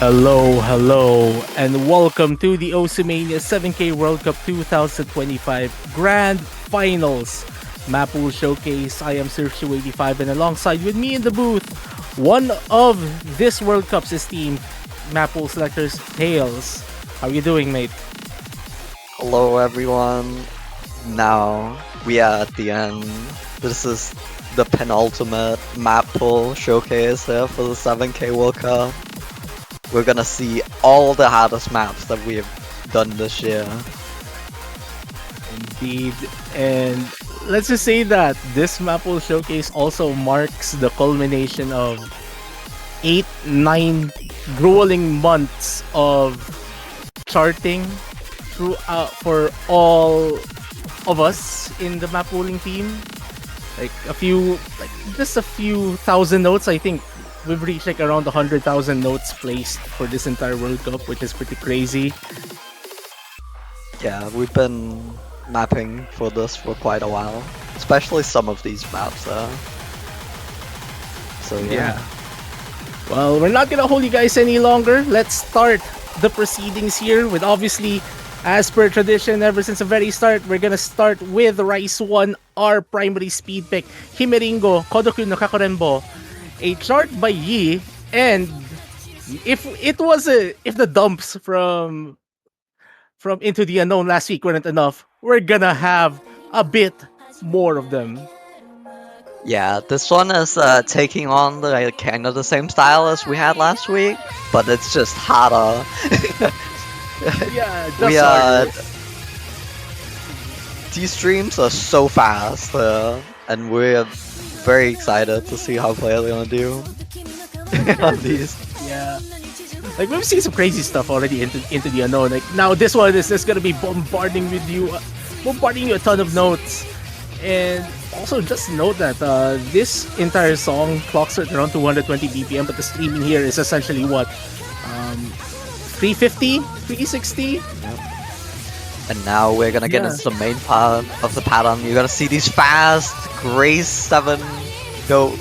Hello, and welcome to the Osimania 7K World Cup 2025 Grand Finals Mapool Showcase. I am Sergio85, and alongside with me in the booth, one of this World Cup's esteemed Mapool selectors, Tails. How are you doing, mate? Hello everyone. Now we are at the end. This is the penultimate map pool showcase here for the 7K World Cup. We're gonna see all the hardest maps that we have done this year. Indeed, and let's just say that this Mapool Showcase also marks the culmination of 8, 9 grueling months of charting throughout for all of us in the map pooling team. Just a few thousand notes. I think we've reached like around 100,000 notes placed for this entire World Cup, which is pretty crazy. Yeah, we've been mapping for this for quite a while, especially some of these maps. So yeah. Well, we're not gonna hold you guys any longer. Let's start the proceedings here with, obviously, as per tradition, ever since the very start, we're gonna start with Rice 1, our primary speed pick, Himeringo Kodoku no Kakorenbo, a chart by Yi, and if the dumps from Into the Unknown last week weren't enough, we're gonna have a bit more of them. Yeah, this one is taking on the kind of the same style as we had last week, but it's just harder. Yeah, we just are. harder. These streams are so fast, and we're very excited to see how players are gonna do on these. Yeah. Like, we've seen some crazy stuff already into the unknown. Like, now this one is just gonna be bombarding you a ton of notes. And also just note that this entire song clocks at around 220 BPM, but the streaming here is essentially what, 350, 360. And now we're gonna get into the main part of the pattern. You're gonna see these fast Grace 7 note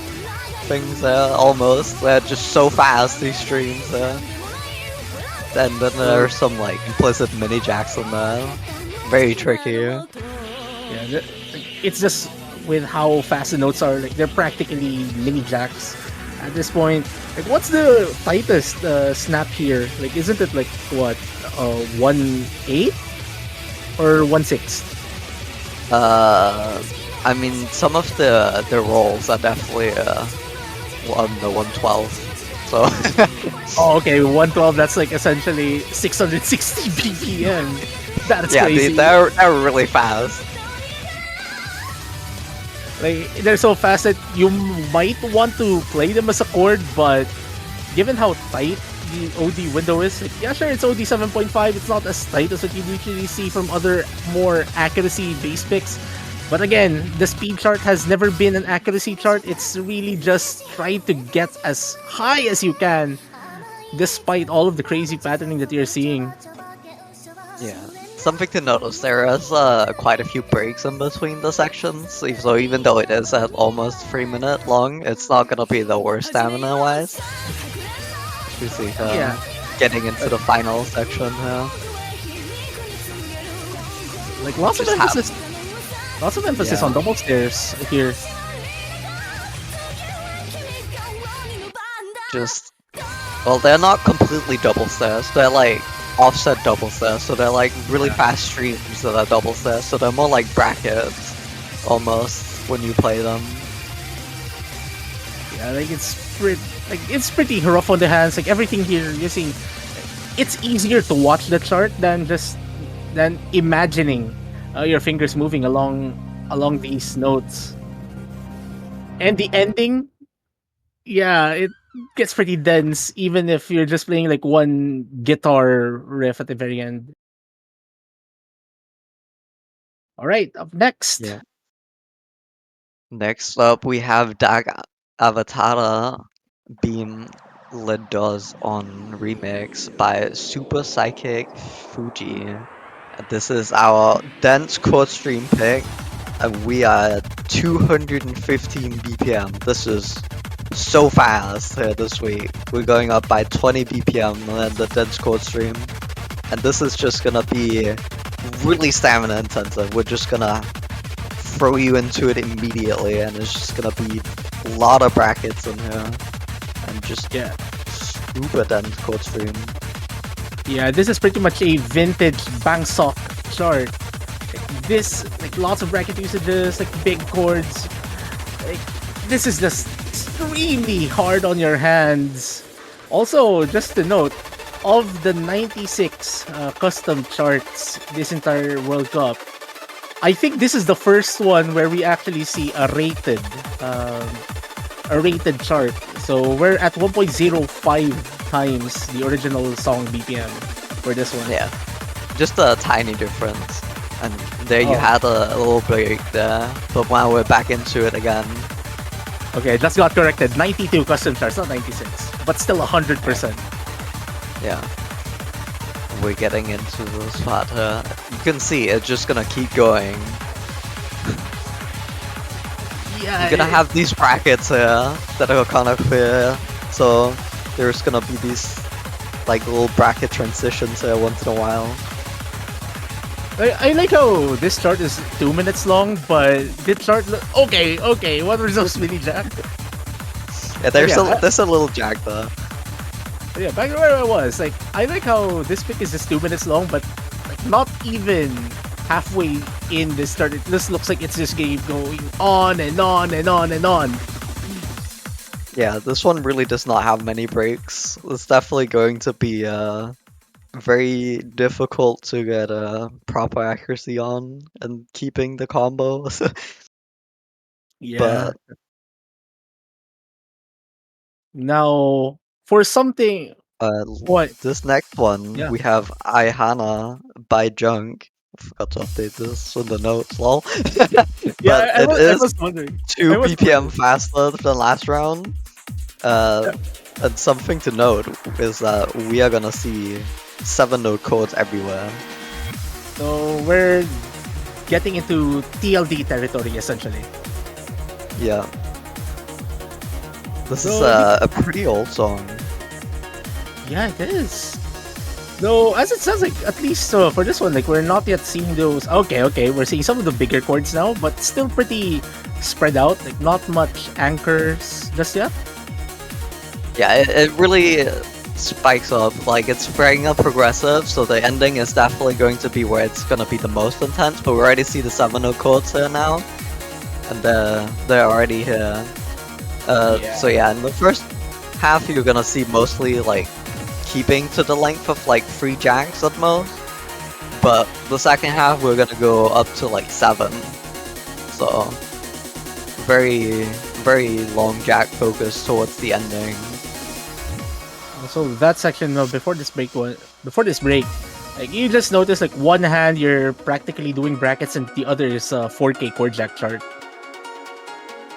things there, almost. They're just so fast, these streams there. And then there's some like implicit mini jacks in there. Very tricky. Yeah, it's just with how fast the notes are, like, they're practically mini jacks at this point. Like, what's the tightest snap here? Like, isn't it like what, 1/8 or 1/6? I mean, some of the rolls are definitely on the 112. So. Oh, okay, 112. That's like essentially 660 BPM. That's crazy. They're really fast. Like, they're so fast that you might want to play them as a chord, but given how tight the OD window is, like, yeah, sure, it's OD 7.5. It's not as tight as what you usually see from other more accuracy base picks. But again, the speed chart has never been an accuracy chart. It's really just trying to get as high as you can, despite all of the crazy patterning that you're seeing. Yeah. Something to notice, there is quite a few breaks in between the sections, so even though it is at almost 3 minutes long, it's not gonna be the worst stamina-wise. You see, getting into the final section now. Like, lots of emphasis on double stairs here. Just, well, they're not completely double stairs, they're like offset double stairs, so they're like really fast streams that are double stairs, so they're more like brackets almost when you play them. Yeah, like, it's pretty rough on the hands. Like, everything here, you see, it's easier to watch the chart than imagining your fingers moving along these notes. And the ending, yeah, it gets pretty dense, even if you're just playing like one guitar riff at the very end. All right, up next. Yeah. Next up, we have Dark Avatara Beam Ledos on remix by Super Psychic Fuji. This is our dense chord stream pick, and we are at 215 BPM. This is so fast here this week. We're going up by 20 BPM in the dense code stream. And this is just gonna be really stamina intensive. We're just gonna throw you into it immediately, and it's just gonna be a lot of brackets in here. And just super dense code stream. Yeah, this is pretty much a vintage Bangsock chart. This, like, lots of bracket usages, like big chords. Like, this is just extremely hard on your hands. Also, just to note, of the 96 custom charts this entire World Cup, I think this is the first one where we actually see a rated chart. So we're at 1.05 times the original song BPM for this one. Yeah, just a tiny difference. And there you had a little break there, but now we're back into it again. Okay, just got corrected. 92 custom charts, not 96, but still 100%. Yeah. We're getting into the spot here. You can see it's just gonna keep going. Yeah, You're gonna have these brackets here that are kind of clear, so there's gonna be these like little bracket transitions here once in a while. I like how this chart is 2 minutes long, but this chart. Okay, what were those mini jack? Yeah, there's a little jack there. Yeah, back to where I was. Like, I like how this pick is just 2 minutes long, but like not even halfway in this start. This looks like it's just game going on and on and on and on. Yeah, this one really does not have many breaks. It's definitely going to be very difficult to get proper accuracy on and keeping the combos. Yeah. But Now, for something, what? this next one, Yeah. we have Ihana by Junk. I forgot to update this in the notes, lol. Yeah, But it I is was wondering. 2 I was BPM faster than last round. And something to note is that we are gonna see 7-note codes everywhere. So we're getting into TLD territory essentially. Yeah. This is So a pretty old song. yeah, it is. Though, as it sounds like, at least for this one, like, we're not yet seeing those. Okay, we're seeing some of the bigger chords now, but still pretty spread out. Like, not much anchors just yet. Yeah, it really spikes up. Like, it's spreading up progressive, so the ending is definitely going to be where it's gonna be the most intense, but we already see the 7-note chords here now. And they're already here. So yeah, in the first half, you're gonna see mostly, like, keeping to the length of like 3 jacks at most, but the second half we're gonna go up to like 7, so very long jack focus towards the ending. So that section before this break, like, you just notice, like, one hand you're practically doing brackets and the other is 4K chord jack chart.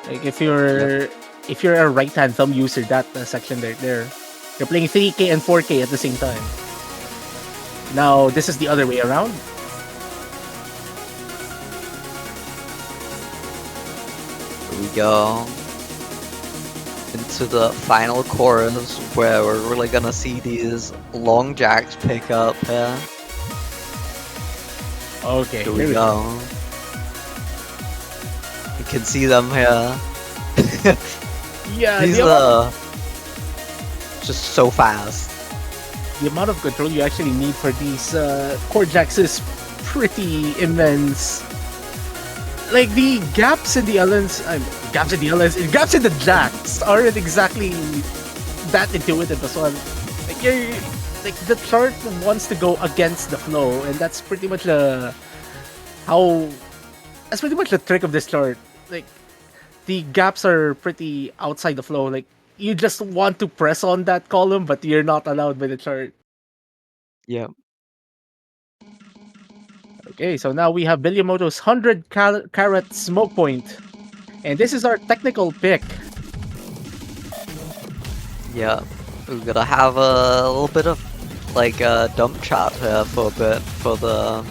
Like, if you're a right hand thumb user, that section there. You're playing 3K and 4K at the same time. Now, this is the other way around. Here we go into the final chorus where we're really gonna see these long jacks pick up here. Okay, Here we go. You can see them here. Yeah, These just so fast. the amount of control you actually need for these chord jacks is pretty immense. Like, the gaps in the gaps in the jacks aren't exactly that intuitive as well. Like, the chart wants to go against the flow, and that's pretty much the trick of this chart. Like, the gaps are pretty outside the flow. Like, you just want to press on that column, but you're not allowed by the chart. Yeah. Okay, so now we have Bilyamoto's 100 carat smoke point. And this is our technical pick. Yeah. We're gonna have a little bit of like a dump chat here for a bit for the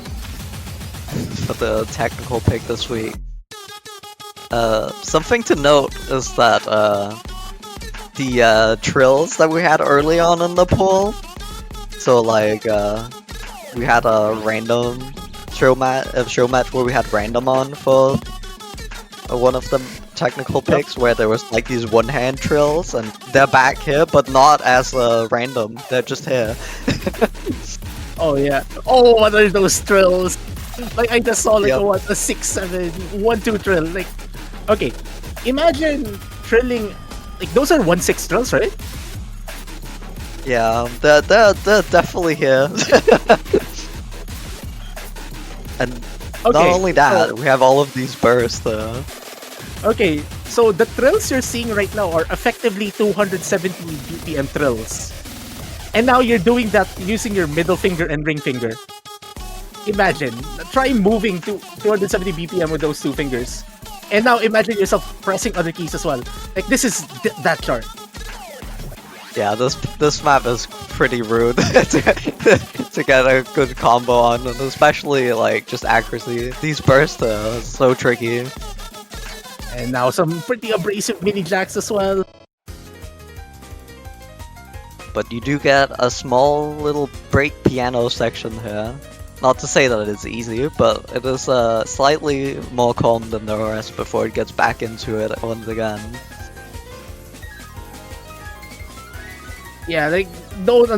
technical pick this week. Something to note is that the trills that we had early on in the pool. So like we had a random show match where we had random on for one of the technical picks where there was like these one-hand trills, and they're back here, but not as random. They're just here. Oh yeah. Oh, what are those trills? Like I just saw like Yep. a 6, 7, 1, 2 trill. Like, okay, imagine trilling. Like those are 1/6 trills, right? Yeah, they're definitely here. And not Okay, only that, so- we have all of these bursts. Okay, so the trills you're seeing right now are effectively 270 BPM trills. And now you're doing that using your middle finger and ring finger. Imagine, try moving to 270 BPM with those two fingers. And now imagine yourself pressing other keys as well. Like this is that chart. Yeah, this map is pretty rude to get a good combo on, and especially like just accuracy. These bursts are so tricky. And now some pretty abrasive mini jacks as well. But you do get a small little break piano section here. Not to say that it's easy, but it is slightly more calm than the rest before it gets back into it once again. Yeah, like don't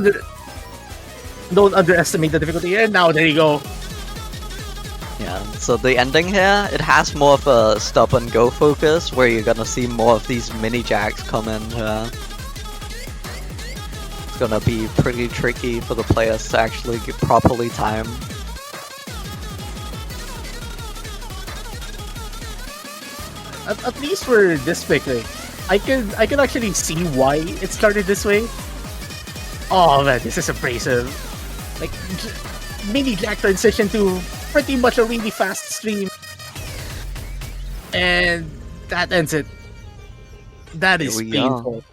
underestimate the difficulty. And now there you go. Yeah, so the ending here, it has more of a stop and go focus, where you're gonna see more of these mini jacks come in here. It's gonna be pretty tricky for the players to actually get properly time. At least for this pick, like, I can actually see why it started this way. Oh man, this is abrasive. Like mini jack transition to pretty much a really fast stream, and that ends it. That is Here we go. painful.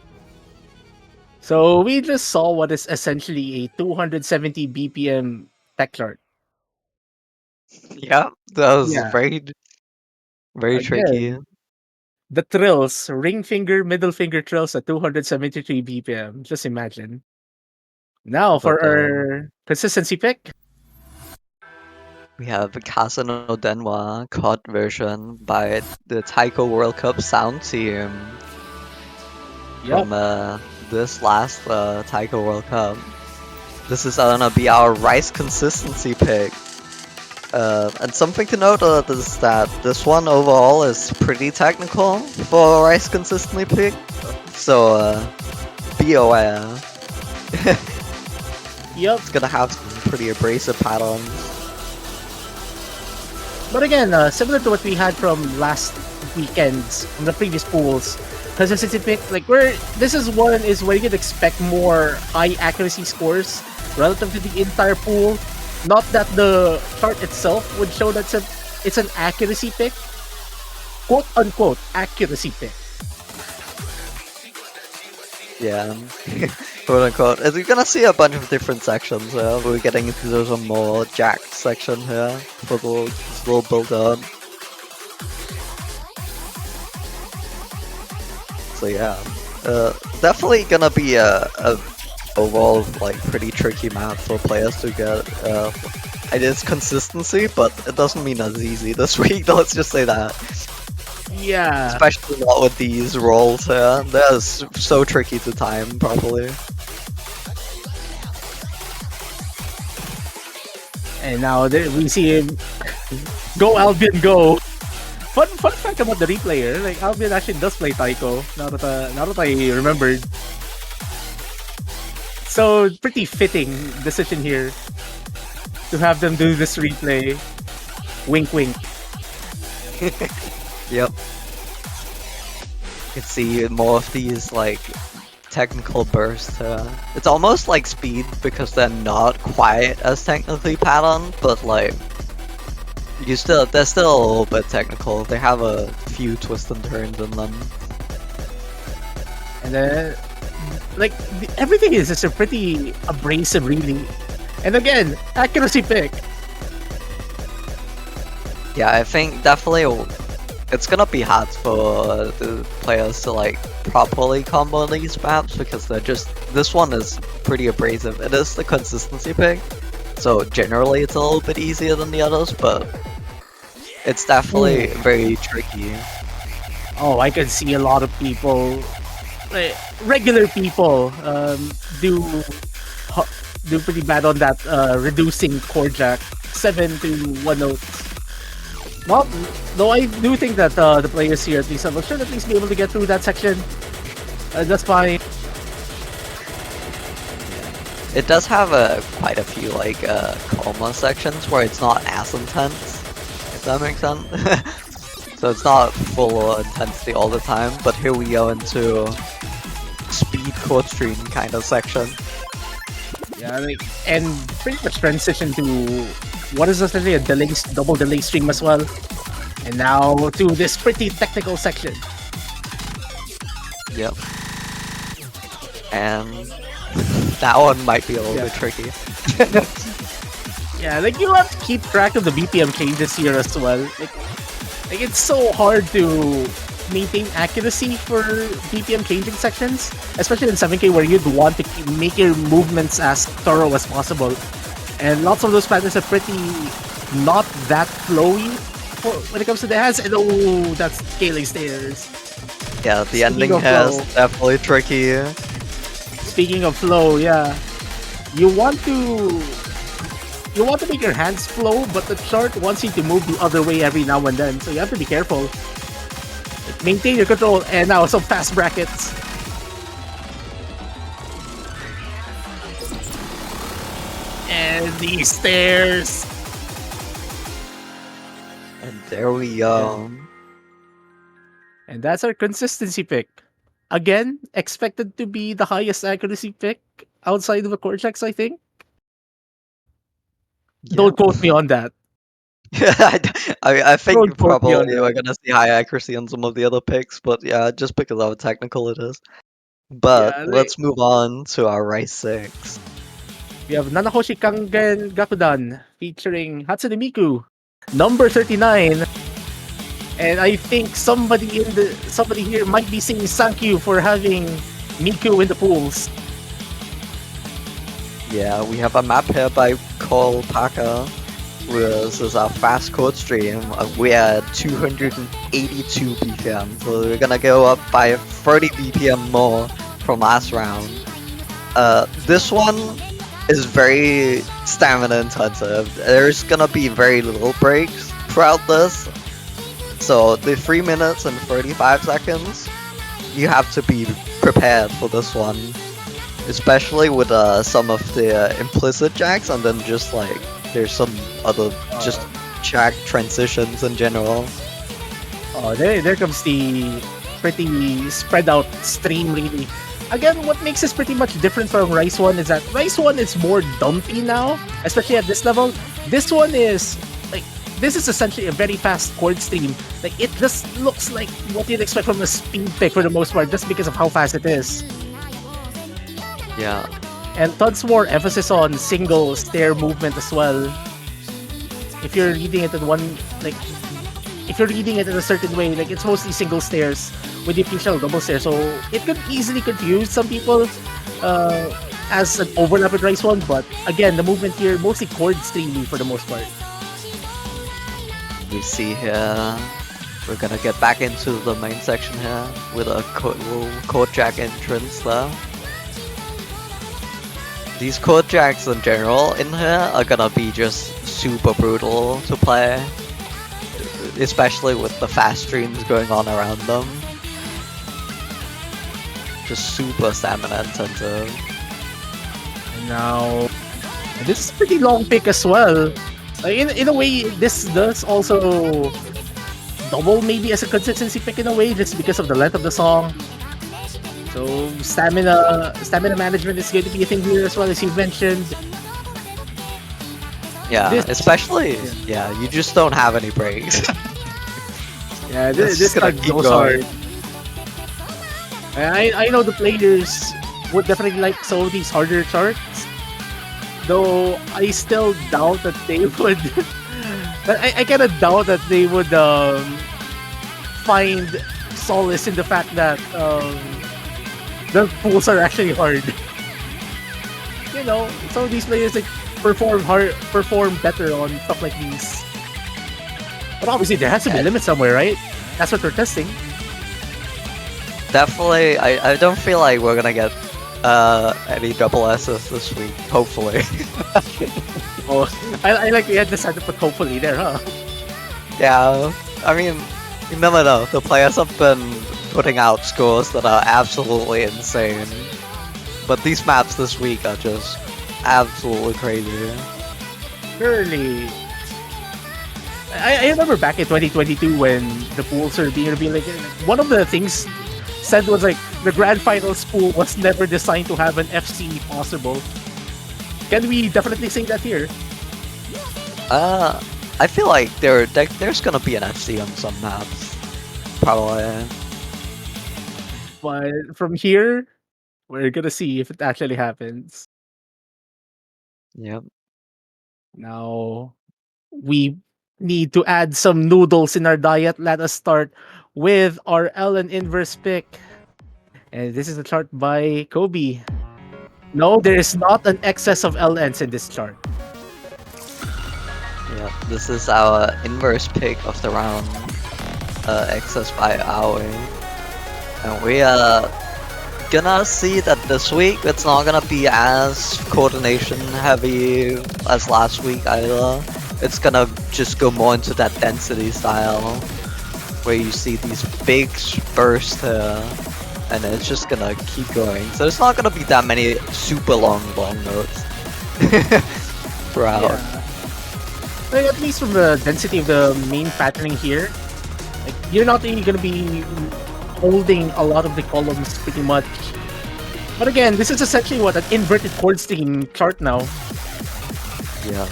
So we just saw what is essentially a 270 BPM tech chart. Yeah, that was Yeah. very tricky. Again, the trills, ring finger, middle finger trills at 273 BPM. Just imagine. Now for But our consistency pick. we have Casino Denwa COD version by the Taiko World Cup sound team Yep. from this last Taiko World Cup. This is gonna be our rice consistency pick. And something to note is that this one overall is pretty technical for a rice consistency pick. So be aware. Yep. It's gonna have some pretty abrasive patterns. But again, similar to what we had from last weekends, from the previous pools, consistency pick, like this is where you can expect more high accuracy scores relative to the entire pool. Not that the chart itself would show that it's an accuracy pick, quote unquote accuracy pick. Yeah, quote unquote. As you're gonna see a bunch of different sections. We're getting into those more jacked section here for this little build up. So yeah, definitely gonna be a overall like pretty tricky map for players to get. It is consistency, but it doesn't mean as easy this week. Let's just say that. Yeah. Especially not with these rolls here. They're so tricky to time properly. And now we see him go Albion go. Fun fact about the replayer, like Albion actually does play Taiko. Now that I remembered. So pretty fitting decision here to have them do this replay. Wink wink. Yep. You can see more of these like technical bursts. It's almost like speed because they're not quite as technically patterned, but like they're still a little bit technical. They have a few twists and turns in them. And then like everything is just a pretty abrasive really. And again, accuracy pick. Yeah, I think definitely it's gonna be hard for the players to like properly combo these maps because this one is pretty abrasive. It is the consistency pick, so generally it's a little bit easier than the others, but it's definitely very tricky. Oh, I can see a lot of people, regular people, do do pretty bad on that reducing chord jack 7 to 1 note. Well, though I do think that the players here at least should at least be able to get through that section. That's fine. It does have quite a few like coma sections where it's not as intense, if that makes sense. So it's not full intensity all the time, but here we go into speed chord stream kind of section. Yeah, like, and pretty much transition to what is essentially a double delay stream as well. And now to this pretty technical section. Yep. And that one might be a little bit tricky. Yeah, like you have to keep track of the BPM changes here as well. Like it's so hard to maintain accuracy for BPM changing sections, especially in 7K where you'd want to make your movements as thorough as possible. And lots of those patterns are pretty not that flowy when it comes to the hands. And oh, that's scaling stairs. Yeah, the ending has definitely tricky. Speaking of flow, yeah, you want to make your hands flow, but the chart wants you to move the other way every now and then, so you have to be careful. Like, maintain your control, and now some fast brackets. And these stairs. And there we go. And that's our consistency pick. Again, expected to be the highest accuracy pick outside of the Cortex, I think. Yeah. Don't quote me on that. I think probably we're gonna see high accuracy on some of the other picks, but yeah, just because of how technical it is. But let's move on to our Rice 6. We have Nanahoshi Kangen Gakudan featuring Hatsune Miku, number 39. And I think somebody here might be saying thank you for having Miku in the pools. Yeah, we have a map here by Cole Parker. This is our fast chord stream. We are 282 BPM, so we're gonna go up by 30 BPM more from last round. This one is very stamina intensive. There's gonna be very little breaks throughout this. So the 3 minutes and 35 seconds, you have to be prepared for this one. Especially with some of the implicit jacks, and then just like there's some other just jack transitions in general. Oh, there comes the pretty spread out stream really. Again, what makes this pretty much different from Rice 1 is that Rice 1 is more dumpy now, especially at this level. This one is like, this is essentially a very fast chord stream. Like, it just looks like what you'd expect from a speed pick for the most part, just because of how fast it is. Yeah. And tons more emphasis on single stair movement as well. If you're reading it in if you're reading it in a certain way, like it's mostly single stairs with the occasional double stair, so it could easily confuse some people as an overlap with Rice 1, but again, the movement here mostly chord streamy for the most part. We see here, we're gonna get back into the main section here with a little chord jack entrance there. These chord jacks in general in here are gonna be just super brutal to play, especially with the fast streams going on around them. Just super stamina intensive. Now, this is a pretty long pick as well. In a way, this does also double maybe as a consistency pick in a way, just because of the length of the song. So stamina management is going to be a thing here as well, as you mentioned. Yeah, especially you just don't have any breaks. Yeah, this card goes hard. I know the players would definitely like some of these harder charts, though I still doubt that they would. I kind of doubt that they would find solace in the fact that the pools are actually hard. You know, some of these players like perform better on stuff like these. But obviously, there has to be a limit somewhere, right? That's what we're testing. Definitely, I don't feel like we're gonna get any double S's this week. Hopefully. Oh, I like we had decided to put hopefully there, huh? Yeah, I mean, you never know. The players have been putting out scores that are absolutely insane. But these maps this week are just absolutely crazy. Surely. I remember back in 2022 when the pools were being revealed. Like, one of the things said was like the grand finals pool was never designed to have an FC possible. Can we definitely say that here? I feel like there's gonna be an FC on some maps, probably. But from here, we're gonna see if it actually happens. Yep. Now, we need to add some noodles in our diet. Let us start with our Ellen inverse pick. And this is a chart by Kobe. No, there is not an excess of LNs in this chart. Yep. This is our inverse pick of the round, excess by Aoi. And we are gonna see that this week it's not gonna be as coordination heavy as last week either. It's gonna just go more into that density style where you see these big bursts here, and it's just gonna keep going. So it's not gonna be that many super long notes throughout. Yeah. Like, at least from the density of the main patterning here, like, you're not really gonna be holding a lot of the columns pretty much. But again, this is essentially what an inverted chord scheme chart now. Yeah.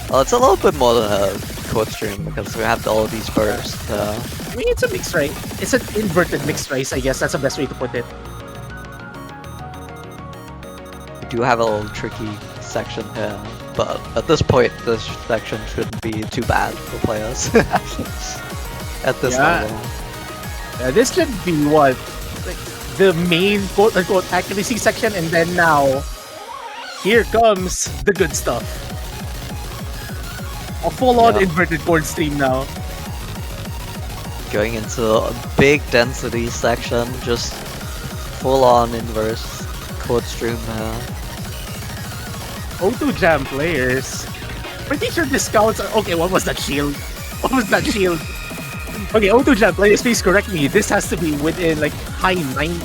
Well, it's a little bit more than a chord stream because we have all of these bursts. I mean, it's a mixed right. It's an inverted mixed rice, I guess. That's the best way to put it. We do have a little tricky section here, but at this point, this section shouldn't be too bad for players at this level. This should be what, like, the main quote-unquote accuracy section, and then now, here comes the good stuff. A full-on inverted chord stream now. Going into a big density section, just full-on inverse chord stream here. O2 Jam players. Pretty sure discounts are... Okay, what was that shield? What was that shield? Okay, O2 Jam players, please correct me. This has to be within like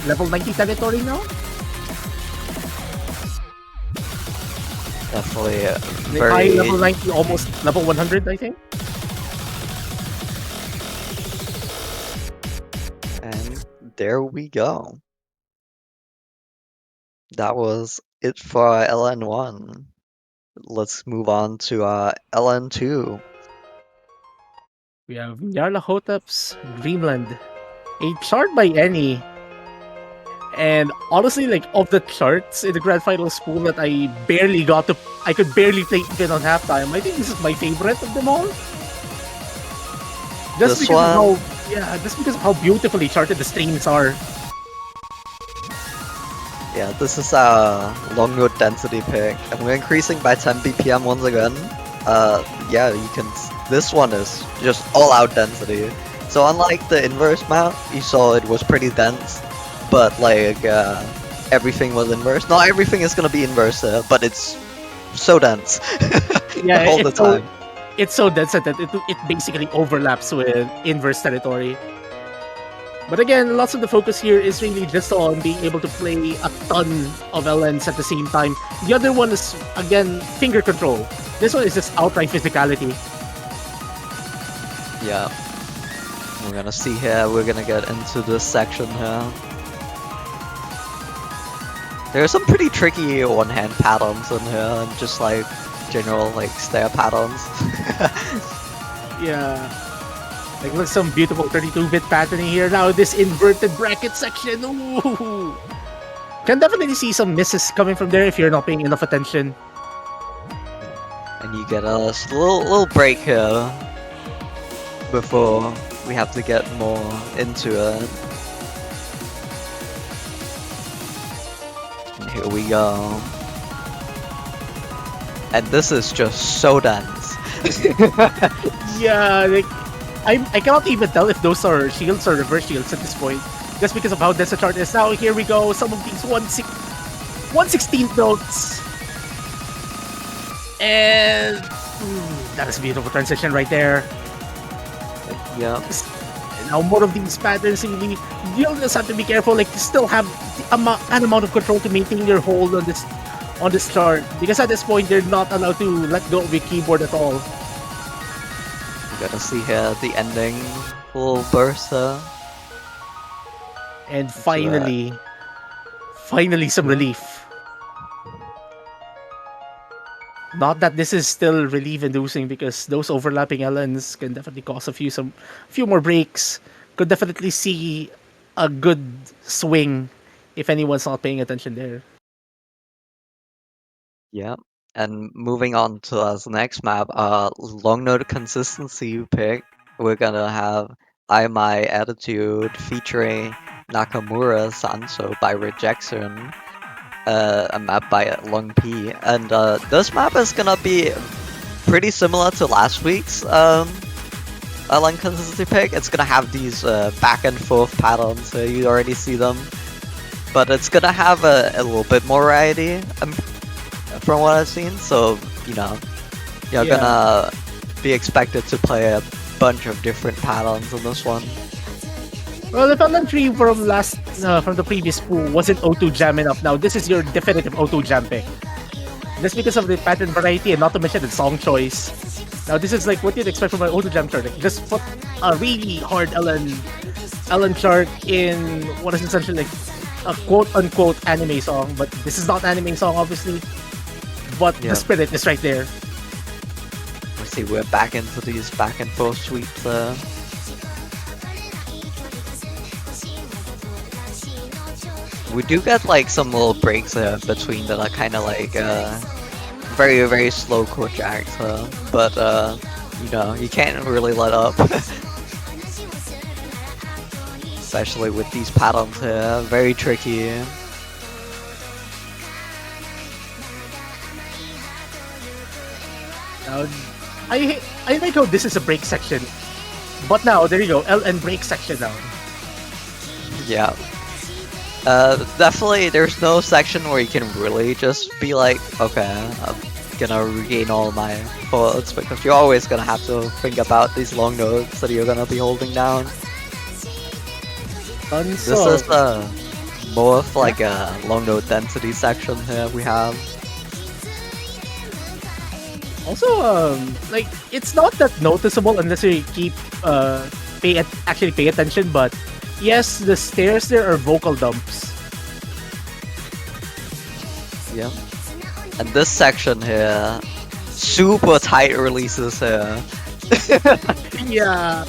level 90 territory now? Definitely Like high level 90, almost level 100, I think. And there we go. That was it for LN1. Let's move on to LN2. We have Nyarlathotep's Greenland. A chart by any. And honestly, like, of the charts in the Grand Finals pool that I could barely play even on halftime, I think this is my favorite of them all. Just because of how beautifully charted the streams are. Yeah, this is our long note density pick, and we're increasing by 10 BPM once again. Yeah, you can. This one is just all out density. So unlike the inverse map, you saw it was pretty dense, but like everything was inverse. Not everything is gonna be inverse, but it's so dense all the time. It's so dense that it basically overlaps with inverse territory. But again, lots of the focus here is really just on being able to play a ton of LNs at the same time. The other one is, again, finger control. This one is just outright physicality. Yeah. We're gonna see here, we're gonna get into this section here. There are some pretty tricky one-hand patterns in here, and just like general like stare patterns. Yeah. Like, look, some beautiful 32-bit patterning here. Now this inverted bracket section. Ooh. Can definitely see some misses coming from there if you're not paying enough attention. And you get a little break here before we have to get more into it. And here we go. And this is just so dense. Yeah, like I cannot even tell if those are shields or reverse shields at this point, just because of how dense the chart is. Now here we go. Some of these 1/16 notes, and that is a beautiful transition right there. Yep. And now more of these patterns, you'll just have to be careful. Like you still have an amount of control to maintain your hold on this chart, because at this point you're not allowed to let go of your keyboard at all. We're gonna see here the ending full burst. And finally some relief. Not that this is still relief inducing, because those overlapping LNs can definitely cause a few more breaks. Could definitely see a good swing if anyone's not paying attention there. Yep. And moving on to our next map, long note consistency pick. We're gonna have I My Attitude featuring Nakamura Sanso by Rejection. A map by Long P. And this map is gonna be pretty similar to last week's long consistency pick. It's gonna have these back and forth patterns, so you already see them. But it's gonna have a little bit more variety. From what I've seen, so you're gonna be expected to play a bunch of different patterns in this one. Well, if LN3 from the previous pool wasn't O2 jam enough, now this is your definitive O2 jam pick. Just because of the pattern variety and not to mention the song choice. Now this is like what you'd expect from an O2 jam chart. Like, just put a really hard LN chart in what is essentially like a quote-unquote anime song, but this is not anime song obviously. But the spirit is right there. Let's see, we're back into these back and forth sweeps. We do get like some little breaks between that are kind of like very, very slow chord jacks, but you can't really let up. Especially with these patterns here, very tricky. Now, I like how this is a break section, but now there you go, LN break section now. Yeah. Definitely, there's no section where you can really just be like, okay, I'm gonna regain all my chords, because you're always gonna have to think about these long notes that you're gonna be holding down. This is more of like a long note density section here we have. Also, like, it's not that noticeable unless you keep actually pay attention, but yes, the stairs there are vocal dumps. Yeah. And this section here, super tight releases here. Yeah.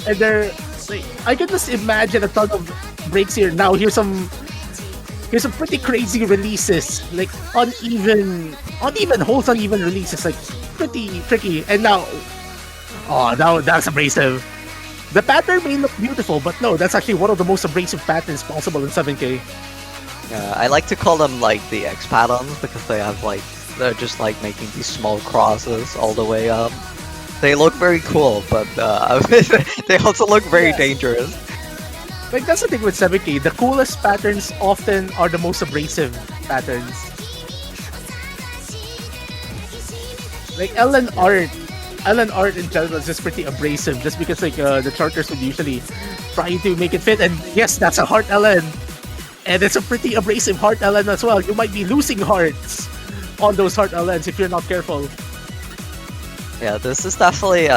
And they're like, I can just imagine a ton of breaks here. Now here's some pretty crazy releases, like uneven holds, uneven releases, like pretty tricky. And now that's abrasive. The pattern may look beautiful, but no, that's actually one of the most abrasive patterns possible in 7K. Yeah, I like to call them like the X patterns, because they're just like making these small crosses all the way up. They look very cool, but they also look very dangerous. Like, that's the thing with 7K. The coolest patterns often are the most abrasive patterns. Like LN art in general is just pretty abrasive, just because like the charters would usually try to make it fit. And yes, that's a heart LN, and it's a pretty abrasive heart LN as well. You might be losing hearts on those heart LNs if you're not careful. Yeah, this is definitely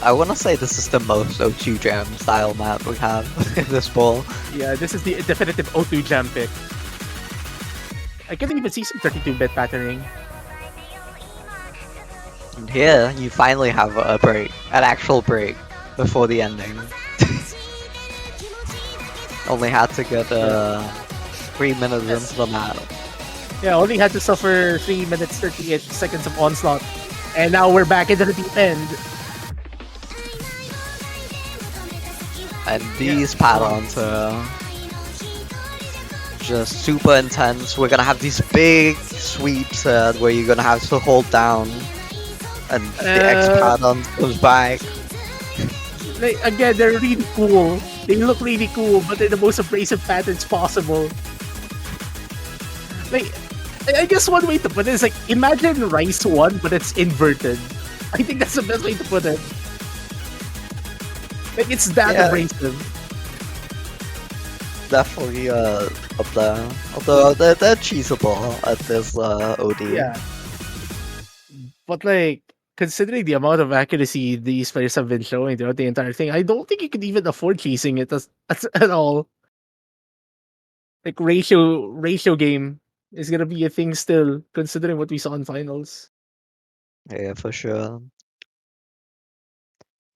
I want to say this is the most O2 Jam style map we have in this bowl. Yeah, this is the definitive O2 Jam pick. I can even see some 32-bit patterning. And here, you finally have a break, an actual break, before the ending. Only had to get 3 minutes into the map. Yeah, only had to suffer 3 minutes 38 seconds of onslaught. And now we're back into the deep end. And Yeah. these patterns are just super intense. We're gonna have these big sweeps where you're gonna have to hold down, and the X Uh, pattern goes back. like, again, they're really cool. They look really cool, but they're the most abrasive patterns possible. Like, I guess one way to put it is like, imagine Rice 1, but it's inverted. I think that's the best way to put it. Like, it's that Yeah, abrasive. definitely up there. Although they're cheesable at this OD. Yeah. But like, considering the amount of accuracy these players have been showing throughout the entire thing, I don't think you could even afford chasing it at all. Like ratio game is gonna be a thing still, considering what we saw in finals. Yeah, for sure.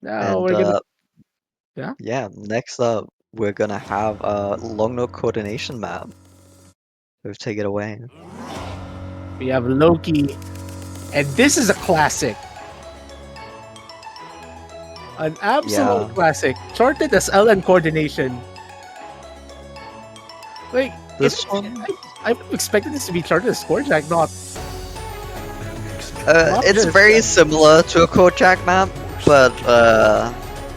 Now And we're gonna yeah. yeah, next up we're gonna have a long note coordination map. So take it away. We have Loki, and this is a classic. An absolute Yeah, classic. Charted as LN coordination. Like this one. I expected this to be charted as score jack, not It's just very similar to a Kojak map, but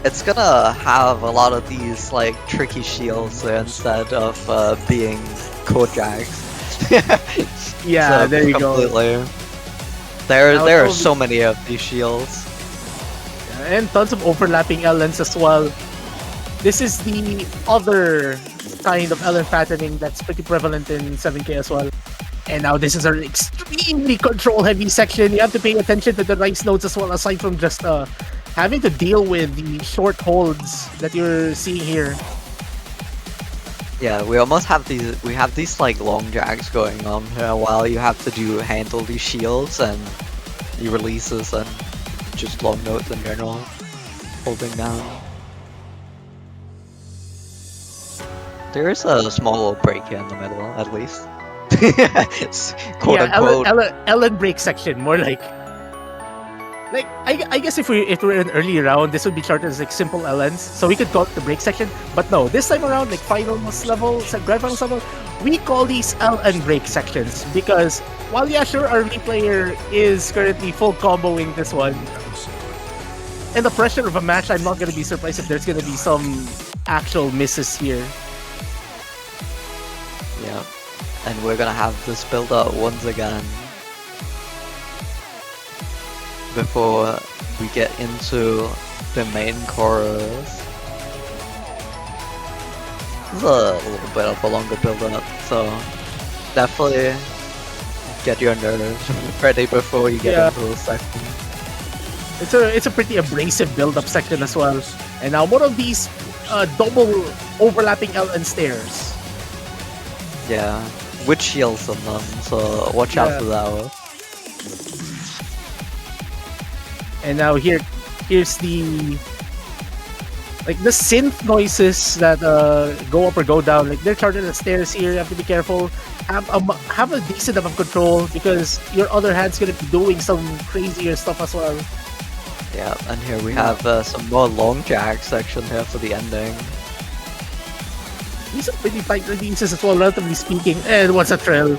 it's gonna have a lot of these like tricky shields instead of being Kojaks. yeah, So there you go. completely. Now There are totally so many of these shields. and tons of overlapping LNs as well. This is the other kind of LN patterning that's pretty prevalent in 7K as well. And now this is an extremely control heavy section. You have to pay attention to the rice nodes as well, aside from just having to deal with the short holds that you're seeing here. Yeah, we almost have these. We have these like long jacks going on here while you have to handle these shields and the releases and just long notes in general, holding down. There is a small little break here in the middle, at least. It's quote Yeah, unquote. LN break section, more like I guess if we're in early round, this would be charted as like simple LNs, so we could call it the break section. But no, this time around, like finals level, grand finals level, we call these LN break sections because while yeah, sure, our lead player is currently full comboing this one, and the pressure of a match, I'm not gonna be surprised if there's gonna be some actual misses here. Yeah, and we're gonna have this build up once again before we get into the main chorus. This is a little bit of a longer build up, so definitely get your nerves ready before you get Yeah. into the section. It's a pretty abrasive build-up section as well. And now one of these double overlapping LN stairs. Yeah, with shields on them, so watch out Yeah. for that one. And now here's the synth noises that go up or go down. Like they're charted as stairs here. You have to be careful. Have a decent amount of control because your other hand's gonna be doing some crazier stuff as well. Yeah, and here we have some more long jack section here for the ending. These are pretty tight releases as well, relatively speaking. And what's a trail?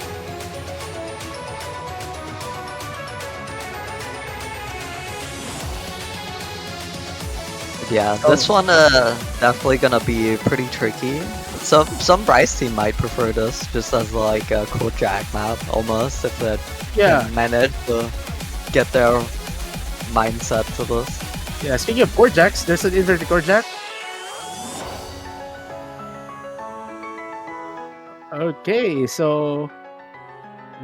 Yeah, this one definitely gonna be pretty tricky. Some Bryce team might prefer this just as like a Kojak map almost if they Yeah. can manage to get their mindset to this. Yeah, speaking of core jacks, there's an inverted core jack. Okay, so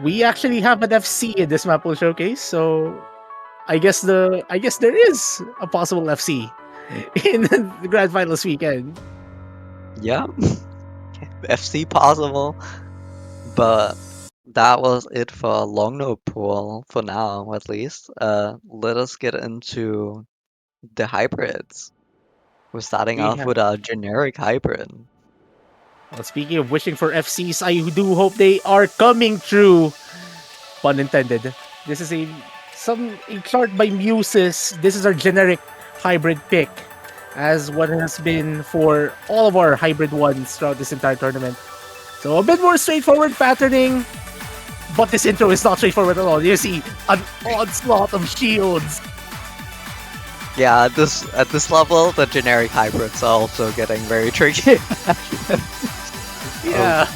we actually have an FC in this Maple showcase, so I guess there is a possible FC in the grand finals weekend. Yeah, FC possible, but that was it for Long Note Pool for now at least. Let us get into the hybrids. We're starting We off have with a generic hybrid. well, speaking of wishing for FCs, I do hope they are coming true. Pun intended. This is a chart by Muses. This is our generic hybrid pick. as what has been for all of our hybrid ones throughout this entire tournament. So a bit more straightforward patterning, but this intro is not straightforward at all. You see an onslaught of shields. Yeah, at this level, the generic hybrids are also getting very tricky. Oh, Yeah.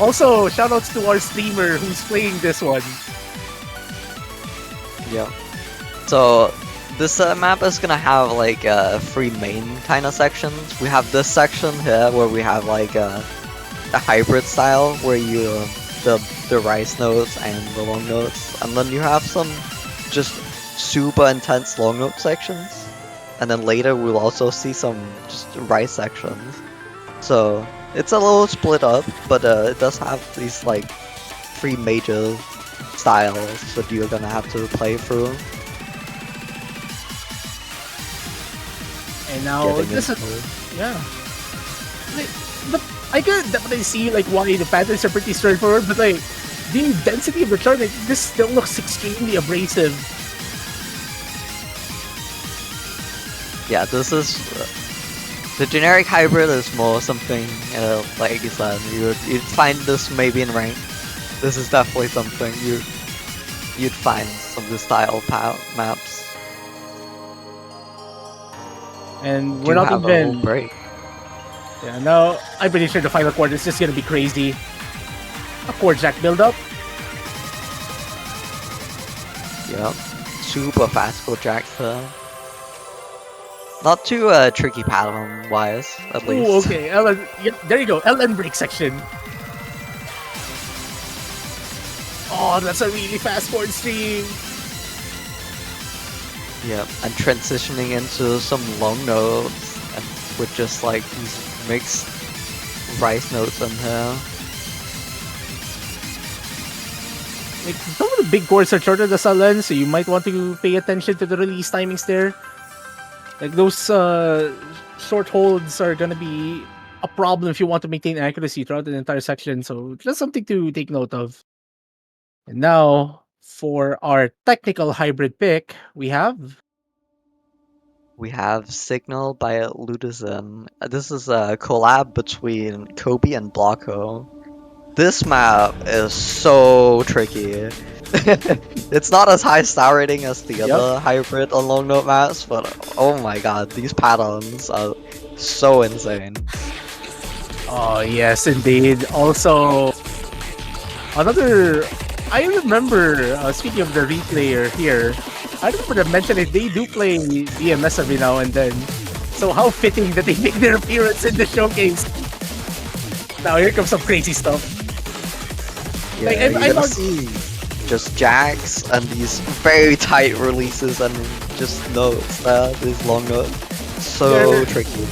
Also, shoutouts to our streamer who's playing this one. yeah. So this map is gonna have like three main kind of sections. We have this section here where we have like the hybrid style where you the rise notes and the long notes, and then you have some just super intense long note sections, and then later we'll also see some just rise sections. So it's a little split up, but it does have these like three major styles that you're gonna have to play through. And now Getting this is into yeah. Like, I could definitely see like why the patterns are pretty straightforward, but like the density of the chart, like, this still looks extremely abrasive. yeah, this is the generic hybrid is more something like you said. You'd find this maybe in rank. This is definitely something you'd find some of the style maps. And we're Do not have a little even break. yeah, no, I'm pretty sure the final quarter is just gonna be crazy. A core jack build up. Yep, super fast go jacks here. Not too tricky pattern wise, at Ooh, least. okay. LN, yep, there you go. LN break section. Oh, that's a really fast forward stream. Yep, and transitioning into some long notes and with just like these mixed rice notes in here. Like, some of the big cores are shorter than LN, so you might want to pay attention to the release timings there. Like those short holds are gonna be a problem if you want to maintain accuracy throughout the entire section. So just something to take note of. And now for our technical hybrid pick, we have We have Signal by Ludizim. This is a collab between Kobe and Blocko. This map is so tricky. It's not as high star rating as the yep. other hybrid on long note maps, but oh my god, these patterns are so insane. Oh yes, indeed. Also, another. I remember speaking of the replayer here. I remember them mentioning they do play DMS every now and then. So how fitting that they make their appearance in the showcase. Now here comes some crazy stuff. Like Yeah, you're I'm gonna not, see just jacks and these very tight releases and just notes there, these long notes. So they're tricky.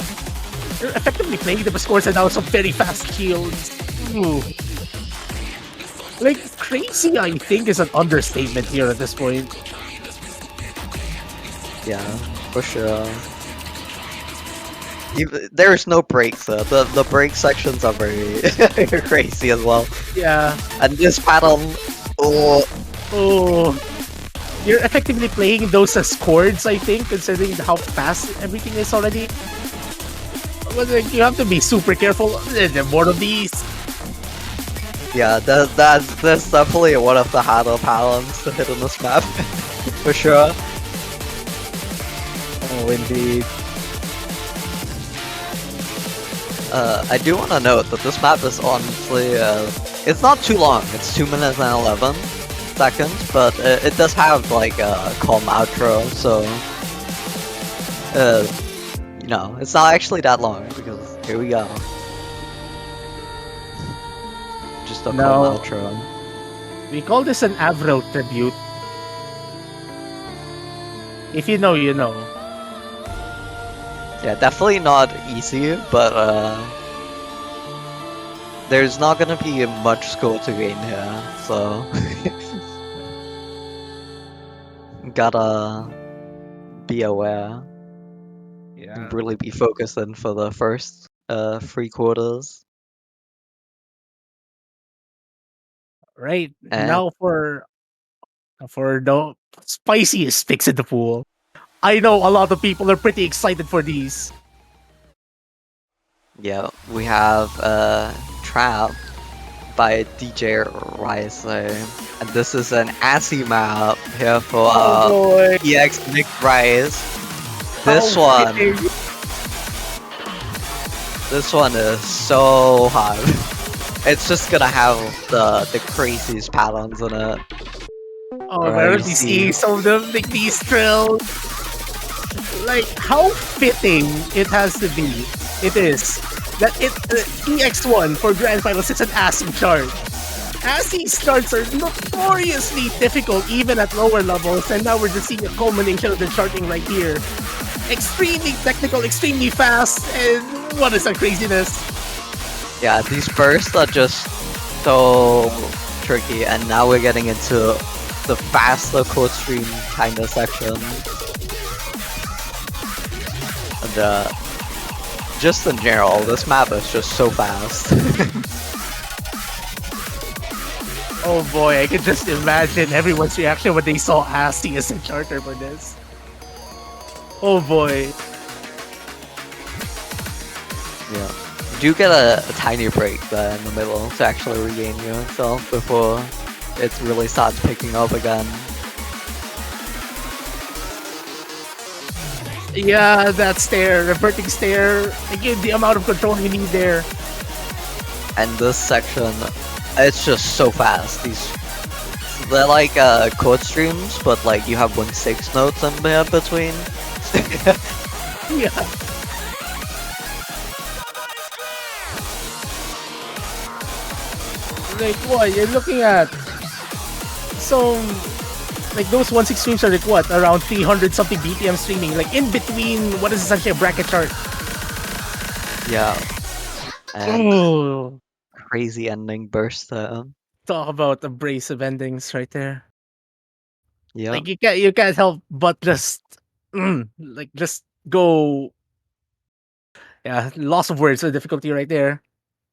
they're effectively playing them as scores and now some very fast shields. Ooh. Like crazy, I think is an understatement here at this point. Yeah, for sure. There is no breaks. The break sections are very crazy as well. Yeah. And this pattern, oh, Oh, you're effectively playing those as chords, I think, considering how fast everything is already. But like, you have to be super careful. There are more of these. yeah, that's definitely one of the harder patterns to hit on this map, for sure. Oh, indeed. I do want to note that this map is honestly, it's not too long. It's 2 minutes and 11 seconds, but it does have like a calm outro, so it's not actually that long because here we go. Just a calm Now, outro. we call this an Avril tribute. If you know, you know. Yeah, definitely not easy, but there's not gonna be much score to gain here, so gotta be aware and Yeah. really be focused in for the first 3 quarters. Right. And Now for the spiciest picks in the pool. I know a lot of people are pretty excited for these. Yeah, we have Trap by DJ Riser, and this is an assy map here for Oh boy, EX Nick Rise. how fitting. This one is so hard. It's just gonna have the craziest patterns in it. Oh, I'm Alright, you already see. seeing some of them, like these trills. Like, how fitting it has to be. It is. That it EX1 for Grand Final 6 an ASCII chart. ASCII charts are notoriously difficult even at lower levels, and now we're just seeing a culmination of the charting right here. Extremely technical, extremely fast, and what is that craziness? Yeah, these bursts are just so tricky, and now we're getting into the faster code stream kind of section. And just in general, this map is just so fast. Oh boy, I can just imagine everyone's reaction when they saw ASCII as a charter for this. Oh boy. Yeah. You do get a tiny break there in the middle to actually regain yourself before it really starts picking up again. Yeah, that stare, reverting stare. Again, the amount of control you need there. And this section, it's just so fast. They're like chord streams, but like you have 1/6 notes in there between. Yeah. Like what? You're looking at some like those 1/6 streams are like what? Around 300 something BPM streaming, like in between what is essentially a bracket chart. Yeah. And Oh, crazy ending burst there. talk about abrasive endings right there. Yeah. Like you can't help but just like just go. Yeah, loss of words, the difficulty right there.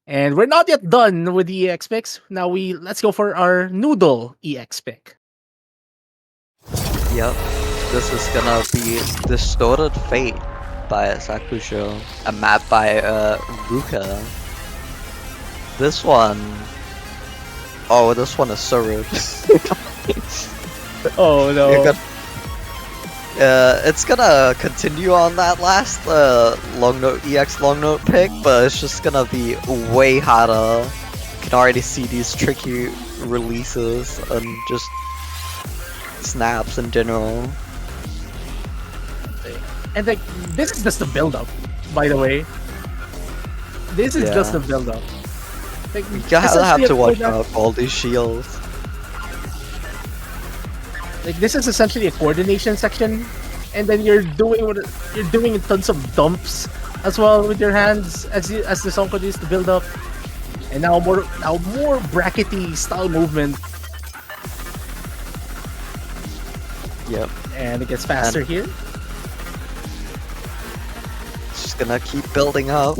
And we're not yet done with the EX picks. Now let's go for our noodle EX pick. Yep. This is gonna be Distorted Fate by Sakusho, a map by Ruka. This one, oh, this one is so rude. Oh no. It's gonna continue on that last long note EX long note pick, but it's just gonna be way harder. You can already see these tricky releases and just snaps in general. And like this is just the build up, by the way. This is just the build up. Like, You gotta have to watch out. out for all these shields. Like this is essentially a coordination section, and then you're doing tons of dumps as well with your hands as the song continues to build up, and now more brackety style movement, Yep. and it gets faster here. It's just gonna keep building up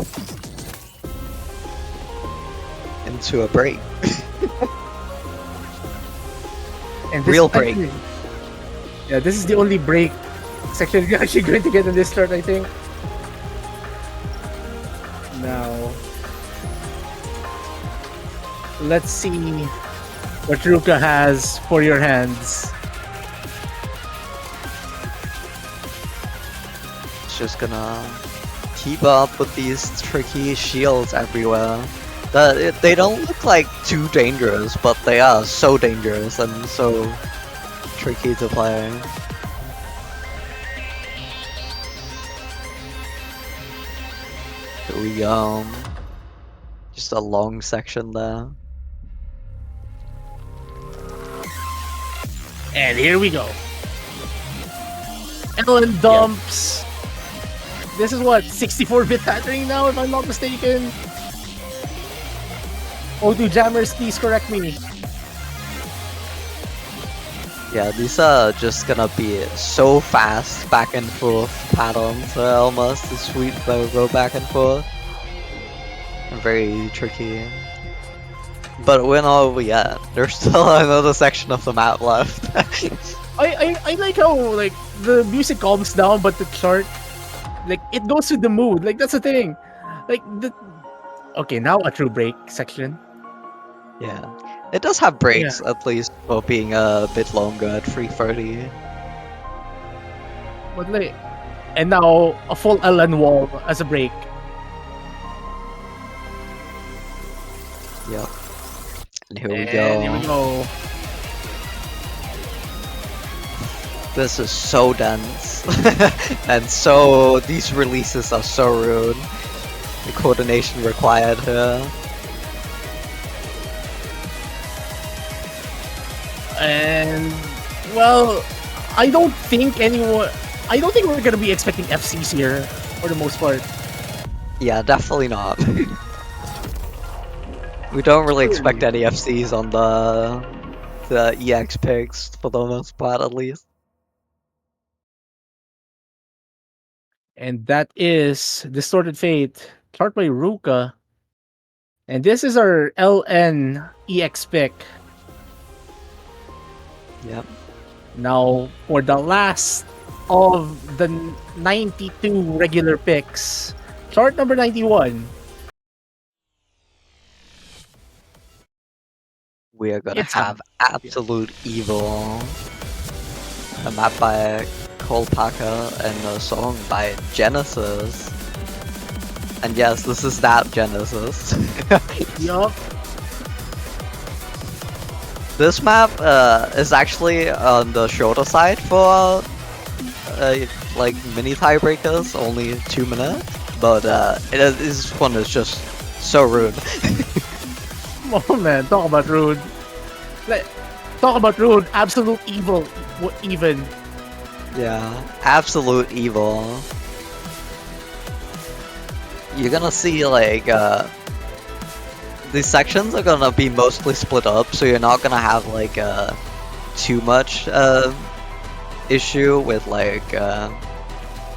into a break. And Real break. Yeah, this is the only break section you're actually going to get in this start, I think. Now, let's see what Ruka has for your hands. It's just gonna keep up with these tricky shields everywhere. They don't look like too dangerous, but they are so dangerous and so tricky to play. Here we go. Just a long section there. And here we go. Ellen dumps. This is what, 64-bit patterning now, if I'm not mistaken. O2 jammers, please correct me. Yeah, these are just gonna be so fast back and forth patterns. They're almost sweet, they go back and forth. Very tricky. But we're not over yet. There's still another section of the map left. I like how like the music calms down, but the chart like it goes with the mood. Like that's the thing. Like the okay, now a true break section. Yeah. It does have Yeah, breaks, at least for being a bit longer at 3:30. but like and now a full Ellen wall as a break. Yep. And here we And here we go. go. This is so dense. And so, these releases are so rude. The coordination required here. And well, I don't think anyone. I don't think we're gonna be expecting FCs here for the most part. Yeah, definitely not. We don't really expect any FCs on the EX picks for the most part, at least. And that is Distorted Fate, chart by Ruka. And this is our LN EX pick. Yep. Now, for the last of the 92 regular picks, chart number 91. We are gonna It's a have Absolute Evil, a map by Cole Parker, and a song by Genesis. And yes, this is that Genesis. yup. This map is actually on the shorter side for like mini tiebreakers, only 2 minutes. But this one is just so rude. Oh man, talk about rude. Like, talk about rude. Absolute evil. Even. Yeah, Absolute Evil. You're gonna see like these sections are gonna be mostly split up, so you're not gonna have like too much issue with like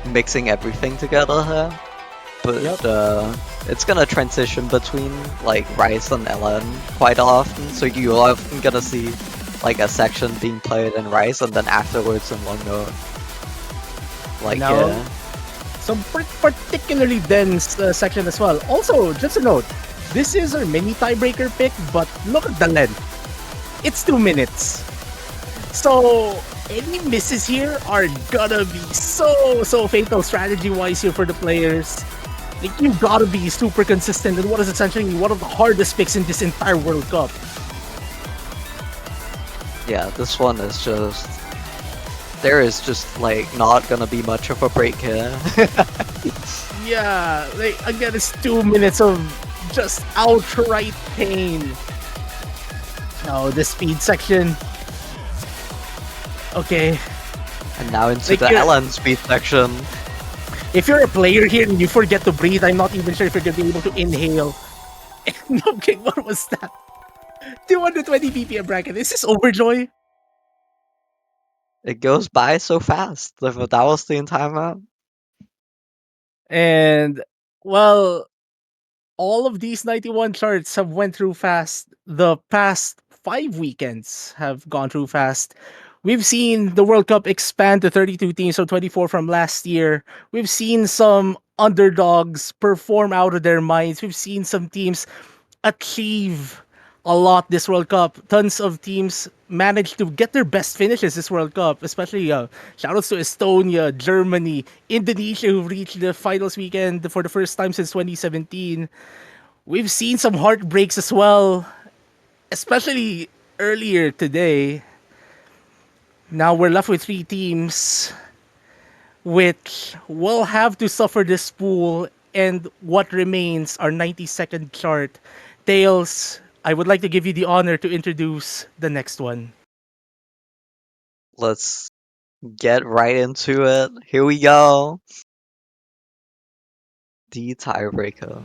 mixing everything together here. But Yep. it's gonna transition between like Rice and Ellen quite often, so you're often gonna see like a section being played in Rice and then afterwards in Long Note. Like Now, yeah. some particularly dense section as well. Also, just a note, this is our mini tiebreaker pick, but look at the length. It's 2 minutes. So, any misses here are gonna be so fatal strategy-wise here for the players. Like, you gotta be super consistent in what is essentially one of the hardest picks in this entire World Cup. Yeah, this one is just... There is just, like, not gonna be much of a break here. Yeah, like, again, it's 2 minutes of just outright pain. Now, the speed section. Okay. And now into Like, the Ellen speed section. If you're a player here and you forget to breathe, I'm not even sure if you're gonna be able to inhale. Okay, what was that? 220 ppm bracket. Is this Overjoy? It goes by so fast. If that was the entire map. And well, all of these 91 charts have went through fast. The past 5 weekends have gone through fast. We've seen the World Cup expand to 32 teams, so 24 from last year. We've seen some underdogs perform out of their minds. We've seen some teams achieve a lot this World Cup. Tons of teams managed to get their best finishes this World Cup, especially shoutouts to Estonia, Germany, Indonesia, who reached the finals weekend for the first time since 2017. We've seen some heartbreaks as well, especially earlier today. Now we're left with 3 teams, which will have to suffer this pool and what remains our 90-second chart. Tails, I would like to give you the honor to introduce the next one. Let's get right into it. Here we go. The tiebreaker.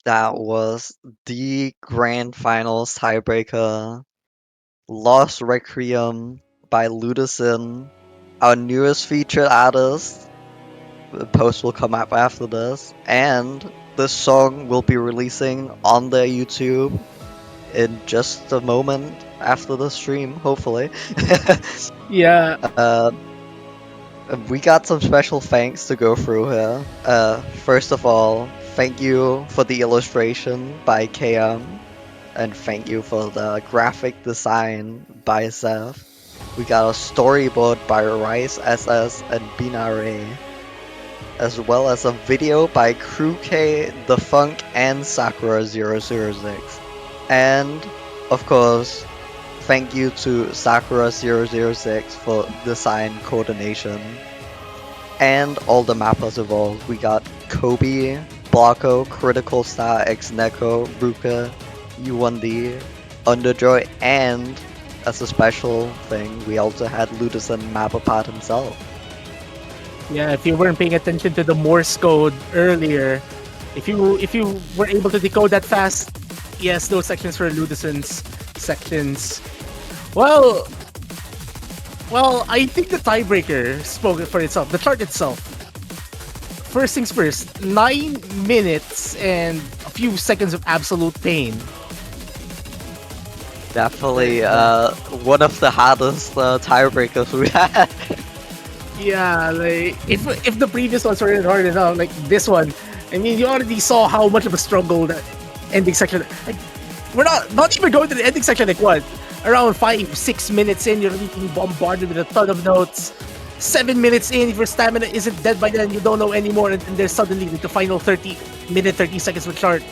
That was the grand finals tiebreaker. Lost Requiem by Ludicin, our newest featured artist. The post will come up after this, and this song will be releasing on their YouTube in just a moment after the stream, hopefully. Yeah, uh, we got some special thanks to go through here. First of all, thank you for the illustration by KM, and thank you for the graphic design by Seth. We got a storyboard by Rice SS and Binare, as well as a video by Crew K, The Funk, and Sakura006. And, of course, thank you to Sakura006 for design coordination. And all the mappers involved. We got Kobe, Blanco, Critical Star, X Neko, Ruka, U1D, Underjoy, and as a special thing, we also had Ludicin Mapapad himself. yeah. If you weren't paying attention to the Morse code earlier, if you were able to decode that fast, yes, those sections were Ludicin's sections. Well, I think the tiebreaker spoke for itself. The chart itself. First things first, 9 minutes and a few seconds of absolute pain. Definitely one of the hardest tiebreakers we had. Yeah, like if the previous ones weren't hard enough, like this one, I mean, you already saw how much of a struggle that ending section. Like, we're not even going to the ending section. Like what? Around 5-6 minutes in, you're already being bombarded with a ton of notes. 7 minutes in, if your stamina isn't dead by then, you don't know anymore, and there's suddenly like the final 30 seconds with chart.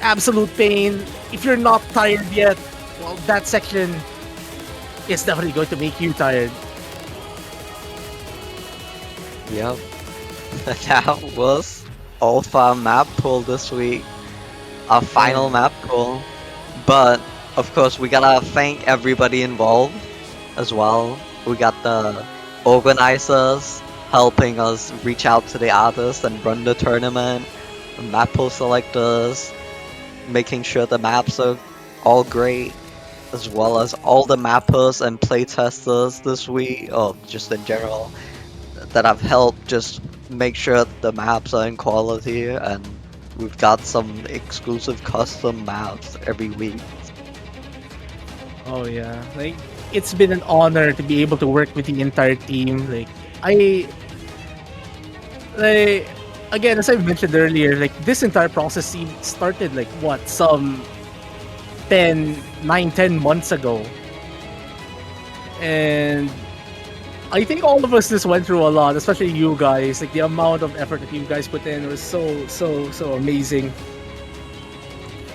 Absolute pain. If you're not tired yet, well, that section is definitely going to make you tired. Yep. That was Alpha map pull this week. Our final map pull. But, of course, we gotta thank everybody involved as well. We got the organizers helping us reach out to the artists and run the tournament. The map pull selectors making sure the maps are all great. As well as all the mappers and playtesters this week, or just in general, that have helped just make sure the maps are in quality, and we've got some exclusive custom maps every week. Oh yeah, like it's been an honor to be able to work with the entire team. I, like again, as I mentioned earlier, like this entire process started like what, some 10 months ago, and I think all of us just went through a lot, especially you guys. Like the amount of effort that you guys put in was so amazing.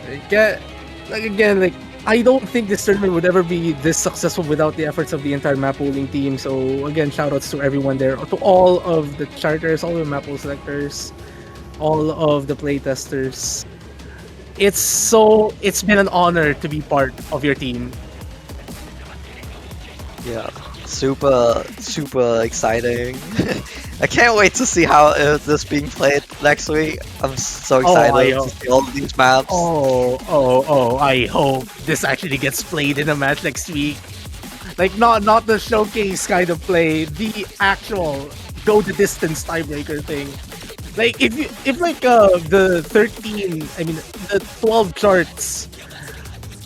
Like, like again, like I don't think this tournament would ever be this successful without the efforts of the entire map pooling team. So again, shoutouts to everyone there, to all of the charters, all of the map pool selectors, all of the playtesters. It's been an honor to be part of your team. Yeah, super exciting. I can't wait to see how this being played next week. I'm so excited to see all of these maps. I hope this actually gets played in a match next week. Like not the showcase kind of play, the actual go the distance tiebreaker thing. Like if like the 12 charts,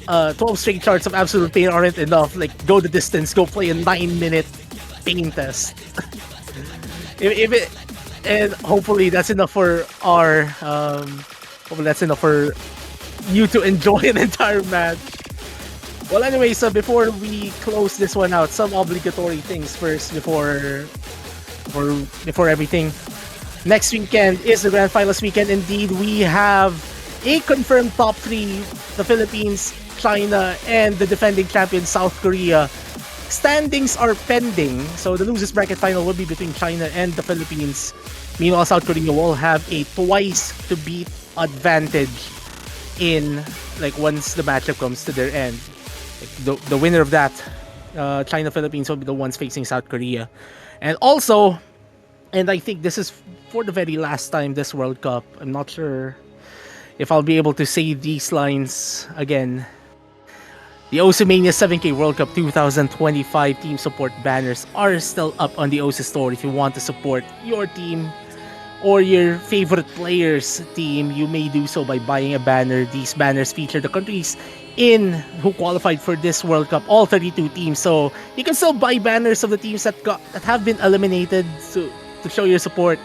12 straight charts of absolute pain aren't enough, like go the distance, go play a 9-minute pain test. if it, and hopefully that's enough for our hopefully that's enough for you to enjoy an entire match. Well, anyway, so before we close this one out, some obligatory things first before everything. Next weekend is the Grand Finals weekend. Indeed, we have a confirmed top 3, the Philippines, China, and the defending champion, South Korea. Standings are pending, so the losers bracket final will be between China and the Philippines. Meanwhile, South Korea will have a twice to beat advantage in like once the matchup comes to their end. Like, the winner of that, China Philippines, will be the ones facing South Korea. And also, and I think this is for the very last time this World Cup, I'm not sure if I'll be able to say these lines again. The Osimania 7K World Cup 2025 team support banners are still up on the OSI store if you want to support your team or your favorite player's team. You may do so by buying a banner. These banners feature the countries in who qualified for this World Cup, all 32 teams. So you can still buy banners of the teams that have been eliminated to show your support.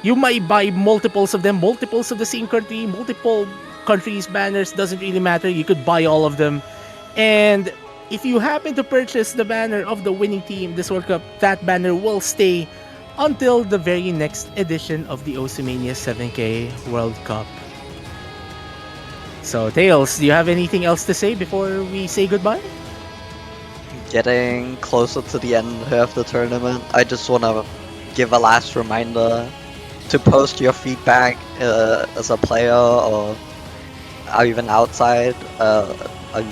You might buy multiples of them, multiples of the same country, multiple countries banners, doesn't really matter. You could buy all of them. And if you happen to purchase the banner of the winning team this World Cup, that banner will stay until the very next edition of the Osimania 7K World Cup. So, Tails, do you have anything else to say before we say goodbye? Getting closer to the end of the tournament, I just want to give a last reminder to post your feedback as a player or even outside.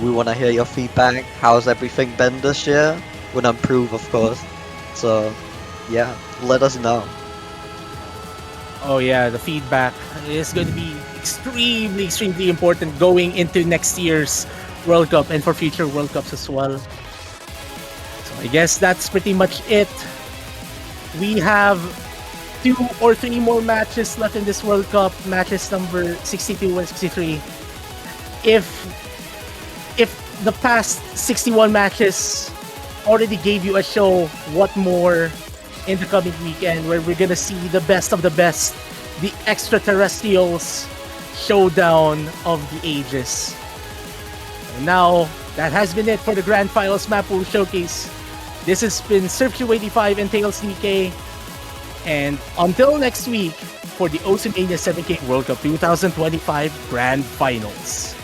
We want to hear your feedback. How's everything been this year? Would improve, of course. So, yeah, let us know. Oh yeah, the feedback is going to be extremely important going into next year's World Cup and for future World Cups as well. So I guess that's pretty much it. We have 2 or 3 more matches left in this World Cup, matches number 62 and 63. If the past 61 matches already gave you a show, what more in the coming weekend where we're gonna see the best of the best, the extraterrestrials showdown of the ages. And now, that has been it for the Grand Finals Map Pool Showcase. This has been Surf285 and Tails DK. And until next week for the Osimania 7K World Cup 2025 Grand Finals.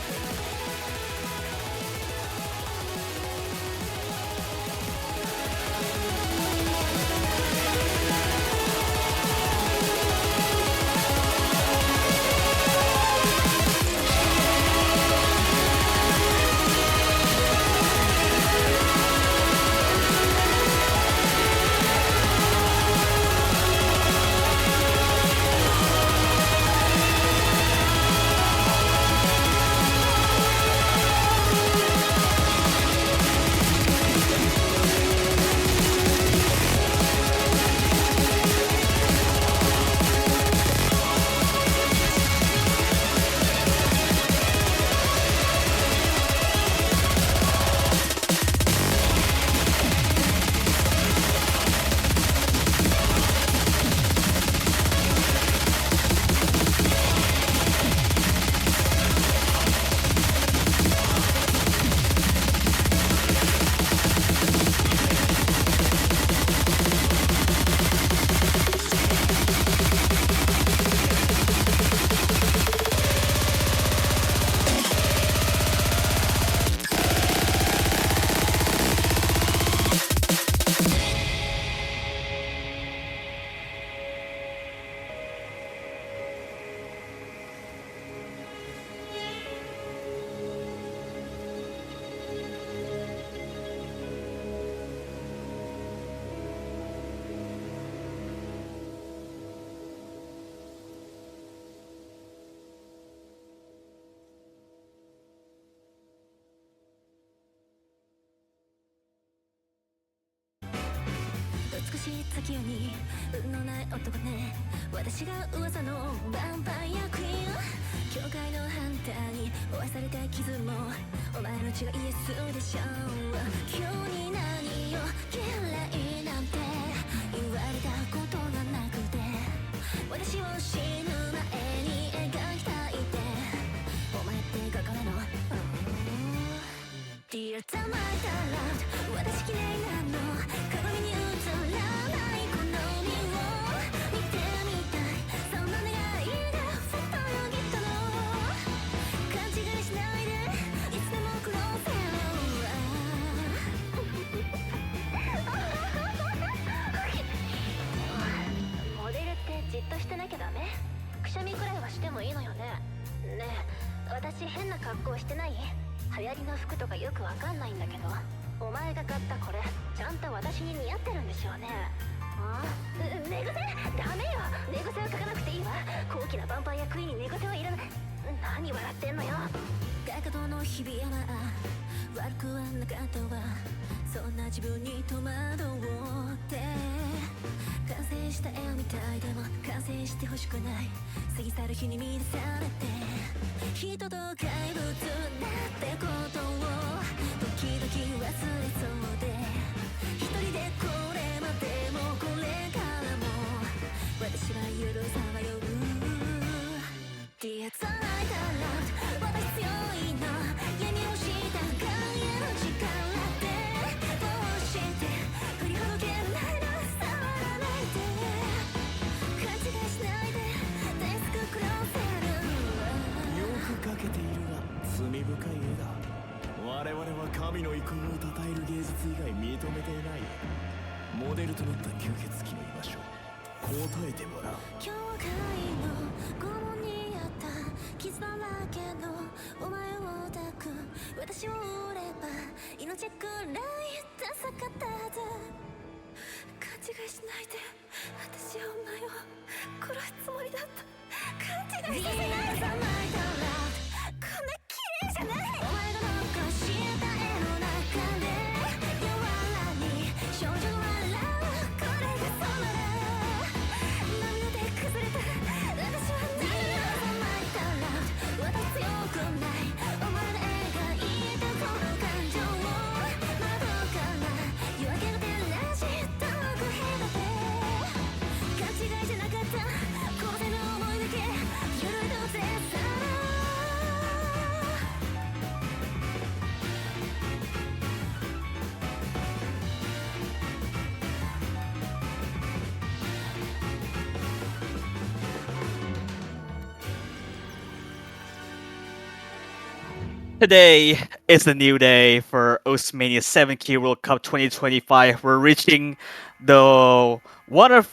Today is the new day for Oceania 7K World Cup 2025. We're reaching the one of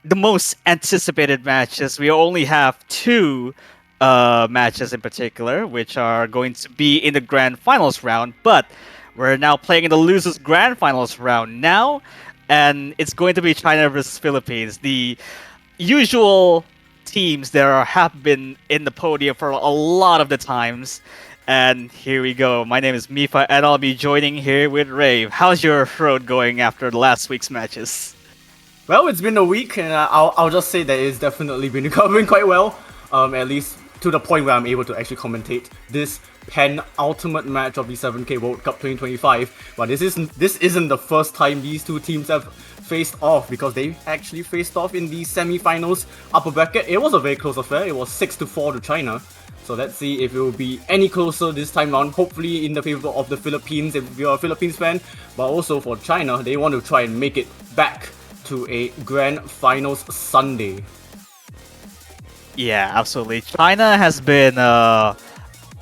the most anticipated matches. We only have two matches in particular, which are going to be in the grand finals round, but we're now playing in the losers grand finals round now, and it's going to be China versus Philippines. The usual teams there have been in the podium for a lot of the times. And here we go. My name is Mifa, and I'll be joining here with Rave. How's your road going after last week's matches? Well, it's been a week, and I'll just say that it's definitely been recovering quite well. At least to the point where I'm able to actually commentate this penultimate match of the 7K World Cup 2025. But this isn't the first time these two teams have faced off, because they actually faced off in the semi-finals upper bracket. It was a very close affair. It was 6-4 to China. So let's see if it will be any closer this time round. Hopefully in the favor of the Philippines, if you're a Philippines fan. But also for China, they want to try and make it back to a grand finals Sunday. Yeah, absolutely. China has been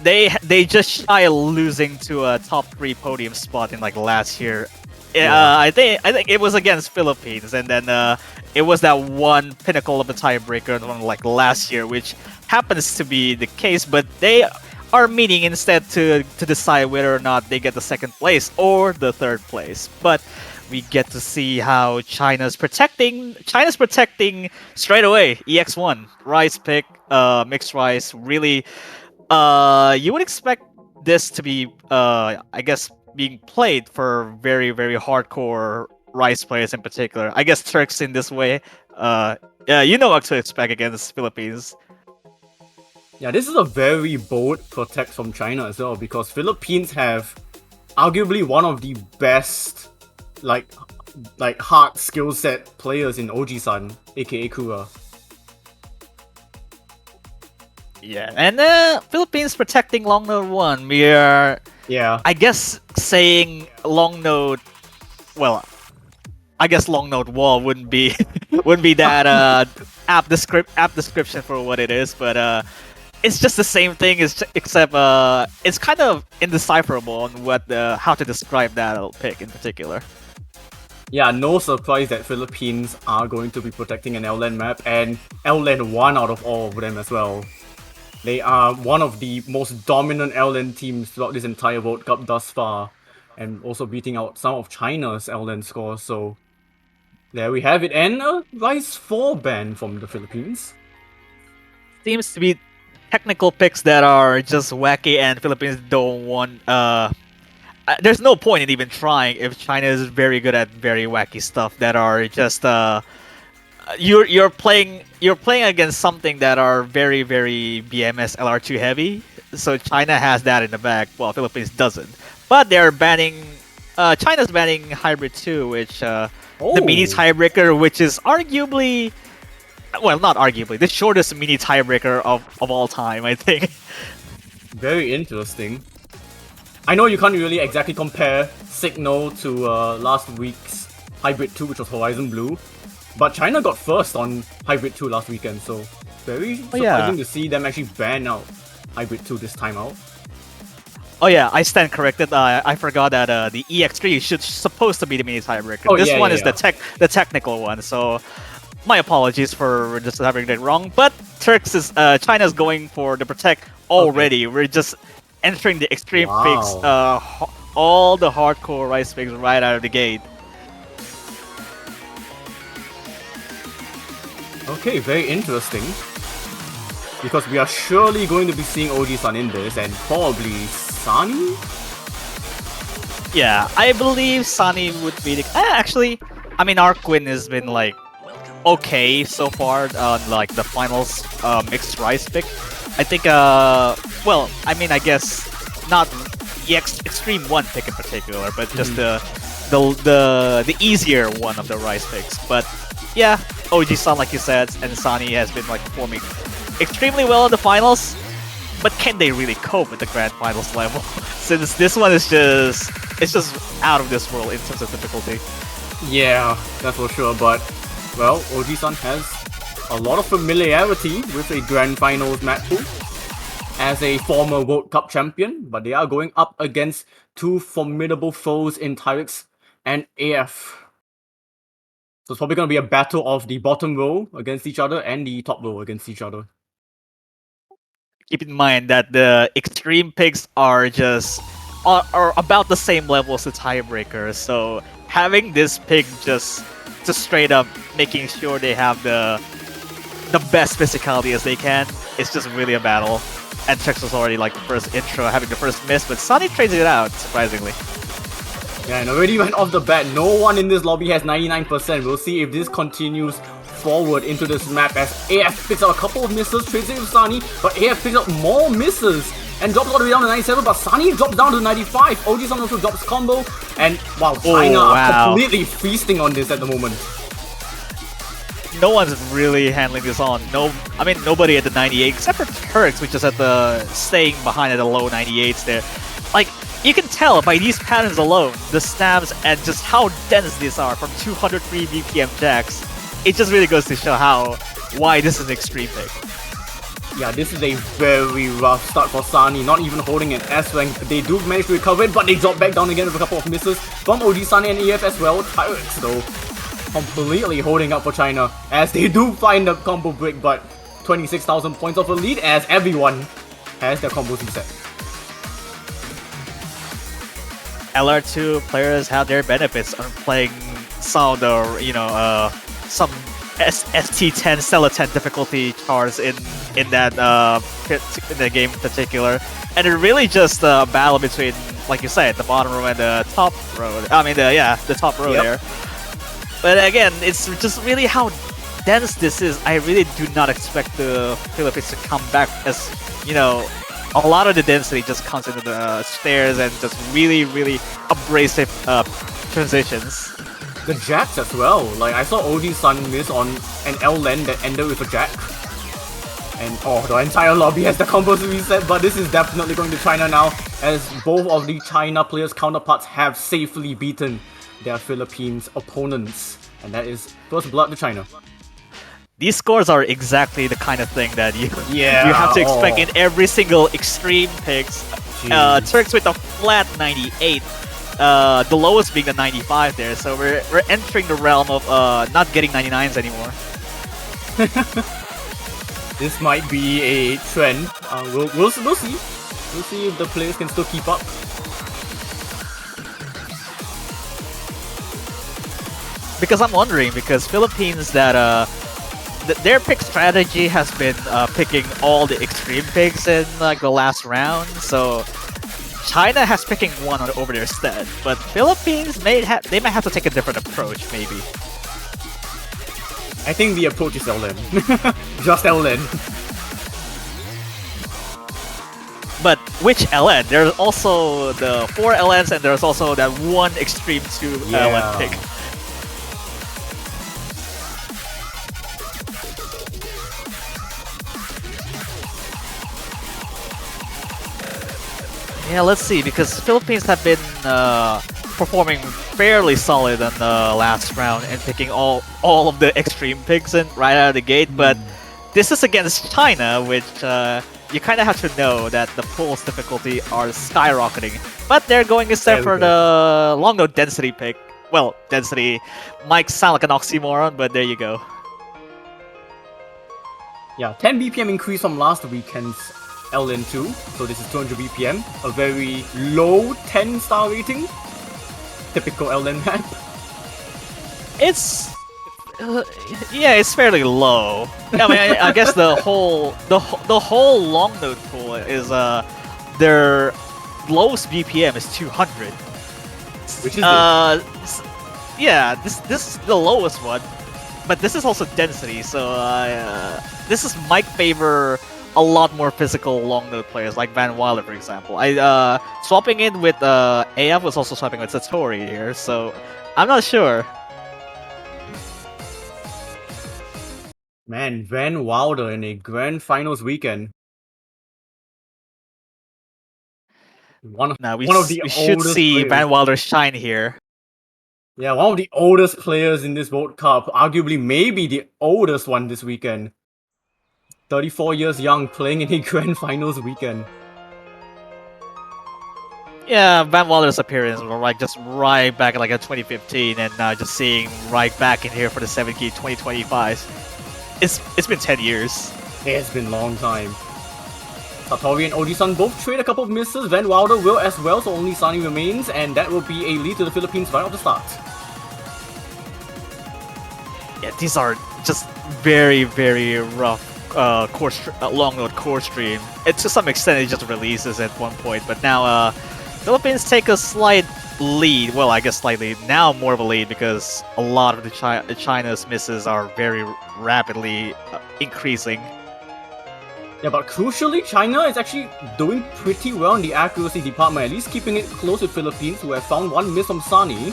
they just shy of losing to a top 3 podium spot in like last year. Yeah. I think it was against Philippines, and then it was that one pinnacle of the tiebreaker from like last year, which happens to be the case. But they are meeting instead to decide whether or not they get the second place or the third place. But we get to see how China's protecting straight away. EX1 rice pick, mixed rice. Really, you would expect this to be, I guess, being played for very, very hardcore rice players in particular. I guess Turks in this way. Yeah, you know what to expect against Philippines. Yeah, this is a very bold protect from China as well, because Philippines have arguably one of the best like hard skill set players in Oji-san, aka Kura. Yeah, and Philippines protecting long node 1. We are, Yeah. I guess, saying long node. Well, I guess long node wall wouldn't be wouldn't be that app description for what it is, but it's just the same thing. Except it's kind of indecipherable on what how to describe that pick in particular. Yeah, no surprise that Philippines are going to be protecting an LLAN map, and LLAN won out of all of them as well. They are one of the most dominant LLAN teams throughout this entire World Cup thus far, and also beating out some of China's LLAN scores. So there we have it, and a Rise 4 ban from the Philippines. Seems to be technical picks that are just wacky and Philippines don't want. There's no point in even trying if China is very good at very wacky stuff that are just you're playing against something that are very BMS LR2 heavy. So China has that in the bag, while Philippines doesn't. But they're banning. China's banning Hybrid 2, which the mini tiebreaker, which is arguably, well, not arguably, the shortest mini tiebreaker of all time, I think. Very interesting. I know you can't really exactly compare Signal to last week's Hybrid 2, which was Horizon Blue, but China got first on Hybrid 2 last weekend, so very surprising to see them actually ban out Hybrid 2 this time out. Oh yeah, I stand corrected. I forgot that the EX3 should supposed to be the mini tiebreaker. Oh, This yeah, one yeah, is yeah. the technical one. So my apologies for just having that wrong. But China's going for the protect already. We're just entering the extreme picks. All the hardcore rice picks right out of the gate. Okay, very interesting. Because we are surely going to be seeing OG-san in this, and probably Sunny? Yeah, I believe Sunny would be the. Actually, I mean, Arquin has been like okay so far on like the finals mixed rice pick. I think. Well, I mean, I guess not the extreme one pick in particular, but just the easier one of the rice picks. But yeah, OG-san, like you said, and Sunny has been like performing extremely well in the finals, but can they really cope with the grand finals level? Since this one is just out of this world in terms of difficulty. Yeah, that's for sure, but, well, OG-san has a lot of familiarity with a grand finals map pool as a former World Cup champion, but they are going up against two formidable foes in Tyrix and AF. So it's probably going to be a battle of the bottom row against each other and the top row against each other. Keep in mind that the extreme picks are about the same level as the tiebreaker. So having this pick just straight up making sure they have the best physicality as they can, it's just really a battle. And Trex was already like the first intro, having the first miss, but Sunny trades it out, surprisingly. Yeah, and already went off the bat. No one in this lobby has 99%. We'll see if this continues forward into this map as AF picks out a couple of misses, trades it with Sunny, but AF picks out more misses and drops all the way down to 97, but Sunny drops down to 95. OG-san also drops combo, and wow, China are completely feasting on this at the moment. No one's really handling this on. I mean nobody at the 98 except for Turks, which is at the staying behind at the low 98s there. Like, you can tell by these patterns alone, the stabs and just how dense these are from 203 BPM jacks. It just really goes to show why this is an extreme pick. Yeah, this is a very rough start for Sunny, not even holding an S rank. They do manage to recover it, but they drop back down again with a couple of misses from OG-san and EF as well. Pirates though, completely holding up for China as they do find the combo break, but 26,000 points of a lead as everyone has their combos reset. LR2 players have their benefits on playing some of the, some ST10, Stella 10 difficulty charts in the game in particular. And it really just a battle between, like you said, the bottom row and the top row. I mean, the top row there. But again, it's just really how dense this is. I really do not expect the Philippines to come back as, a lot of the density just comes into the stairs and just really abrasive transitions. The jacks as well. Like, I saw OG-san miss on an L land that ended with a jack. And the entire lobby has the combos reset, but this is definitely going to China now, as both of the China players' counterparts have safely beaten their Philippines opponents. And that is first blood to China. These scores are exactly the kind of thing that you have to expect in every single extreme picks. Turks with a flat 98, the lowest being the 95 there. So we're entering the realm of not getting 99s anymore. This might be a trend. We'll see. We'll see if the players can still keep up. Because I'm wondering, because Philippines that their pick strategy has been picking all the extreme picks in like the last round. So China has picking one over their stead, but Philippines might have to take a different approach, maybe. I think the approach is LN. Just LN. But which LN? There's also the 4 LNs, and there's also that one Extreme 2 LN pick. Yeah, let's see, because Philippines have been performing fairly solid in the last round and picking all of the extreme picks in right out of the gate, but this is against China, which you kind of have to know that the pulls difficulty are skyrocketing. But they're going instead for the long note density pick. Well, density might sound like an oxymoron, but there you go. Yeah, 10 BPM increase from last weekend's LN2, so this is 200 BPM, a very low 10 star rating. Typical LN map. It's yeah, it's fairly low. I mean, I guess the whole long note pool is their lowest BPM is 200. Which is yeah, this is the lowest one, but this is also density, so this might favor a lot more physical long note players like Van Wilder, for example. Swapping in with AF was also swapping with Satori here, so I'm not sure. Man, Van Wilder in a grand finals weekend. Now we one of the should oldest see players. Van Wilder shine here. Yeah, one of the oldest players in this World Cup, arguably maybe the oldest one this weekend. 34 years young, playing in a grand finals weekend. Yeah, Van Wilder's appearance was like just right back in like 2015, and now just seeing right back in here for the 7 key 2025. It's been 10 years. It's been a long time. Satori and Oji-san both trade a couple of misses. Van Wilder will as well, so only Sunny remains, and that will be a lead to the Philippines right off the start. Yeah, these are just very, very rough long note core stream. To some extent, it just releases at one point, but now Philippines take a slight lead. Well, I guess slightly now more of a lead because a lot of the China's misses are very rapidly increasing. Yeah, but crucially, China is actually doing pretty well in the accuracy department, at least keeping it close with Philippines, who have found one miss from Sunny.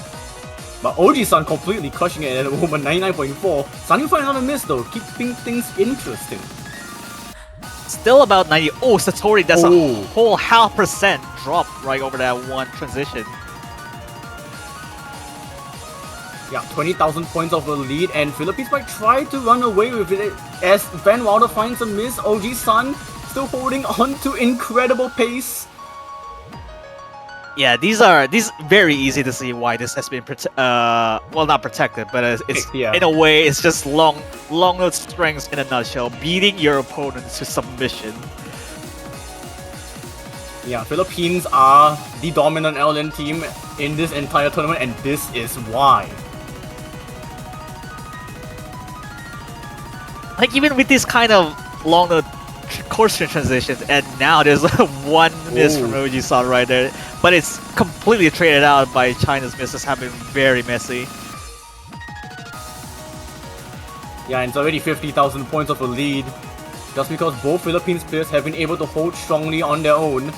But Oji-san completely crushing it at the moment, 99.4. Sunny will find another miss though, keeping things interesting. Still about 90. Oh, Satori, that's a whole half percent drop right over that one transition. Yeah, 20,000 points of a lead, and Philippines might try to run away with it as Van Wilder finds a miss. Oji-san still holding on to incredible pace. Yeah, these very easy to see why this has been well, not protected, but it's in a way it's just long note strengths in a nutshell, beating your opponent to submission. Yeah, Philippines are the dominant LN team in this entire tournament, and this is why. Like even with this kind of long note course transitions, and now there's one miss from Oji-san right there, but it's completely traded out by China's misses have been very messy. Yeah, and it's already 50,000 points of a lead, just because both Philippines players have been able to hold strongly on their own.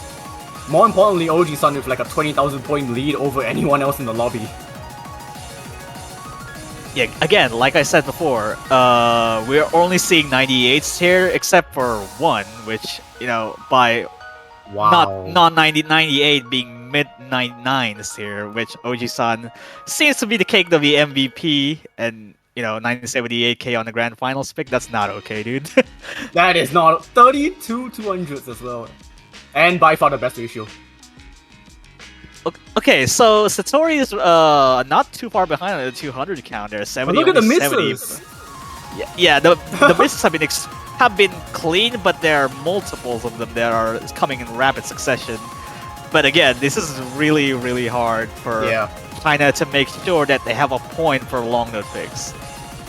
More importantly, Oji-san with like a 20,000 point lead over anyone else in the lobby. Yeah, again, like I said before, we're only seeing 98s here, except for one, which, you know, by not 98 being mid 99s here, which Oji-san seems to be the cake of the MVP, and, you know, 978k on the grand finals pick, that's not okay, dude. That is not 32 200s as well. And by far the best ratio. Okay, so Satori is not too far behind on the 200 count there. 70. But look at the 70. misses. Yeah, the misses have been clean, but there are multiples of them that are coming in rapid succession. But again, this is really, really hard for China to make sure that they have a point for long note picks.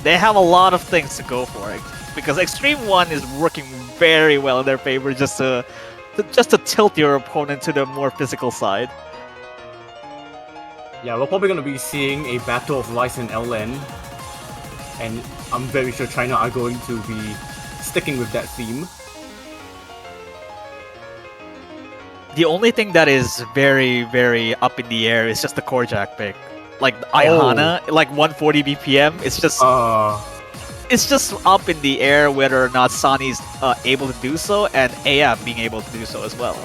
They have a lot of things to go for it. because Extreme 1 is working very well in their favor just to tilt your opponent to the more physical side. Yeah, we're probably going to be seeing a battle of Rice and LN. And I'm very sure China are going to be sticking with that theme. The only thing that is very, very up in the air is just the core jack pick. Like Aihana, like 140 BPM, it's just up in the air whether or not Sani's able to do so, and AF being able to do so as well.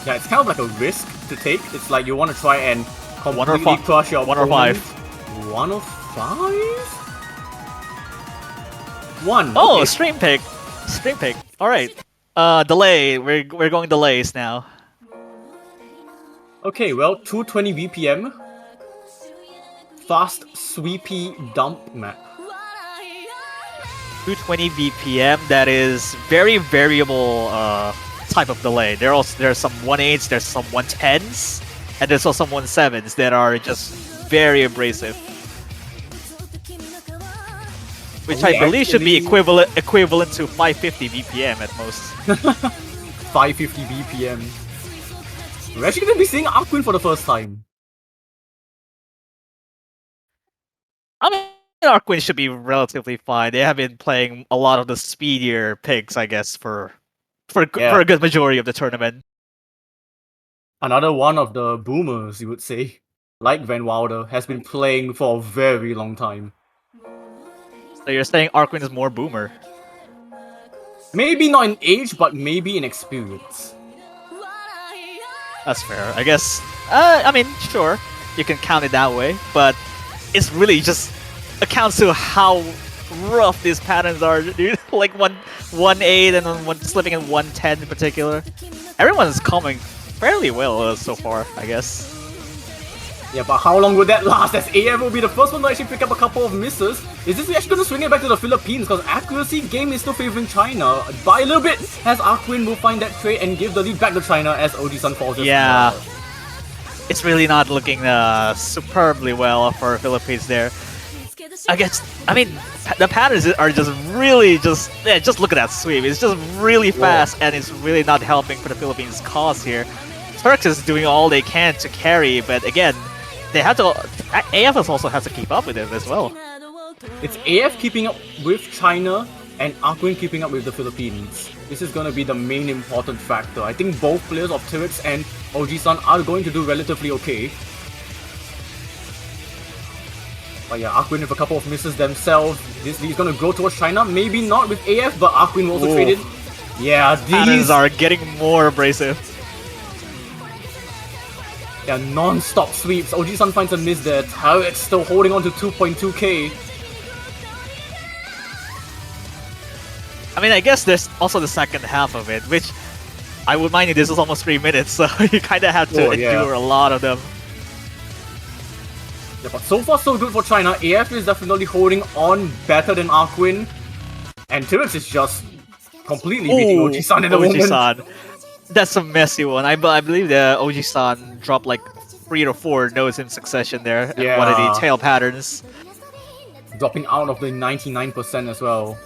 Yeah, it's kind of like a risk to take. It's like you want to try and One or completely crush your 1 or opponent. 5. 1 or 5? 1. Oh, okay. stream pick. Stream pick. Alright. Delay. We're going delays now. Okay, well, 220 BPM. Fast, sweepy dump map. 220 BPM, that is very variable type of delay. There's some 1.8s, there's some 110s, and there's also some 1.7s that are just very abrasive. Which I believe should be equivalent to 550 BPM at most. 550 BPM. We're actually going to be seeing Arkwin for the first time. I mean, Arkwin should be relatively fine. They have been playing a lot of the speedier picks, I guess, for a good majority of the tournament. Another one of the boomers, you would say, like Van Wilder, has been playing for a very long time. So you're saying Arkwin is more boomer? Maybe not in age, but maybe in experience. That's fair, I guess. I mean, sure, you can count it that way, but it's really just accounts to how rough these patterns are, dude. Like 1.8 and then one slipping in 110 in particular. Everyone's coming fairly well so far, I guess. Yeah, but how long will that last? As AF will be the first one to actually pick up a couple of misses. Is this actually going to swing it back to the Philippines? Because accuracy game is still favoring China by a little bit, as Arkwin will find that trade and give the lead back to China as OG-san falls. Yeah, it's really not looking superbly well for Philippines there. I guess, I mean, the patterns are just really just look at that sweep. It's just really fast, and it's really not helping for the Philippines' cause here. Turks is doing all they can to carry, but again, they have to. AF also has to keep up with it as well. It's AF keeping up with China and Arkwin keeping up with the Philippines. This is going to be the main important factor. I think both players of Turrets and OG-san are going to do relatively okay. But yeah, Arkwin with a couple of misses themselves. This lead is going to go towards China. Maybe not with AF, but Arkwin will also trade it. Yeah, Patterns are getting more abrasive. Yeah, non-stop sweeps. OG-san finds a miss there. Turret's still holding on to 2.2k. I mean, I guess there's also the second half of it, which I would mind you, this is almost 3 minutes, so you kind of have to endure a lot of them. Yeah, but so far so good for China. AF is definitely holding on better than Arkwin. And Turrets is just completely beating OG-san in the moment. That's a messy one. I believe the OG-san dropped like 3 or 4 nodes in succession there. Yeah. And one of the tail patterns. Dropping out of the 99% as well.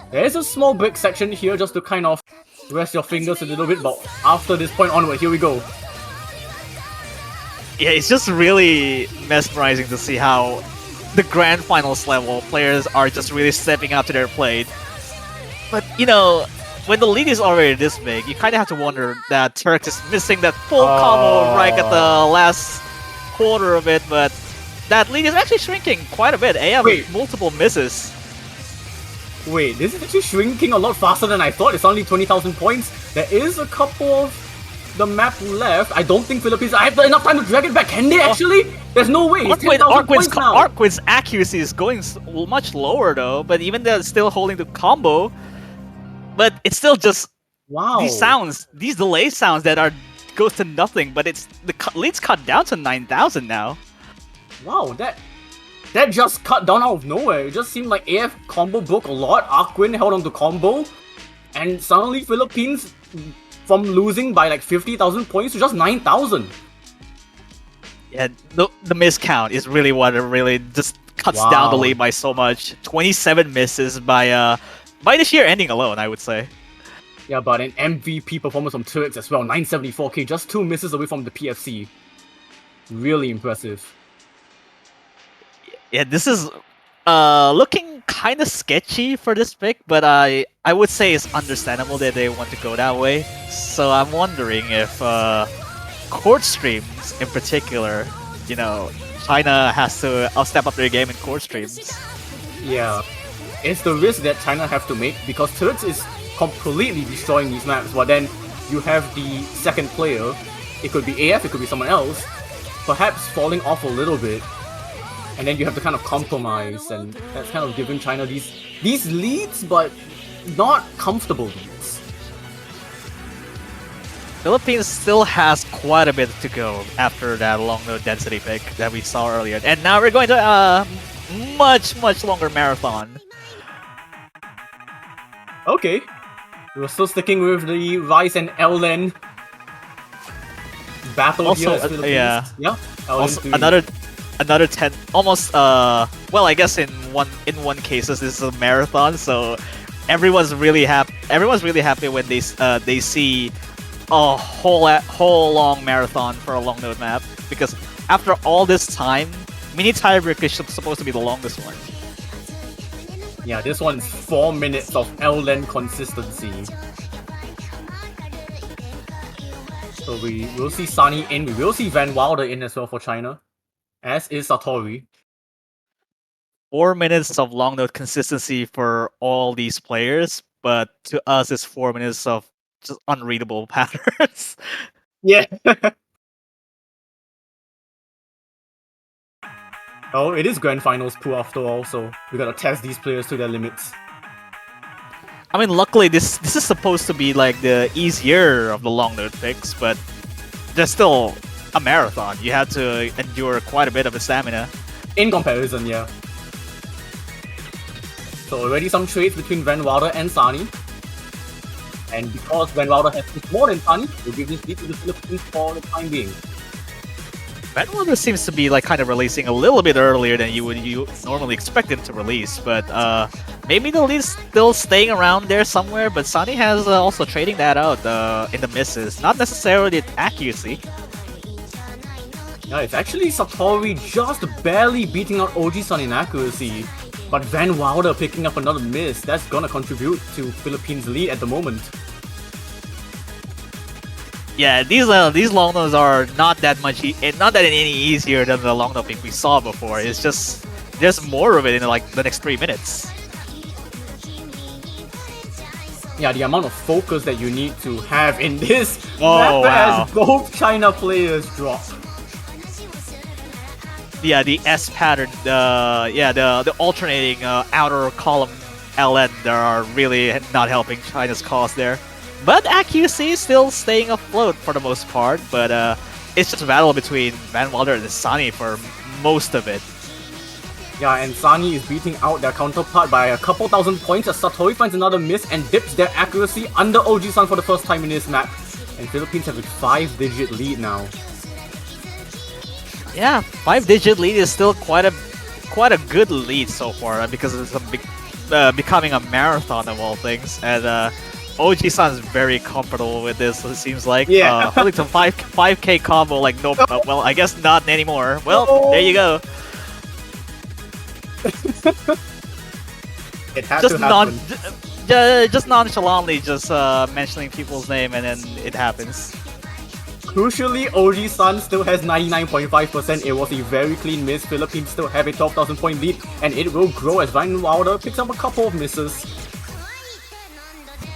There is a small break section here just to kind of rest your fingers a little bit, but after this point onward, here we go. Yeah, it's just really mesmerizing to see how the grand finals level players are just really stepping up to their plate. But, you know, when the lead is already this big, you kind of have to wonder that Turks is missing that full combo right at the last quarter of it, but that lead is actually shrinking quite a bit. AF with multiple misses. Wait, this is actually shrinking a lot faster than I thought. It's only 20,000 points. There is a couple of the map left. I don't think Philippines have enough time to drag it back. Can they actually? There's no way. It's 10,000 points now. Arkwin's accuracy is going much lower though, but even they're still holding the combo. But it's still just these sounds, these delay sounds that goes to nothing. But it's the lead's cut down to 9,000 now. Wow, that just cut down out of nowhere. It just seemed like AF combo broke a lot. Arkwin held on to combo, and suddenly Philippines from losing by like 50,000 points to just 9,000. Yeah, the miscount is really what really just cuts down the Wow. lead by so much. 27 misses by the sheer ending alone, I would say. Yeah, but an MVP performance from Turks as well. 974k, just 2 misses away from the PFC. Really impressive. Yeah, this is looking kind of sketchy for this pick, but I would say it's understandable that they want to go that way. So I'm wondering if court streams in particular, you know, China has to step up their game in court streams. Yeah. It's the risk that China have to make because Turks is completely destroying these maps, but then you have the second player, it could be AF, it could be someone else, perhaps falling off a little bit, and then you have to kind of compromise, and that's kind of giving China these leads, but not comfortable leads. Philippines still has quite a bit to go after that long node density pick that we saw earlier, and now we're going to a much longer marathon. Okay. We're still sticking with the Rice and Ellen battle Also, here as Philippines. yeah. Yeah. Ellen Also, doing- another 10, almost well, I guess in one cases this is a marathon, so everyone's really happy when they see a whole long marathon for a long node map, because after all this time, mini tiebreak is supposed to be the longest one. Yeah, this one's 4 minutes of Ellen consistency. So we will see Sunny in, we will see Van Wilder in as well for China, as is Satori. 4 minutes of long node consistency for all these players, but to us it's 4 minutes of just unreadable patterns. Yeah. Oh, it is Grand Finals pool after all, so we gotta test these players to their limits. I mean, luckily this is supposed to be like the easier of the long node picks, but there's still a marathon. You have to endure quite a bit of the stamina. In comparison, yeah. So already some trades between Van Wilder and Sunny. And because Van Wilder has hit more than Sunny, we'll give this lead to the Philippines for the time being. Van Wilder seems to be like kind of releasing a little bit earlier than you normally expect him to release, but maybe the lead's still staying around there somewhere. But Sunny has also trading that out in the misses, not necessarily accuracy. Yeah, it's actually Satori just barely beating out OG Sun in accuracy. But Van Wilder picking up another miss, that's gonna contribute to Philippines' lead at the moment. Yeah, these long nodes are not that any easier than the long node pick we saw before. It's just there's more of it in like the next 3 minutes. Yeah, the amount of focus that you need to have in this Oh, map wow. as both China players drop. Yeah, the S pattern, the alternating outer column LN, they are really not helping China's cause there. But accuracy is still staying afloat for the most part, but it's just a battle between Van Wilder and Sunny for most of it. Yeah, and Sunny is beating out their counterpart by a couple thousand points as Satori finds another miss and dips their accuracy under OG Sun for the first time in this map. And Philippines have a 5-digit lead now. Yeah, 5-digit lead is still quite a good lead so far because it's becoming a marathon of all things, and OG Sun's very comfortable with this. It seems like holding to 5k combo like nope. Well, I guess not anymore. Well, there you go. It had Just to happen. just nonchalantly mentioning people's name and then it happens. Crucially, OG Sun still has 99.5%. It was a very clean miss. Philippines still have a 12,000 point lead, and it will grow as Van Wilder picks up a couple of misses.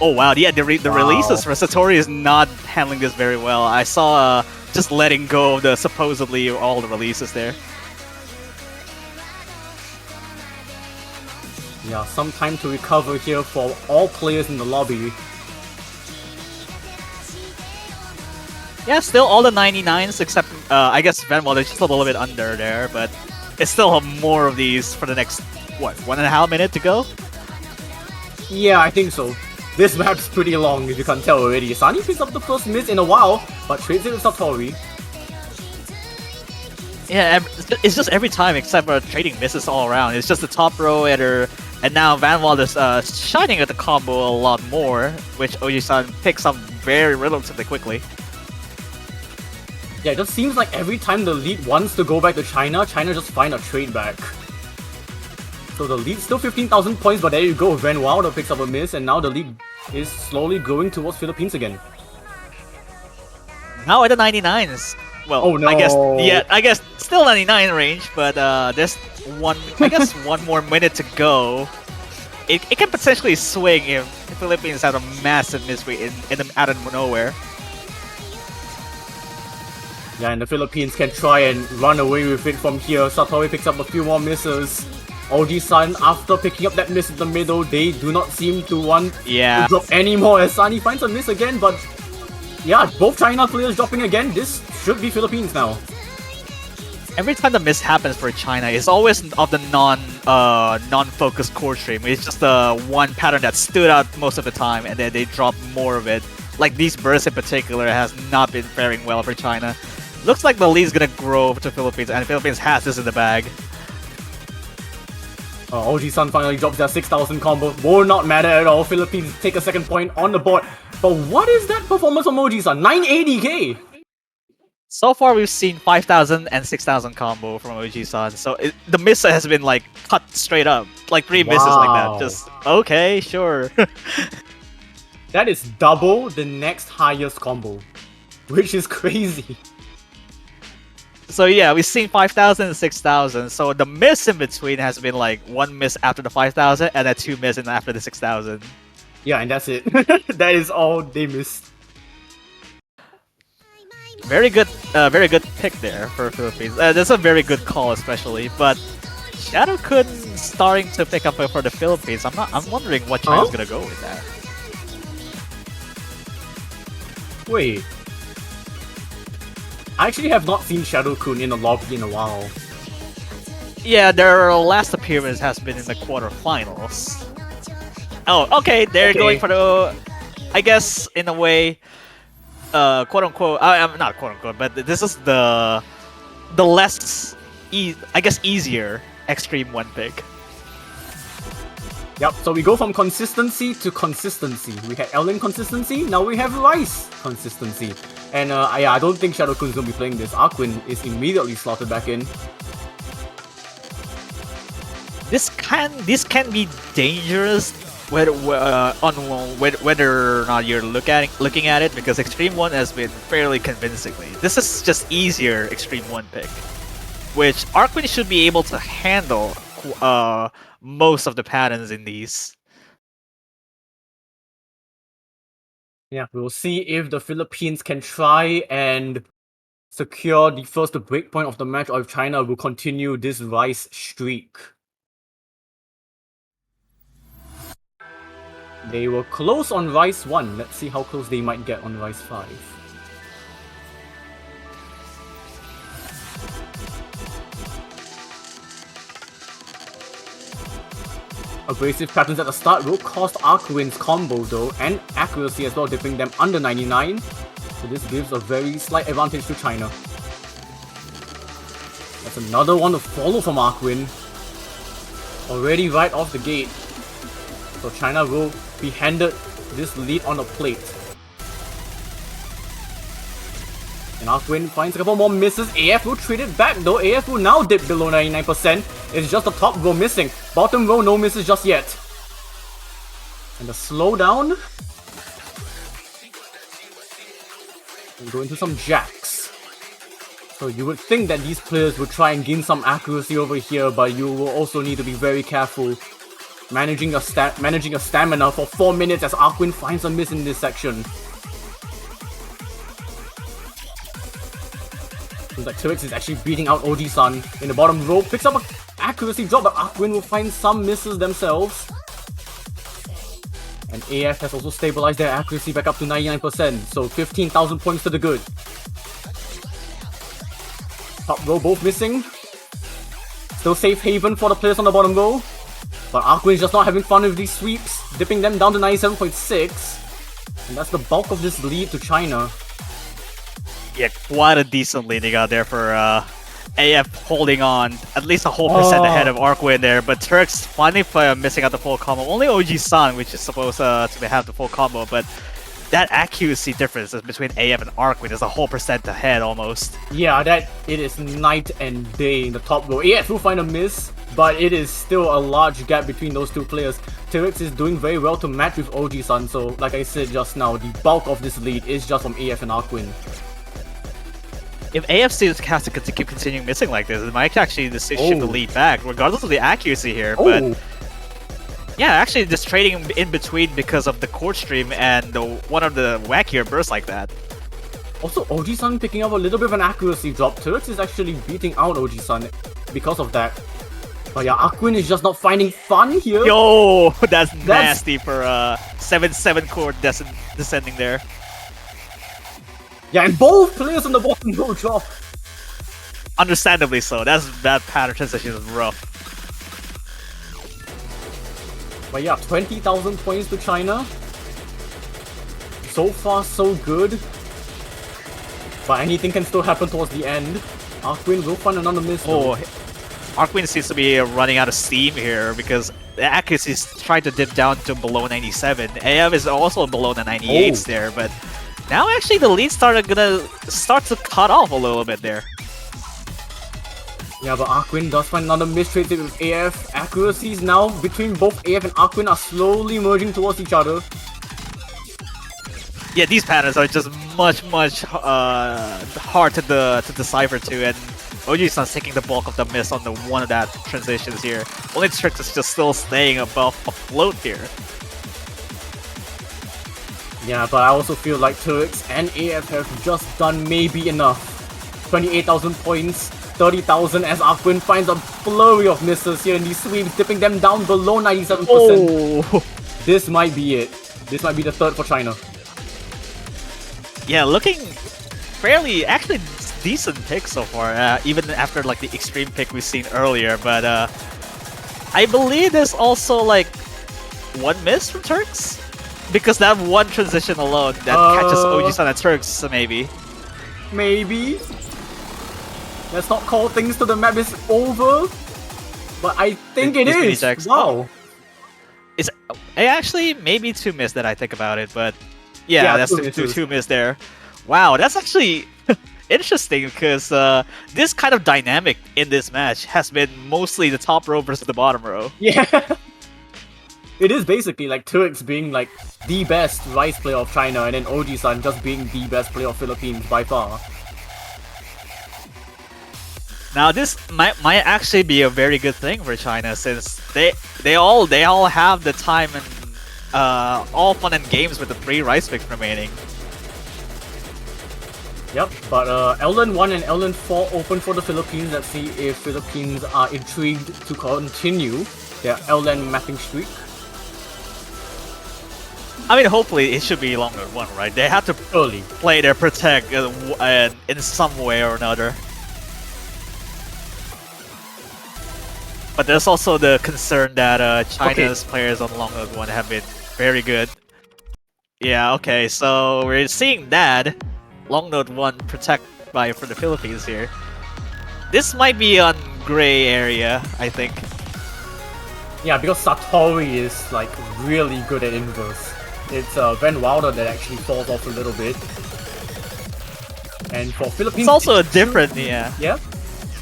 Oh wow, yeah, the releases for Satori is not handling this very well. I saw just letting go of the supposedly all the releases there. Yeah, some time to recover here for all players in the lobby. Yeah, still all the 99s except I guess Van Wilder just a little bit under there, but it's still more of these for the next, what, 1.5 minute to go? Yeah, I think so. This map's pretty long, if you can't tell already. Sunny picks up the first miss in a while, but trades it with Satori. Yeah, it's just every time except for trading misses all around. It's just the top row header, and now Van Wald is shining at the combo a lot more, which Oji-san picks up very relatively quickly. Yeah, it just seems like every time the lead wants to go back to China, China just find a trade back. So the lead's still 15,000 points, but there you go, Van Wilder picks up a miss, and now the lead is slowly going towards Philippines again. Now at the 99s. Well, Oh, no. I guess still 99 range, but there's one more minute to go. It can potentially swing if the Philippines have a massive misread out of nowhere. Yeah, and the Philippines can try and run away with it from here. Satori picks up a few more misses. Oji-san, after picking up that miss in the middle, they do not seem to want to drop any more as Sunny finds a miss again, but yeah, both China players dropping again. This should be Philippines now. Every time the miss happens for China, it's always of the non-focused core stream. It's just the one pattern that stood out most of the time, and then they drop more of it. Like these bursts in particular has not been faring well for China. Looks like the lead's gonna grow to Philippines, and Philippines has this in the bag. Oji-san finally drops their 6,000 combo. Will not matter at all. Philippines take a second point on the board. But what is that performance from Oji-san? 980k! So far, we've seen 5,000 and 6,000 combo from Oji-san. So the miss has been like cut straight up, like 3 misses like Wow. that. Just okay, sure. That is double the next highest combo, which is crazy. So yeah, we've seen 5,000 and 6,000. So the miss in between has been like 1 miss after the 5,000 and then 2 miss after the 6,000. Yeah, and that's it. That is all they missed. Very good pick there for Philippines. That's a very good call, especially. But Shadow Kun starting to pick up for the Philippines. I'm wondering what China's gonna go with that. Wait. I actually have not seen Shadow Kun in the lobby in a while. Yeah, their last appearance has been in the quarterfinals. Oh, okay, they're going for the, I guess in a way, quote unquote. I'm not quote unquote, but this is the less, I guess, easier Extreme One pick. Yep, so we go from consistency to consistency. We had Ellen consistency, now we have Rice consistency. And yeah, I don't think Shadow Kun's gonna be playing this. Arquin is immediately slotted back in. This can be dangerous whether or not you're looking at it, because Extreme One has been fairly convincingly. This is just easier Extreme One pick, which Arquin should be able to handle most of the patterns in these. Yeah, we'll see if the Philippines can try and secure the first breakpoint of the match, or if China will continue this Rice streak. They were close on Rice 1. Let's see how close they might get on Rice 5. Abrasive patterns at the start will cost Arquin's combo though, and accuracy as well, dipping them under 99. So this gives a very slight advantage to China. That's another one to follow from Arquin. Already right off the gate. So China will be handed this lead on a plate. And Arquin finds a couple more misses. AF will treat it back though. AF will now dip below 99%. It's just the top row missing. Bottom row, no misses just yet. And the slowdown. And go into some jacks. So you would think that these players would try and gain some accuracy over here, but you will also need to be very careful managing your stamina for 4 minutes as Arquin finds a miss in this section. Seems like T-Rex is actually beating out Oji-san in the bottom row. Picks up an accuracy drop, but Arquin will find some misses themselves. And AF has also stabilized their accuracy back up to 99%, so 15,000 points to the good. Top row both missing. Still safe haven for the players on the bottom row. But Arquin is just not having fun with these sweeps, dipping them down to 97.6. And that's the bulk of this lead to China. Yeah, quite a decent lead they got there for AF holding on at least a whole percent ahead of Arkwin there, but Turks finally missing out the full combo. Only OG-san, which is supposed to have the full combo, but that accuracy difference between AF and Arkwin is a whole percent ahead almost. Yeah, that it is night and day in the top row. AF will find a miss, but it is still a large gap between those two players. T-Rex is doing very well to match with OG-san, so like I said just now, the bulk of this lead is just from AF and Arkwin. If AFC has to keep continuing missing like this, it might actually just shift the lead back, regardless of the accuracy here. But yeah, actually just trading in between because of the court stream and one of the wackier bursts like that. Also, OG-san picking up a little bit of an accuracy drop. Turks is actually beating out OG-san because of that. But yeah, Arkwin is just not finding fun here. Yo, that's nasty for 7-7 court descending there. Yeah, and both players on the bottom row drop. Understandably so. That pattern transition is rough. But yeah, 20,000 points to China. So far, so good. But anything can still happen towards the end. Arkwin will find another miss. Oh, Arkwin seems to be running out of steam here because the accuracy is trying to dip down to below 97. AF is also below the 98s there, but now actually the lead gonna start to cut off a little bit there. Yeah, but Arkwin does find another miss trade with AF. Accuracies now between both AF and Arkwin are slowly merging towards each other. Yeah, these patterns are just much hard to decipher too, and OG-san's taking the bulk of the miss on the one of that transitions here. Only Trick is just still staying above afloat here. Yeah, but I also feel like Turks and AF have just done maybe enough. 28,000 points, 30,000 as Arkwin finds a flurry of misses here in these sweeps, dipping them down below 97%. Oh. This might be it. This might be the third for China. Yeah, looking fairly, actually decent pick so far, even after like the extreme pick we've seen earlier, but I believe there's also like one miss from Turks? Because that one transition alone that catches OG-san and Turks, so maybe. Maybe. Let's not call things till the map is over. But I think it is. Wow. It's actually maybe two miss that I think about it, but yeah, that's two miss there. Wow, that's actually interesting because this kind of dynamic in this match has been mostly the top row versus the bottom row. Yeah. It is basically like Turks being like the best Rice player of China and then OG-san just being the best player of Philippines by far. Now this might actually be a very good thing for China since they all have the time and all fun and games with the 3 Rice picks remaining. Yep, but LN 1 and LN 4 open for the Philippines. Let's see if Philippines are intrigued to continue their LN mapping streak. I mean, hopefully it should be longer than 1, right? They have to play their protect in some way or another. But there's also the concern that China's players on long node 1 have been very good. Yeah, okay, so we're seeing that long node 1 protect for the Philippines here. This might be on gray area, I think. Yeah, because Satori is like really good at inverse. It's Van Wilder that actually falls off a little bit. And for Philippines, it's also a different, yeah. Yeah.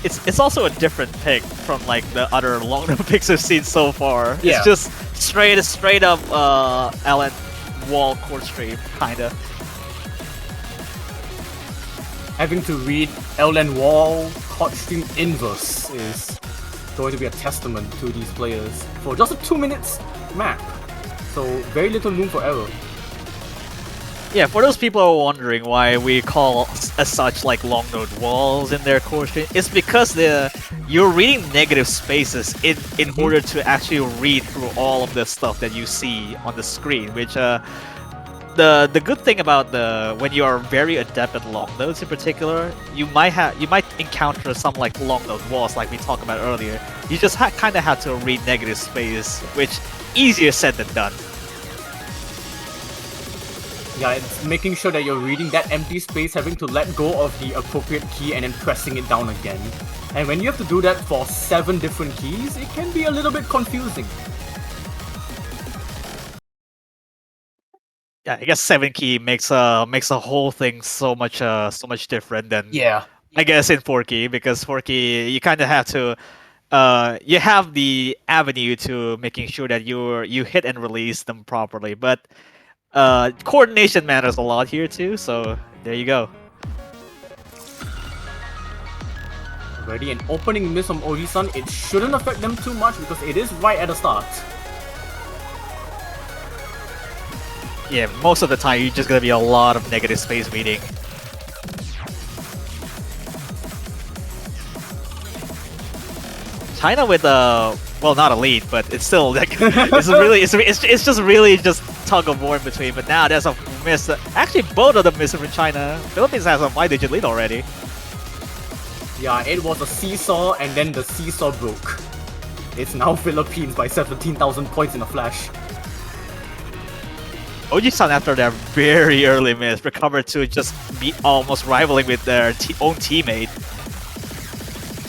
It's also a different pick from like the other long node picks we've seen so far. Yeah. It's just straight up LN wall court stream kinda. Having to read LN wall court stream inverse is going to be a testament to these players for just a 2 minutes map. So very little room for error. Yeah, for those people who are wondering why we call as such like long node walls in their core stream, it's because you're reading negative spaces in order to actually read through all of the stuff that you see on the screen. Which the good thing about when you are very adept at long nodes in particular, you might encounter some like long node walls like we talked about earlier. You just kind of have to read negative space, which easier said than done. Yeah, it's making sure that you're reading that empty space, having to let go of the appropriate key and then pressing it down again. And when you have to do that for 7 different keys, it can be a little bit confusing. Yeah, I guess 7 key makes a whole thing so much different than Yeah. I guess in 4 key, because 4 key you kind of have to you have the avenue to making sure that you hit and release them properly, but coordination matters a lot here too. So there you go. Already an opening miss from Oji-san. It shouldn't affect them too much because it is right at the start. Yeah, most of the time you're just gonna be a lot of negative space meeting. China with well, not a lead, but it's still like it's just really just tug of war in between. But now there's a miss. Actually, both of them miss from China. Philippines has a 5-digit lead already. Yeah, it was a seesaw and then the seesaw broke. It's now Philippines by 17,000 points in a flash. Oji-san, after that very early miss, recovered to just be almost rivaling with their own teammate.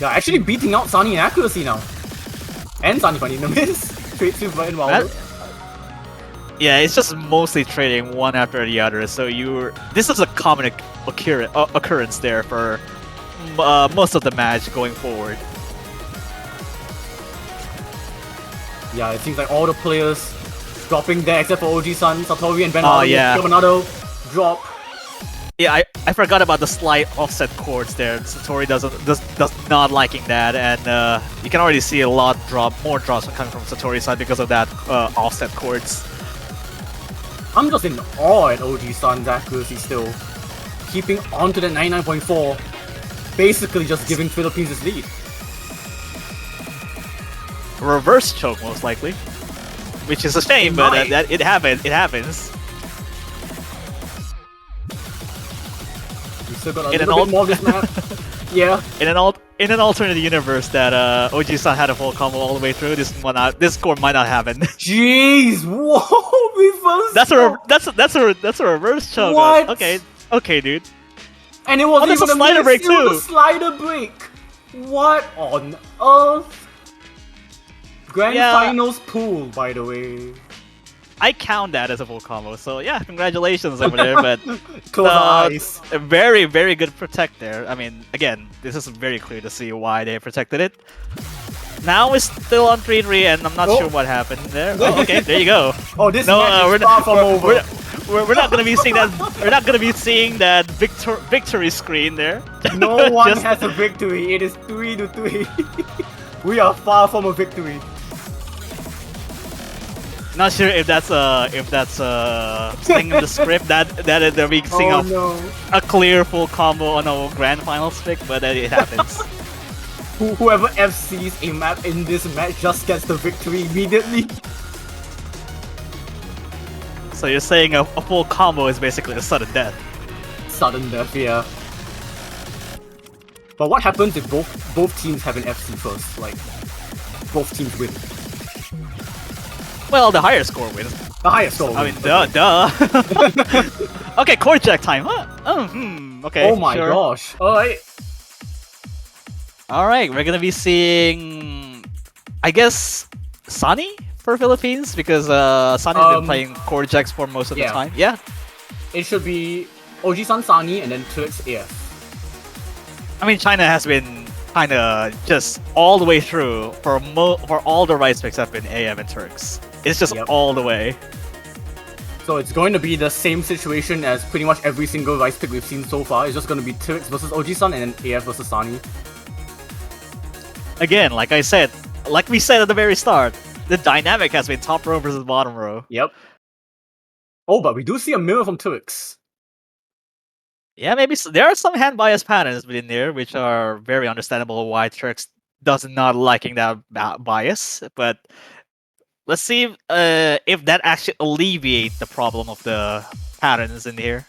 Yeah, actually beating out Sunny in accuracy now. And Sunny finding the miss. Straight Silver and Wilder. Yeah, it's just mostly trading one after the other. So this is a common occurrence there for most of the match going forward. Yeah, it seems like all the players dropping there except for Oji-san, Satori, and Ben. Oh, yeah. Another drop. Yeah, I forgot about the slight offset chords there. Satori does not liking that, and you can already see more drops coming from Satori's side because of that offset chords. I'm just in awe at Oji-san's accuracy still. Keeping on to the 99.4. Basically just giving Philippines his lead. Reverse choke, most likely. Which is a shame, but it happens. We still got a little bit more of this map. Yeah. In an alternate universe that Oji-san had a full combo all the way through, this score might not happen. Jeez, whoa, reverse. That's a reverse choke. What? Okay, dude. And it was there's even a slider break It was too. a slider break. What on earth? Grand Finals pool, by the way. I count that as a full combo, so yeah, congratulations over there. But Close our eyes. a very, very good protect there. I mean, again, this is very clear to see why they protected it. Now it's still on 3-3, and I'm not sure what happened there. Oh, okay, there you go. Oh, this match is far from over. We're not gonna be seeing that. We're not gonna be seeing that victory screen there. No one has a victory. It is 3-3. We are far from a victory. Not sure if that's thing in the script that they're mixing up a clear full combo on a grand final stick, but it happens. Whoever FCs a map in this match just gets the victory immediately. So you're saying a full combo is basically a sudden death? Sudden death, yeah. But what happens if both teams have an FC first? Like, both teams win. Well, the higher score wins. The highest score I wins. mean, duh. Okay, core check time, huh? Okay. Oh my sure. gosh. Alright. Alright, we're gonna be seeing, I guess, Sunny for Philippines, because Sunny's been playing core checks for most of the time. Yeah. It should be Oji-san Sunny and then Turks AF. I mean, China has been kind of just all the way through for all the rice picks have been AF and Turks. It's just all the way. So it's going to be the same situation as pretty much every single rice pick we've seen so far. It's just going to be Turks versus Oji-san and then AF versus Sunny. Again, like we said at the very start, the dynamic has been top row versus bottom row. Yep. Oh, but we do see a mirror from Turks. Yeah, maybe there are some hand bias patterns within there, which are very understandable why Turks does not liking that bias. But let's see if that actually alleviates the problem of the patterns in here.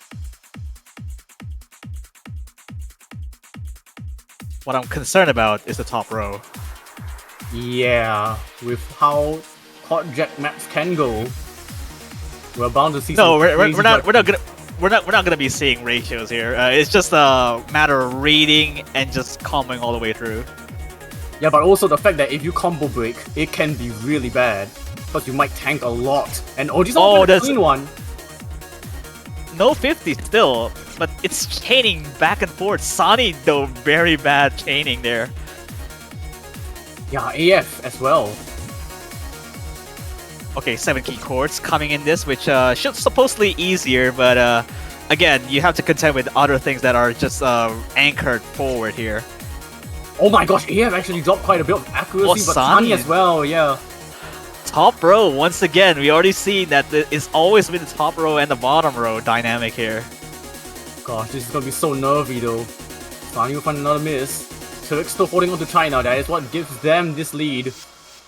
What I'm concerned about is the top row. Yeah, with how hot jack maps can go. We're bound to see No, some we're crazy not. blood. We're not gonna be seeing ratios here. It's just a matter of reading and just comboing all the way through. Yeah, but also the fact that if you combo break, it can be really bad. Because you might tank a lot. And OG's Oh, a that's- clean one. No 50 still, but it's chaining back and forth. Sonny though, very bad chaining there. Yeah, AF as well. Okay, 7 key chords coming in this, which should supposedly easier, but again, you have to contend with other things that are just anchored forward here. Oh my gosh, AF actually dropped quite a bit of accuracy, Oh, but Sunny. Sunny as well, yeah. Top row, once again, we already seen that it's always been the top row and the bottom row dynamic here. Gosh, this is gonna be so nervy though. Sunny will find another miss. Turks still holding on to China, that is what gives them this lead.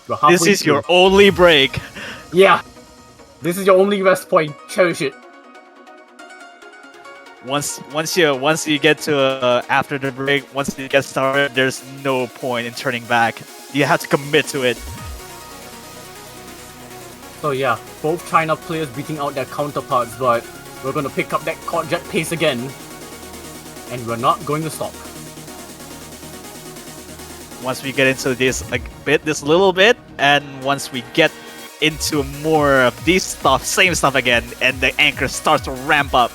We're halfway This is through. your only break. Yeah. This is your only rest point. Cherish it. Once you get to after the break, once you get started, there's no point in turning back. You have to commit to it. So yeah, both China players beating out their counterparts, but we're gonna pick up that court jet pace again. And we're not going to stop. Once we get into this this little bit, and once we get into more of these stuff, same stuff again, and the anchor starts to ramp up.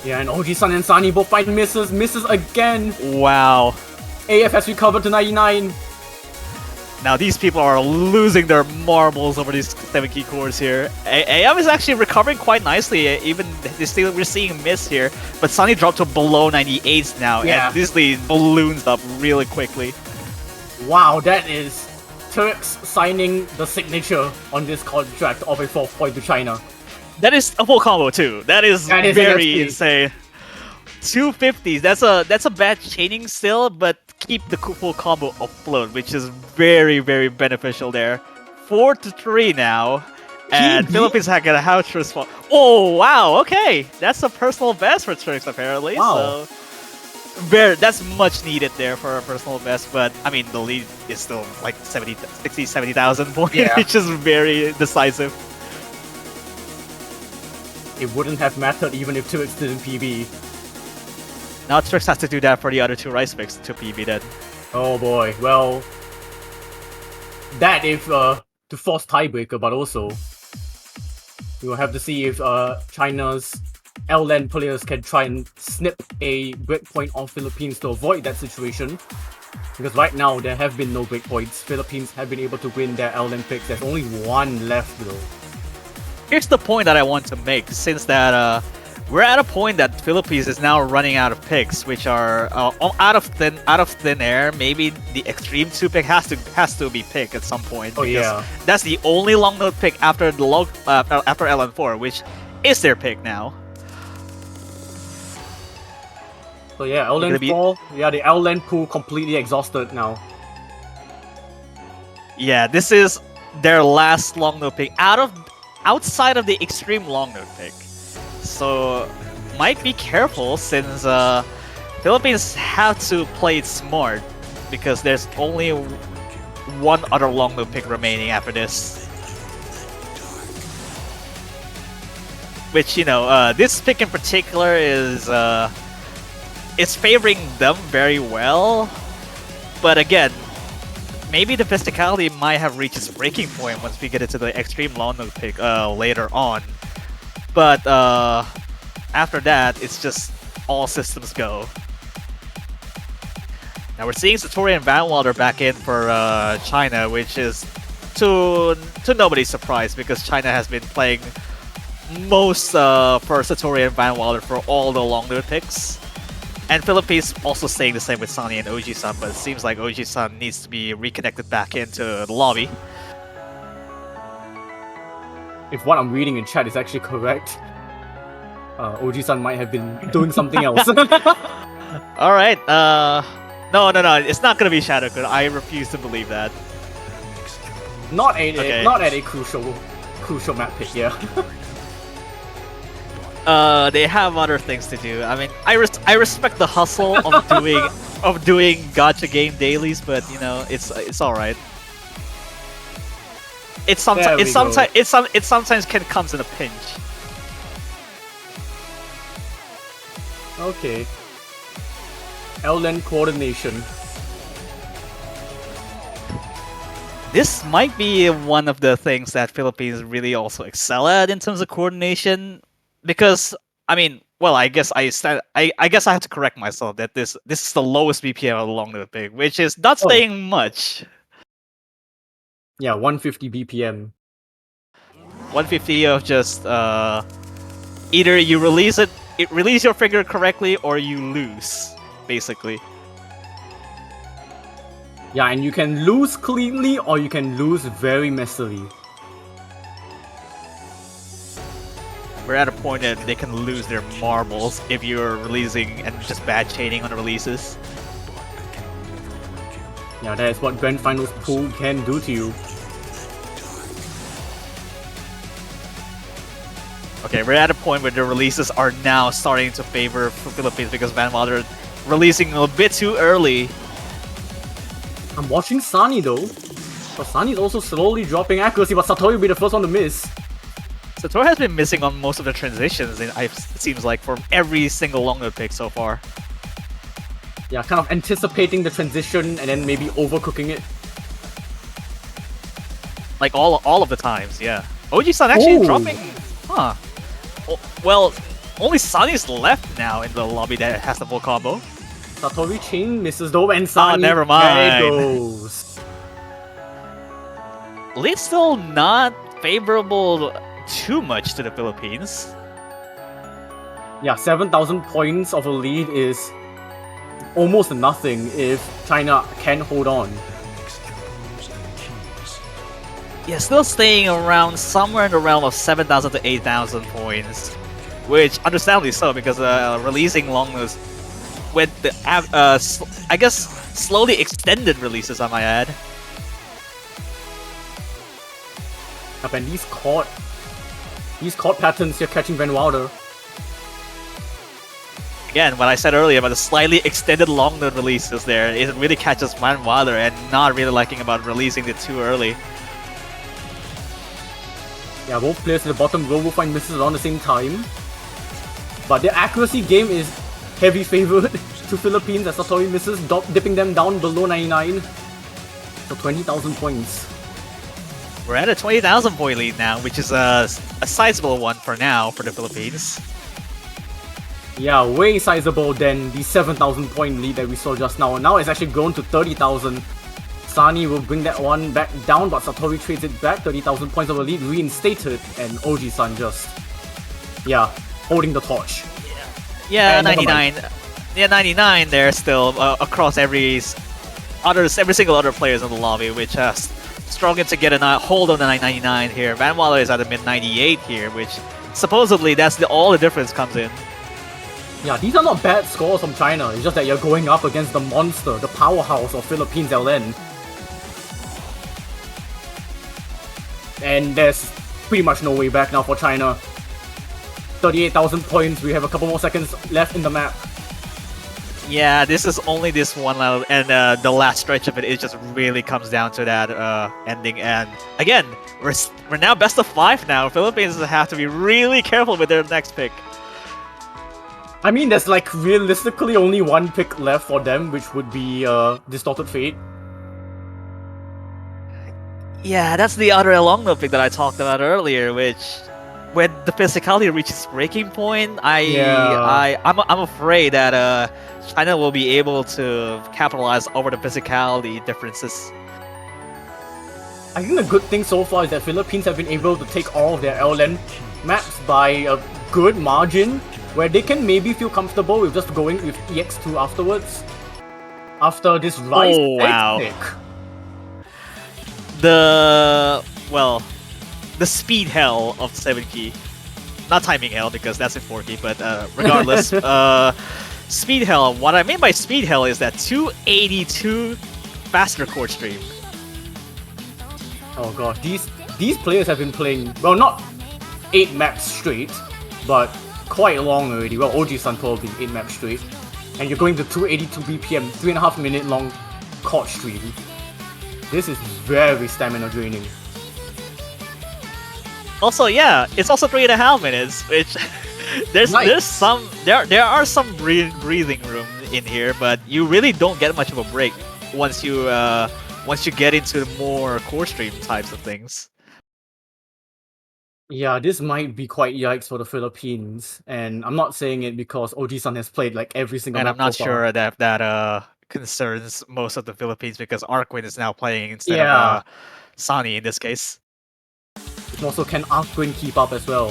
Yeah, and OG-san and Sunny both find misses again. Wow. AF has recovered to 99. Now these people are losing their marbles over these 7 key chords here. AM is actually recovering quite nicely, even we're seeing miss here, but Sunny dropped to below 98s now, Yeah. and this lead balloons up really quickly. Wow, that is Turks signing the signature on this contract of a 4th point to China. That is a full combo too. That is That is very NXT. insane. 250s. That's a bad chaining still, but keep the full combo afloat, which is very beneficial there. 4-3 now, and PB? Philippines are gonna have to respond. Oh wow, okay, that's a personal best for Turks apparently. Wow. So that's much needed there for a personal best, but I mean the lead is still like 70,000 points, Yeah. which is very decisive. It wouldn't have mattered even if Turks didn't PB. Now Turks has to do that for the other 2 rice picks to PB then. Oh boy, well... That if, to force tiebreaker, but also... We'll have to see if, China's L-Land players can try and snip a breakpoint on Philippines to avoid that situation. Because right now, there have been no breakpoints. Philippines have been able to win their L-Land picks. There's only one left though. Here's the point that I want to make, since that we're at a point that Philippines is now running out of picks, which are out of thin air. Maybe the Extreme 2 pick has to be picked at some point. Oh, because yeah. that's the only long note pick after the after LN4, which is their pick now. So yeah, L-Land gonna be- 4, yeah, the L-Land pool completely exhausted now. Yeah, this is their last long note pick outside of the Extreme long note pick. So might be careful, since Philippines have to play it smart, because there's only one other long note pick remaining after this. Which, you know, this pick in particular is favoring them very well, but again, maybe the physicality might have reached its breaking point once we get into the Extreme long note pick later on. But after that, it's just all systems go. Now we're seeing Satori and Van Wilder back in for China, which is to nobody's surprise, because China has been playing most for Satori and Van Wilder for all the long note picks. And Philippines also saying the same with Sunny and OG-san, but it seems like OG-san needs to be reconnected back into the lobby. If what I'm reading in chat is actually correct, OG-san might have been doing something else. Alright, no, it's not gonna be Shadowkun. I refuse to believe that. not Okay. at a crucial map pick, yeah. They have other things to do. I mean, I respect the hustle of doing gacha game dailies, but you know, it's alright. It sometimes There we go. it sometimes can comes in a pinch. Okay. LN coordination. This might be one of the things that Philippines really also excel at in terms of coordination, because I mean, well, I guess I guess I have to correct myself that this is the lowest BPM along the pig, which is not Oh. saying much. Yeah, 150 BPM. 150 of just either you release your finger correctly or you lose, basically. Yeah, and you can lose cleanly or you can lose very messily. We're at a point that they can lose their marbles if you're releasing and just bad chaining on the releases. Yeah, that is what Grand Finals pool can do to you. Okay, we're at a point where the releases are now starting to favor Philippines because Van Wilder releasing a bit too early. I'm watching Sunny though. But Sunny's also slowly dropping accuracy, but Satori will be the first one to miss. Sator has been missing on most of the transitions, it seems like, for every single long note pick so far. Yeah, kind of anticipating the transition and then maybe overcooking it. Like all of the times, yeah. OG-san actually Ooh. dropping? Huh. Well, only Sunny's left now in the lobby that has the full combo. Satori chain misses though, and Sunny never there mind. it goes. Lead's still not favorable too much to the Philippines. Yeah, 7,000 points of a lead is almost nothing if China can hold on. Yeah, still staying around somewhere in the realm of 7,000 to 8,000 points, which understandably so because releasing long notes with the I guess slowly extended releases, I might add. Yep, and these chord patterns here catching Van Wilder. Again, what I said earlier about the slightly extended long note releases there, it really catches Van Wilder and not really liking about releasing it too early. Yeah, both players at the bottom row will find misses around the same time. But their accuracy game is heavy favored to Philippines as Satori misses, dipping them down below 99. So 20,000 points. We're at a 20,000 point lead now, which is a sizable one for now for the Philippines. Yeah, way sizable than the 7,000 point lead that we saw just now. Now it's actually grown to 30,000. Sani will bring that one back down, but Satori trades it back. 30,000 points of a lead reinstated, and OG-san just, yeah, holding the torch. Yeah, And never 99. Yeah, 99 there still across every single other players in the lobby, which struggling to get a hold on the 99 here. Van Wilder is at the mid 98 here, which supposedly that's all the difference comes in. Yeah, these are not bad scores from China. It's just that you're going up against the monster, the powerhouse of Philippines LN. And there's pretty much no way back now for China. 38,000 points, we have a couple more seconds left in the map. Yeah, this is only this one level, and the last stretch of it just really comes down to that ending. And again, we're now best of 5 now. Philippines have to be really careful with their next pick. I mean, there's like realistically only one pick left for them, which would be Distorted Fate. Yeah, that's the other long note pick that I talked about earlier, which when the physicality reaches breaking point, I'm afraid that China will be able to capitalize over the physicality differences. I think the good thing so far is that Philippines have been able to take all of their LN maps by a good margin, where they can maybe feel comfortable with just going with EX2 afterwards. After this Rise pick. The speed hell of 7 key. Not timing hell because that's in 4 key, but regardless, speed hell. What I mean by speed hell is that 282 faster chord stream. Oh god, these players have been playing, well, not 8 maps straight, but quite long already. Well, OG-san probably 8 maps straight. And you're going to 282 BPM, 3.5 minute long chord stream. This is very stamina draining. Also, yeah, it's also 3.5 minutes, which there's Nice. there are some breathing room in here, but you really don't get much of a break once you get into the more core stream types of things. Yeah, this might be quite yikes for the Philippines, and I'm not saying it because Oji-san has played like every single And map I'm not so far. sure that concerns most of the Philippines because Arkwin is now playing instead of Yeah. Sani in this case. And also, can Arkwin keep up as well?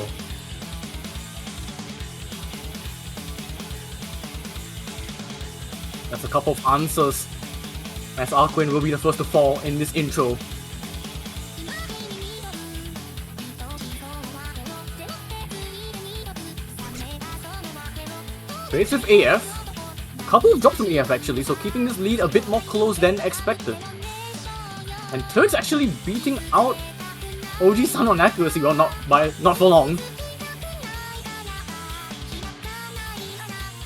That's a couple of answers, as Arkwin will be the first to fall in this intro. Trades with AF. Couple of drops from AF actually, so keeping this lead a bit more close than expected. And Turks actually beating out OG-san on accuracy, well, not for long.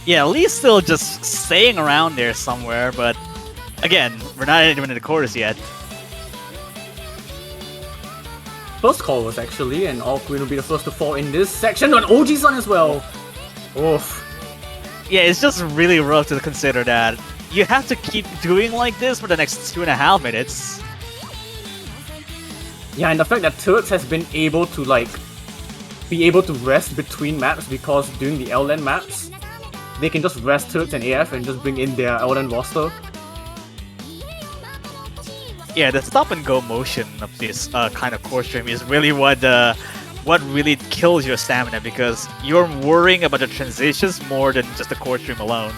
Yeah, Lee's still just staying around there somewhere, but again, we're not even in the quarters yet. First call was actually, and Arkwin will be the first to fall in this section, and OG-san as well. Oof. Yeah, it's just really rough to consider that you have to keep doing like this for the next 2.5 minutes. Yeah, and the fact that Turks has been able to be able to rest between maps, because during the LN maps, they can just rest Turks and AF and just bring in their LN roster. Yeah, the stop and go motion of this kind of core stream is really what really kills your stamina, because you're worrying about the transitions more than just the core stream alone.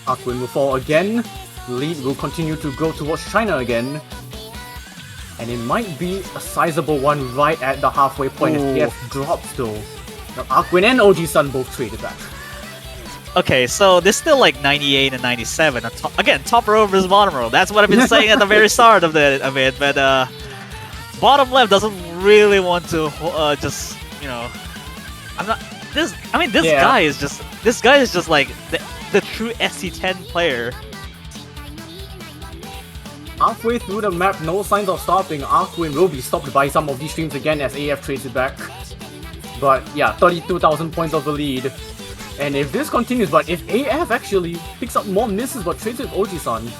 Arkwin will fall again. Lead will continue to go towards China again. And it might be a sizable one right at the halfway point Ooh. as AF drops though. Now Arkwin and OG-san both traded back. Okay, so there's still like 98 and 97. Again, top row versus bottom row. That's what I've been saying at the very start of it. But bottom left doesn't really want to just, you know. This Yeah. guy is just like the true SC10 player. Halfway through the map, no signs of stopping. Arkwin will be stopped by some of these streams again as AF trades it back. But yeah, 32,000 points of the lead. And if this continues, but if AF actually picks up more misses but trades with OG-san,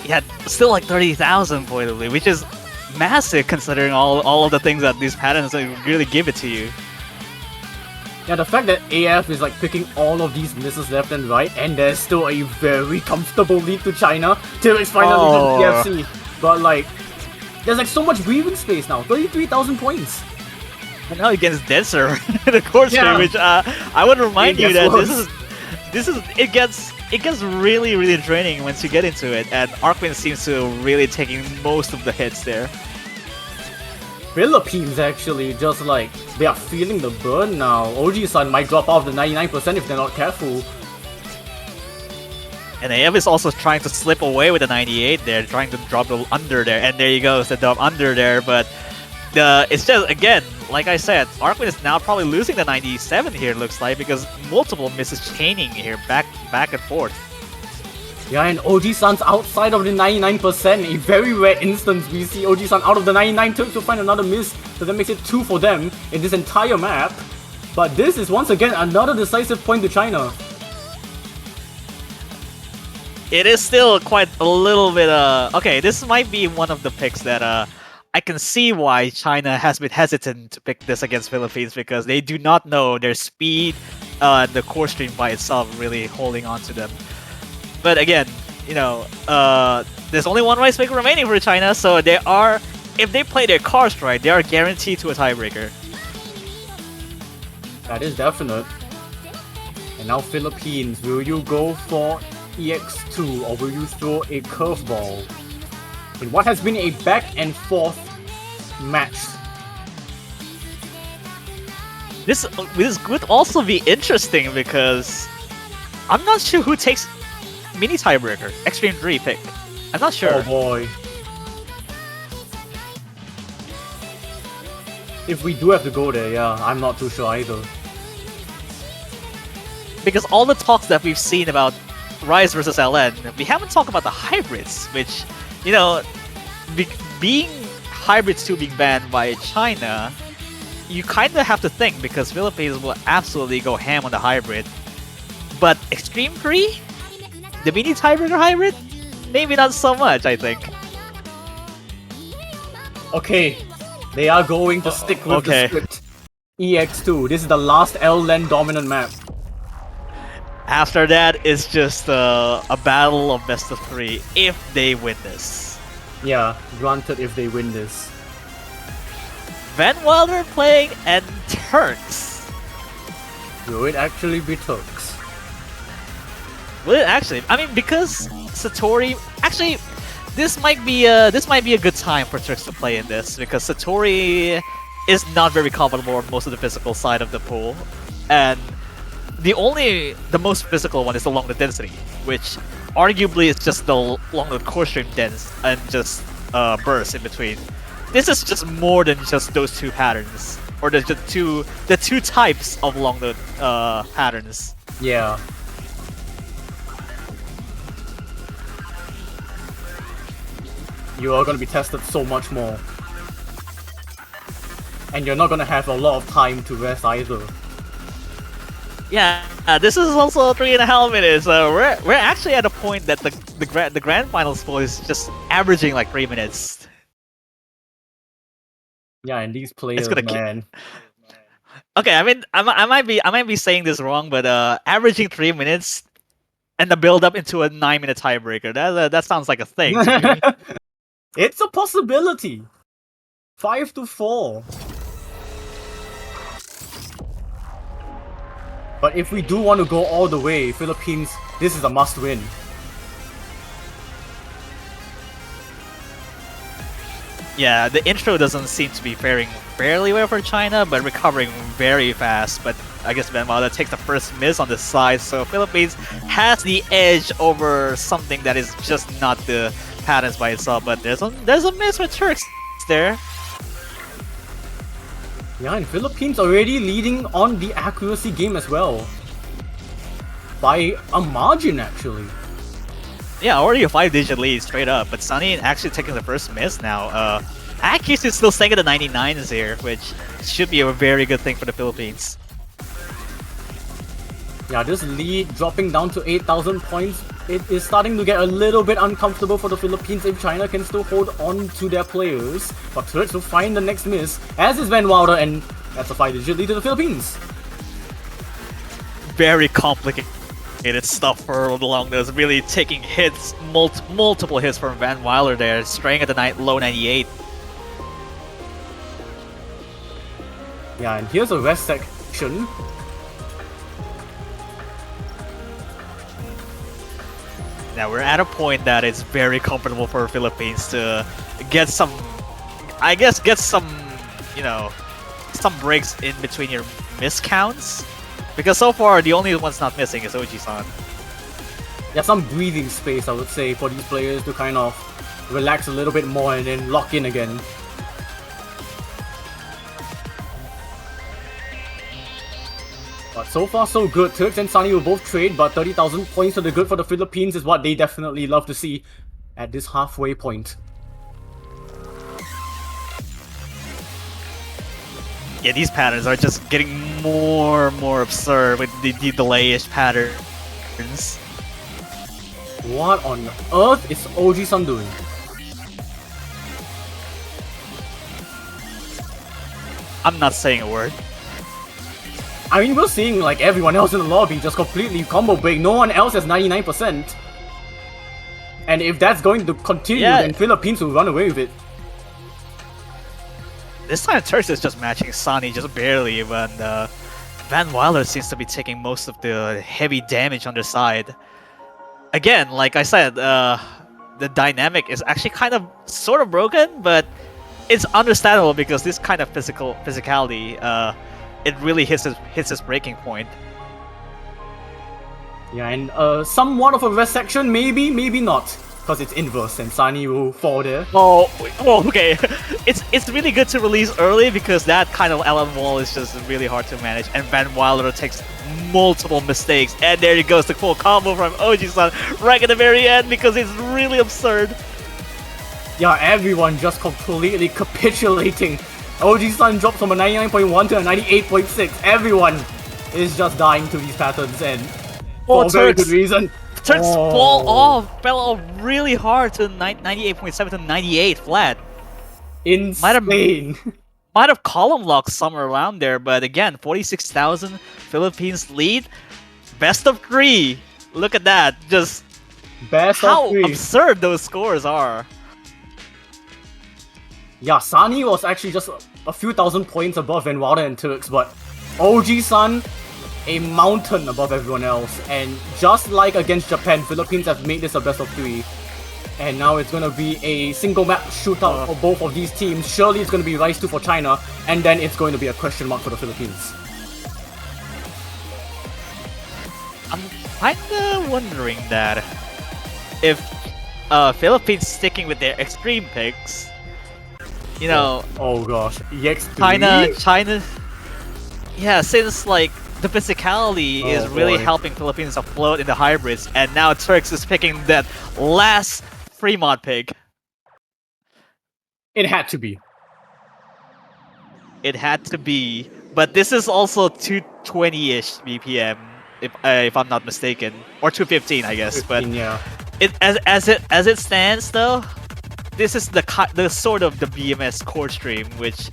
Yeah, still like 30,000 point of lead, which is massive considering all of the things that these patterns really give it to you. yeah, the fact that AF is like picking all of these misses left and right, and there's still a very comfortable lead to China till it's finally the PFC. But like, there's like so much breathing space now, 33,000 points. And now it gets denser in the core stream, Yeah. which I would remind It you gets that worse. it gets really draining once you get into it, and Arkwin seems to really taking most of the hits there. Philippines actually just like, they are feeling the burn now. OG-san might drop off the 99% if they're not careful. And AF is also trying to slip away with the 98 there, trying to drop the under there, and there you go, it's the drop under there, but it's just, again, like I said, Arkwin is now probably losing the 97 here, looks like, because multiple misses chaining here, back and forth. Yeah, and OG-san's outside of the 99%. A very rare instance we see OG-san out of the 99 turns to find another miss, so that makes it 2 for them in this entire map. But this is once again another decisive point to China. It is still quite a little bit, okay, this might be one of the picks that, I can see why China has been hesitant to pick this against Philippines, because they do not know their speed, the core stream by itself really holding on to them. But again, you know, there's only one rice maker remaining for China, so if they play their cards right, they are guaranteed to a tiebreaker. That is definite. And now Philippines, will you go for EX2 or will you throw a curveball? In what has been a back and forth match. This could also be interesting because I'm not sure who takes mini tiebreaker, Extreme 3 pick. I'm not sure. Oh boy. If we do have to go there, yeah, I'm not too sure either. Because all the talks that we've seen about Rise versus LN, we haven't talked about the hybrids, which, you know, being hybrids 2 being banned by China, you kind of have to think because Philippines will absolutely go ham on the hybrid. But Extreme 3? The mini hybrid or hybrid? Maybe not so much, I think. Okay, they are going to stick with okay. the script. EX2, this is the last L-Land dominant map. After that, it's just a battle of best of 3 if they win this. Yeah, granted if they win this. Van Wilder playing and Turks. Will it actually be Turks? Will it actually? I mean, because Satori actually, this might be a good time for Turks to play in this because Satori is not very comfortable on most of the physical side of the pool, and the most physical one is along the density, which arguably is just along the core stream dense and just burst in between. This is just more than just those two patterns, or the two types of along the patterns. Yeah. You are going to be tested so much more. And you're not going to have a lot of time to rest either. Yeah, this is also 3.5 minutes. We're actually at a point that the grand final score is just averaging like 3 minutes. Yeah, and these players, gonna man. Okay, I mean, I might be saying this wrong, but averaging 3 minutes and the build up into a 9-minute tiebreaker, that sounds like a thing to me. It's a possibility. 5-4. But if we do want to go all the way, Philippines, this is a must-win. Yeah, the intro doesn't seem to be faring fairly well for China, but recovering very fast. But I guess Van Wilder takes the first miss on the side, so Philippines has the edge over something that is just not the patterns by itself. But there's a miss with Turks there. Yeah, and Philippines already leading on the accuracy game as well. By a margin, actually. Yeah, already a 5-digit lead straight up, but Sunny actually taking the first miss now. Accuracy is still staying at the 99s here, which should be a very good thing for the Philippines. Yeah, this lead dropping down to 8,000 points. It is starting to get a little bit uncomfortable for the Philippines if China can still hold on to their players. But Turks will find the next miss, as is Van Wilder, and that's a 5-digit lead to the Philippines. Very complicated stuff for along those, really taking hits, multiple hits from Van Wilder there, straying at the low 98. Yeah, and here's a rest section. Now we're at a point that it's very comfortable for Philippines to get some, you know, some breaks in between your miscounts. Because so far, the only one's not missing is OG-san. Yeah, some breathing space, I would say, for these players to kind of relax a little bit more and then lock in again. But so far so good. Turks and Sunny will both trade, but 30,000 points to the good for the Philippines is what they definitely love to see at this halfway point. Yeah, these patterns are just getting more and more absurd with the delay-ish patterns. What on earth is OG-san doing? I'm not saying a word. I mean, we're seeing like everyone else in the lobby just completely combo break. No one else has 99%. And if that's going to continue, then Philippines will run away with it. This time Turks is just matching Sunny just barely, but Van Wilder seems to be taking most of the heavy damage on their side. Again, like I said, the dynamic is actually kind of sort of broken, but it's understandable because this kind of physicality, it really hits his breaking point. Yeah, and somewhat of a rest section, maybe, maybe not. because it's inverse and Sunny will fall there. Oh, okay. It's really good to release early because that kind of LM wall is just really hard to manage, and Van Wilder takes multiple mistakes, and there he goes, the full combo from OG-san right at the very end because it's really absurd. Yeah, everyone just completely capitulating. OG-san drops from a 99.1 to a 98.6. Everyone is just dying to these patterns, and for a very good reason. Turks fell off really hard to 98.7 to 98 flat. Insane. Might have column locked somewhere around there, but again, 46,000 Philippines lead. Best of 3. Look at that. Just Best how of 3. absurd those scores are. Yeah, Sunny was actually just a few thousand points above Van Wilder and Turks, but OG-san, a mountain above everyone else. And just like against Japan, Philippines have made this a best of 3. And now it's gonna be a single map shootout for both of these teams. Surely it's gonna be Rise 2 for China, and then it's going to be a question mark for the Philippines. I'm kinda wondering that if Philippines sticking with their extreme picks, you know, Oh gosh, EX3? China, yeah, since like the physicality is really boy. helping Philippines afloat in the hybrids, and now Turks is picking that last Fremont pick. It had to be. It had to be, but this is also 220-ish BPM, if I'm not mistaken, or 215, I guess. 15, yeah. It as it stands though, this is the sort of the BMS core stream, which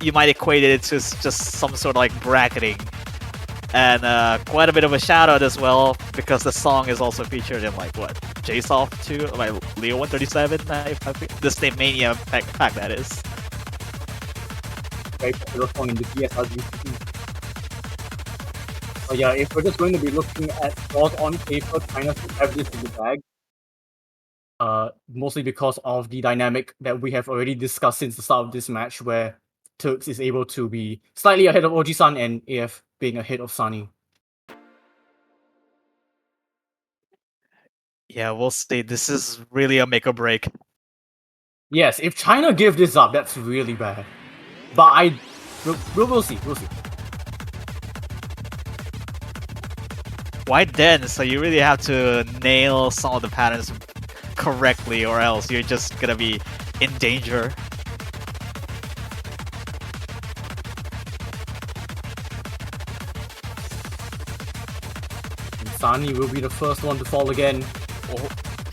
you might equate it to just some sort of like bracketing, and quite a bit of a shout out as well because the song is also featured in like what JSoft 2, like Leo 137, the same mania pack that is. Very popular song in the PSRG. But yeah, if we're just going to be looking at scores on paper, China should have this in the bag. Mostly because of the dynamic that we have already discussed since the start of this match, where Turks is able to be slightly ahead of OG-san and AF being ahead of Sunny. Yeah, we'll see. This is really a make or break. Yes, if China give this up, that's really bad. But we'll see. We'll see. Why then? So you really have to nail some of the patterns correctly, or else you're just gonna be in danger. And Sunny will be the first one to fall again.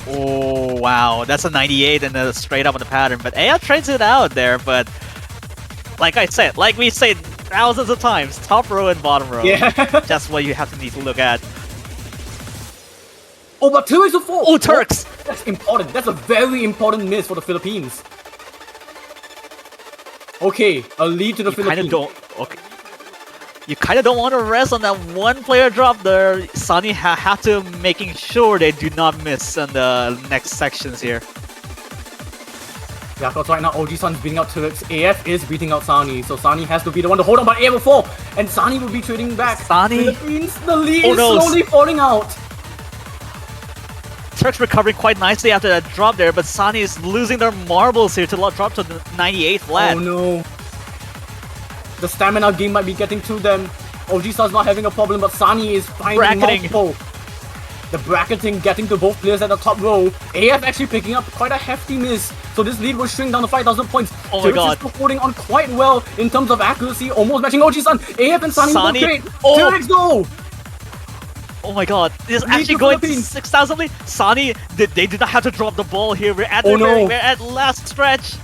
Oh wow, that's a 98 and a straight up on the pattern. But AF trades it out there, but like we said thousands of times, top row and bottom row. Yeah. That's what you have to need to look at. Oh, but 2 is a 4! Oh, Turks! That's important. That's a very important miss for the Philippines. Okay, a lead to the Philippines. You kind of don't want to rest on that one player drop there. Sunny have to making sure they do not miss on the next sections here. Yeah, because right now OG-san's beating out Turks, AF is beating out Sunny, so Sunny has to be the one to hold on, but AF will fall, and Sunny will be trading back. Sunny? Philippines, the lead Oh, is no. slowly falling out. Turks recovering quite nicely after that drop there, but Sunny is losing their marbles here to drop to the 98 flat. Oh no. The stamina game might be getting to them. OG-san's not having a problem, but Sunny is finding Bracketing. multiple. The bracketing getting to both players at the top row. AF actually picking up quite a hefty miss, so this lead will shrink down to 5,000 points. Oh my Turks god. is still holding on quite well in terms of accuracy, almost matching OG-san. AF and Sunny will trade. Oh. Turks go! Oh my god, this is Lead actually to going to Philippines. 6,000 lead. Sunny, they did not have to drop the ball here. We're at Oh no. we're at last stretch.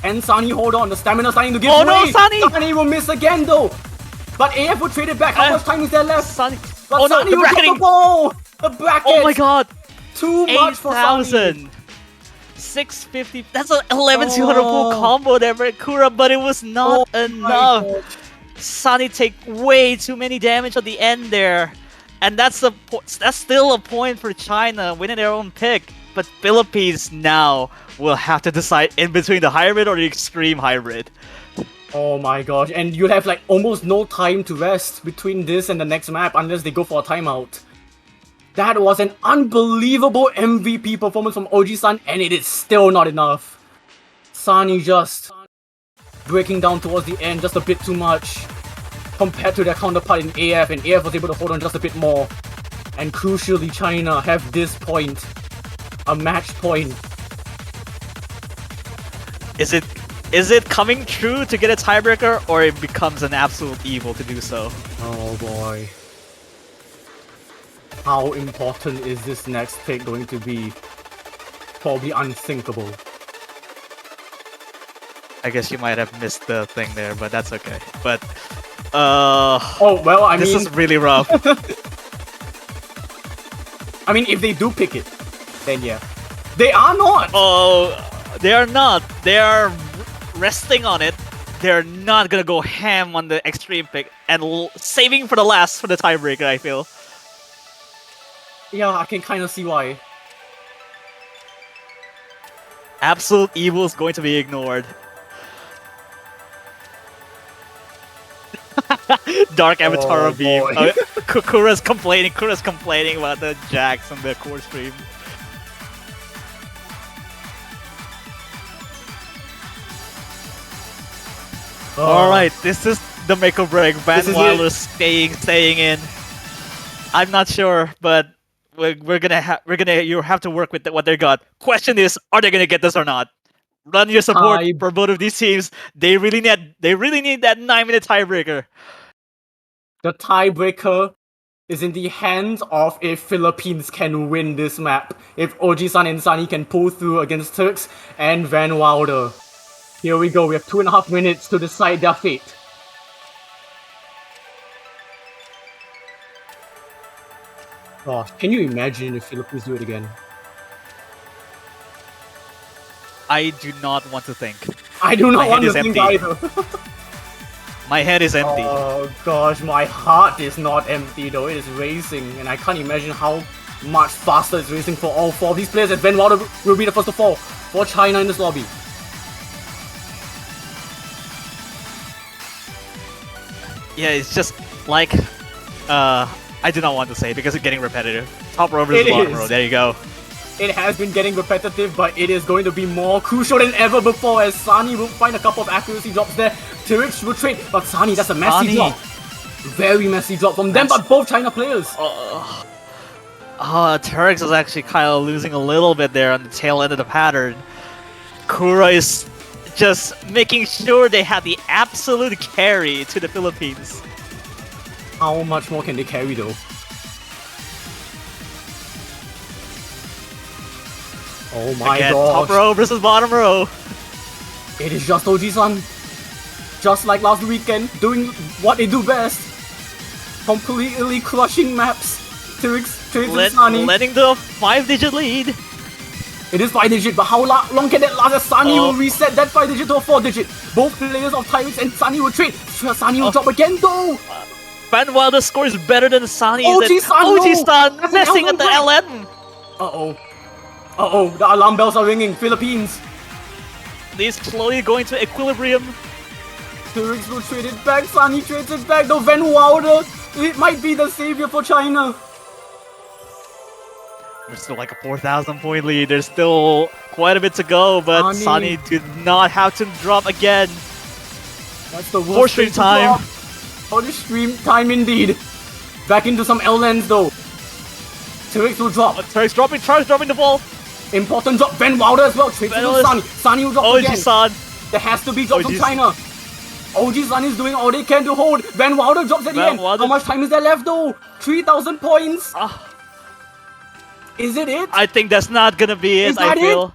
And Sunny, hold on, the stamina starting to give Oh way. no, Sunny! Sunny will miss again though. But AF will trade it back. How much time is there left? Sunny. But Oh no, Sunny the will drop bracketing. the ball. The bracket. Oh my god. Too much for Sunny. 8,000. 650. That's an 11,200 full Oh. combo there for Kura, but it was not My enough. God. Sunny take way too many damage at the end there. And that's still a point for China winning their own pick. But Philippines now will have to decide in between the hybrid or the extreme hybrid. Oh my gosh, and you'll have like almost no time to rest between this and the next map unless they go for a timeout. That was an unbelievable MVP performance from OG-san, and it is still not enough. Sunny just breaking down towards the end just a bit too much compared to their counterpart in AF, and AF was able to hold on just a bit more. And crucially, China have this point, a match point. Is it coming true to get a tiebreaker, or it becomes an absolute evil to do so? Oh boy. How important is this next pick going to be? Probably unthinkable. I guess you might have missed the thing there, but that's okay. But Oh well, I this mean, is really rough. I mean, if they do pick it, then yeah, they are not. Oh, they are not. They are resting on it. They're not gonna go ham on the extreme pick and saving for the last for the tiebreaker, I feel. Yeah, I can kind of see why. Absolute evil is going to be ignored. Dark Avatar Oh, beam. boy. Kura's complaining about the jacks on the core stream. Alright, this is the make or break. Van This is Wilder staying in. I'm not sure, but you have to work with what they got. Question is, are they gonna get this or not? Run your support for both of these teams. They really need that 9-minute tiebreaker. The tiebreaker is in the hands of if Philippines can win this map. If OG-san and Sunny can pull through against Turks and Van Wilder. Here we go, we have 2.5 minutes to decide their fate. Gosh, can you imagine if Philippines do it again? I do not want to think. I do My not want head to is think empty. either. My head is empty. Oh gosh, my heart is not empty though, it is racing, and I can't imagine how much faster it's racing for all four of these players, as Van Wilder will be the first to fall for China in this lobby. Yeah, it's just like I do not want to say because it's getting repetitive. Top row versus It bottom is. row. There you go. It has been getting repetitive, but it is going to be more crucial than ever before, as Sani will find a couple of accuracy drops there. Tirix will trade, but Sani, that's a messy Sani. drop. Very messy drop from them, but both China players. Turks is actually kind of losing a little bit there on the tail end of the pattern. Kura is just making sure they have the absolute carry to the Philippines. How much more can they carry though? Oh my Again, gosh. top row versus bottom row. It is just OG-san. Just like last weekend, doing what they do best. Completely crushing maps. Tirix trades with Sani. Letting the 5-digit lead. It is 5-digit, but how long can that last as Sani Oh. will reset that 5-digit to a 4-digit? Both players of Tirix and Sani will trade. Sani will drop again though. Van Wilder scores better than Sani. OG-san, no! OG-san That's an messing at the album LN. Uh-oh. Uh-oh, the alarm bells are ringing. Philippines. He's slowly going to equilibrium. Tirix will trade it back. Sani trades it back. Though Van Wilder, it might be the savior for China. There's still like a 4,000 point lead. There's still quite a bit to go, but Sani. Sani did not have to drop again. That's the worst For stream thing to time. drop. For the stream time indeed. Back into some L-lands though. Tirix will drop. Turks dropping the ball. Important drop. Van Wilder as well. Trades Van with Wilder- Sani. Sani will drop again. OG-san. There has to be drop from OG-san. China. OG-san is doing all they can to hold. Van Wilder drops at the Van end. Wilder- How much time is there left though? 3,000 points. Is it it? I think that's not gonna be it, Is that I feel.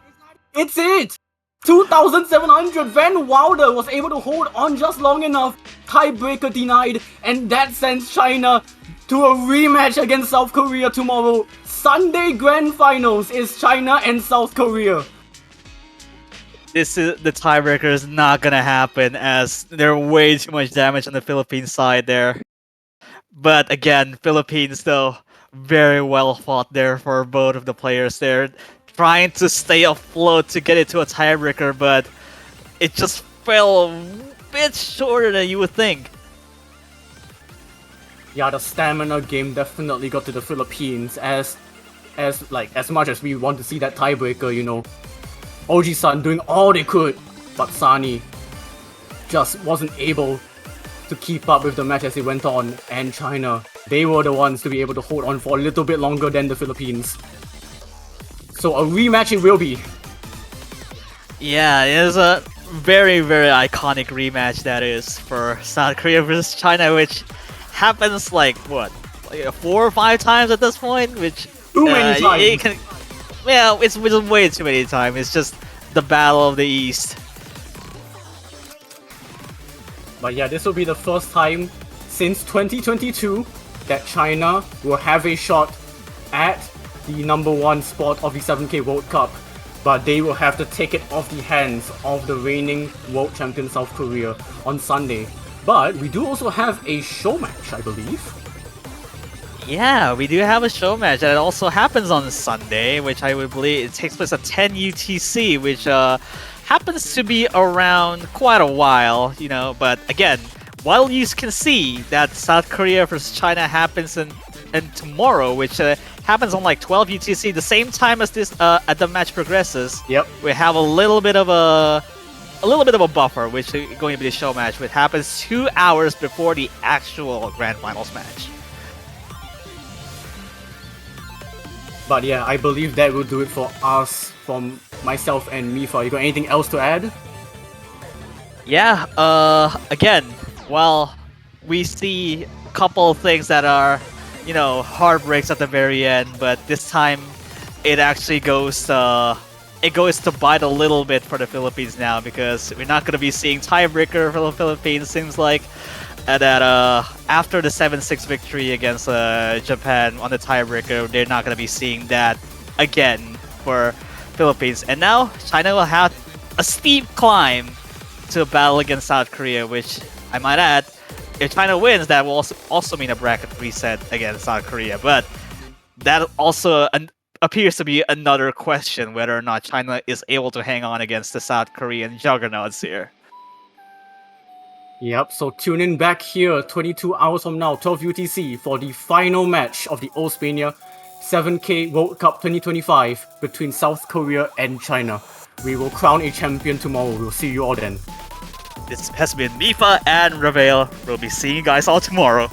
It's it! 2,700! Van Wilder was able to hold on just long enough. Tiebreaker denied, and that sends China to a rematch against South Korea tomorrow. Sunday Grand Finals is China and South Korea. This is the tiebreaker is not gonna happen as there way too much damage on the Philippines side there. But again, Philippines though, very well fought there for both of the players there. Trying to stay afloat to get it to a tiebreaker, but it just fell a bit shorter than you would think. Yeah, the stamina game definitely got to the Philippines as much as we want to see that tiebreaker, you know. OG-san doing all they could, but Sani just wasn't able to keep up with the match as it went on, and China, they were the ones to be able to hold on for a little bit longer than the Philippines. So a rematch it will be. Yeah, it is a very, very iconic rematch that is for South Korea versus China, which happens like what, like 4 or 5 times at this point, which Too many times. Yeah, it's way too many times. It's just the battle of the East. But yeah, this will be the first time since 2022 that China will have a shot at the #1 spot of the 7K World Cup, but they will have to take it off the hands of the reigning world champion South Korea on Sunday. But we do also have a show match, I believe. Yeah, we do have a show match that also happens on Sunday, which I would believe it takes place at 10 UTC, which happens to be around quite a while, you know. But again, while you can see that South Korea versus China happens in tomorrow, which happens on like 12 UTC, the same time as this as the match progresses. Yep. We have a little bit of a buffer, which is going to be the show match, which happens 2 hours before the actual Grand Finals match. But yeah, I believe that will do it for us, from myself and Mifa. You got anything else to add? Yeah, again, well, we see a couple of things that are, you know, heartbreaks at the very end, but this time it actually goes to bite a little bit for the Philippines now, because we're not going to be seeing tiebreaker for the Philippines, seems like. That after the 7-6 victory against Japan on the tiebreaker, they're not going to be seeing that again for Philippines. And now China will have a steep climb to battle against South Korea, which I might add, if China wins, that will also mean a bracket reset against South Korea. But that also appears to be another question, whether or not China is able to hang on against the South Korean juggernauts here. Yep, so tune in back here 22 hours from now, 12 UTC, for the final match of the Oceania 7K World Cup 2025 between South Korea and China. We will crown a champion tomorrow. We'll see you all then. This has been Mifa and Reveal. We'll be seeing you guys all tomorrow.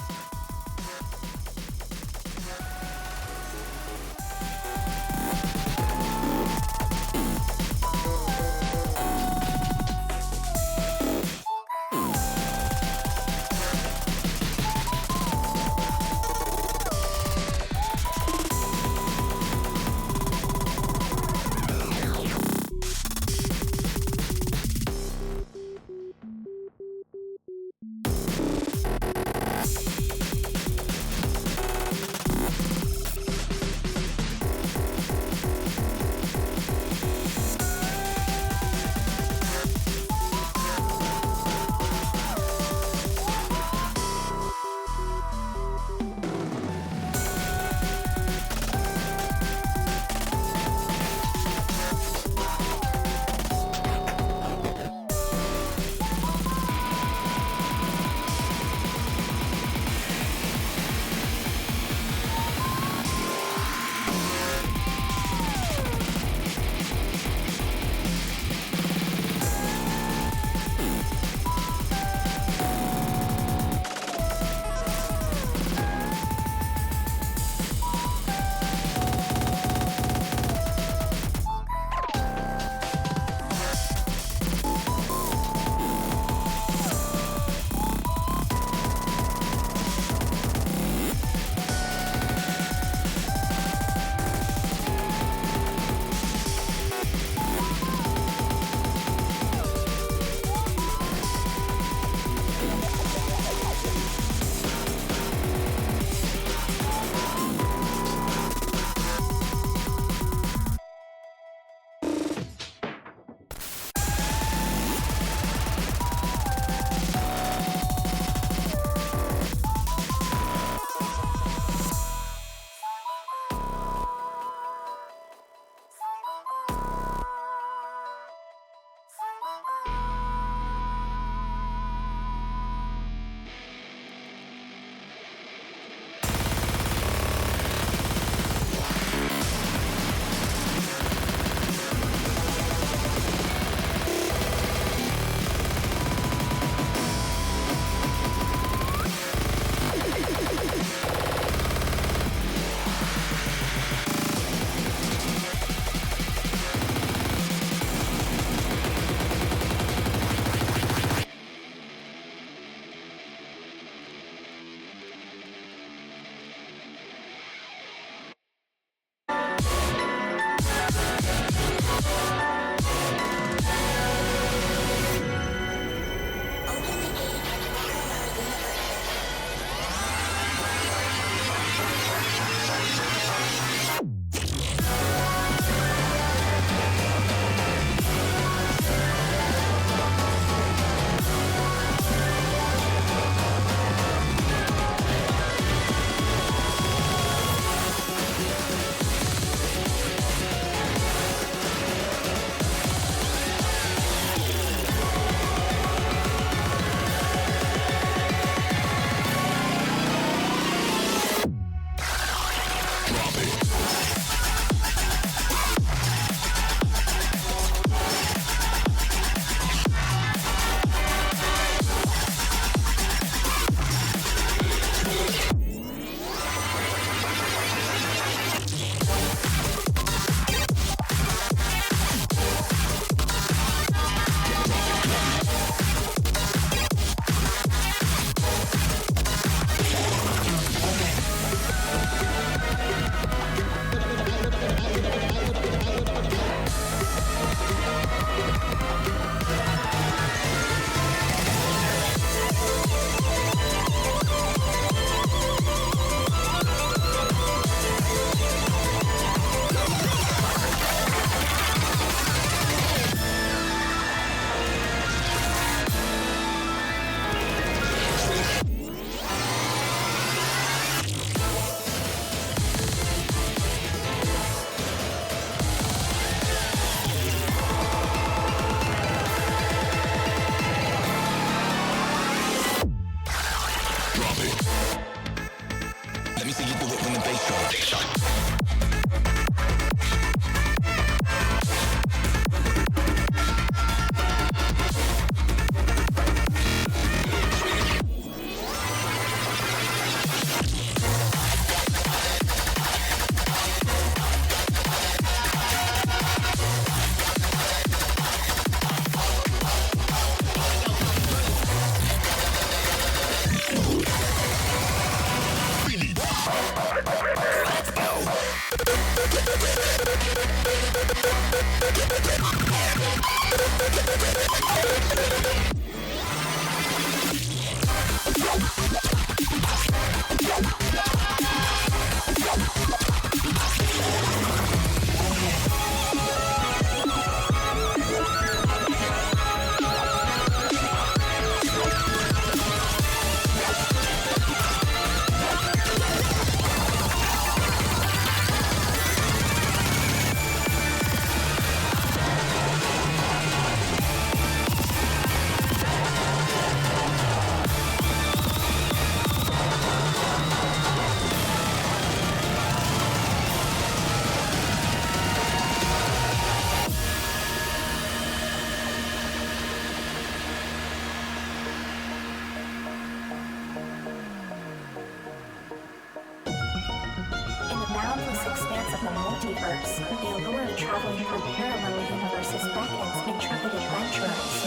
secrets of the multiverse, the allure of traveling from parallel universes beckons intrepid adventurers.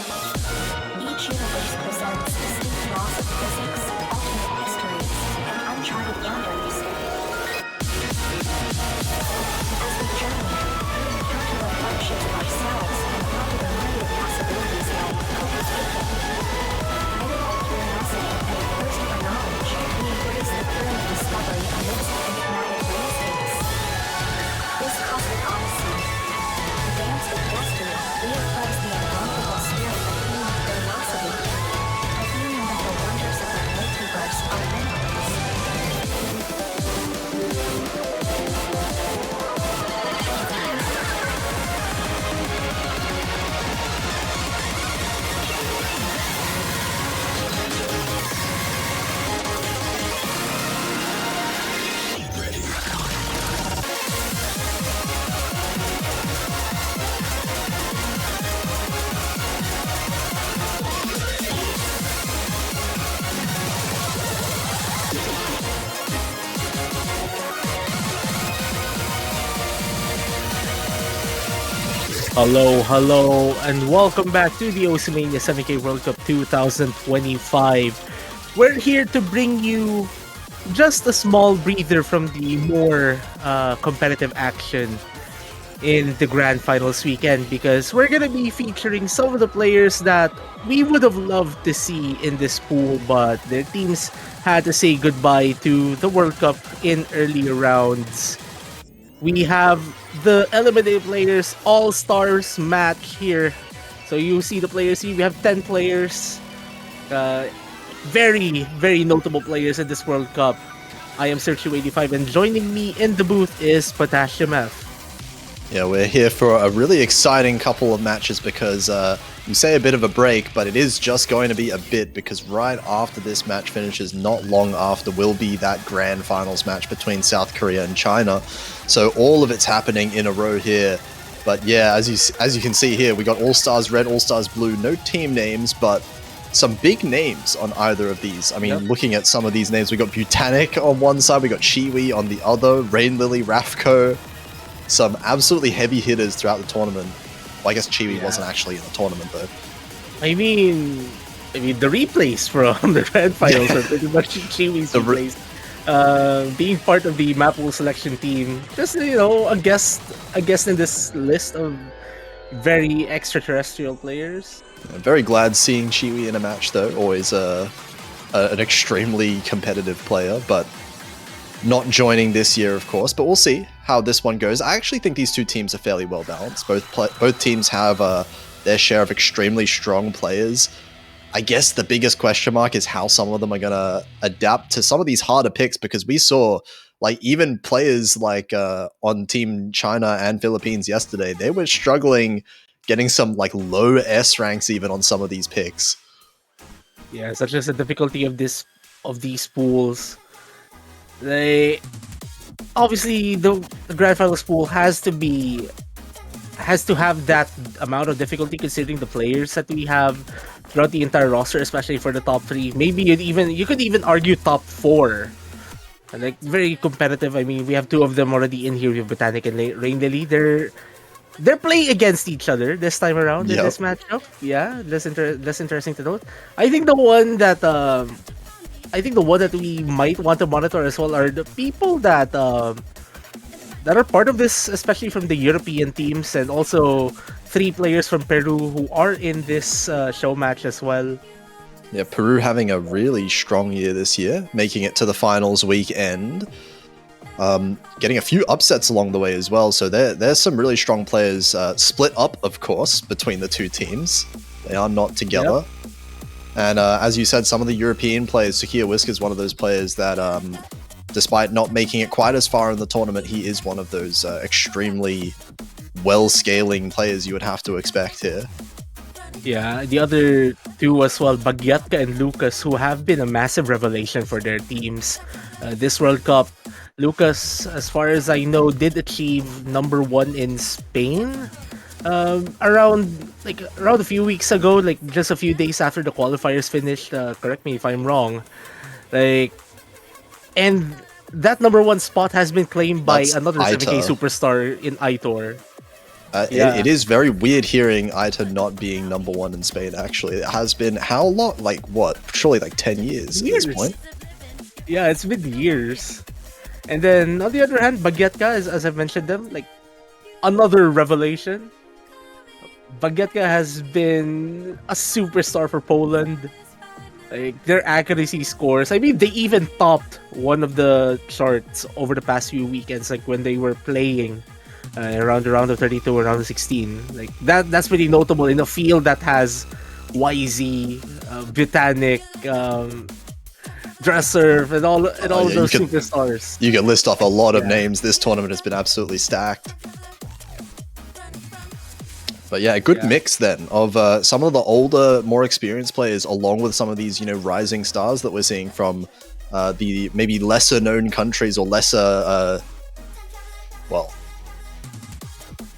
Each universe presents distinct laws of physics, alternate histories, and uncharted wonders. As we journey, we encounter reflections of ourselves and ponder the myriad possibilities that could be taken. Guided by curiosity and a thirst for knowledge, we embrace the thrill of discovery amidst enigmatic landscapes. This cosmic odyssey, the dance with destiny, reaffirms the unbreakable spirit of human curiosity, a feeling that the wonders of the multiverse are limitless. Hello, and welcome back to the Oceania 7K World Cup 2025. We're here to bring you just a small breather from the more competitive action in the grand finals weekend, because we're gonna be featuring some of the players that we would have loved to see in this pool, but their teams had to say goodbye to the World Cup in earlier rounds. We have the eliminated players all-stars match here. So you see the players here. We have 10 players. Very, very notable players in this World Cup. I am Sergio85, and joining me in the booth is Potassium F. Yeah, we're here for a really exciting couple of matches because you say a bit of a break, but it is just going to be a bit, because right after this match finishes, not long after, will be that grand finals match between South Korea and China. So all of it's happening in a row here. But yeah, as you can see here, we got All Stars Red, All Stars Blue, no team names, but some big names on either of these. I mean, looking at some of these names, we got Butanic on one side, we got Chiwi on the other, Rain Lily, Rafko. Some absolutely heavy hitters throughout the tournament. Well, I guess Chiwi wasn't actually in the tournament though. I mean the replays from the grand finals are pretty much Chiwi's replays. Being part of the map pool selection team, just a guest in this list of very extraterrestrial players. I'm very glad seeing Chiwi in a match though. Always an extremely competitive player, but not joining this year, of course. But we'll see how this one goes. I actually think these two teams are fairly well balanced. Both teams have their share of extremely strong players. I guess the biggest question mark is how some of them are going to adapt to some of these harder picks, because we saw even players on Team China and Philippines yesterday, they were struggling getting some low S ranks even on some of these picks. Yeah, such as the difficulty of these pools. They obviously the grand finals pool has to have that amount of difficulty, considering the players that we have throughout the entire roster, especially for the top 3. Maybe you could even argue top 4. And very competitive. I mean, we have 2 of them already in here. We have Botanic and Rain Lily. They're playing against each other this time around in this matchup. Yeah, less interesting to note. I think the one that we might want to monitor as well are the people that are part of this, especially from the European teams, and also 3 players from Peru who are in this show match as well. Yeah, Peru having a really strong year this year, making it to the finals weekend. Getting a few upsets along the way as well, so there's some really strong players split up, of course, between the two teams. They are not together. Yep. And as you said, some of the European players, Sukiya Whisk is one of those players that, despite not making it quite as far in the tournament, he is one of those extremely well-scaling players you would have to expect here. Yeah, the other 2 as well, Bagyatka and Lucas, who have been a massive revelation for their teams this World Cup. Lucas, as far as I know, did achieve number 1 in Spain around a few weeks ago, just a few days after the qualifiers finished. Correct me if I'm wrong. And that #1 spot has been claimed by That's another 7K Aita. superstar in Aitor. It is very weird hearing Aita not being #1 in Spain, actually. It has been how long? Like, what? Surely like 10 years at Years. this point. Yeah, it's been years. And then on the other hand, Bagietka, as I've mentioned them, like another revelation. Bagietka has been a superstar for Poland. Like their accuracy scores. I mean, they even topped one of the charts over the past few weekends, like when they were playing around the round of 32 or round of 16. Like that's pretty notable in a field that has YZ, Botanic, Dresser, and all of those superstars. You can list off a lot of names. This tournament has been absolutely stacked. But yeah, a good mix then of some of the older, more experienced players, along with some of these, rising stars that we're seeing from the maybe lesser known countries or lesser,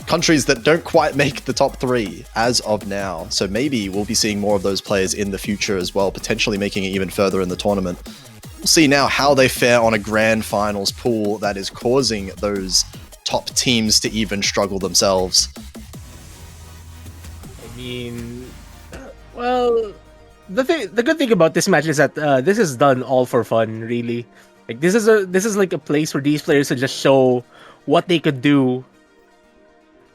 countries that don't quite make the top 3 as of now. So maybe we'll be seeing more of those players in the future as well, potentially making it even further in the tournament. We'll see now how they fare on a grand finals pool that is causing those top teams to even struggle themselves. I mean, well, the good thing about this match is that this is done all for fun, really. Like this is like a place for these players to just show what they could do.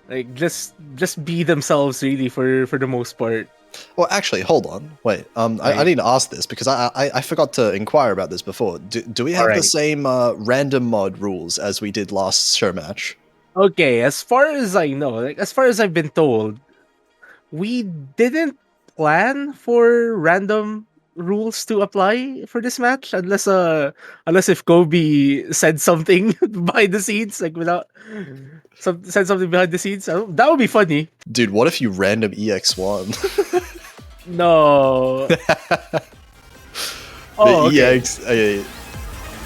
Like just be themselves, really, for the most part. Well, actually, hold on. Wait, I need to ask this because I forgot to inquire about this before. Do we have the same random mod rules as we did last show match? Okay, as far as I know, like as far as I've been told, we didn't plan for random rules to apply for this match unless if Kobe said something behind the scenes, like without said something behind the scenes. That would be funny. Dude, what if you random EX1? No. Oh, okay. EX.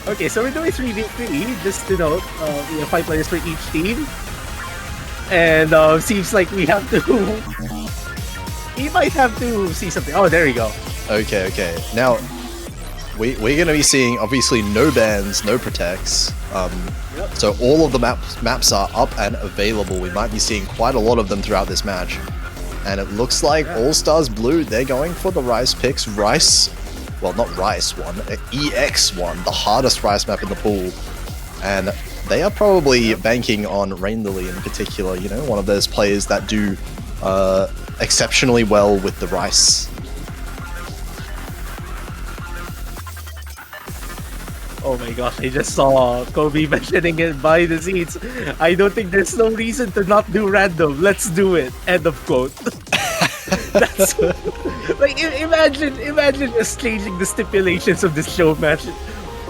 Okay, so we're doing 3v3. Just to note, we have 5 players for each team, and seems like we have to. We might have to see something. Oh, there we go. Okay. Now, we're going to be seeing, obviously, no bans, no protects. So all of the maps are up and available. We might be seeing quite a lot of them throughout this match. And it looks like All Stars Blue, they're going for the Rice picks. Rice, well, not Rice 1, EX1, the hardest Rice map in the pool. And they are probably banking on Rain Lily in particular, one of those players that do exceptionally well with the Rice. Oh my gosh, I just saw Kobe mentioning it by the scenes. I don't think there's no reason to not do random. Let's do it. End of quote. That's like imagine just changing the stipulations of this show match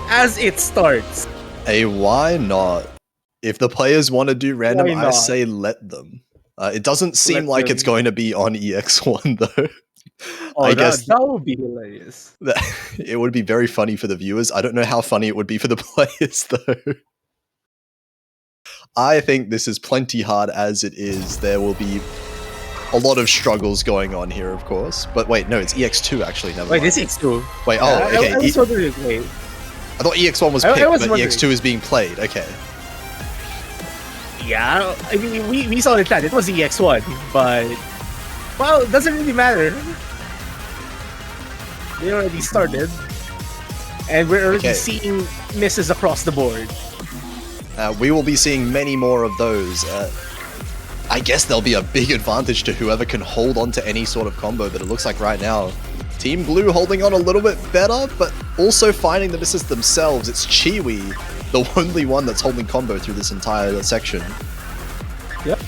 as it starts. Hey, why not? If the players want to do random, Why I not? say let them. It doesn't seem Let like them. it's going to be on EX1 though. Oh, I guess that would be hilarious. it would be very funny for the viewers. I don't know how funny it would be for the players though. I think this is plenty hard as it is. There will be a lot of struggles going on here, of course. But wait, no, it's EX2 actually. Never Wait, mind. this is true. Wait, oh, okay. I was wondering, wait. I thought EX1 was I picked, was but wondering. EX2 is being played. Okay. Yeah, I mean, we saw the chat. It was EX1, but well, it doesn't really matter. They already started, and we're already seeing misses across the board. We will be seeing many more of those. I guess there'll be a big advantage to whoever can hold on to any sort of combo, but it looks like right now, Team Blue holding on a little bit better, but also finding the misses themselves. It's Chiwi, the only one that's holding combo through this entire section. Yep.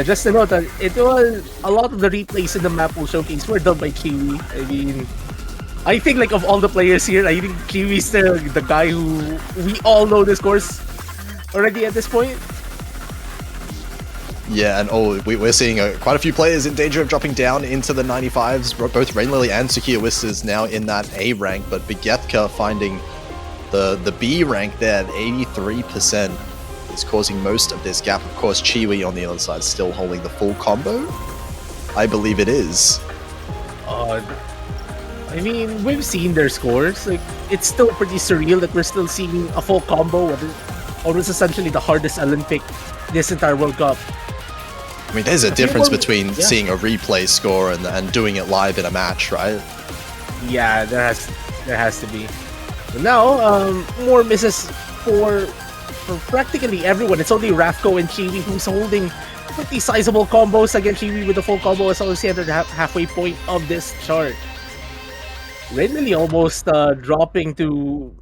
Just to note that it was a lot of the replays in the map will showcase were done by Kiwi. I mean, I think like of all the players here, I think Kiwi's the guy who we all know the scores already at this point. Yeah, and we're seeing quite a few players in danger of dropping down into the 95s. Both Rain Lily and Sukiya Whisters now in that A rank, but Bagietka finding the B rank there at 83% is causing most of this gap. Of course, Chiwi on the other side still holding the full combo. I believe it is. I mean, we've seen their scores. Like, it's still pretty surreal that we're still seeing a full combo of almost essentially the hardest Olympic this entire World Cup. I mean, there's a few difference more- between yeah. seeing a replay score and doing it live in a match, right? Yeah, there has to be. But now, more misses for practically everyone. It's only Rafko and Chiwi who's holding pretty sizable combos against Chiwi with the full combo associated at the halfway point of this chart. Ridley almost dropping to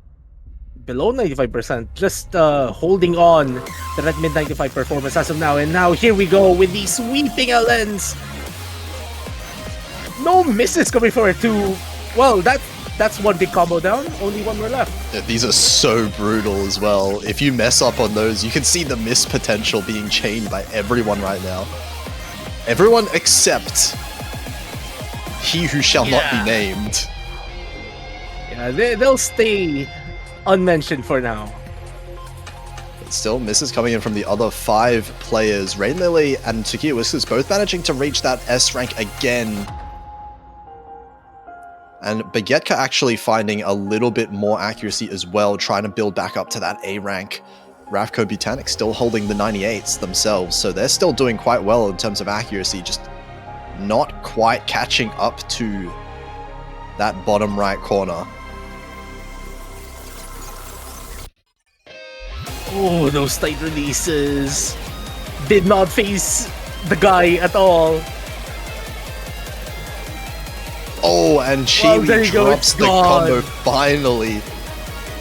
below 95%, just holding on to that mid 95 performance as of now. And now here we go with the sweeping LNs. No misses coming for it too. Well, that's one big combo down. Only one more left. Yeah, these are so brutal as well. If you mess up on those, you can see the miss potential being chained by everyone right now. Everyone except he who shall not be named. Yeah, they'll stay unmentioned for now. But still, misses coming in from the other 5 players. Rain Lily and Takia Whiskers both managing to reach that S rank again. And Bagetka actually finding a little bit more accuracy as well, trying to build back up to that A rank. Ravco Botanic still holding the 98s themselves, so they're still doing quite well in terms of accuracy, just not quite catching up to that bottom right corner. Oh, those tight releases did not face the guy at all. Oh, and Well, there Chiwi you go, drops it's the gone. combo finally.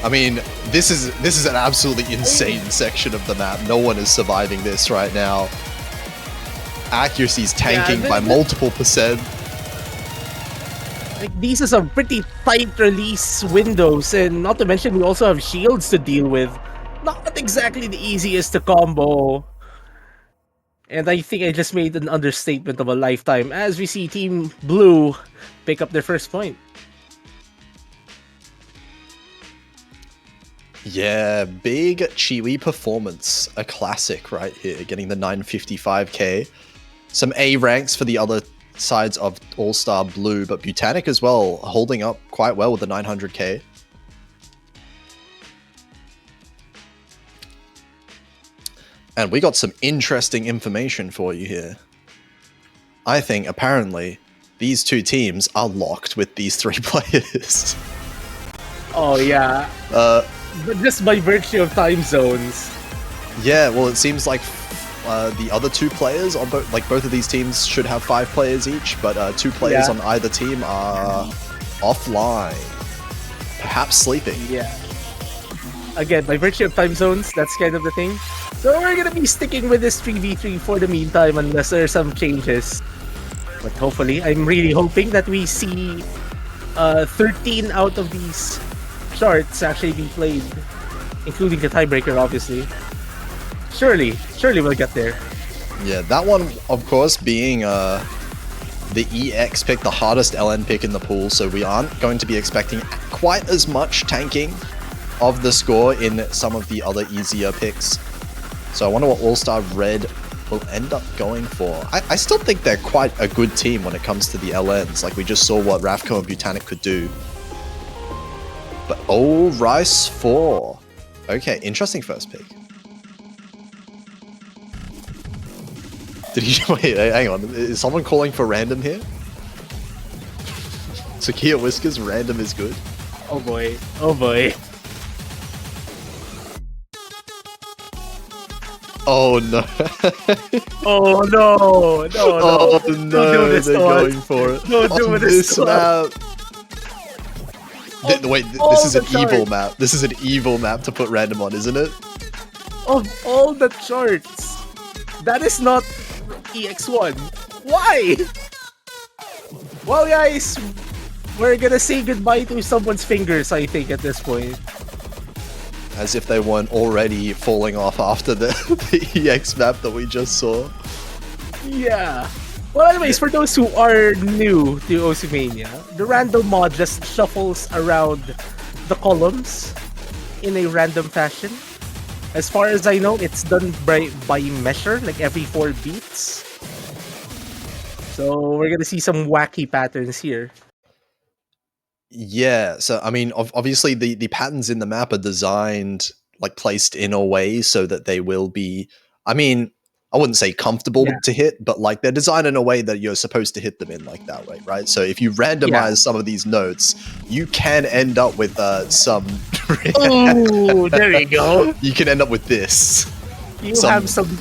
I mean, this is an absolutely insane section of the map. No one is surviving this right now. Accuracy's tanking by multiple percent. Like, these are some pretty tight release windows, and not to mention we also have shields to deal with. Not exactly the easiest to combo. And I think I just made an understatement of a lifetime as we see Team Blue pick up their first point. Yeah, big Chiwi performance. A classic right here, getting the 955k. Some A ranks for the other sides of All-Star Blue, but Botanic as well, holding up quite well with the 900k. And we got some interesting information for you here. I think, apparently, these two teams are locked with these 3 players. Oh yeah, but just by virtue of time zones. Yeah, well, it seems like the other 2 players on both of these teams should have 5 players each, but 2 players on either team are offline, perhaps sleeping. Yeah. Again, by virtue of time zones, that's kind of the thing. So we're gonna be sticking with this 3v3 for the meantime unless there are some changes. But hopefully, I'm really hoping that we see 13 out of these charts actually be played, including the tiebreaker, obviously. Surely we'll get there. Yeah, that one, of course, being the EX pick, the hardest LN pick in the pool, so we aren't going to be expecting quite as much tanking of the score in some of the other easier picks. So I wonder what All-Star Red will end up going for. I still think they're quite a good team when it comes to the LNs. Like, we just saw what Ravco and Botanic could do. But oh, Rice 4. Okay, interesting first pick. Did he... Wait, hang on. Is someone calling for random here? Takia Whiskers, random is good. Oh boy. Oh boy. Oh no. Oh no. No. Oh Don't no, do this they're to us. going for it. Don't do On this this to us. map. Wait, all this is the an evil charts. map. This is an evil map to put random on, isn't it? Of all the charts, that is not EX1. Why? Well, guys, we're gonna say goodbye to someone's fingers, I think, at this point. As if they weren't already falling off after the EX map that we just saw. Yeah. Well, anyways, for those who are new to Osimania, the random mod just shuffles around the columns in a random fashion. As far as I know, it's done by measure, like every 4 beats. So we're gonna see some wacky patterns here. Yeah, so I mean, obviously the patterns in the map are designed like placed in a way so that they will be. I mean, I wouldn't say comfortable Yeah. to hit, but like they're designed in a way that you're supposed to hit them in like that way, right? So if you randomize Yeah. some of these notes, you can end up with some. Oh, there you go. You can end up with this. You have some.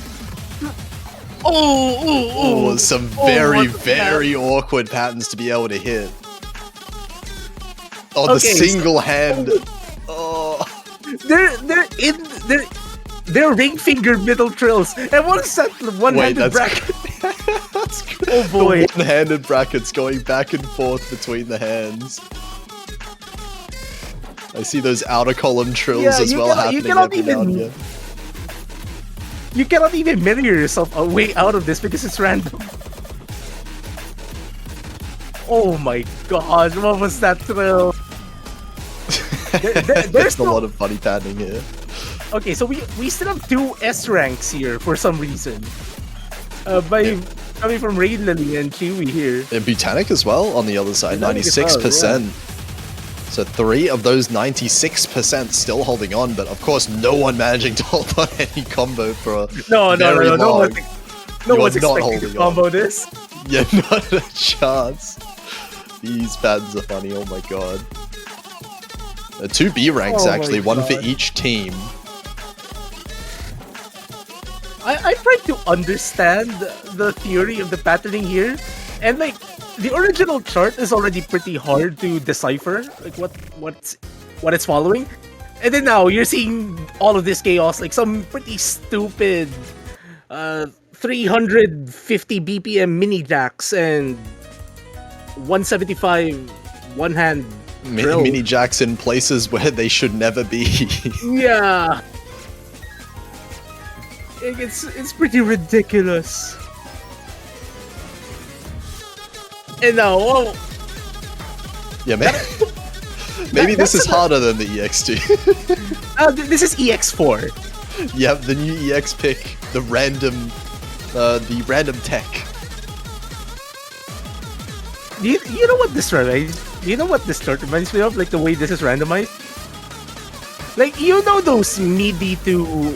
Oh, Some very, what the very awkward patterns to be able to hit. Oh, the Okay, so- single hand. Oh. They're ring finger middle trills. And what is that one-handed that's- bracket? That's good. Oh boy. The one-handed brackets going back and forth between the hands. I see those outer column trills Yeah, as you well cannot- happening you cannot every now and even- again. You cannot even mirror yourself a way out of this because it's random. Oh my gosh, what was that trill? there's There's a no- lot of funny patterning here. Okay, so we still have 2 S ranks here for some reason. Coming from Rain Lily and Chewy here. And Botanic as well on the other side, Botanic as well, 96%. So 3 of those 96% still holding on, but of course no one managing to hold on any combo for No, very no long. one's, no You one's are not expecting to holding on. combo this. Yeah, not a chance. These patterns are funny, oh my god. 2 B ranks Oh my actually, one for God. each team. I tried to understand the theory of the patterning here, and like the original chart is already pretty hard to decipher, like what it's following, and then now you're seeing all of this chaos, like some pretty stupid 350 BPM mini jacks and 175 one hand drill. Mini jacks in places where they should never be. Yeah. It's pretty ridiculous. And now, oh, Yeah, man. Maybe this is harder than the EX2. this is EX4. You have the new EX pick, the random tech. You know what this reminds? You know what this chart reminds me of? Like the way this is randomized. Like you know those MIDI to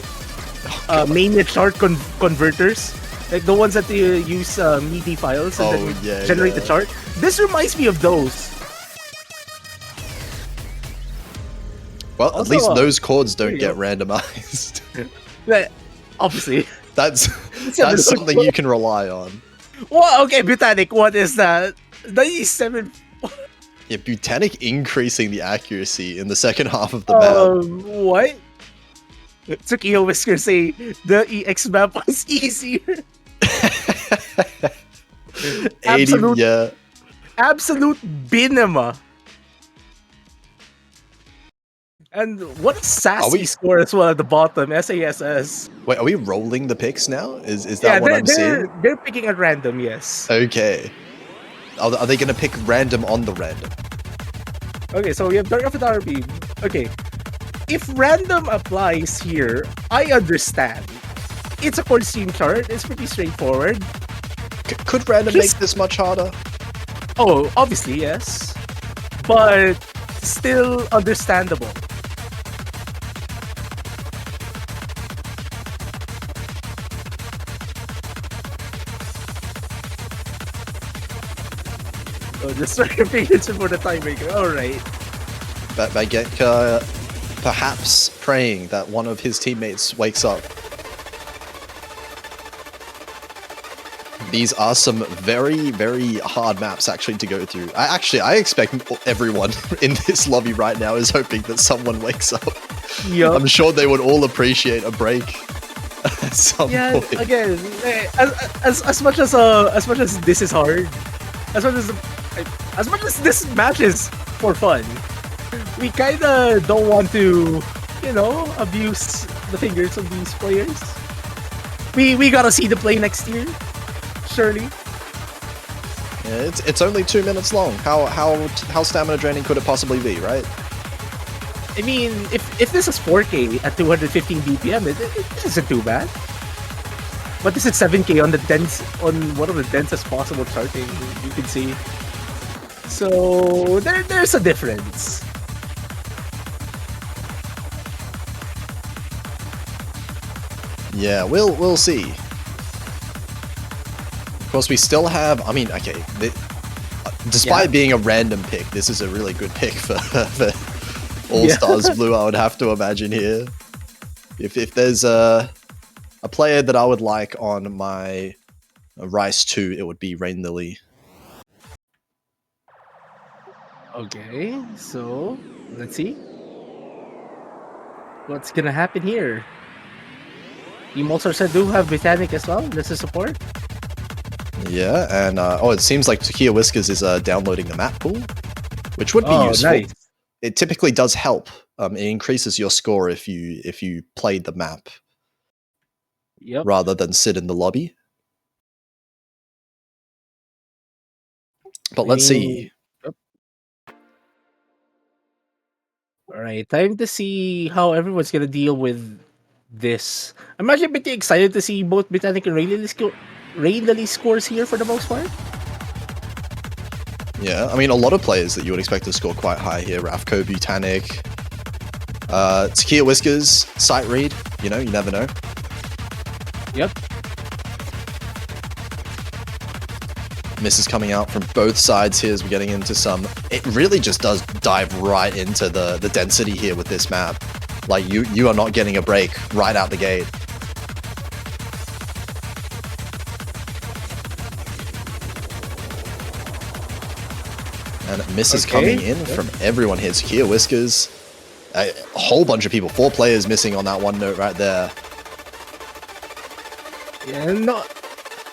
mania chart converters, like the ones that you use MIDI files and Oh, then yeah, generate yeah. the chart. This reminds me of those. Well, at Also, least those chords there don't you get go. randomized. Like, obviously. That's a little something you can rely on. Well, okay, Botanic, what is that? 97. Yeah, Botanic increasing the accuracy in the second half of the map. What? Tsukiyo Whisker say the EX map was easier. 80, absolute- yeah. Absolute binema. And what a Are sassy we- score as well at the bottom, SASS. Wait, are we rolling the picks now? Is Yeah, that what I'm seeing? they're picking at random, yes. Okay. Are they gonna pick random on the random? Okay, so we have Dark of RP. Okay. If random applies here, I understand. It's a chord stream chart, it's pretty straightforward. Could random Just- make this much harder? Oh, obviously, yes. But still understandable. Oh, the circumference for the tiebreaker. Alright. Bageka perhaps praying that one of his teammates wakes up. These are some very, very hard maps actually to go through. I expect everyone in this lobby right now is hoping that someone wakes up. Yup. I'm sure they would all appreciate a break at some Yeah, point. again, as much as this is hard, as much as this match is for fun, we kinda don't want to, abuse the fingers of these players. We gotta see the play next year, surely. Yeah, it's only 2 minutes long. How stamina draining could it possibly be, right? I mean, if this is 4K at 215 BPM, it isn't too bad. But this is 7K on one of the densest possible charting you can see. So there's a difference. Yeah, we'll see. Of course, we still have. I mean, okay. Despite being a random pick, this is a really good pick for All Stars Blue. I would have to imagine here. If there's a player that I would like on my Rice 2, it would be Rain Lily. Okay, so let's see what's gonna happen here. Team All Stars do have Botanic as well. This is support. Yeah, and it seems like Here Whiskers is downloading the map pool, which would be useful. Nice. It typically does help. It increases your score if you played the map rather than sit in the lobby. But let's see. Yep. All right, time to see how everyone's gonna deal with this. I'm actually pretty excited to see both Botanic and Rain Lily scores here for the most part. Yeah, I mean, a lot of players that you would expect to score quite high here. Ravko, Botanic, Here Whiskers, Sight Read. You know, you never know. Yep. Misses coming out from both sides here as we're getting into some. It really just does dive right into the density here with this map. Like, you are not getting a break right out the gate. And misses coming in from everyone here. Here Whiskers. A whole bunch of people. 4 players missing on that one note right there. Yeah,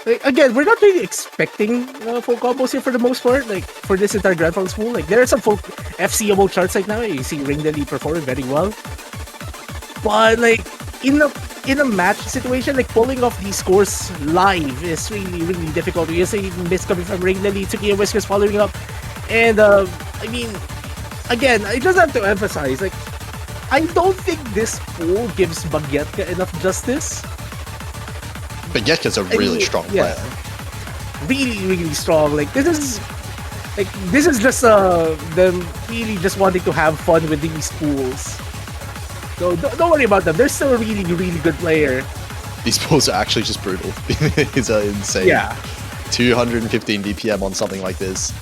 like, again, we're not really expecting full combos here for the most part. Like, for this entire Grand Finals pool, like, there are some full FCMO charts right now. You see Rain Lily performing very well. But, like, in a match situation, like, pulling off these scores live is really, really difficult. You see miss coming from Rain Lily to Here Whiskers following up. And, I mean, again, I just have to emphasize, like, I don't think this pool gives Bagyetka enough justice. Bagyetka's a really strong player. Really, really strong. Like, this is just them really just wanting to have fun with these pools. So don't worry about them. They're still a really, really good player. These pools are actually just brutal. These are insane. Yeah. 215 DPM on something like this.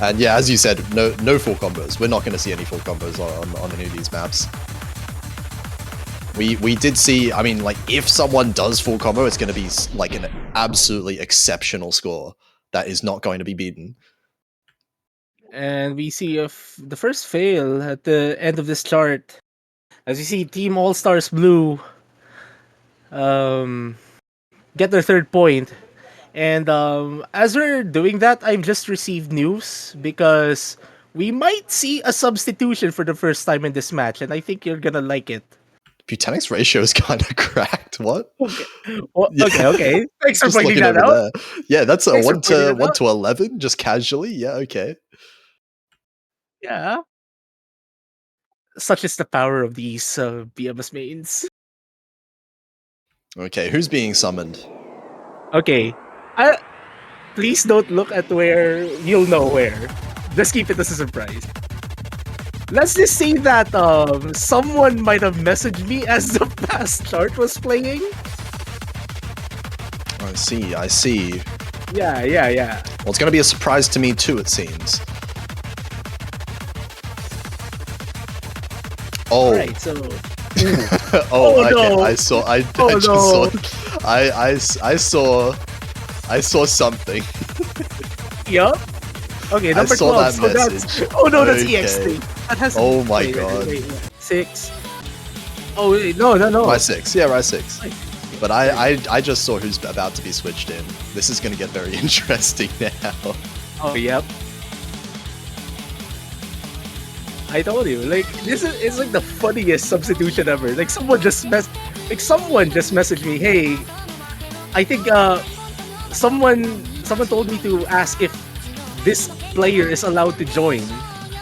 And yeah, as you said, no full combos. We're not going to see any full combos on any of these maps. We did see, I mean, like, if someone does full combo, it's going to be like an absolutely exceptional score that is not going to be beaten. And we see the first fail at the end of this chart. As you see, Team All Stars Blue get their 3rd point. And as we're doing that, I've just received news because we might see a substitution for the first time in this match, and I think you're gonna like it. Botanic's ratio is kind of cracked. What? Okay. Well, okay. Thanks for Just pointing looking that over out. there. Yeah, that's a Thanks for 1 pointing to that 1 out. to 11, just casually. Yeah, okay. Yeah. Such is the power of these BMS mains. Okay, who's being summoned? Okay. Please don't look at where you'll know where. Just keep it as a surprise. Let's just say that someone might have messaged me as the past chart was playing. I see. Yeah. Well, it's going to be a surprise to me too, it seems. Oh. Right, so... oh, okay. No. I saw something. Yup. Okay, number 12. saw that so message. That's Okay. EX3. That has Oh my god. Wait. 6. Oh, wait, no. Rise 6. Yeah, Rise 6. But I just saw who's about to be switched in. This is going to get very interesting now. Oh, yep. I told you, like, it's like the funniest substitution ever. Like, someone just messaged me, hey, I think someone told me to ask if this player is allowed to join.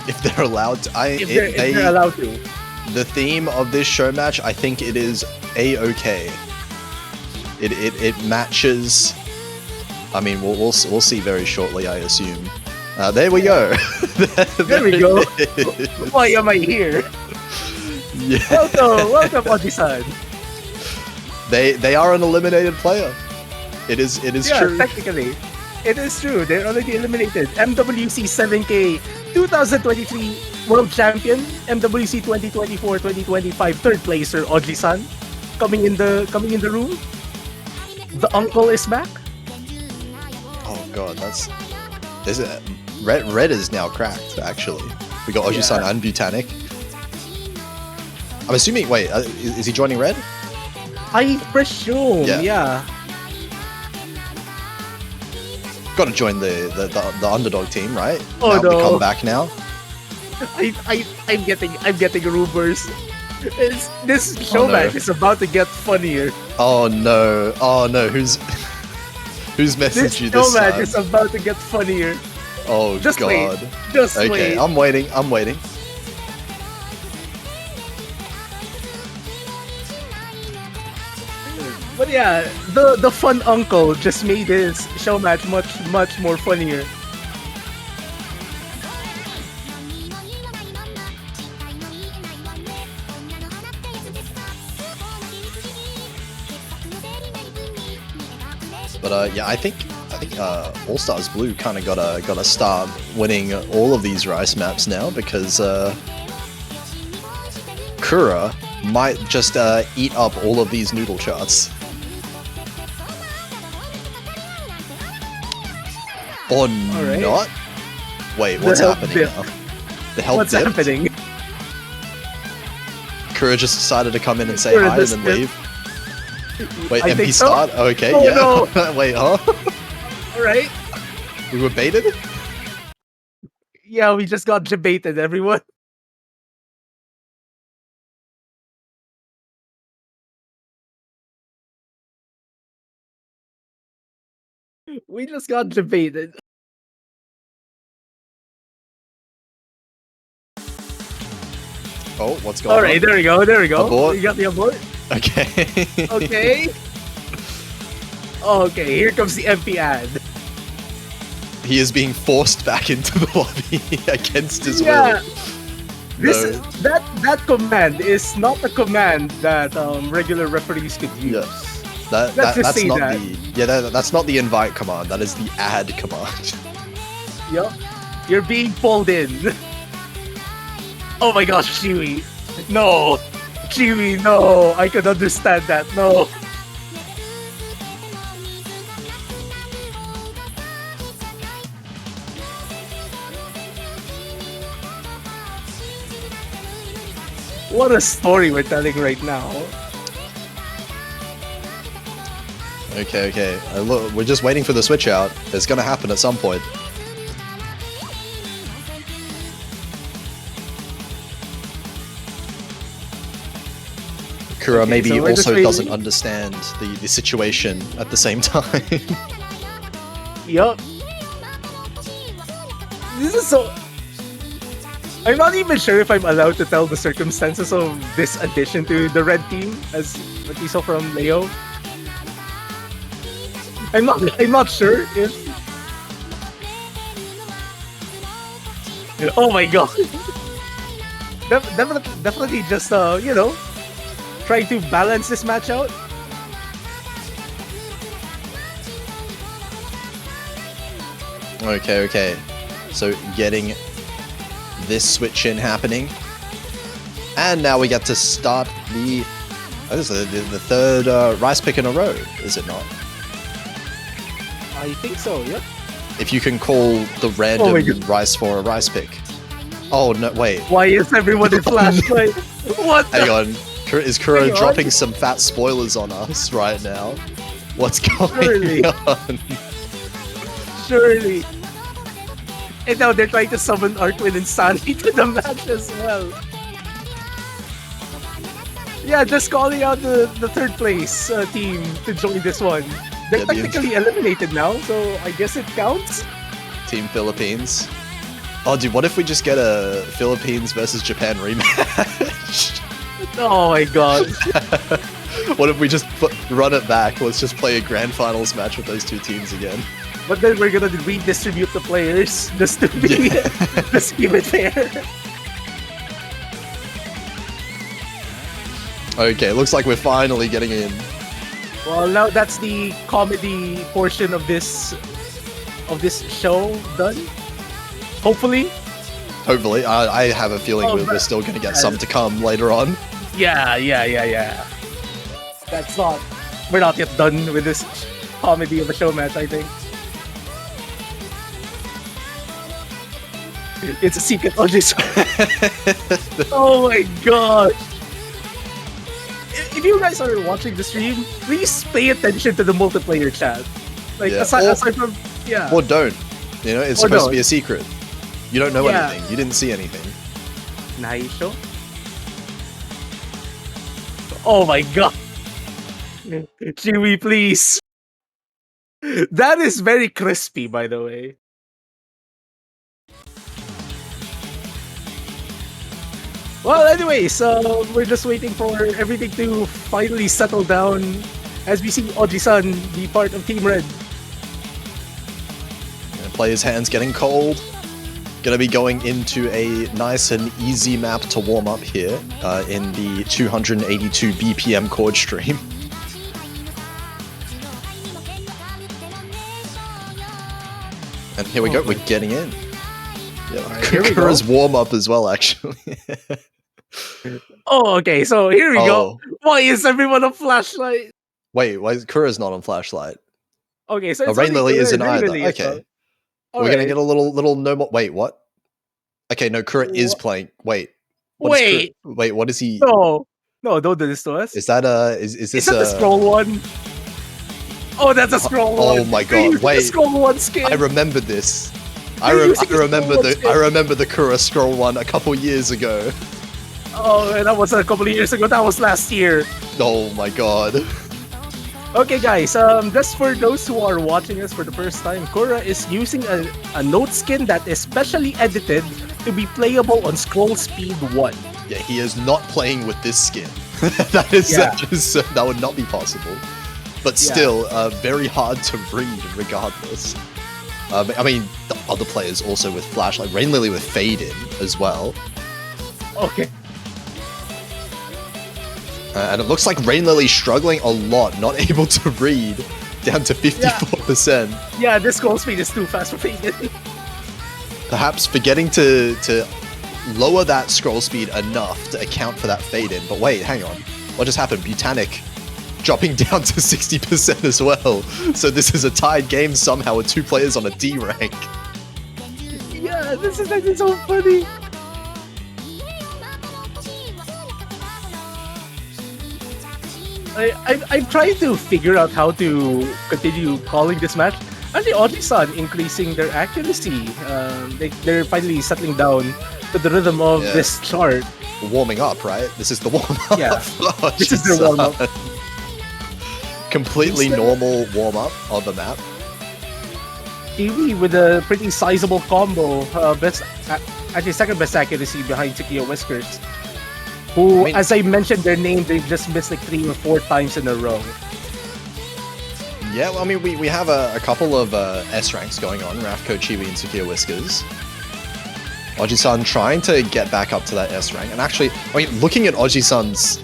If they're allowed to, If they're allowed to. The theme of this show match, I think it is A-OK. It matches. I mean, we'll see very shortly, I assume. There we go. There we go. it is. Why am I here? Yeah. Welcome, Oji-san. They are an eliminated player. It is Yeah, true. technically. It is true. They're already eliminated. MWC 7K 2023 World Champion, MWC 2024-2025 third placer Oji-san coming in the room. The uncle is back. Oh god, there's a red is now cracked actually. We got Oji-san and Butanic. I'm assuming. Wait, is he joining red? I presume. Yeah. Yeah. Got to join the underdog team, right? Oh, now no. we come back now. I'm getting rumors. This show no. match is about to get funnier. Oh no! Oh no! Who's This messaged you show this match time? is about to get funnier. Oh Just god! wait. Just Okay, wait. I'm waiting. I'm waiting. But yeah, the fun uncle just made this show match much more funnier. But yeah, I think All Stars Blue kind of gotta start winning all of these rice maps now because Kura might just eat up all of these noodle charts. Or Alright. not? Wait, what's health happening dip. now? The health What's dipped? happening? Kura just decided to come in and say Kura hi and just then dipped. leave. Wait, I MP think so. start? Okay, Oh, yeah. no. Wait, huh? Alright. We were baited? Yeah, we just got debated, everyone. We just got debated. Oh, what's going Alright, there we go, there we go. Abort. We got the abort. on? Okay. Okay. Okay, here comes the MP ad. He is being forced back into the lobby against his Yeah. will. This No. that command is not a command that regular referees could use. Let's just that's say not that. that's not the invite command. That is the add command. Yup. You're being pulled in. Oh my gosh, Chewie. No. Chewie, no. I can understand that. No. What a story we're telling right now. Okay. Look, we're just waiting for the switch out. It's gonna happen at some point. Kura Okay, maybe so we're just also waiting. doesn't understand the situation at the same time. Yup. This is so. I'm not even sure if I'm allowed to tell the circumstances of this addition to the red team, as what we saw from Leo. I'm not sure if. Oh my god. Definitely just try to balance this match out. Okay. So getting this switch in happening. And now we get to start the third rice pick in a row, is it not? I think so, yep. If you can call the random Oh my God. rice for a rice pick. Oh no, wait. Why is everyone in flashlight? What the? Hang on. Is Kuro Hang on. dropping some fat spoilers on us right now? What's going Surely. on? Surely. And now they're trying to summon Arkwin and Sunny to the match as well. Yeah, just calling out the third place team to join this one. They're Yeah, the technically eliminated now, so I guess it counts. Team Philippines. Oh, dude, what if we just get a Philippines versus Japan rematch? Oh my god. What if we just run it back? Let's just play a grand finals match with those two teams again. But then we're gonna redistribute the players just to be just keep it fair. Okay, looks like we're finally getting in. Well, now that's the comedy portion of this show done. Hopefully. Hopefully, I have a feeling we're still going to get some to come later on. Yeah. We're not yet done with this comedy of a show match, I think. It's a secret OG. Oh my god. If you guys are watching the stream, please pay attention to the multiplayer chat. Like, Yeah. aside from... Yeah. Or don't. You know, it's Or supposed to don't. be a secret. You don't know Yeah. anything. You didn't see anything. Naisho? Oh my god. Chewy, please. That is very crispy, by the way. Well, anyways, we're just waiting for everything to finally settle down as we see Oji-san be part of Team Red. Players' hands getting cold. Gonna be going into a nice and easy map to warm up here in the 282 BPM chord stream. And here we go, we're getting in. Yeah, Alright, here we go. Kura's warm up as well, actually. Oh, okay, so here we go. Oh. Why is everyone a flashlight? Wait, why is Kura's not on flashlight? Okay, so Oh, it's Rain only Lily Kura isn't and Rain either. Lily as Okay. well. We're gonna Alright. get a little no more. Wait, what? Okay, no, Kura is What? playing. Wait. What is Wait. Kura- wait, what is he? No, don't do this to us. Is that is Is this that the scroll one? Oh, that's a scroll one. Oh my You're god! using the Wait, scroll one skin. I remember this. I You're using the remember scroll one the skin. I remember the Kura scroll one a couple years ago. Oh, and that was a couple of years ago. That was last year. Oh my god! Okay, guys. Just for those who are watching us for the first time, Kura is using a note skin that is specially edited to be playable on scroll speed 1. Yeah, he is not playing with this skin. that would not be possible. But Yeah. still, very hard to read regardless. I mean, the other players also with flashlight. Rain Lily with fade in as well. Okay. And it looks like Rain Lily's struggling a lot, not able to read, down to 54%. Yeah, this scroll speed is too fast for me. Perhaps forgetting to lower that scroll speed enough to account for that fade in. But wait, hang on. What just happened? Butanic dropping down to 60% as well. So this is a tied game somehow with two players on a D rank. Yeah, this is actually so funny. I'm trying to figure out how to continue calling this match. Actually, Oji-san increasing their accuracy. They're finally settling down to the rhythm of Yeah. this chart. Warming up, right? This is the warm up. Yeah, this is their warm-up. Completely normal warm up on the map. Kiwi with a pretty sizable combo. Actually, second best accuracy behind Tsukiya Whiskers. Who, I mean- as I mentioned their name, they just missed like 3 or 4 times in a row. Yeah, well, I mean, we have a couple of S ranks going on. Rafko, Chiwi, and Tsukiya Whiskers. Oji-san trying to get back up to that S rank. And actually, I mean, looking at Oji-san's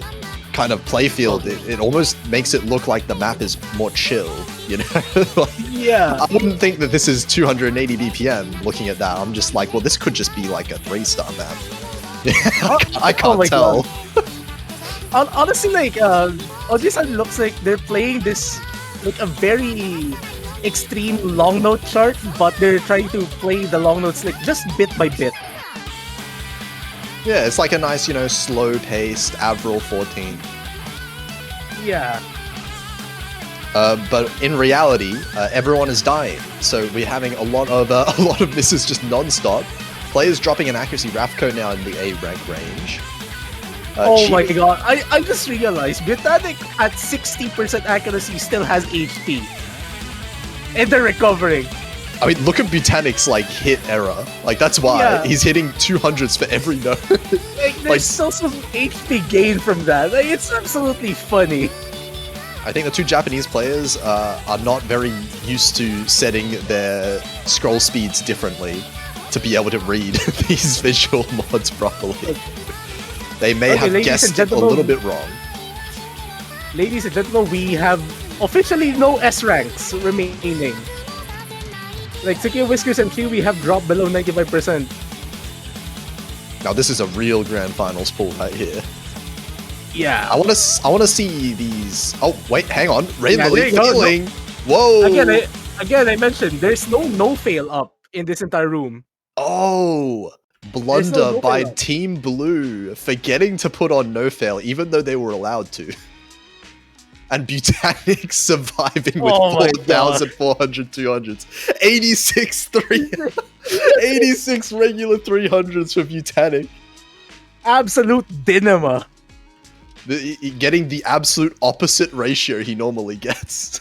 kind of playfield, it almost makes it look like the map is more chill, you know? Like, Yeah. I wouldn't think that this is 280 BPM looking at that. I'm just like, well, this could just be like a 3-star map. I can't my tell. Honestly, like, Oji-san looks like they're playing this, like, a very extreme long note chart, but they're trying to play the long notes, like, just bit by bit. Yeah, it's like a nice, you know, slow-paced Avril 14. Yeah. But in reality, everyone is dying. So we're having a lot of misses just non-stop. Players dropping in accuracy. Rafko now in the A rank range. Oh my Chibi- god, I just realized Botanic at 60% accuracy still has HP. And they're recovering. I mean, look at Butanic's like hit error. Like that's why Yeah. he's hitting 200s for every note. Like, there's Like- still some HP gain from that. Like, it's absolutely funny. I think the two Japanese players are not very used to setting their scroll speeds differently to be able to read these visual mods properly. They may have guessed it a little bit wrong. Ladies and gentlemen, we have officially no S ranks remaining. Like Tsukiya Whiskers and Q, we have dropped below 95%. Now this is a real grand finals pool right here. Yeah. I want to see these. Oh wait, hang on. Rainbow there you go. feeling. Whoa. Again, I mentioned there's no fail up in this entire room. Oh, blunder no by fail. Team Blue, forgetting to put on no fail, even though they were allowed to. And Butanic surviving with Oh my 4,400 200s. 86 86 regular 300s for Butanic. Absolute dinama. Getting the absolute opposite ratio he normally gets.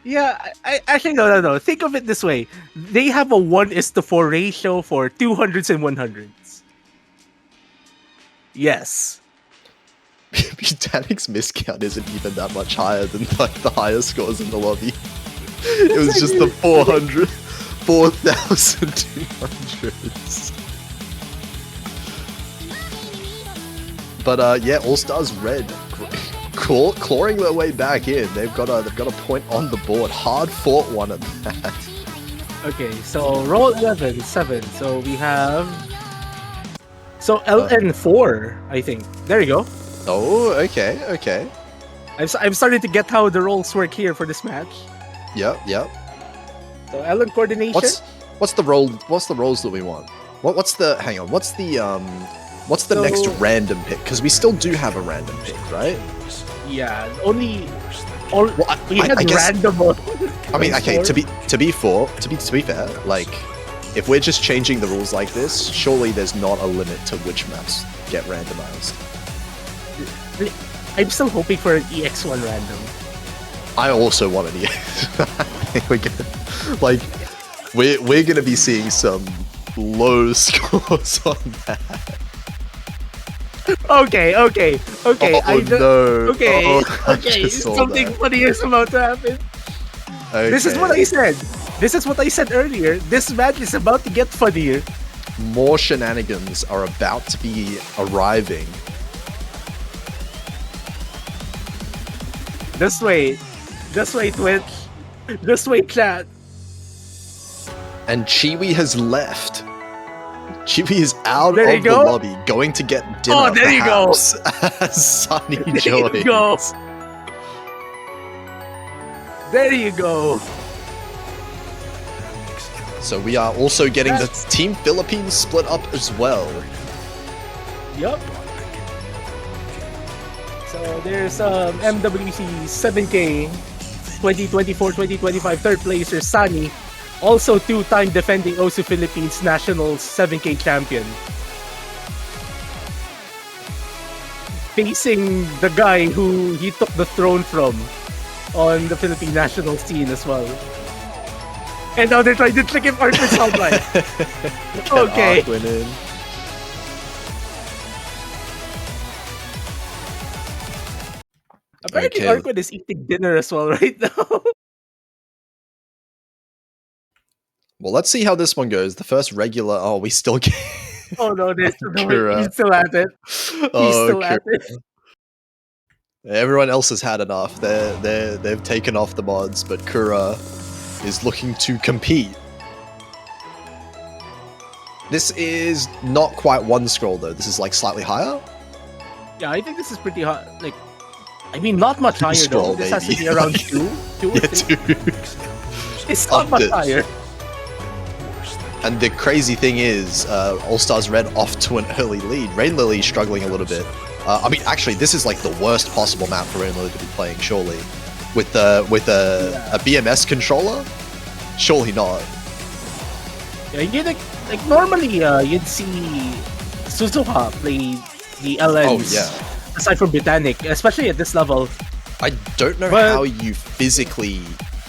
Yeah, I actually no. Think of it this way: they have a 1:4 ratio for 200s and 100s. Yes. Butanic's miscount isn't even that much higher than like the highest scores in the lobby. It was just the 4,200s. But yeah, All Stars Red clawing their way back in. They've got a point on the board. Hard fought one at that. Okay, so roll 11, 7. So we have LN4, I think. There you go. Oh, okay. I'm starting to get how the rolls work here for this match. Yep. So LN coordination. What's the role? What's the roles that we want? What's the next random pick? Because we still do have a random pick, right? Yeah, we I had guess- random. I mean, okay. To be fair, like if we're just changing the rules like this, surely there's not a limit to which maps get randomized. I'm still hoping for an EX1 random. I also want an EX. I think we're gonna be seeing some low scores on that. Okay. Oh, no. Okay. Oh, I Okay. just saw Something that. funny is about to happen. Okay. This is what I said. Earlier. This match is about to get funnier. More shenanigans are about to be arriving. This way, Twitch. This way, chat. And Chiwi has left. Chiwi is out There you of the go. lobby, going to get dinner. Oh, there you go. perhaps, as Sunny joins. There you go. So we are also getting the Team Philippines split up as well. Yup. So there's MWC 7K 2024-2025 third placer Sunny, also two-time defending OSU Philippines Nationals 7K champion. Facing the guy who he took the throne from on the Philippine national scene as well. And now they're trying to trick him Arthur Salbay. Okay. Arc went in. Apparently Okay. Arquid is eating dinner as well right now. Well, let's see how this one goes. The first regular. Oh, we still get. Oh no, he's Kura. still at it. He's still at Kura. it. Everyone else has had enough. They've taken off the mods, but Kura is looking to compete. This is not quite one scroll though. This is like slightly higher. Yeah, I think this is pretty hot. Like, I mean, not much higher Scroll, though. This has to maybe. be around two or Yeah, three. two. It's not much Upped it. higher. And the crazy thing is, All Stars Red off to an early lead. Rain Lily struggling a little bit. I mean, actually, this is like the worst possible map for Rain Lily to be playing. Surely, with a BMS controller, surely not. Yeah, you like normally you'd see Suzuha play the LNs. Oh yeah. Aside from Botanic, especially at this level. I don't know But- how you physically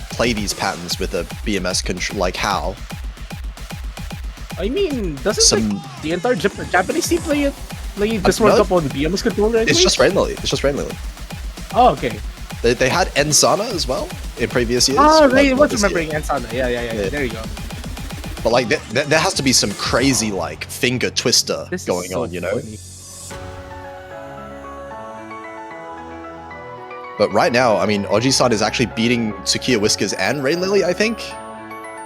play these patterns with a BMS control. Like how? I mean, doesn't Some- like the entire Japanese team play this World no. Cup on BMS controller? It's Anyway? just Rain Lily. It's just Rain Lily. Oh, okay. They had Ensana as well in previous years. Oh, but right. not What's this remembering year. Ansana? Yeah. There you go. But like, there has to be some crazy like finger twister This is going so on, you know. funny. But right now, I mean, Oji-san is actually beating Tsukiya Whiskers and Rain Lily, I think.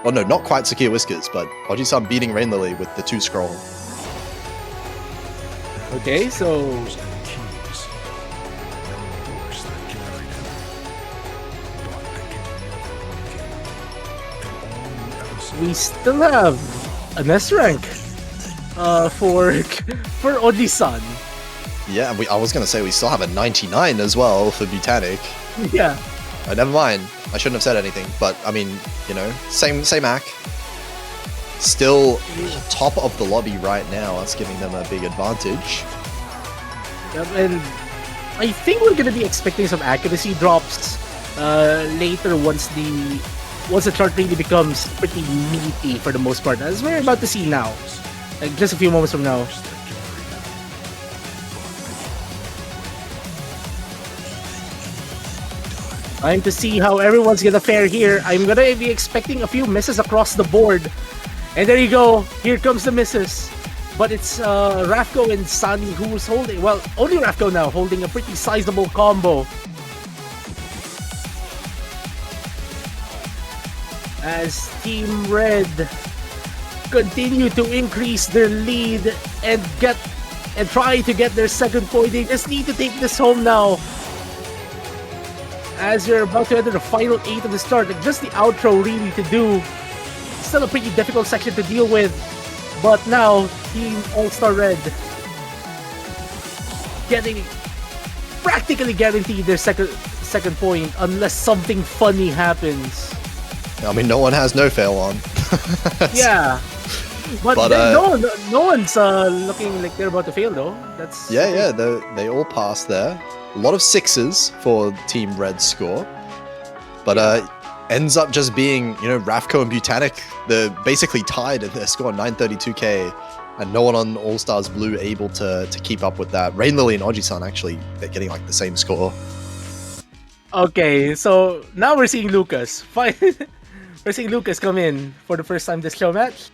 Oh no, not quite Tsukiya Whiskers, but Oji-san beating Rain Lily with the 2 scroll. Okay, so we still have an S rank for Oji-san. Yeah, I was gonna say we still have a 99 as well for Botanic. Yeah. Never mind. I shouldn't have said anything, but I mean, you know, same act. Still top of the lobby right now. That's giving them a big advantage. Yep, and I think we're gonna be expecting some accuracy drops later once the chart really becomes pretty meaty for the most part, as we're about to see now. Like just a few moments from now. Time to see how everyone's gonna fare here. I'm gonna be expecting a few misses across the board. And there you go. Here comes the misses. But it's Rafko and Sunny who's holding, well, only Rafko now, holding a pretty sizable combo. As Team Red continue to increase their lead and try to get their second point. They just need to take this home now. As you're about to enter the final 8 of the start, like just the outro really to do. Still a pretty difficult section to deal with. But now, Team All-Star Red getting practically guaranteed their second point unless something funny happens. I mean, no one has no fail on. Yeah. But no one's looking like they're about to fail though. That's Yeah, they all passed there. A lot of 6s for Team Red's score. But ends up just being, you know, Rafko and Botanic, they're basically tied in their score, 932k, and no one on All Stars Blue able to keep up with that. Rain Lily and Oji-san actually, they're getting like the same score. Okay, so now we're seeing Lucas. We're seeing Lucas come in for the first time this show match.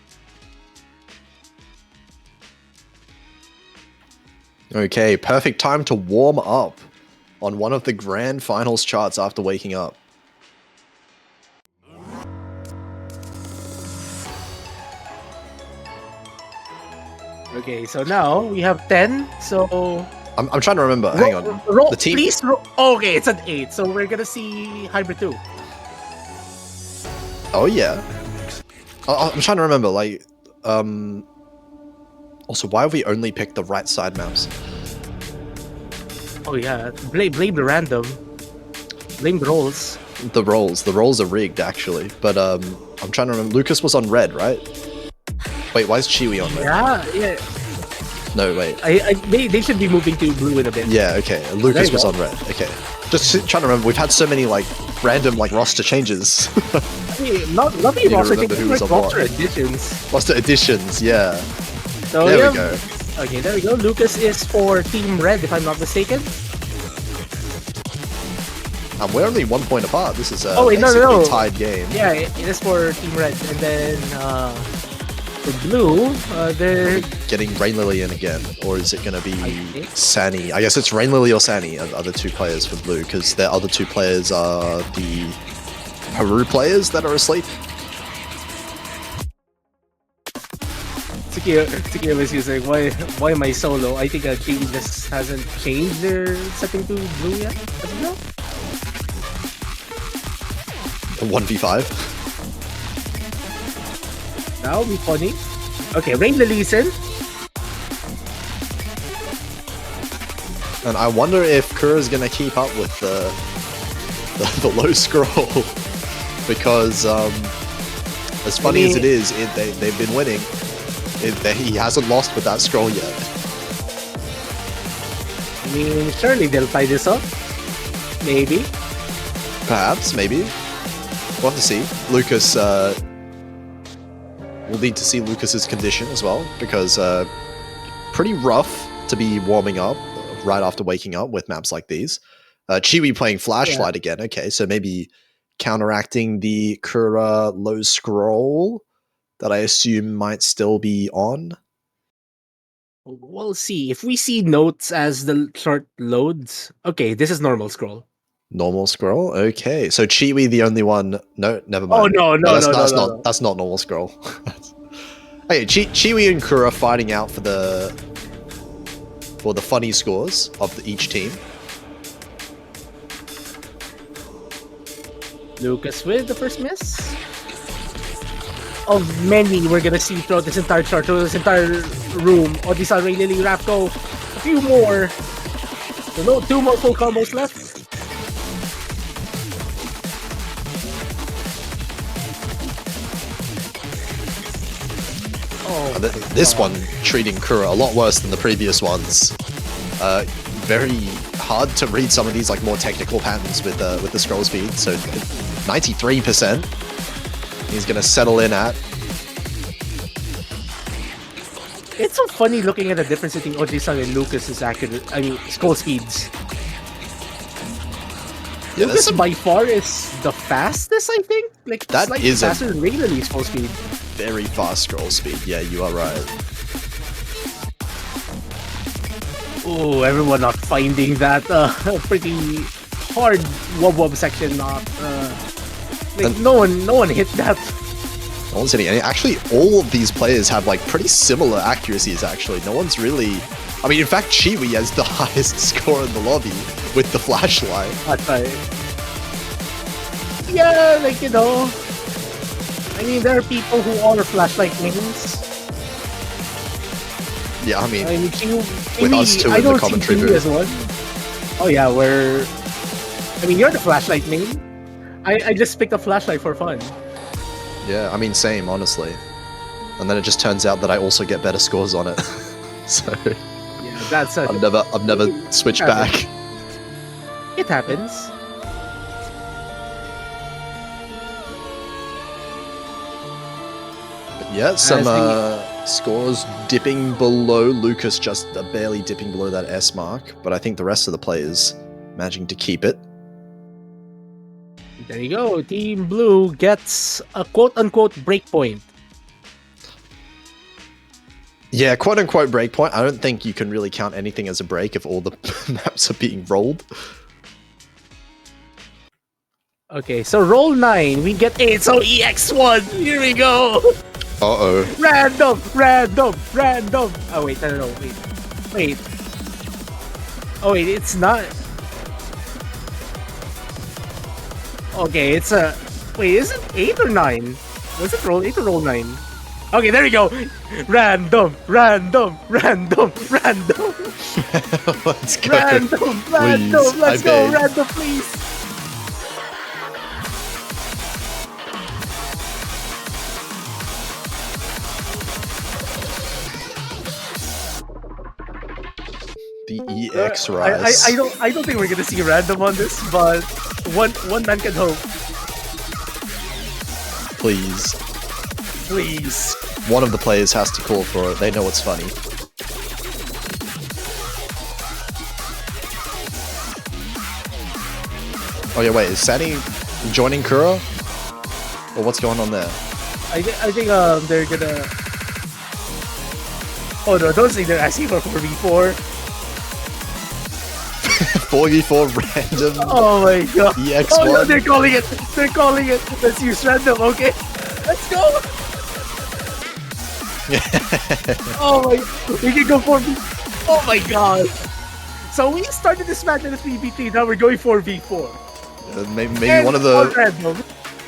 Okay, perfect time to warm up on one of the grand finals charts after waking up. Okay, so now we have 10, so... I'm trying to remember, hang on. The team... Please okay, it's an 8, so we're gonna see Hybrid 2. Oh yeah. I'm trying to remember, like, also, why have we only picked the right side maps? Oh yeah, blame the random. Blame the rolls. The rolls are rigged, actually. But, I'm trying to remember, Lucas was on red, right? Wait, why is Chiwi on red? Yeah. No, wait. They should be moving to blue in a bit. Yeah, okay. Lucas was on red. Okay. Just trying to remember, we've had so many, like, random, like, roster changes. Not the roster remember changes, who was like on roster what. additions. Roster additions, yeah. So There we go. Okay, there we go. Lucas is for Team Red, if I'm not mistaken. We're only 1 point apart. This is a Oh, wait, no. basically tied game. Yeah, it is for Team Red. And then for Blue, they're... Getting Rain Lily in again, or is it going to be think. Sani? I guess it's Rain Lily or Sani are the other 2 players for Blue, because their other 2 players are the Haru players that are asleep. Tsukiya was using, why am I solo? I think team just hasn't changed their setting to blue yet. I don't know. 1v5. That would be funny. Okay, Rain Lily's in. And I wonder if Kura's going to keep up with the low scroll. Because as funny as it is, they've been winning. He hasn't lost with that scroll yet. I mean, surely they'll tie this up. Maybe. Perhaps, maybe. We'll have to see. Lucas, we'll need to see Lucas's condition as well, because pretty rough to be warming up right after waking up with maps like these. Chiwi playing Flashlight again. Okay, so maybe counteracting the Kura low scroll that I assume might still be on. We'll see. If we see notes as the chart loads, okay, this is normal scroll. Normal scroll. Okay, so Chiwi the only one. No, never Oh mind. no, that's no. not that's not normal scroll. Hey, Chiwi and Kura fighting out for the funny scores of each team. Lucas with the first miss. Of many we're gonna see throughout this entire chart, throughout this entire room. Odisa, Ray Lily, Rapco. A few more. So no, 2 more full combos left. Oh, This one treating Kura a lot worse than the previous ones. Very hard to read some of these like more technical patterns with the scroll speed. So 93%. He's gonna settle in at. it's so funny looking at the difference between Oji-san and Lucas's scroll speeds. Yeah, Lucas that's by far is the fastest, I think. Like That slightly is a- faster than Rayleigh's scroll speed. very fast scroll speed. Yeah, you are right. Oh, everyone not finding that pretty hard wub section. No one hit that. No one's hitting any. Actually, all of these players have like pretty similar accuracies. Actually, no one's really. I mean, in fact, Chiwi has the highest score in the lobby with the flashlight. That's right. Yeah, like you know. I mean, there are people who are flashlight mains. Yeah, I mean, I mean, with us two I in the don't commentary see Chiwi booth. as one. Oh yeah, I mean, you're the flashlight main. I just picked a flashlight for fun. Yeah, I mean, same, honestly. And then it just turns out that I also get better scores on it. So Yeah, that's I've never switched back. It happens. Yeah, some As the- scores dipping below Lucas, just barely dipping below that S mark. But I think the rest of the players managing to keep it. There you go. Team Blue gets a quote-unquote breakpoint. Yeah, quote-unquote breakpoint. I don't think you can really count anything as a break if all the maps are being rolled. Okay, so roll 9. We get 8, so EX1. Here we go. Uh-oh. Random. Oh, wait, no. Wait. Oh, wait, it's not. Okay, it's a... Wait, is it 8 or 9? Was it roll 8 or roll 9? Okay, there we go. Random. Let's go. Random. Please, Let's I go, beg. random, please. The EX rise. I don't think we're gonna see random on this, but one man can hope. Please. Please. One of the players has to call for it. They know it's funny. Oh yeah, wait, is Sani joining Kura? Or what's going on there? I think they're gonna. Oh no! Don't think they're asking for 4v4. 4v4 random Oh my god! EX1. Oh no! They're calling it. They're calling it. Let's use random. Okay. Let's go. Oh my! We can go 4v. Oh my god! So we started this match in a 3v3. Now we're going 4v4. Maybe And one of all the random.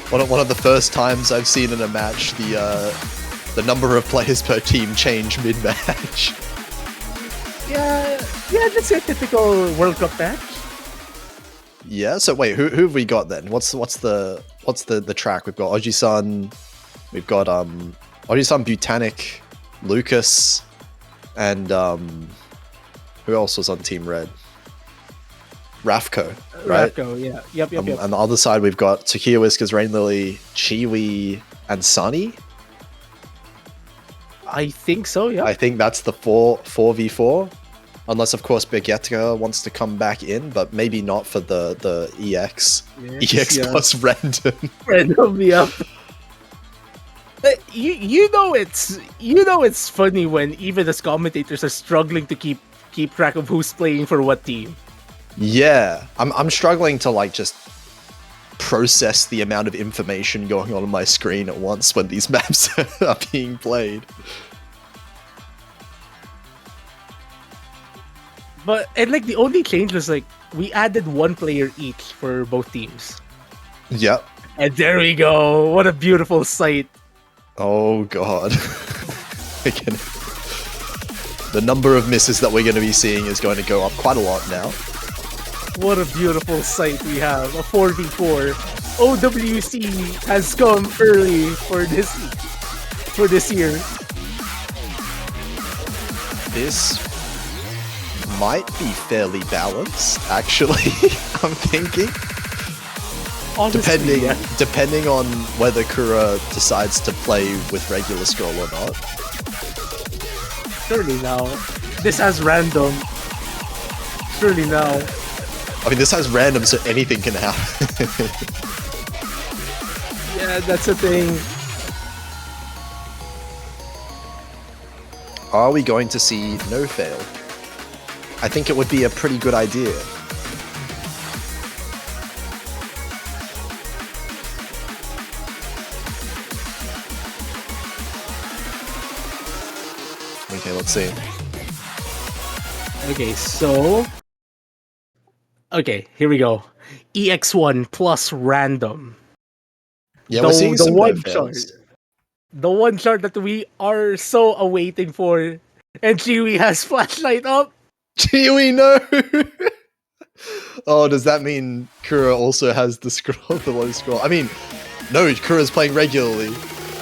one of the first times I've seen in a match the number of players per team change mid-match. Yeah, that's a typical World Cup match. Yeah. So wait, who have we got then? What's the track? We've got Oji-san, we've got Oji-san, Butanic, Lucas, and who else was on Team Red? Rafko, right? Rapco, yeah. Yep. On the other side, we've got Takia Whiskers, Rain Lily, Chiwi, and Sunny. I think so, yeah. I think that's the 4v4. Unless, of course, Begeta wants to come back in, but maybe not for the EX. EX yeah. plus random. Random, yeah. You know it's funny when even as commentators are struggling to keep track of who's playing for what team. Yeah, I'm struggling to like just process the amount of information going on my screen at once when these maps are being played. But and like the only change was like we added one player each for both teams. Yep. And there we go. What a beautiful sight. Oh god. Again, the number of misses that we're going to be seeing is going to go up quite a lot now. What a beautiful sight we have. A 4v4. OWC has come early for this year. This might be fairly balanced, actually. I'm thinking. Honestly, yeah. Depending on whether Kura decides to play with regular scroll or not. Surely now. This has random. Surely now. I mean, this has random, so anything can happen. Yeah, that's the thing. Are we going to see no fail? I think it would be a pretty good idea. Okay, let's see. Okay, so... Okay, here we go. EX1 plus random. Yeah, we're seeing some no one fails. chart. The one chart that we are so awaiting for. And Chewy has flashlight up. Chewy, no! Oh, does that mean Kura also has the scroll, the low scroll? I mean, no, Kura's playing regularly.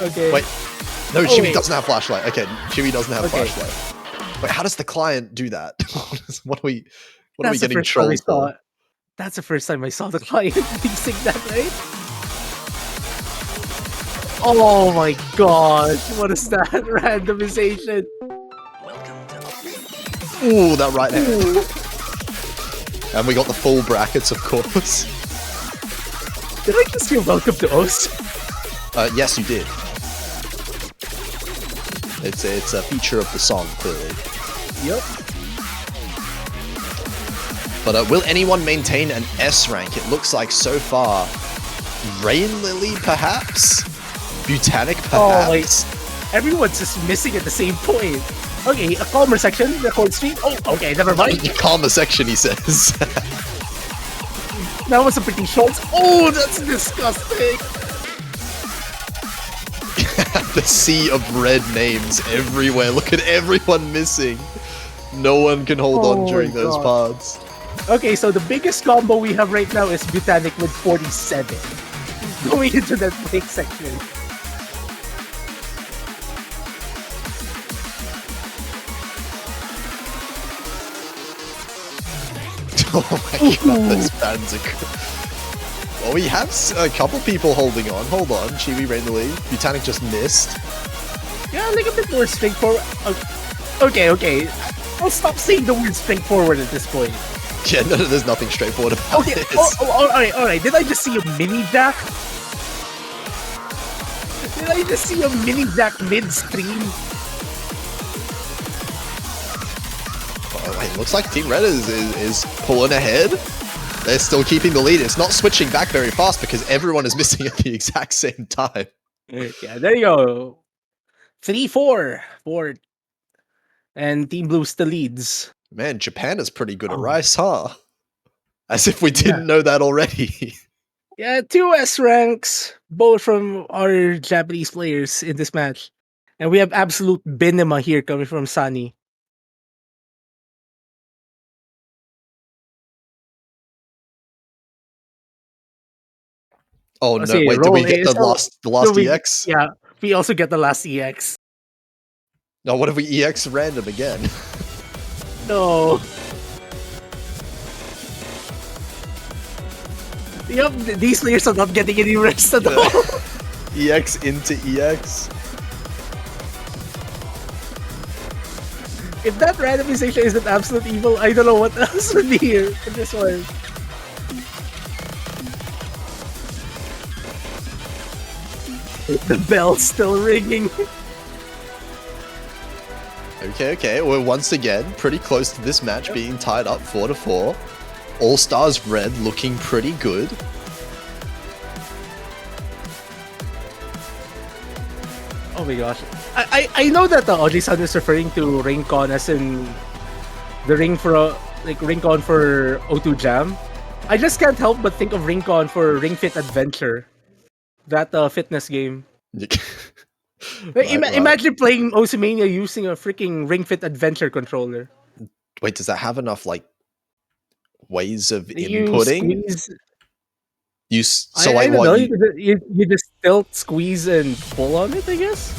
Okay. Wait, no, Chewy wait. doesn't have flashlight. Okay, Chewy doesn't have Okay. flashlight. Wait, how does the client do that? What are we That's the getting first time I trolled saw for? it. That's the first time I saw the client using that, right? Oh my god, what is that randomization? Ooh, that right hand. And we got the full brackets, of course. Did I just hear welcome to O's? Yes, you did. It's a feature of the song, clearly. Yep. But will anyone maintain an S rank? It looks like so far, Rain Lily, perhaps? Butanic, perhaps? Oh, like, everyone's just missing at the same point. Okay, a calmer section, record stream. Oh, okay, never mind. Calmer section, he says. That was a pretty short. Oh, that's disgusting. The sea of red names everywhere. Look at everyone missing. No one can hold on Oh during my those God. parts. Okay, so the biggest combo we have right now is Butanic with 47. Going into that break section. Oh my god, those bands are good. Well, we have a couple people holding on. Hold on, Chibi randomly. Butanic just missed. Yeah, like a bit more straightforward. Okay. I'll stop saying the word straightforward at this point. Yeah, no, there's nothing straightforward about Okay, this. alright. Did I just see a mini jack? Did I just see a mini jack midstream? Oh, wait, looks like Team Red is pulling ahead. They're still keeping the lead. It's not switching back very fast because everyone is missing at the exact same time. Yeah, there you go. 3-4 for and Team Blue still leads. Man, Japan is pretty good at Oh. Rice, huh? As if we didn't know that already. Yeah, 2 S ranks, both from our Japanese players in this match. And we have absolute Benema here coming from Sunny. Oh no, Okay, wait, did roll we get is- the last So we- EX? Yeah, we also get the last EX. No, what if we EX random again? No. Yep, these players are not getting any rest at all. EX into EX? If that randomization isn't absolute evil, I don't know what else would be here for this one. The bell's still ringing. Okay. We're once again pretty close to this match being tied up 4-4. All Stars Red looking pretty good. Oh my gosh. I know that Oji-san is referring to Ring-Con as in the ring for Ring-Con for O2 Jam. I just can't help but think of Ring-Con for Ring Fit Adventure. That fitness game. Right. Imagine playing Osimania using a freaking Ring Fit Adventure controller. Wait, does that have enough like ways of You inputting? squeeze. So I like don't what? know. You just tilt, squeeze, and pull on it, I guess.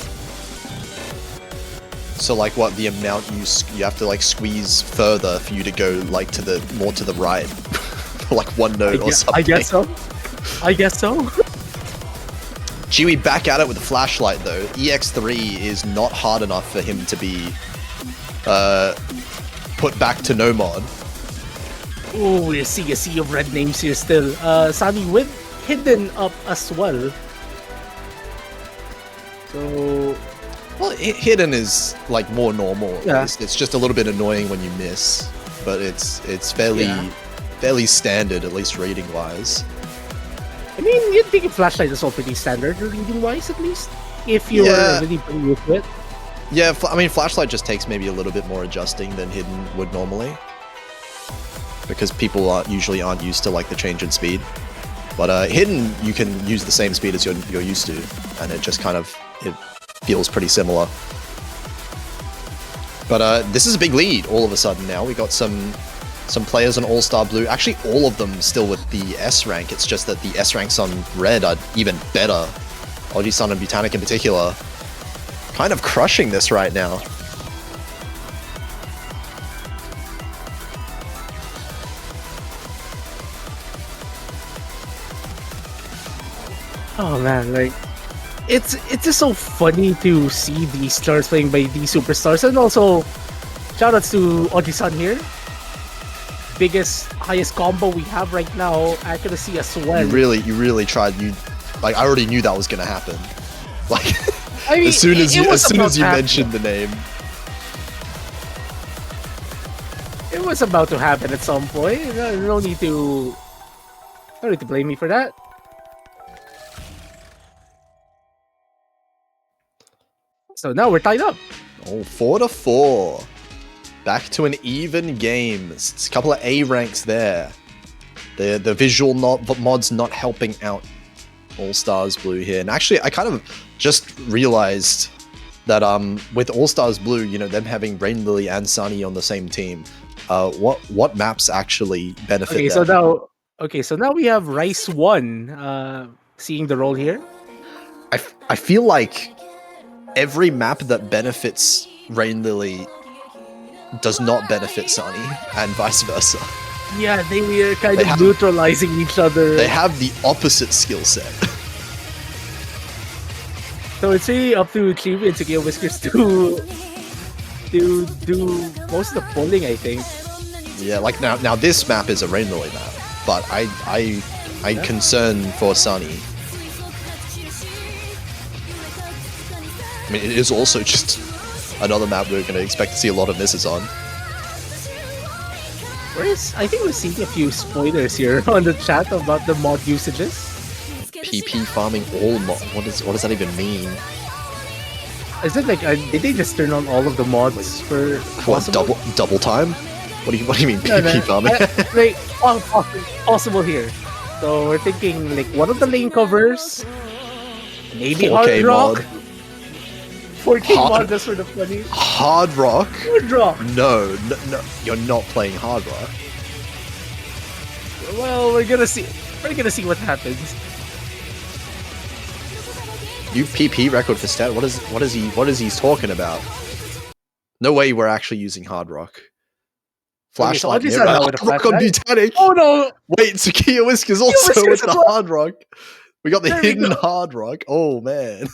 So like what? The amount you have to like squeeze further for you to go like to the more to the right, like one note or something. I guess so. Jiwi back at it with the flashlight though. EX3 is not hard enough for him to be put back to no mod. Oh, you see a sea of red names here still. Sunny with hidden up as well. So Well, hidden is like more normal. At Yeah. least. It's just a little bit annoying when you miss, but it's fairly standard, at least reading wise. I mean, you'd think a flashlight is all pretty standard reading wise, at least, if you're Yeah. really pretty used to it. Yeah, I mean, flashlight just takes maybe a little bit more adjusting than hidden would normally, because people usually aren't used to like the change in speed. But hidden, you can use the same speed as you're used to, and it just kind of it feels pretty similar. But this is a big lead all of a sudden now. We got some players on All-Star Blue. Actually, all of them still with the S rank. It's just that the S ranks on Red are even better. Oji-san and Butanic in particular, kind of crushing this right now. Oh man, like it's just so funny to see these stars playing by these superstars, and also shoutouts to Oji-san here. Biggest, highest combo we have right now. Accuracy as well. You really tried. I already knew that was gonna happen. Like I mean, as soon as you about to happen. mentioned the name. It was about to happen at some point. No need to blame me for that. So now we're tied up. Oh, 4-4. Back to an even game. It's a couple of A ranks there. The visual mods not helping out All Stars Blue here. And actually, I kind of just realized that with All Stars Blue, you know, them having Rain Lily and Sunny on the same team, what maps actually benefit Okay, them? so now we have Rice 1 seeing the role here. I feel like every map that benefits Rain Lily does not benefit Sunny, and vice versa. Yeah, they are kind of neutralizing each other. They have the opposite skill set. So it's really up to Chibi and Tsukiya Whiskers to do most of the pulling, I think. Yeah, like now this map is a Rain Lily map, but I'm concerned for Sunny. I mean, it is also just another map we're going to expect to see a lot of misses on. I think we're seeing a few spoilers here on the chat about the mod usages. PP farming all mod. What does that even mean? Is it like did they just turn on all of the mods for What, possible? double time? What do you mean No, PP farming? like possible here. So we're thinking like one of the lane covers, maybe 4K Hard Rock. mod. 4K mod just for the funny. Hard Rock? Hard Rock. No, you're not playing Hard Rock. Well, we're gonna see. We're gonna see what happens. New PP record for stat. What is he talking about? No way we're actually using Hard Rock. Flashlight. Okay, so never- Oji-san with a Hard Rock on flashlight. Butanic. Oh no! Wait, Tsukiya Whiskers also Whiskers with the as well. Hard Rock. We got the There we hidden go. Hard Rock. Oh man.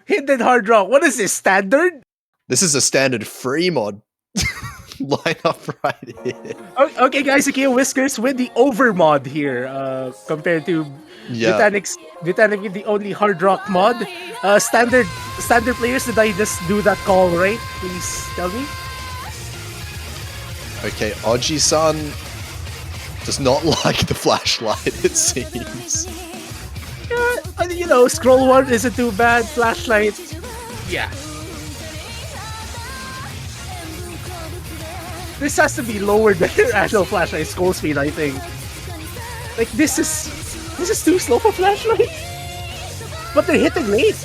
Hidden Hard Rock. What is this standard? This is a standard free mod lineup right here. Okay, guys, Akio Whiskers with the over mod here, compared to Yeah. Botanic with the only hard rock mod. Standard players, did I just do that call right? Please tell me. Okay, Oji-san does not like the flashlight, it seems. Scroll one isn't too bad. Flashlight, yeah. This has to be lower than your actual flashlight scroll speed, I think. Like this is too slow for flashlight. But they're hitting late.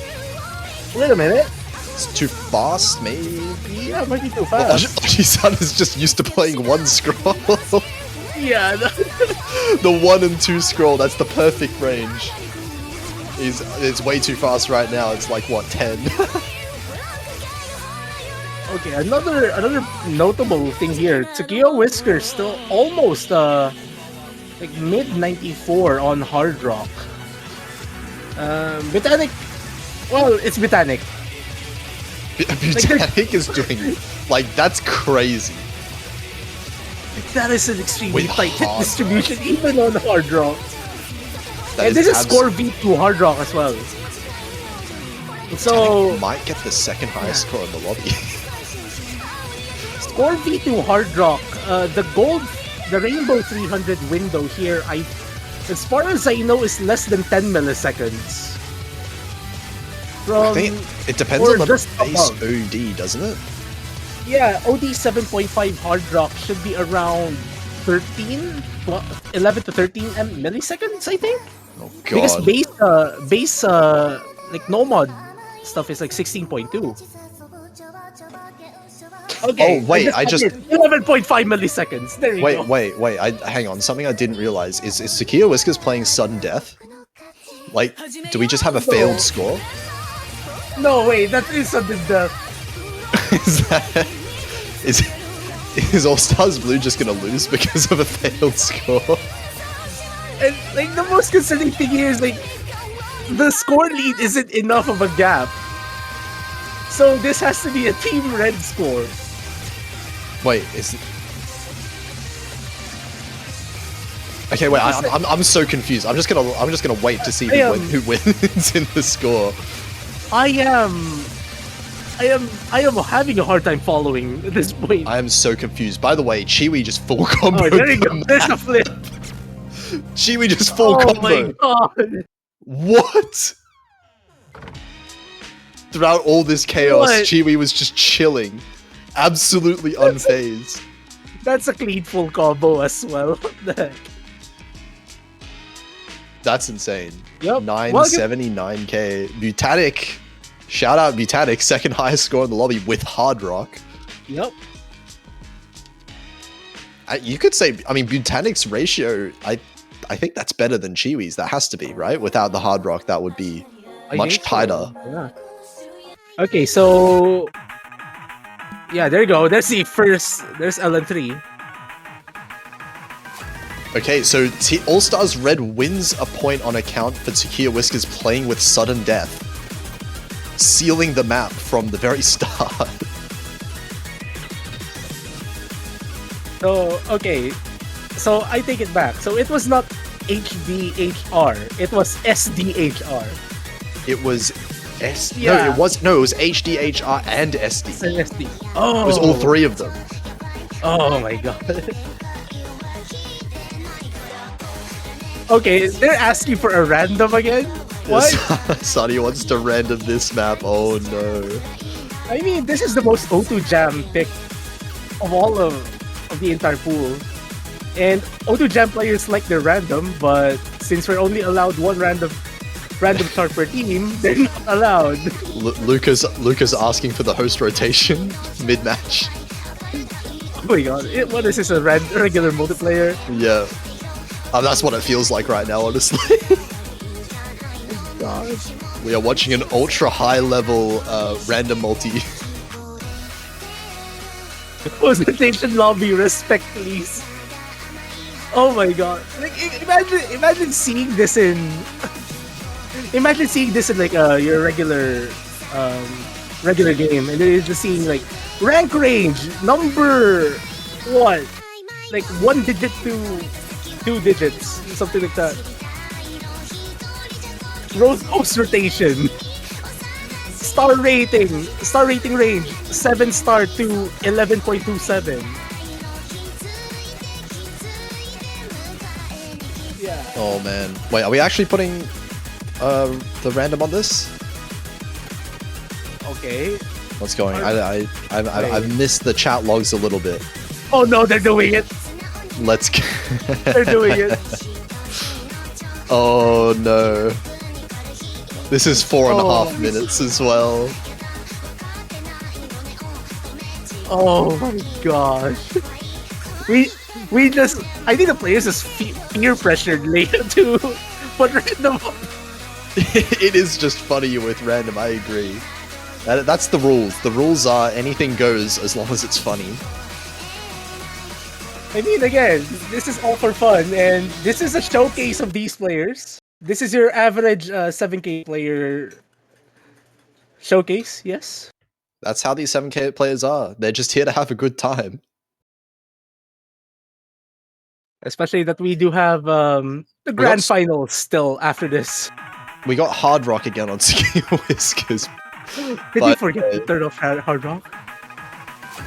Wait a minute. It's too fast, maybe? Yeah, it might be too fast. Oji-san is just used to playing one scroll. Yeah. The 1 and 2 scroll, that's the perfect range. It's way too fast right now. It's like, what, 10? Okay, another notable thing here. Tsukio Whiskers still almost like mid 94 on hard rock. Botanic, well, it's Botanic. Botanic is doing, like, that's crazy. That is an extremely With tight hit hard distribution, even on hard rock. That And this is score V2 hard rock as well. So Botanic might get the second highest score in the lobby. score V2 hard rock. The rainbow 300 window here, as far as I know, is less than 10 milliseconds. I think it depends or on the just base above. OD, doesn't it? Yeah, OD 7.5 hard rock should be around 11 to 13 milliseconds, I think. Oh Because god. base like no mod stuff is like 16.2. Okay. Oh, wait, I just- 11.5 milliseconds. There you go. Wait. Hang on. Something I didn't realize is Tsukio Whiskers playing sudden death? Like, do we just have a failed score? No, wait, that is something that. Is All Stars Blue just gonna lose because of a failed score? And like the most concerning thing here is like the score lead isn't enough of a gap. So this has to be a Team Red score. Wait, is it? Okay, wait. I'm so confused. I'm just gonna wait to see who wins in the score. I am having a hard time following at this point. I am so confused. By the way, Chiwi just full combo. Oh, there you go. There's a flip. Chiwi just full Oh combo. my god. What? Throughout all this chaos, What? Chiwi was just chilling, absolutely unfazed. That's a clean full combo as well. What the heck? That's insane. Yep. 979k. Botanic. Shout out Botanic, second highest score in the lobby with Hard Rock. Yep. You could say, I mean, Botanic's ratio, I think that's better than Chiwi's. That has to be, right? Without the Hard Rock, that would be I much think so. tighter. Yeah. Okay, so yeah, there you go. There's LN3. Okay, so All Stars Red wins a point on account for Tsukio Whiskers playing with sudden death, sealing the map from the very start. So okay, so I take it back. So it was not HDHR. It was SDHR. It was SD. Yeah. No, it was HDHR and SD. SD. Oh, It was all three of them. Oh my god. Okay, they're asking for a random again? What? Sunny wants to random this map. Oh no. I mean, this is the most O2 Jam pick of all of the entire pool. And O2 Jam players like their random, but since we're only allowed one random chart per team, they're not allowed. Lucas asking for the host rotation mid-match. Oh my god, what is this, a regular multiplayer? Yeah. That's what it feels like right now, honestly. God. We are watching an ultra high level random multi. Host lobby, respect please. Oh my god. Like imagine seeing this in like your regular regular game, and then you're just seeing like rank range number what, like 1 digit to 2 digits, something like that. Rose Ghost rotation. Star rating range 7 star to 11.27. Yeah. Oh man. Wait, are we actually putting the random on this? Okay. What's going? I've missed the chat logs a little bit. Oh no, they're doing it. Let's go. They're doing it. Oh no. This is 4.5 Oh. minutes as well. Oh my gosh. We just, I think the players just peer pressured later to put random up. It is just funny with random, I agree. That's the rules. The rules are anything goes as long as it's funny. I mean, again, this is all for fun, and this is a showcase of these players. This is your average 7K player showcase, yes? That's how these 7K players are. They're just here to have a good time. Especially that we do have the grand finals still after this. We got Hard Rock again on Ski Whiskers. Did we But, forget to turn off Hard Rock?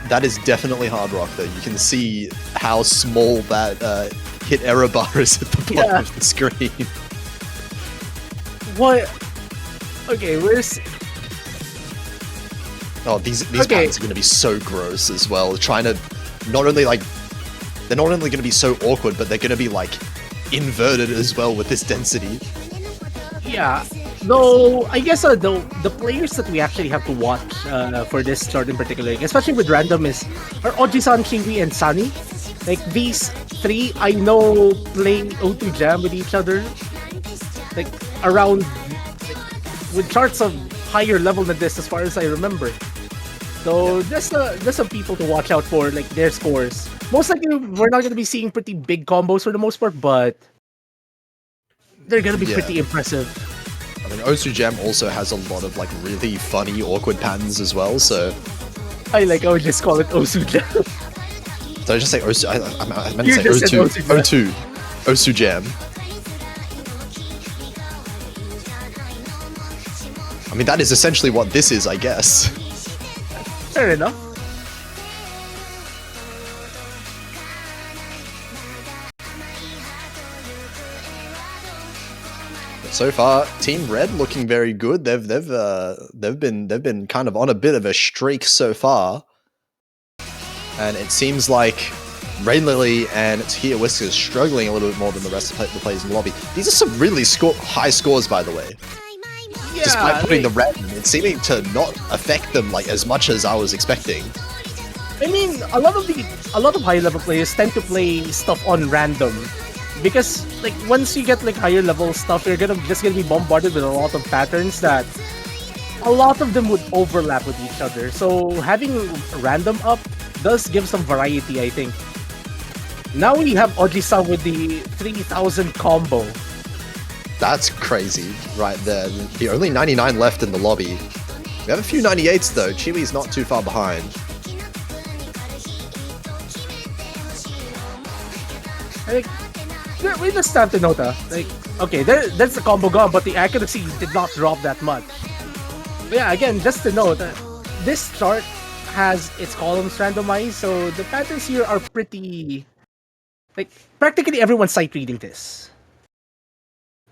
That is definitely Hard Rock, though. You can see how small that hit error bar is at the bottom Yeah. of the screen. What? Okay, where's... Oh, these Okay. patterns are going to be so gross as well. Trying to not only like they're not only going to be so awkward, but they're going to be like inverted as well with this density. Yeah, though I guess the players that we actually have to watch for this chart in particular, especially with random, are Oji-san, Shingi, and Sunny. Like these three, I know play O2 Jam with each other, like around with charts of higher level than this, as far as I remember. So there's some people to watch out for, like their scores. Most likely, we're not going to be seeing pretty big combos for the most part, but they're going to be Yeah. pretty impressive. I mean, Osu Jam also has a lot of like really funny, awkward patterns as well. So I would just call it Osu Jam. did I just say Osu? I meant You to just say said O2. Osu O2. Osu Jam. I mean, that is essentially what this is, I guess. Fair enough. But so far, Team Red looking very good. They've been kind of on a bit of a streak so far, and it seems like Rain Lily and Tahir Whiskers struggling a little bit more than the rest of the players in the lobby. These are some really high scores, by the way. Yeah, Despite putting like, the red, it's seeming to not affect them like as much as I was expecting. I mean, a lot of high level players tend to play stuff on random because like once you get like higher level stuff, you're just gonna be bombarded with a lot of patterns that a lot of them would overlap with each other. So having random up does give some variety, I think. Now we have Oji-san with the 3000 combo. That's crazy right there. The only 99 left in the lobby. We have a few 98s though. Chiwi's not too far behind. I think we just have to note like okay, there's the combo gone, but the accuracy did not drop that much. But yeah, again, just to note that this chart has its columns randomized, so the patterns here are pretty like practically everyone's sight reading this.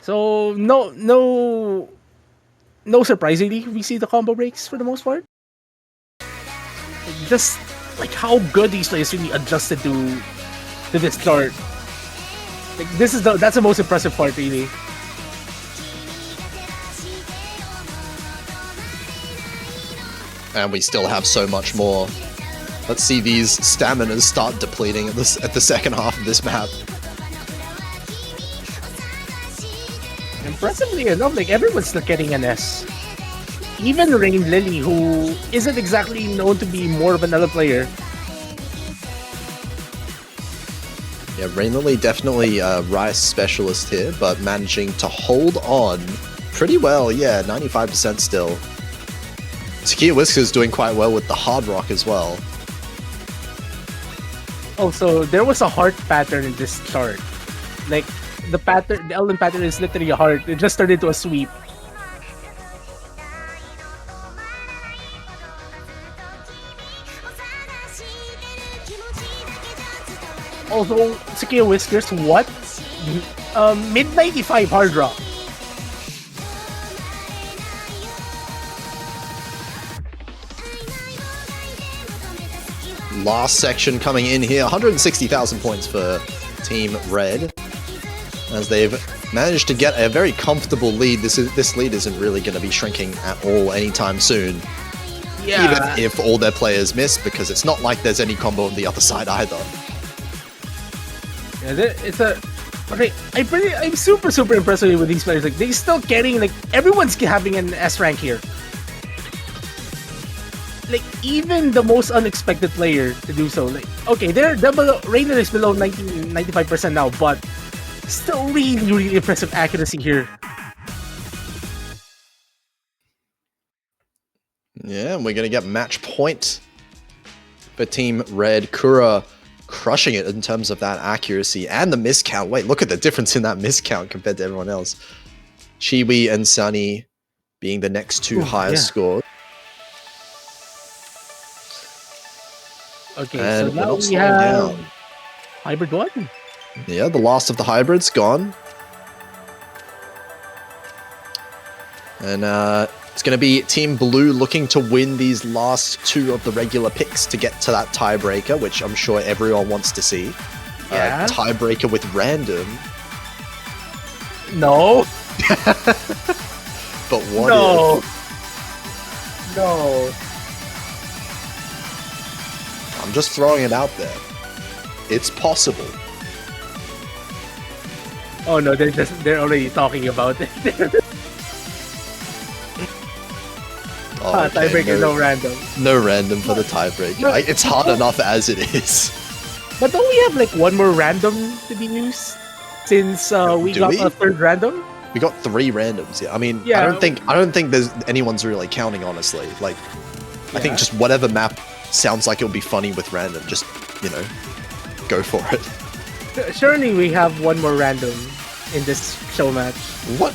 So no surprisingly, we see the combo breaks for the most part. Just like how good these players really adjusted to this chart. Like that's the most impressive part, really. And we still have so much more. Let's see these staminas start depleting at the second half of this map. Impressively enough, like everyone's still getting an S. Even Rain Lily, who isn't exactly known to be more of another player. Yeah, Rain Lily definitely a Rice specialist here, but managing to hold on pretty well. Yeah, 95% still. Takia Whiskers doing quite well with the hard rock as well. Also, there was a heart pattern in this chart. Like, the Ellen pattern is literally a heart. It just turned into a sweep. Also, Takia Whiskers, what? Mid 95 hard rock. Last section coming in here, 160,000 points for Team Red, as they've managed to get a very comfortable lead. This lead isn't really going to be shrinking at all anytime soon. Yeah. Even if all their players miss, because it's not like there's any combo on the other side either. Yeah, it's a. Okay, I'm super impressed with these players. Like, they still getting, like, everyone's having an S rank here. Like, even the most unexpected player to do so. Like, okay, they're below, Rainer is below 95% now, but still really impressive accuracy here. Yeah, and we're going to get match point for Team Red. Kura crushing it in terms of that accuracy and the miscount. Wait, look at the difference in that miscount compared to everyone else. Chiwi and Sunny being the next two highest scores. Okay, And so now we're not we slowing have down. Hybrid 1. Yeah, the last of the hybrids gone. And it's going to be Team Blue looking to win these last two of the regular picks to get to that tiebreaker, which I'm sure everyone wants to see. Yeah. Tiebreaker with random. No. But what No. if? No. I'm just throwing it out there. It's possible. Oh no, they're already talking about it. Oh, okay, Tiebreaker, no random. No random for the tiebreaker. No. It's hard enough as it is. But don't we have like one more random to be used since we Do got we? a third random? We got 3 randoms. Yeah, I mean, Yeah. I don't think there's anyone's really counting, honestly. Like, I think just whatever map sounds like it'll be funny with random, just, you know, go for it. Surely we have one more random in this show match. What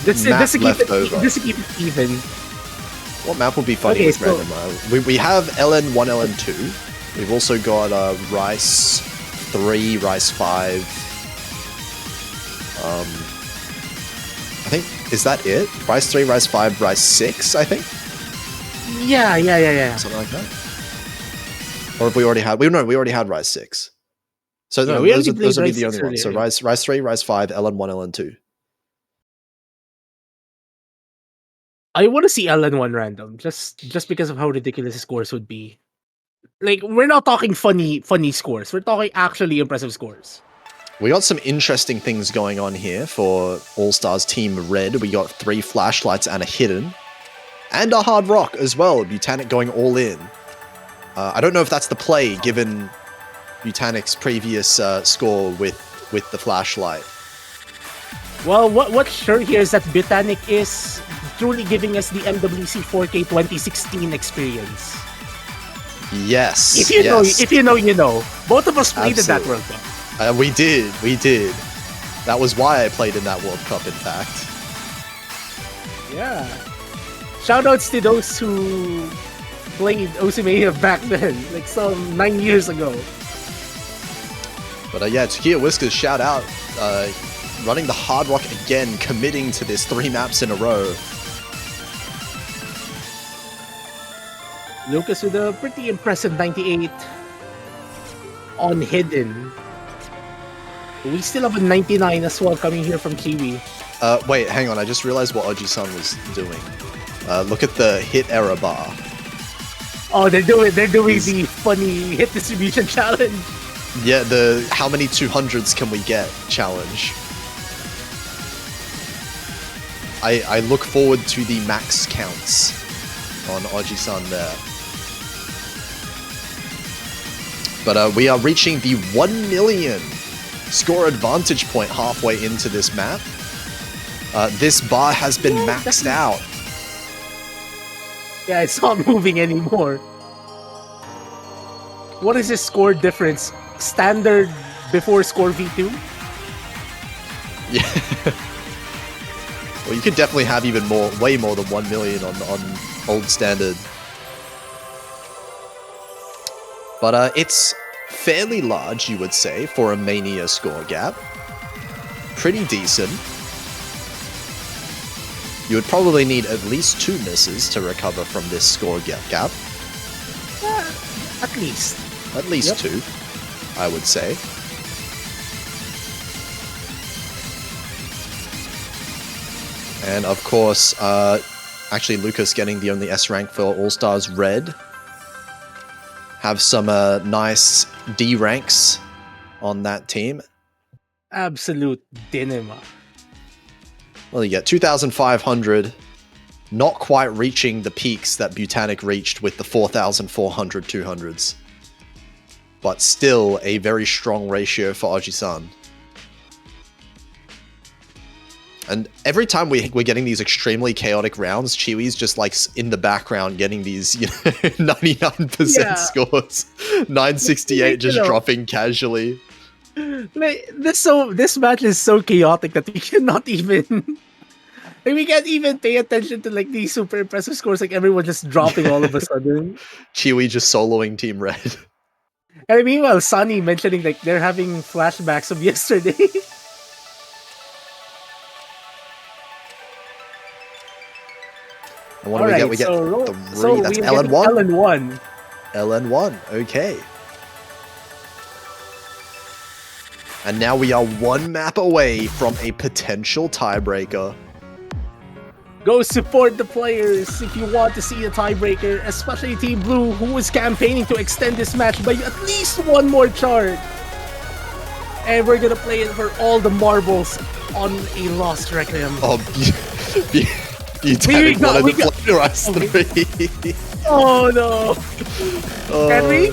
This map to keep left it over? just to keep it even. What map would be funny Okay, with so- random? We have LN1, LN2. We've also got Rice 3, Rice 5. I think, is that it? Rice 3, Rice 5, Rice 6, I think? Yeah. Something like that. Or have we already had? We already had Rise 6. So no, Yeah, we those already would played be Rise the only 6 ones. So earlier. Rise 3, Rise 5, LN1, LN2. I want to see LN1 random just because of how ridiculous his scores would be. Like, we're not talking funny scores. We're talking actually impressive scores. We got some interesting things going on here for All Stars Team Red. We got 3 flashlights and a hidden. And a hard rock as well. Butanic going all in. I don't know if that's the play, given Butanic's previous score with the flashlight. Well, what's sure here is that Botanic is truly giving us the MWC 4K 2016 experience. Yes. If you know, you know. Both of us played in that Absolutely. World Cup. We did. That was why I played in that World Cup, in fact. Yeah. Shoutouts to those who played Osimania back then, like some 9 years ago. But yeah, Takia Whiskers, shout out. Running the hard rock again, committing to this 3 maps in a row. Lucas with a pretty impressive 98 on hidden. We still have a 99 as well coming here from Kiwi. Wait, hang on. I just realized what Oji-san was doing. Look at the hit error bar. Oh, they're doing the funny hit distribution challenge. Yeah, the how many 200s can we get challenge. I look forward to the max counts on Oji-san there. But we are reaching the 1 million score advantage point halfway into this map. This bar has been maxed out. Yeah, it's not moving anymore. What is his score difference? Standard before score V2? Yeah. Well, you could definitely have even more, way more than 1 million on old standard. But it's fairly large, you would say, for a Mania score gap. Pretty decent. You would probably need at least 2 misses to recover from this score gap. At least. At least 2, I would say. And of course, actually Lucas getting the only S rank for All-Stars Red. Have some nice D ranks on that team. Absolute dinema. Well, you get 2,500, not quite reaching the peaks that Butanic reached with the 4,400 200s. But still a very strong ratio for Oji-san. And every time we're getting these extremely chaotic rounds, Chiwi's just like in the background getting these 99% scores. 968 just dropping casually. Like, this match is so chaotic that we cannot even like, we can't even pay attention to like these super impressive scores, like everyone just dropping all of a sudden. Chiwi just soloing Team Red. And meanwhile, Sunny mentioning like they're having flashbacks of yesterday. And what do we get? We get 3. That's LN1? LN1. LN1, okay. And now we are 1 map away from a potential tiebreaker. Go support the players if you want to see a tiebreaker, especially Team Blue, who is campaigning to extend this match by at least 1 more chart. And we're gonna play it for all the marbles on a Lost Requiem. Oh, Butanic wanted to play us 3. Oh no! Can we?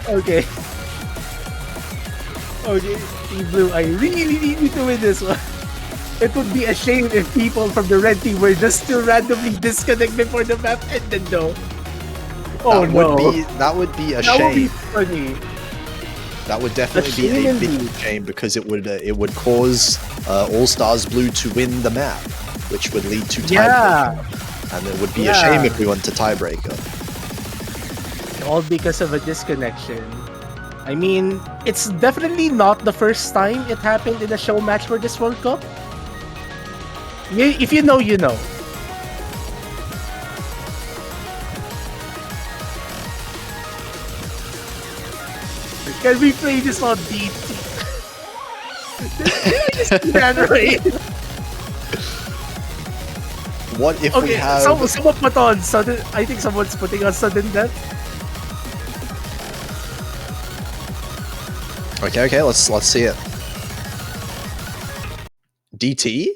Okay. Okay, Team Blue, I really need you to win this one. It would be a shame if people from the red team were just to randomly disconnect before the map ended though. Oh that would be a that shame. Would be funny. That would definitely be a big shame because it would cause All Stars Blue to win the map, which would lead to tiebreaker. And it would be a shame if we went to tiebreaker. All because of a disconnection. I mean, it's definitely not the first time it happened in a show match for this World Cup. If you know, you know. Can we play this on DT? Did I just do that right? What if we have... someone put on sudden... I think someone's putting on sudden death. Okay, let's see it. DT?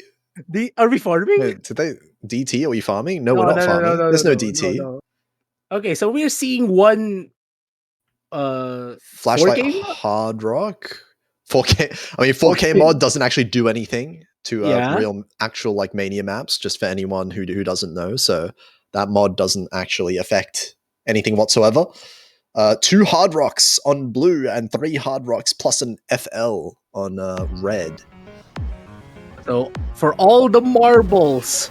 Are we farming? Wait, did they... DT? Are we farming? No, we're not farming. There's no DT. No. Okay, so we're seeing one... Flashlight 4K? Hard Rock? 4K... I mean, 4K mod doesn't actually do anything to real, actual, like, Mania maps, just for anyone who doesn't know, so that mod doesn't actually affect anything whatsoever. 2 Hard Rocks on blue and 3 Hard Rocks plus an FL on red. So, for all the marbles,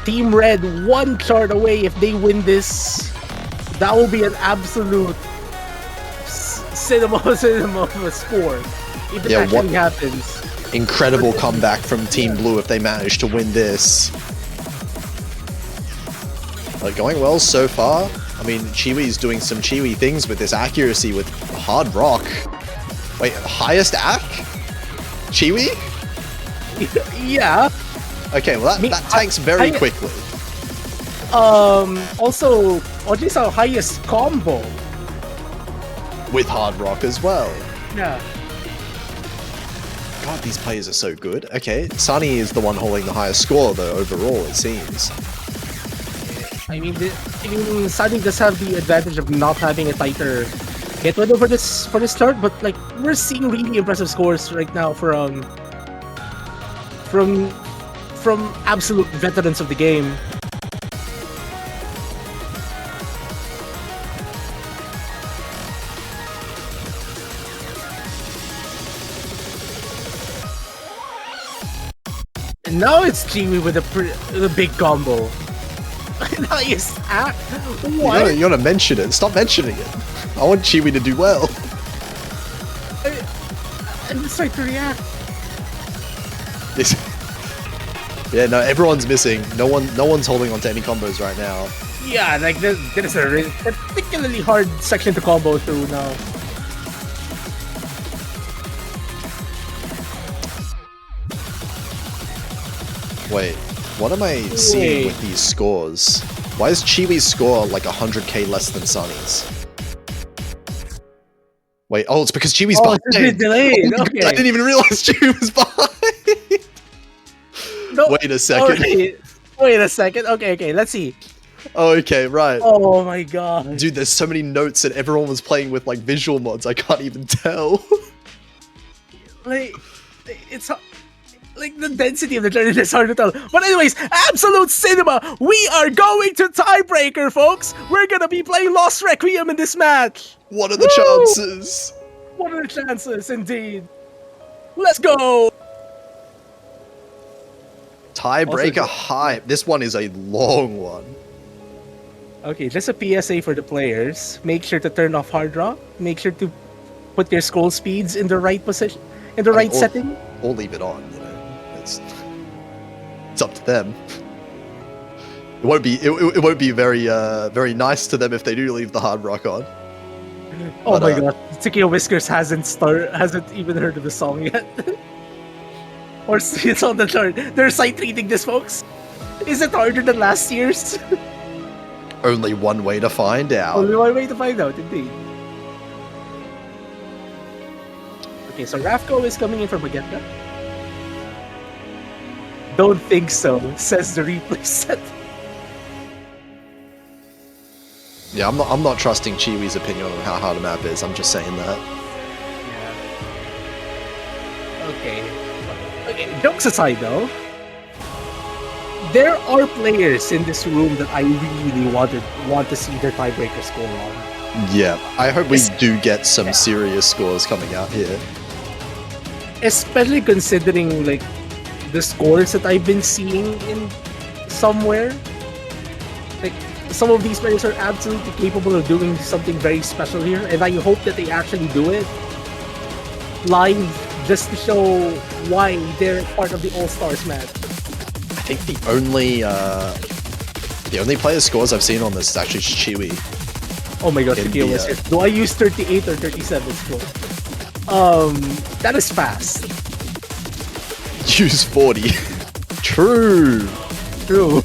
Team Red 1 chart away. If they win this, that will be an absolute cinema of a score. If it actually happens. Incredible comeback from Team Blue if they manage to win this. Going well so far. I mean, Chiwi's doing some Chiwi things with this accuracy with Hard Rock. Wait, highest AC? Chiwi? Yeah. Okay, well that tanks very quickly. Also, Oji's highest combo. With Hard Rock as well. Yeah. God, these players are so good. Okay, Sunny is the one holding the highest score though, overall, it seems. I mean, Sunny does have the advantage of not having a tighter hit window for this chart, but like we're seeing really impressive scores right now from from absolute veterans of the game. And now it's Chiwi with a big combo. Nice. What? You gotta mention it. Stop mentioning it. I want Chiwi to do well. I'm just trying to react. Yeah, no, everyone's missing. No one's holding on to any combos right now. Yeah, like there's a particularly hard section to combo through now. Wait, what am I seeing with these scores? Why is Chiwi's score like 100k less than Sunny's? Wait, oh, it's because Chiwi's behind. It's a bit delayed. Oh, Okay. I didn't even realize Chiwi was behind. No, Wait a second. Wait a second. Okay, let's see. Oh, okay, right. Oh my god. Dude, there's so many notes and everyone was playing with like visual mods, I can't even tell. Like, it's like the density of the journey is hard to tell. But anyways, absolute cinema. We are going to tiebreaker, folks. We're gonna be playing Lost Requiem in this match. What are the chances? What are the chances, indeed? Let's go. Tiebreaker Also- hype. This one is a long one. Okay, just a PSA for the players. Make sure to turn off hard rock. Make sure to put your scroll speeds in the right position, in the right setting. Or leave it on, you know. It's up to them. It won't be very nice to them if they do leave the hard rock on. Oh But, my god, Tsukiya Whiskers hasn't even heard of the song yet. Or it's on the chart. They're sight reading this, folks. Is it harder than last year's? Only one way to find out. Only one way to find out, indeed. Okay, so Rafko is coming in for Baguetta. Don't think so, says the replay set. Yeah, I'm not trusting Chiwi's opinion on how hard a map is. I'm just saying that. Okay, jokes aside though, there are players in this room that I really want to see their tiebreaker score on. Yeah, I hope we do get some serious scores coming out here. Especially considering like the scores that I've been seeing in somewhere. Like some of these players are absolutely capable of doing something very special here, and I hope that they actually do it live just to show why they're part of the All-Stars match. I think the only player scores I've seen on this is actually Chiwi. Oh my god, In Tsukiya the, Whiskers. Do I use 38 or 37 scroll? That is fast. Use 40. True. True.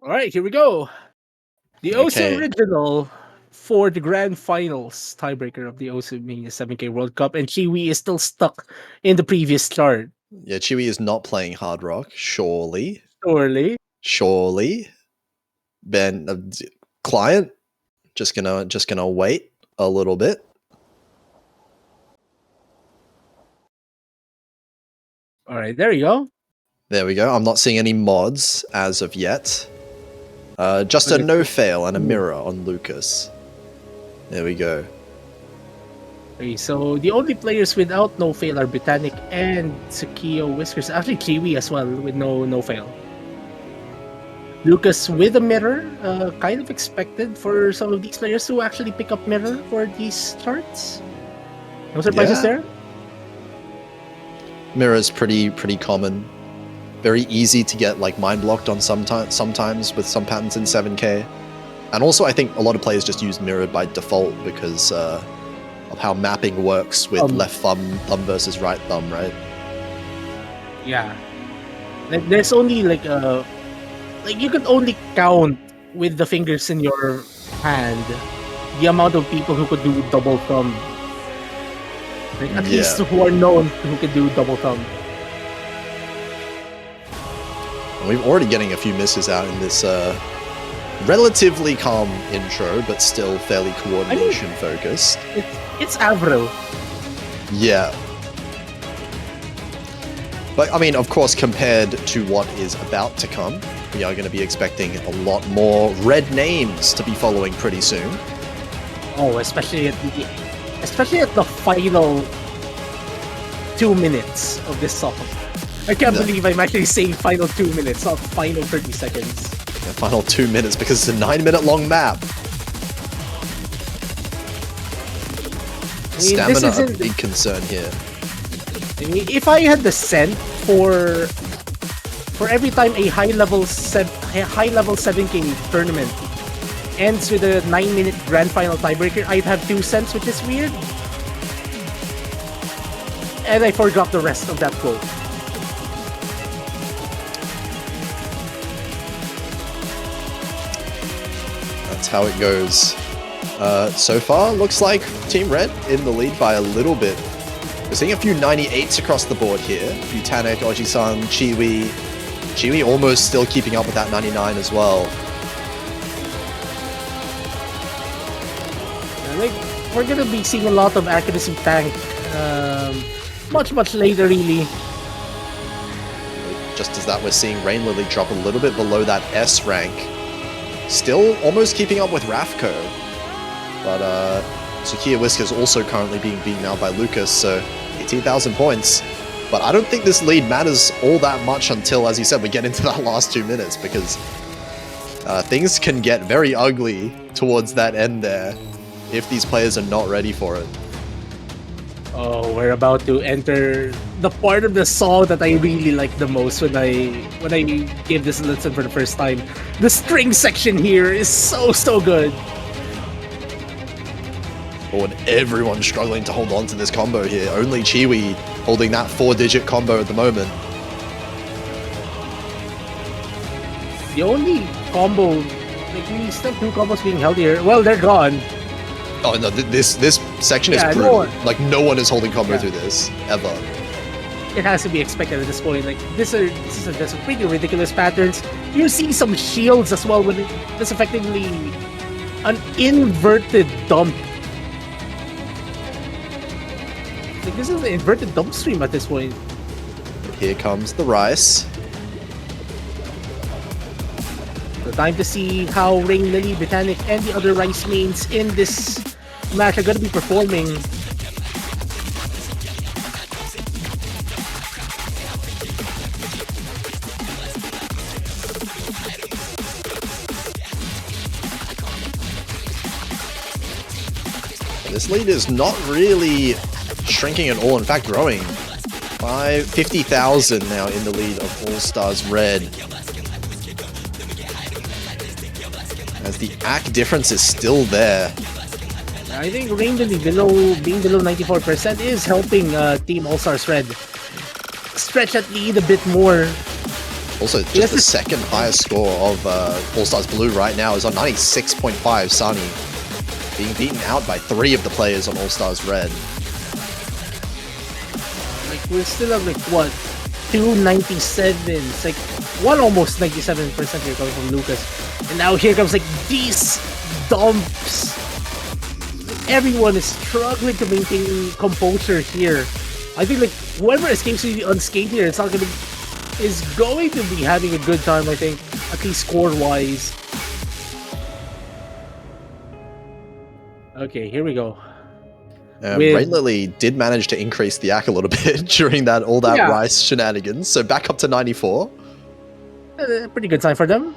Alright, here we go. The Okay. OSU Original for the Grand Finals tiebreaker of the OSU Mania 7K World Cup, and Chiwi is still stuck in the previous chart. Yeah, Chiwi is not playing hard rock. Surely. Surely. Ben, client, just gonna wait a little bit. Alright, there you go. There we go. I'm not seeing any mods as of yet. Just a Okay. no fail and a mirror on Lucas. There we go. Okay, so the only players without no fail are Botanic and Tsukiya Whiskers. Actually, Chiwi as well with no fail. Lucas with a mirror, kind of expected for some of these players to actually pick up mirror for these charts. No surprises Yeah. there. Mirror's pretty common. Very easy to get like mind blocked on sometimes with some patterns in 7K. And also I think a lot of players just use mirror by default because of how mapping works with left thumb versus right thumb, right? Yeah. Like there's only like you can only count with the fingers in your hand the amount of people who could do double thumb. Like at least who are known who can do double thumb. And we're already getting a few misses out in this relatively calm intro, but still fairly coordination focused. It's Avril. Yeah. But I mean, of course, compared to what is about to come, we are going to be expecting a lot more red names to be following pretty soon. Oh, especially at the final 2 minutes of this song. I can't believe I'm actually saying final 2 minutes, not final 30 seconds. The final 2 minutes because it's a 9-minute long map. Stamina a big concern here. I mean, if I had the scent for every time a high level 7K tournament ends with a 9-minute grand final tiebreaker, I'd have 2 cents, which is weird. And I forgot the rest of that quote. That's how it goes. So far, looks like Team Red in the lead by a little bit. We're seeing a few 98s across the board here. Butanek, Oji-san, Chiwi. Chiwi almost still keeping up with that 99 as well. I think we're gonna be seeing a lot of accuracy tank much later, really. Just as that, we're seeing Rain Lily drop a little bit below that S rank. Still almost keeping up with Rafko. But Sukiya Whiskers also currently being beaten out by Lucas, so 18,000 points. But I don't think this lead matters all that much until, as you said, we get into that last 2 minutes, because things can get very ugly towards that end there if these players are not ready for it. Oh, we're about to enter the part of the song that I really like the most when I gave this a listen for the first time. The string section here is so good. Oh, and everyone's struggling to hold on to this combo here. Only Chiwi holding that 4-digit combo at the moment. The only combo, like we still have 2 combos being held here. Well, they're gone. Oh no, this section is brutal. Like no one is holding combo through this ever. It has to be expected at this point. Like this is just pretty ridiculous patterns. You see some shields as well when it's effectively an inverted dump. Like this is an inverted dump stream at this point. Here comes the Rice. The time to see how Rain Lily, Botanic, and the other Rice mains in this match are going to be performing. This lead is not really shrinking at all, in fact growing. 50,000 now in the lead of All Stars Red. As the AC difference is still there. I think Rain Lily being below 94% is helping Team All Stars Red stretch that lead a bit more. Also, just the second highest score of All Stars Blue right now is on 96.5. Sunny being beaten out by 3 of the players on All Stars Red. Like we're still at like what, 297s, like one almost 97% here coming from Lucas, and now here comes like these dumps. Everyone is struggling to maintain composure here. I think like whoever escapes unscathed here is going to be having a good time, I think, at least score-wise. Okay, here we go. Rain Lily did manage to increase the AC a little bit during that Rice shenanigans, so back up to 94. Pretty good time for them.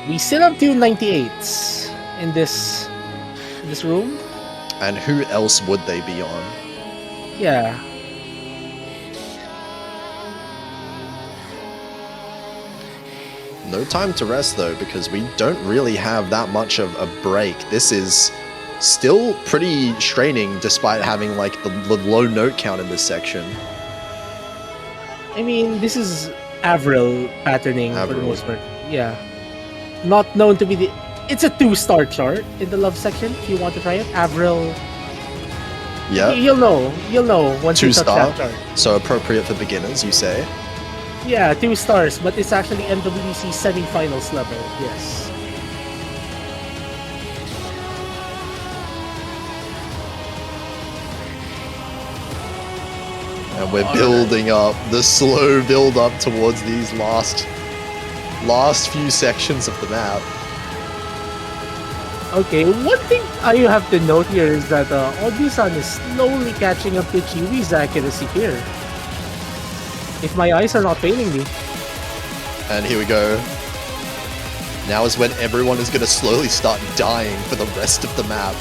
We still have 2 98s in this room. And who else would they be on? Yeah. No time to rest though, because we don't really have that much of a break. This is still pretty straining despite having like the low note count in this section. I mean, this is Avril patterning for the most part. Yeah. Not known to be the... It's a 2-star chart in the love section if you want to try it. Avril... Yeah. You'll know once you touch that chart. So appropriate for beginners, you say? Yeah, 2 stars, but it's actually MWC semi-finals level, yes. And we're building up, the slow build up towards these last few sections of the map. Okay, one thing I have to note here is that Obi-san is slowly catching up to Chiwi's accuracy here. If my eyes are not failing me. And here we go. Now is when everyone is going to slowly start dying for the rest of the map.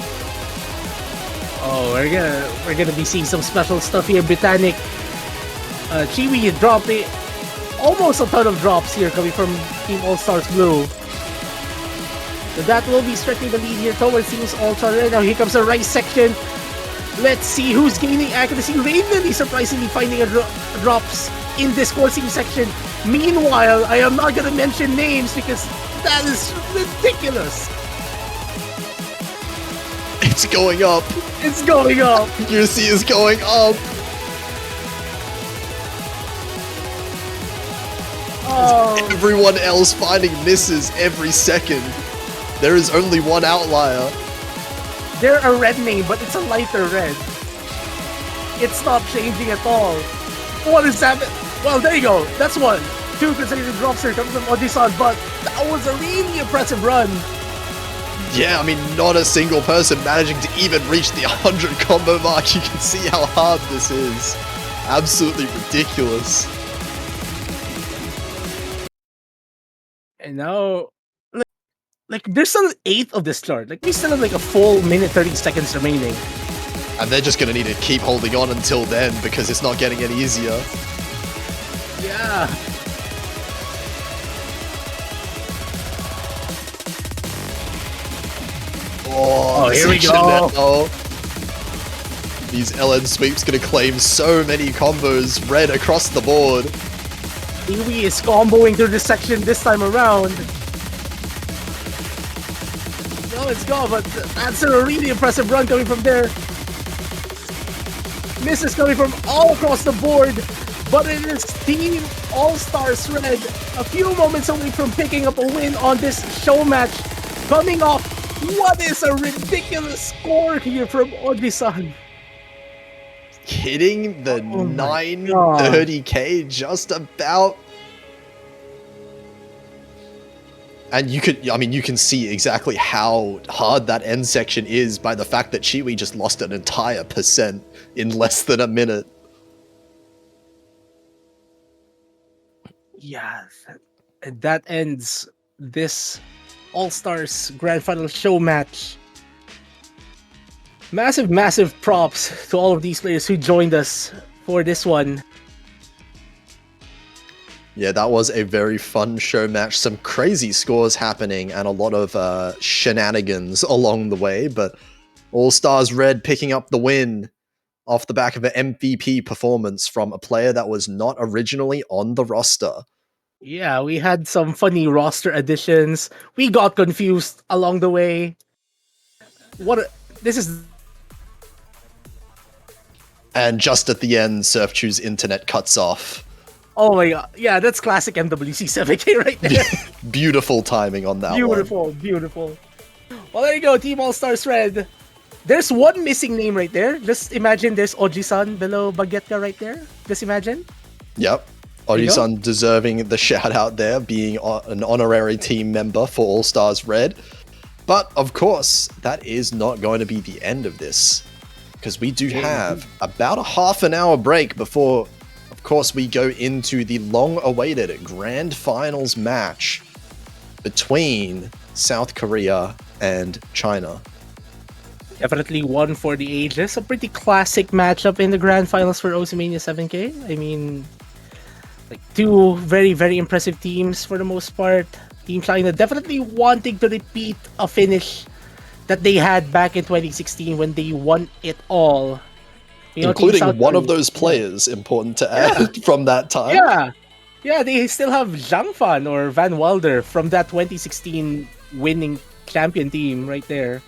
Oh, we're gonna be seeing some special stuff here. Britannic, Chiwi dropping almost a ton of drops here coming from Team All Stars Blue. So that will be stretching the lead here towards Team All Stars Red. Now here comes the right section. Let's see who's gaining accuracy. Ravenly surprisingly finding drops in this coursing section. Meanwhile, I am not gonna mention names because that is ridiculous. It's going up. It's going up. Accuracy is going up. Oh, Everyone else finding misses every second. There is only one outlier. they're a red name, but it's a lighter red. It's not changing at all. What is that? Well, there you go. That's one. 2 consecutive drops here coming from Odyssey, but that was a really impressive run. Yeah, I mean, not a single person managing to even reach the 100 combo mark. You can see how hard this is. Absolutely ridiculous. And now, like there's still 8 of this chart. Like we still have like a full minute 30 seconds remaining. And they're just going to need to keep holding on until then because it's not getting any easier. Yeah. Oh, here we section go. now. These LN sweeps going to claim so many combos red across the board. Iwi is comboing through this section this time around. No, it's gone, but that's a really impressive run coming from there. Misses coming from all across the board, but it is Team All-Stars Red a few moments away from picking up a win on this show match. Coming off, what is a ridiculous score here from Oji-san. Hitting the Oh my God. 930k just about. And you can see exactly how hard that end section is by the fact that Chiwi just lost an entire percent in less than a minute. Yeah, and that ends this All-Stars Grand Final show match. Massive props to all of these players who joined us for this one. Yeah, that was a very fun show match. Some crazy scores happening and a lot of shenanigans along the way, but All Stars Red picking up the win off the back of an MVP performance from a player that was not originally on the roster. Yeah, we had some funny roster additions. We got confused along the way. This is... And just at the end, Surfchu's internet cuts off. Oh my god. Yeah, that's classic MWC 7K right there. Beautiful timing on that one. Beautiful. Well, there you go, Team All-Stars Red. There's one missing name right there. Just imagine there's Oji-san below Baguetka right there. Just imagine. Yep. Oji-san deserving the shout out there, being an honorary team member for All Stars Red. But of course, that is not going to be the end of this, because we do have about a half an hour break before, of course, we go into the long-awaited Grand Finals match between South Korea and China. Definitely one for the ages. A pretty classic matchup in the Grand Finals for Osimania 7K. I mean, like two very impressive teams for the most part. Team China definitely wanting to repeat a finish that they had back in 2016 when they won it all. You know, including Team South one of Korea- those players, important to add, from that time. Yeah, they still have Zhang Fan or Van Wilder from that 2016 winning champion team right there.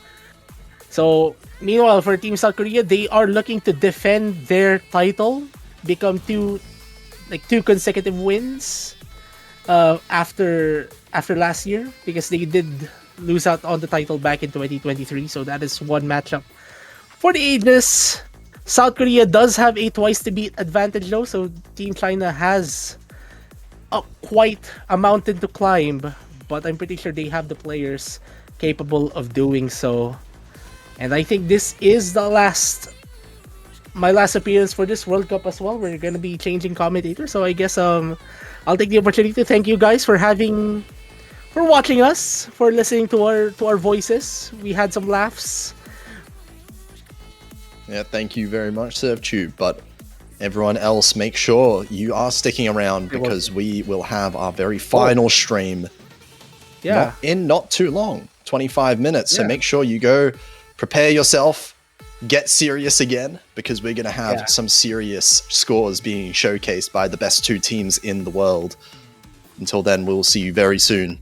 So, meanwhile, for Team South Korea, they are looking to defend their title, become two consecutive wins after last year, because they did lose out on the title back in 2023. So that is one matchup for the ages. South Korea does have a twice to beat advantage though, so Team China has quite a mountain to climb, but I'm pretty sure they have the players capable of doing so. And I think this is my last appearance for this World Cup as well. We're gonna be changing commentator, so I guess I'll take the opportunity to thank you guys for watching us, for listening to our voices. We had some laughs. Yeah, thank you very much, ServTube. But everyone else, make sure you are sticking around because we will have our very final stream. Yeah, Not too long, 25 minutes. So Yeah. make sure you go prepare yourself, get serious again, because we're going to have some serious scores being showcased by the best two teams in the world. Until then, we'll see you very soon.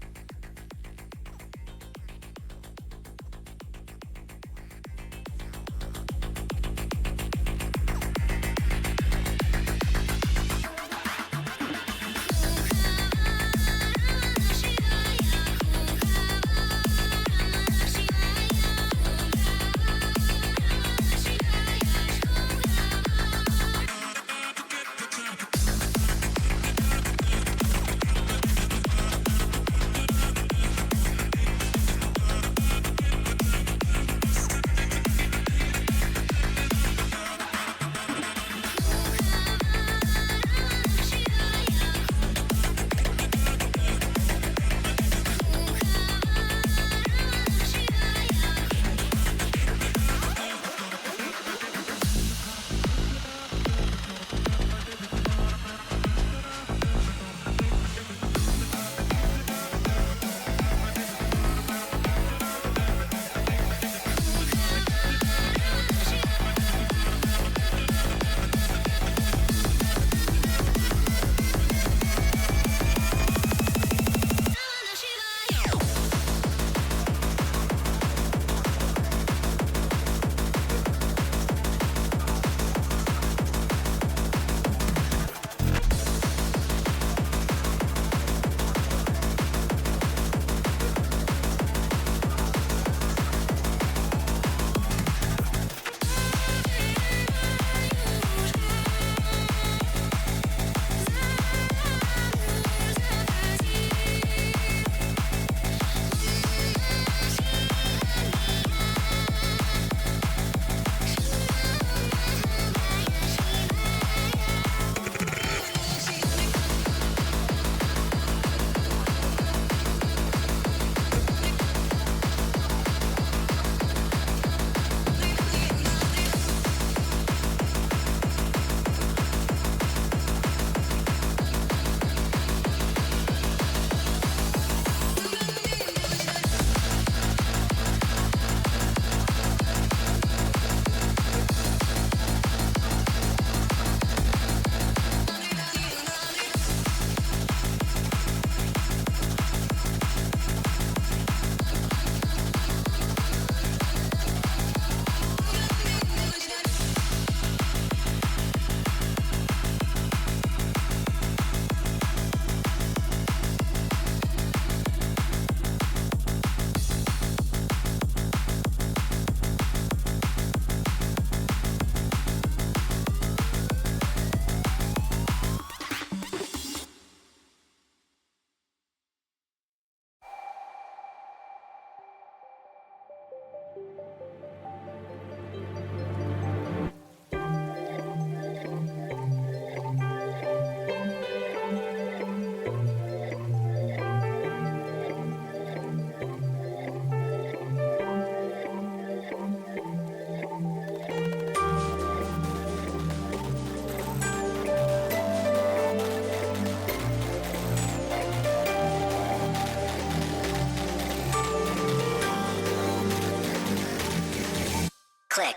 Click.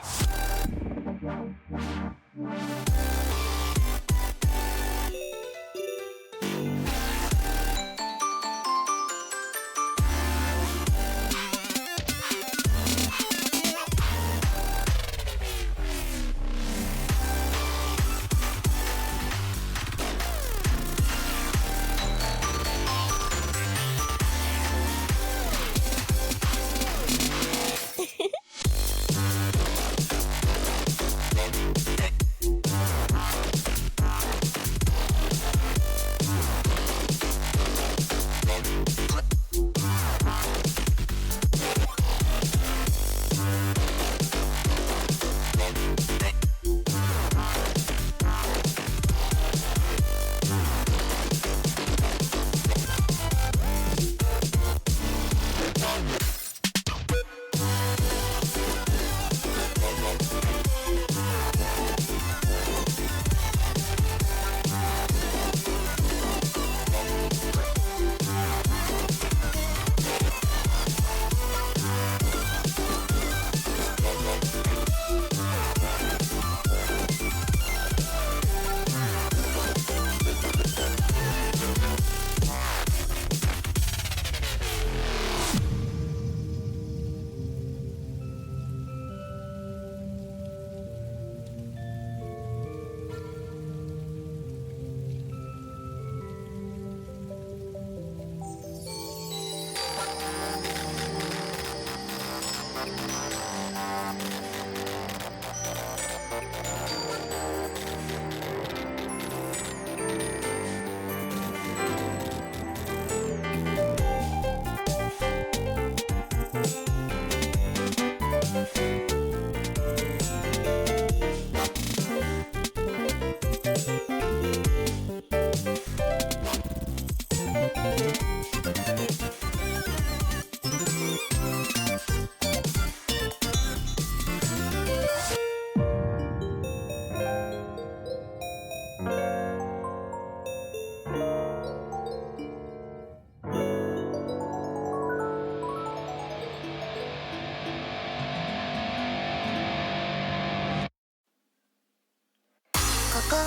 心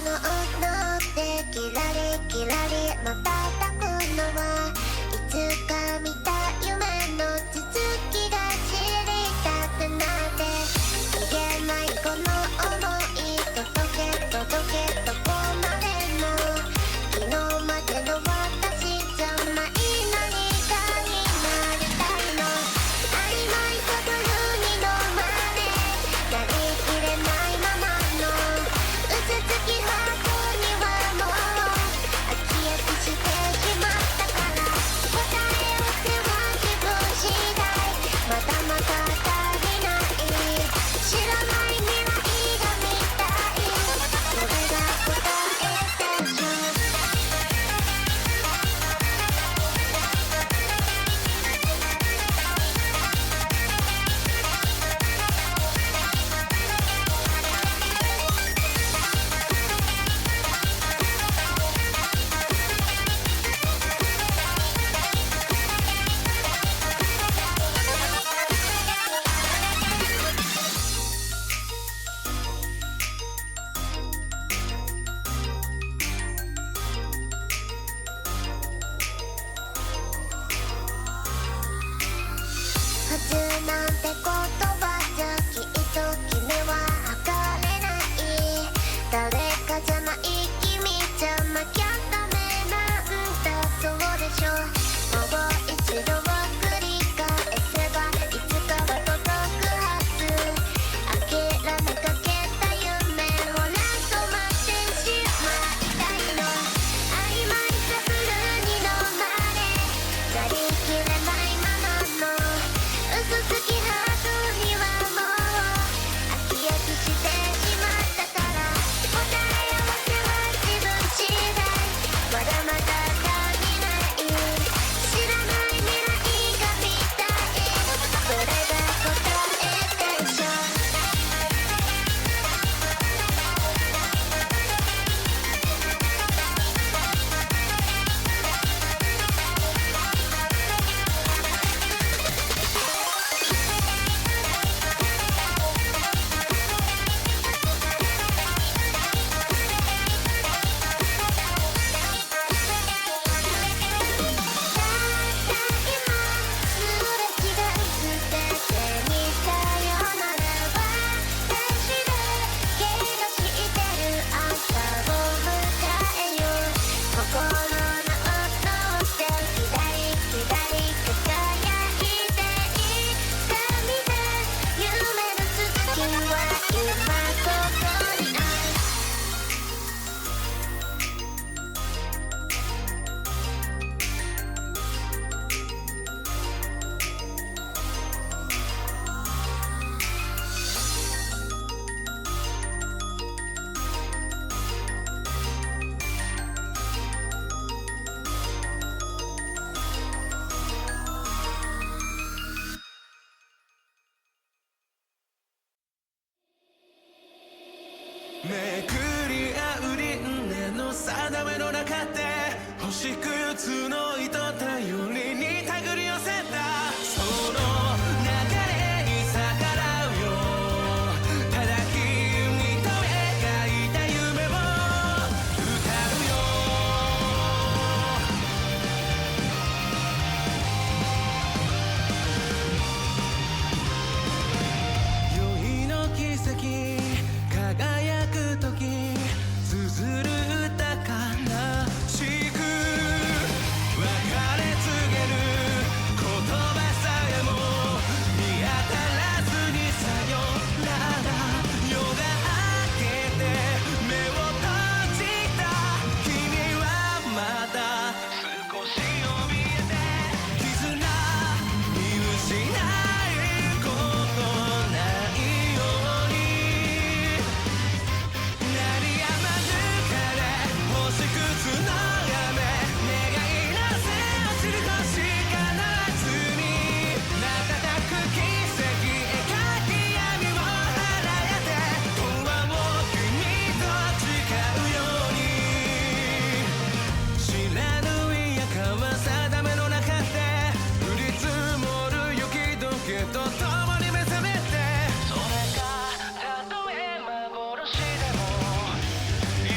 の音ってキラリキラリ瞬くのはいつか見た夢の続きが知りたくなって言えないこの想い届けどこまでも昨日までの私じゃない何かになりたいの曖昧さブルーに飲まれやりきれないままの嘘つきハートにはもう飽き飽きしてしまったから答え合わせは自分次第まだまだ足りない知らない未来が見たいそれが答えでしょ普通なんて言葉じゃきっと君は測れない誰かじゃない君じゃなきゃダメなんだそうでしょもう一度を繰り返せばいつかは届くはず諦めかけた夢ほら止まってしまいたいの曖昧さブルーに飲まれなりきれないままの嘘つきハートにはもう飽き飽きしてしまったから答めくり合う輪廻の定めの中で星屑の糸頼りに手繰り寄せたその流れに逆らうよただ君と描いた夢を歌うよ宵の奇跡輝く時綴る歌悲しく別れ告げる言葉さえも見当たらずにさよなら夜が明けて目を閉じた君はまだ少し怯えて絆見失えることないように鳴り止まぬから星屑の雨願いなせ落ちる星かなずに瞬く奇跡描き闇を払えて永遠を君と誓うように知らぬ嫌かは定めの中で降り積もる雪解けと共に目覚めてそれがたとえ幻でも茨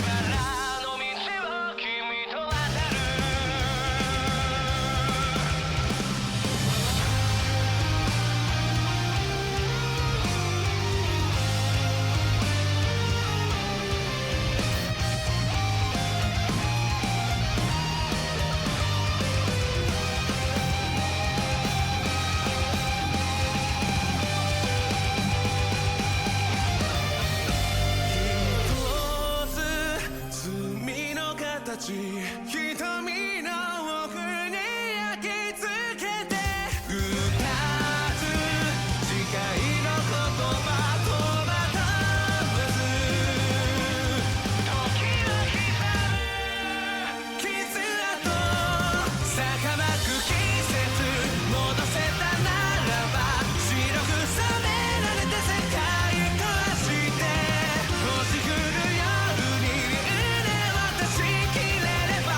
の道を君と渡る一つ罪の形瞳の奥に焼き付けて二つ誓いの言葉とまたわず時は刻む傷跡逆まく季節戻せたならば白く染められて世界壊して星降る夜に腕を出し切れれば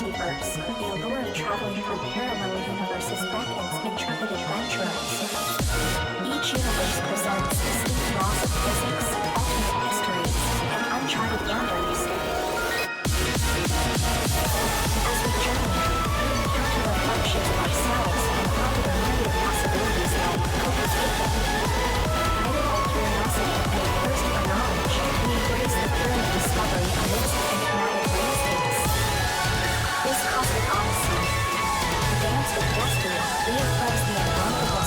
multiverse, the allure of traveling through parallel universes beckons intrepid adventurers. Each universe presents distinct laws of physics, alternate histories, and uncharted wonders. As we journey, we encounter reflections of ourselves and ponder the myriad possibilities that overtake them. Guided by curiosity and a thirst for knowledge, we embrace the thrill of discovery amidst the enigmatic landscapes. This cosmic odyssey, the dance with destiny, reaffirms the indomitable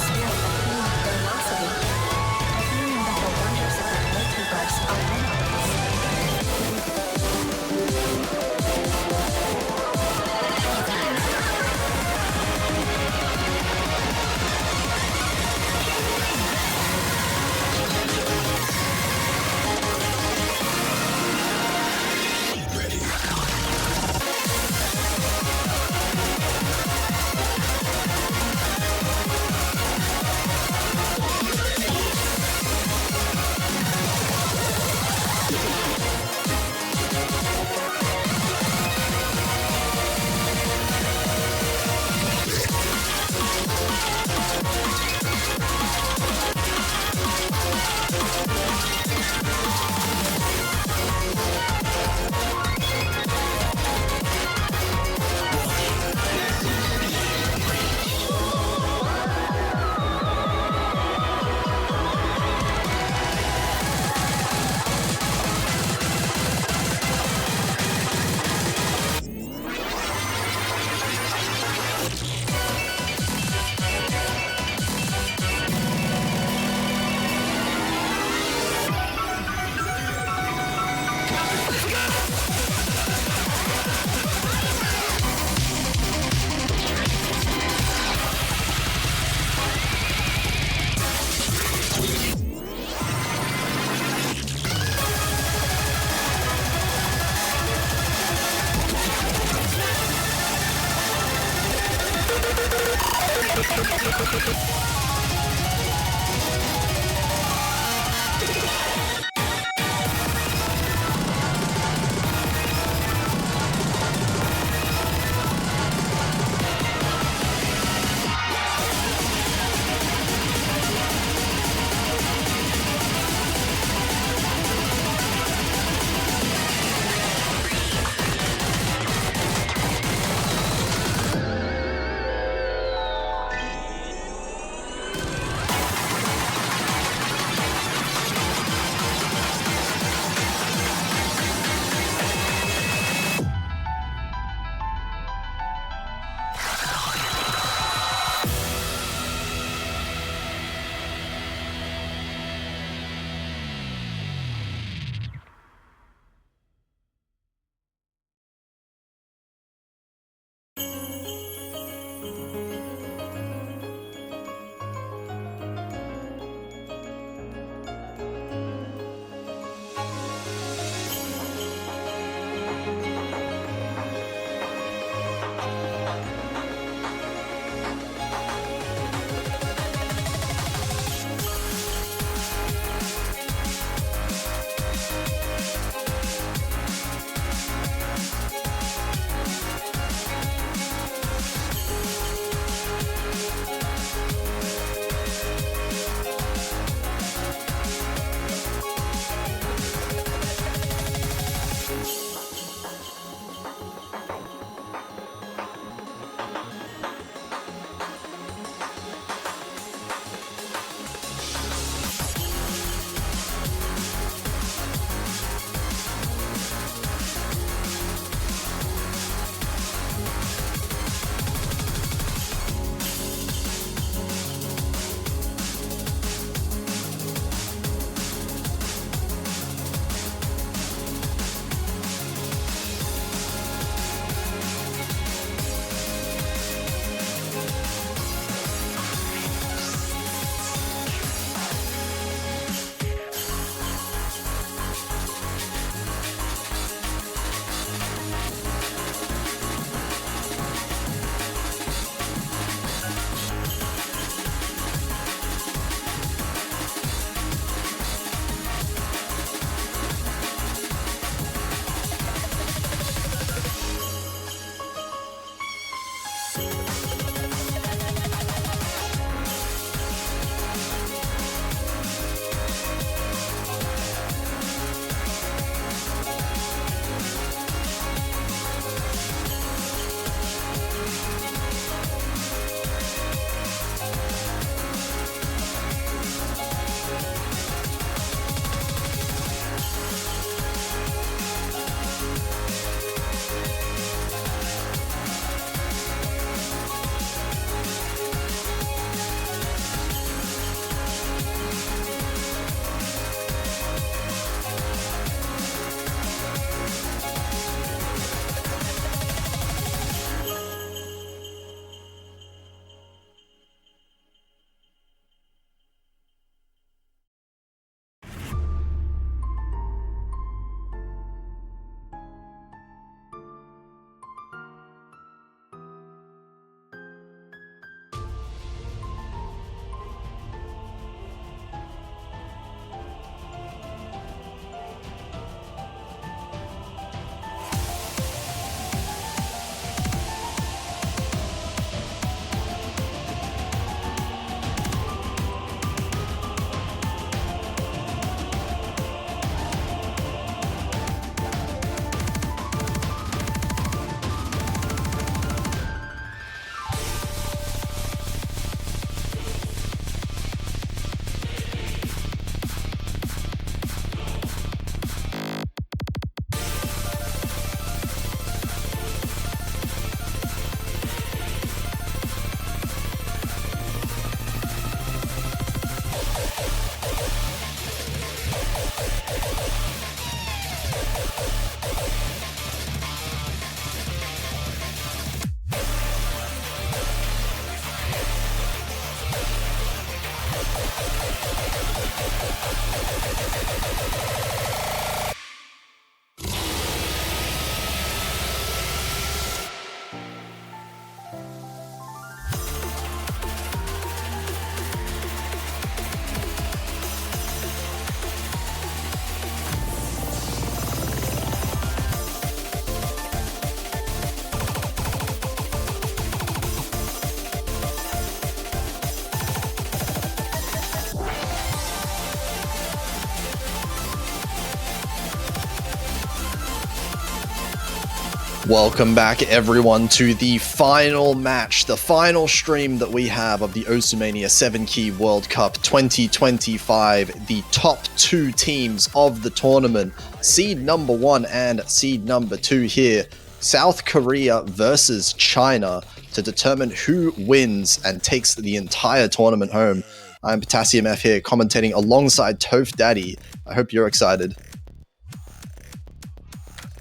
Welcome back, everyone, to the final match, the final stream that we have of the Osumania 7-Key World Cup 2025. The top two teams of the tournament, seed number 1 and seed number 2 here, South Korea versus China, to determine who wins and takes the entire tournament home. I'm Potassium F here, commentating alongside Toph Daddy. I hope you're excited.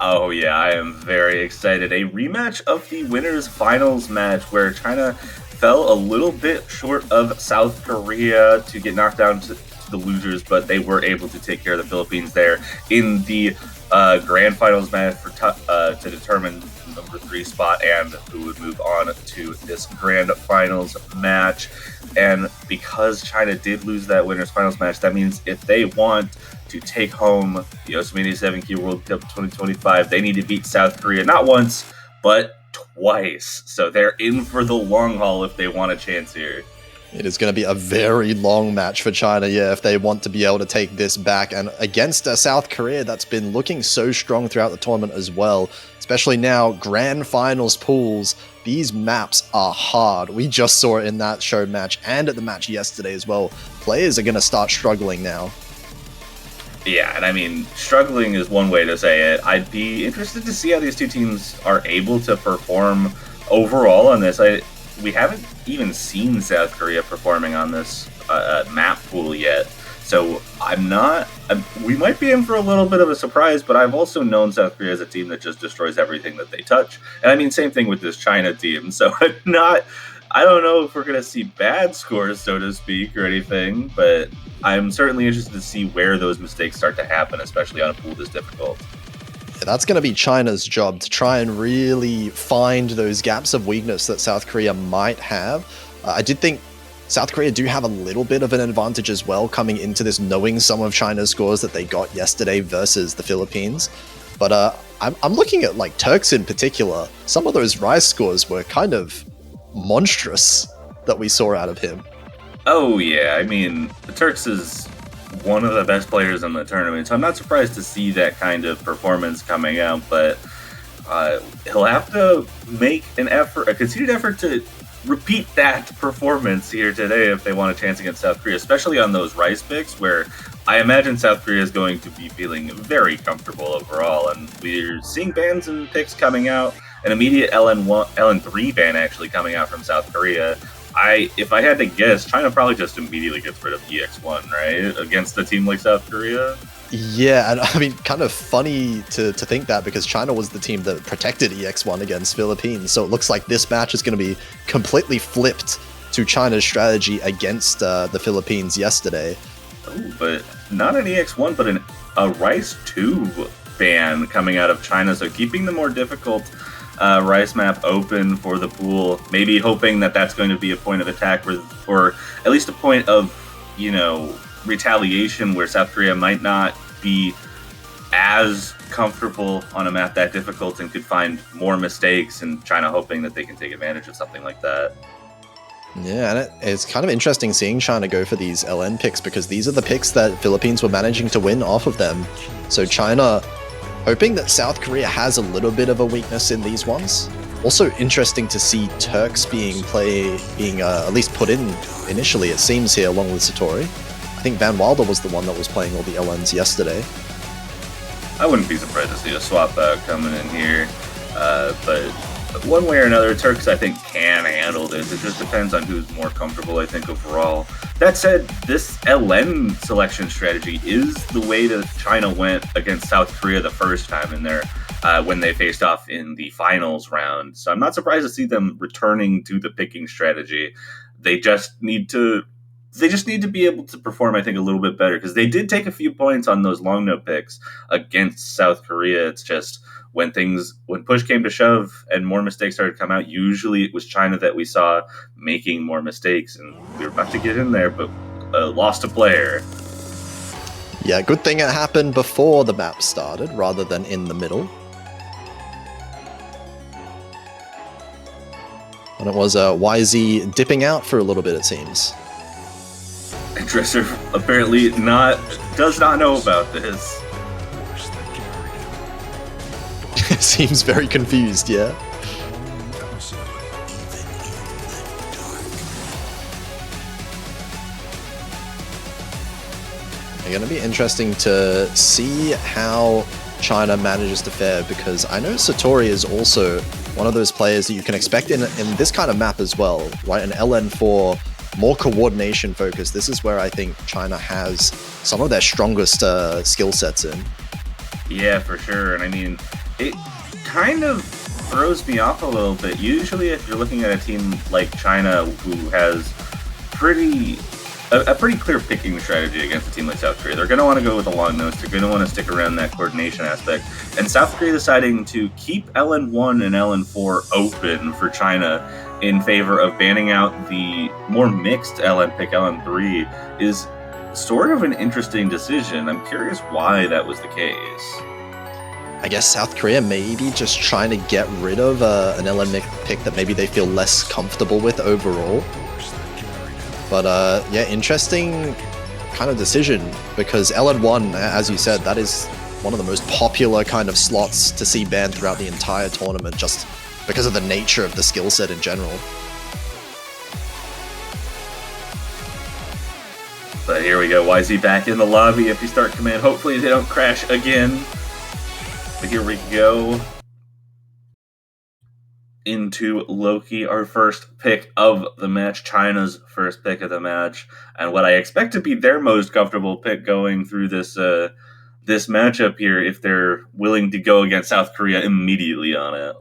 Oh yeah, I am very excited. A rematch of the winners finals match where China fell a little bit short of South Korea to get knocked down to the losers, but they were able to take care of the Philippines there in the grand finals match to determine the number 3 spot and who would move on to this grand finals match. And because China did lose that winners finals match, that means if they want to take home the Osumania 7-Key World Cup 2025, they need to beat South Korea not once, but twice. So they're in for the long haul if they want a chance here. It is going to be a very long match for China, yeah, if they want to be able to take this back. And against South Korea, that's been looking so strong throughout the tournament as well. Especially now, grand finals pools, these maps are hard. We just saw it in that show match and at the match yesterday as well. Players are going to start struggling now. Yeah, and I mean, struggling is one way to say it. I'd be interested to see how these two teams are able to perform overall on this. We haven't even seen South Korea performing on this map pool yet, so we might be in for a little bit of a surprise, but I've also known South Korea as a team that just destroys everything that they touch. And I mean, same thing with this China team, so I don't know if we're going to see bad scores, so to speak, or anything, but I'm certainly interested to see where those mistakes start to happen, especially on a pool this difficult. Yeah, that's going to be China's job, to try and really find those gaps of weakness that South Korea might have. I did think South Korea do have a little bit of an advantage as well coming into this, knowing some of China's scores that they got yesterday versus the Philippines. But I'm looking at like Turks in particular. Some of those Rise scores were kind of monstrous that we saw out of him. Oh yeah, I mean, the Turks is one of the best players in the tournament, so I'm not surprised to see that kind of performance coming out, but he'll have to make a considered effort to repeat that performance here today if they want a chance against South Korea, especially on those Rice picks, where I imagine South Korea is going to be feeling very comfortable overall, and we're seeing bans and picks coming out, an immediate LN3 ban actually coming out from South Korea. If I had to guess, China probably just immediately gets rid of EX1, right? Against a team like South Korea? Yeah, and I mean, kind of funny to think that, because China was the team that protected EX1 against Philippines, so it looks like this match is going to be completely flipped to China's strategy against the Philippines yesterday. Oh, but not an EX1, but a Rice 2 ban coming out of China, so keeping the more difficult Rice map open for the pool, maybe hoping that that's going to be a point of attack or at least a point of, retaliation where South Korea might not be as comfortable on a map that difficult and could find more mistakes, and China hoping that they can take advantage of something like that. Yeah, and it's kind of interesting seeing China go for these LN picks, because these are the picks that Philippines were managing to win off of them. So China hoping that South Korea has a little bit of a weakness in these ones. Also interesting to see Turks being at least put in initially, it seems, here along with Satori. I think Van Wilder was the one that was playing all the LNs yesterday. I wouldn't be surprised to see a swap out coming in here, but one way or another, Turks, I think, can handle this. It just depends on who's more comfortable, I think, overall. That said, this LN selection strategy is the way that China went against South Korea the first time in there when they faced off in the finals round. So I'm not surprised to see them returning to the picking strategy. They just need to they just need to be able to perform, I think, a little bit better, because they did take a few points on those long no picks against South Korea. It's just when push came to shove and more mistakes started to come out, usually it was China that we saw making more mistakes, and we were about to get in there, but lost a player. Yeah, good thing it happened before the map started rather than in the middle. And it was YZ dipping out for a little bit, it seems. Dresser apparently does not know about this. Seems very confused, yeah. It's going to be interesting to see how China manages to fare, because I know Satori is also one of those players that you can expect in this kind of map as well, right? An LN4, more coordination focus. This is where I think China has some of their strongest skill sets in. Yeah, for sure. And I mean, it kind of throws me off a little bit. Usually if you're looking at a team like China who has a pretty clear picking strategy against a team like South Korea, they're going to want to go with the long nose. They're going to want to stick around that coordination aspect. And South Korea deciding to keep LN1 and LN4 open for China in favor of banning out the more mixed LN pick, LN3, is sort of an interesting decision. I'm curious why that was the case. I guess South Korea maybe just trying to get rid of an LN pick that maybe they feel less comfortable with overall. But yeah, interesting kind of decision, because LN1, as you said, that is one of the most popular kind of slots to see banned throughout the entire tournament, just because of the nature of the skill set in general. But here we go, YZ back in the lobby. If you start command, hopefully they don't crash again. But here we go into Loki, our first pick of the match, China's first pick of the match, and what I expect to be their most comfortable pick going through this this matchup here, if they're willing to go against South Korea immediately on it.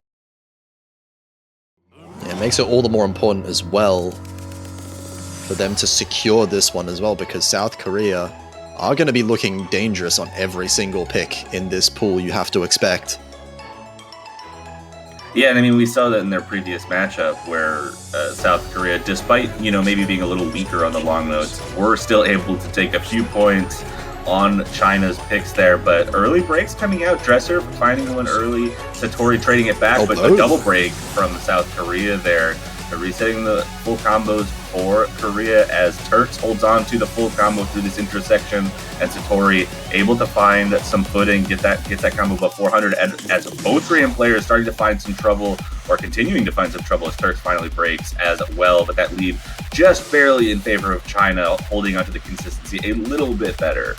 Yeah, it makes it all the more important as well for them to secure this one as well, because South Korea are going to be looking dangerous on every single pick in this pool, you have to expect. Yeah, and I mean, we saw that in their previous matchup where South Korea, despite, maybe being a little weaker on the long notes, were still able to take a few points on China's picks there. But early breaks coming out, Dresser finding one early, Satori trading it back, but a double break from South Korea there. They're resetting the full combos for Korea as Turks holds on to the full combo through this intersection, and Satori able to find some footing, get that combo above 400, as both Korean players starting to find some trouble, or continuing to find some trouble, as Turks finally breaks as well. But that lead just barely in favor of China, holding onto the consistency a little bit better.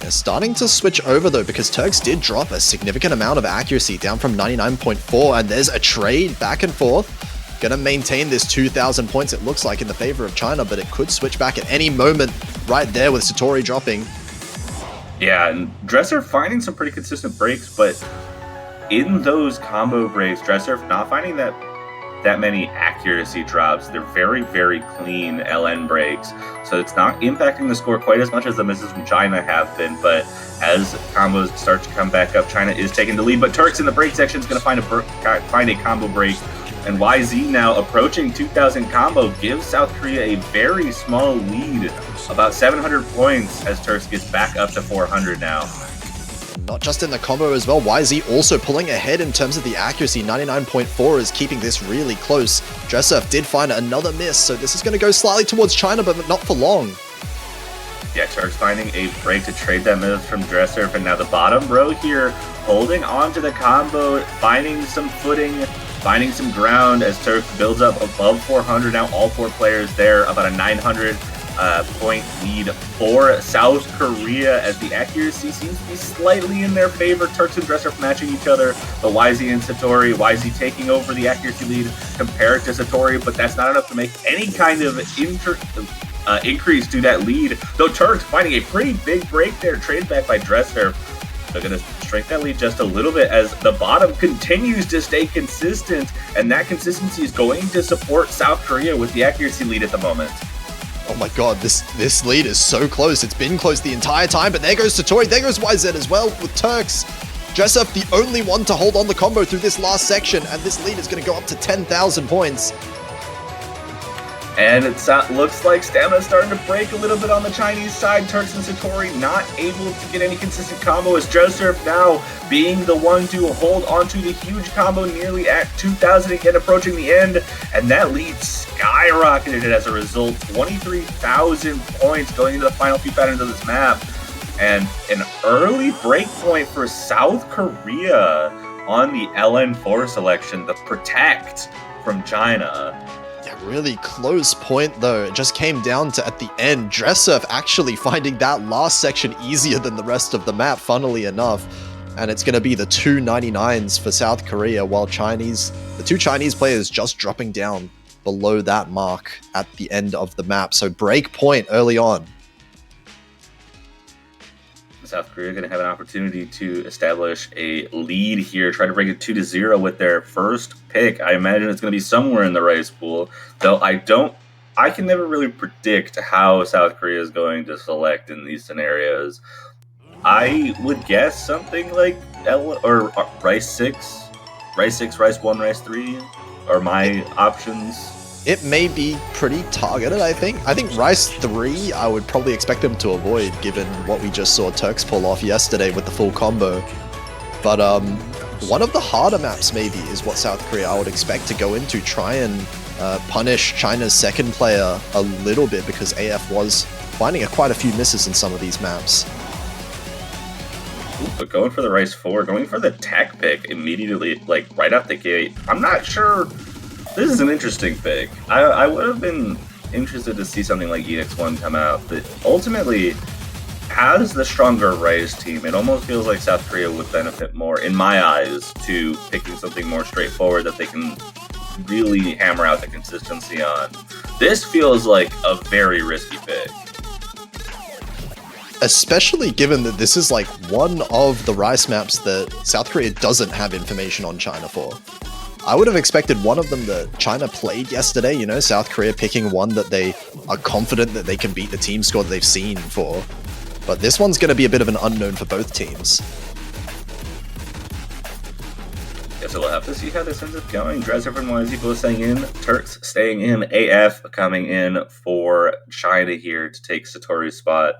Yeah, starting to switch over though, because Turks did drop a significant amount of accuracy, down from 99.4, and there's a trade back and forth. Gonna maintain this 2,000 points, it looks like, in the favor of China, but it could switch back at any moment right there with Satori dropping. Yeah, and Dresser finding some pretty consistent breaks, but in those combo breaks, Dresser not finding that many accuracy drops. They're very, very clean LN breaks, so it's not impacting the score quite as much as the misses from China have been. But as combos start to come back up, China is taking the lead, but Turks in the break section is going to find a combo break. And YZ now approaching 2,000 combo gives South Korea a very small lead, about 700 points, as Turks gets back up to 400 now. Not just in the combo as well, YZ also pulling ahead in terms of the accuracy. 99.4 is keeping this really close. Dresser did find another miss, so this is going to go slightly towards China, but not for long. Yeah, Turks finding a break to trade that miss from Dresser, and now the bottom row here holding on to the combo, finding some footing, finding some ground as Turks builds up above 400. Now all four players there, about a 900 point lead for South Korea, as the accuracy seems to be slightly in their favor. Turks and Dresser matching each other, but YZ and Satori, YZ taking over the accuracy lead compared to Satori, but that's not enough to make any kind of increase to that lead, though Turks finding a pretty big break there, traded back by Dresser. They're going to shrink that lead just a little bit as the bottom continues to stay consistent, and that consistency is going to support South Korea with the accuracy lead at the moment. Oh my god, this lead is so close. It's been close the entire time, but there goes Satori, there goes YZ as well with Turks. Dressup, the only one to hold on the combo through this last section, and this lead is going to go up to 10,000 points. And it looks like Stamina's starting to break a little bit on the Chinese side. Turks and Satori not able to get any consistent combo, as Dressurf now being the one to hold onto the huge combo nearly at 2,000, again approaching the end. And that lead skyrocketed as a result. 23,000 points going into the final few patterns of this map. And an early break point for South Korea on the LN4 selection, the Protect from China. Yeah, really close point though. It just came down to, at the end, Dressurf actually finding that last section easier than the rest of the map, funnily enough. And it's going to be the 299s for South Korea, while the two Chinese players just dropping down below that mark at the end of the map. So break point early on. South Korea going to have an opportunity to establish a lead here, try to break it 2-0 with their first pick. I imagine it's going to be somewhere in the rice pool, though I can never really predict how South Korea is going to select in these scenarios. I would guess something like Rice 6, Rice 1, Rice 3 are my options. It may be pretty targeted, I think. I think Rice 3, I would probably expect them to avoid, given what we just saw Turks pull off yesterday with the full combo. But one of the harder maps, maybe, is what South Korea I would expect to go into, try and punish China's second player a little bit, because AF was finding quite a few misses in some of these maps. Ooh, but going for the Rice 4, going for the tech pick immediately, like right out the gate, I'm not sure. This is an interesting pick. I would have been interested to see something like EX1 come out, but ultimately, as the stronger Rice team, it almost feels like South Korea would benefit more, in my eyes, to picking something more straightforward that they can really hammer out the consistency on. This feels like a very risky pick. Especially given that this is like one of the Rice maps that South Korea doesn't have information on China for. I would have expected one of them that China played yesterday, you know, South Korea picking one that they are confident that they can beat the team score that they've seen for. But this one's going to be a bit of an unknown for both teams. Yeah, so we'll have to see how this ends up going. Dresser and YZ both staying in, Turks staying in, AF coming in for China here to take Satori's spot.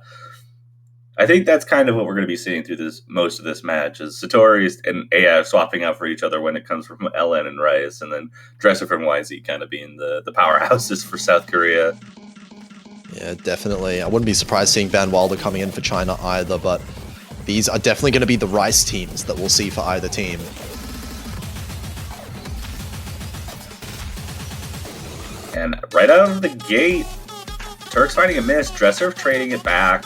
I think that's kind of what we're going to be seeing through most of this match, is Satori and AF swapping out for each other when it comes from LN and Rice, and then Dresser and YZ kind of being the powerhouses for South Korea. Yeah, definitely. I wouldn't be surprised seeing Van Wilder coming in for China either, but these are definitely going to be the Rice teams that we'll see for either team. And right out of the gate, Turks finding a miss, Dresser trading it back.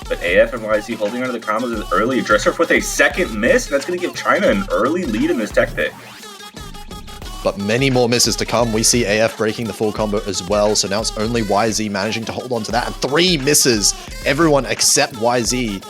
But AF and YZ holding onto the combos early. Dresser with a second miss. That's going to give China an early lead in this tech pick. But many more misses to come. We see AF breaking the full combo as well. So now it's only YZ managing to hold on to that. And 3 misses. Everyone except YZ.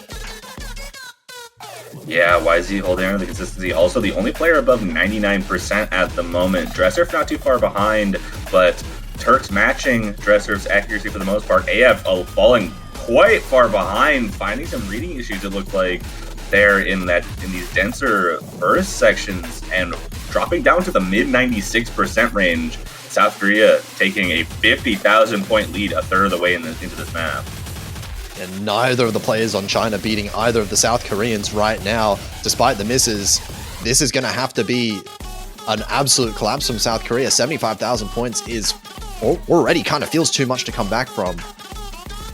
Yeah, YZ holding on to the consistency. Also, the only player above 99% at the moment. Dresser not too far behind, but Turks matching Dresser's accuracy for the most part. AF falling quite far behind, finding some reading issues, it looked like, there in these denser burst sections, and dropping down to the mid 96% range. South Korea taking a 50,000 point lead a third of the way into this map. And neither of the players on China beating either of the South Koreans right now, despite the misses. This is going to have to be an absolute collapse from South Korea. 75,000 points is already kind of feels too much to come back from.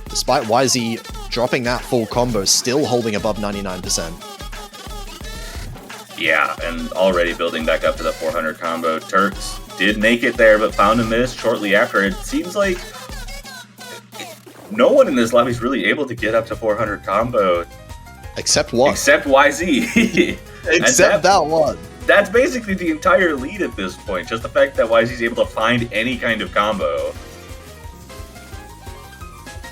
Despite YZ dropping that full combo, still holding above 99%. Yeah, and already building back up to the 400 combo. Turks did make it there, but found a miss shortly after. It seems like no one in this lobby is really able to get up to 400 combo. Except one. Except YZ. Except that one. That's basically the entire lead at this point. Just the fact that YZ is able to find any kind of combo.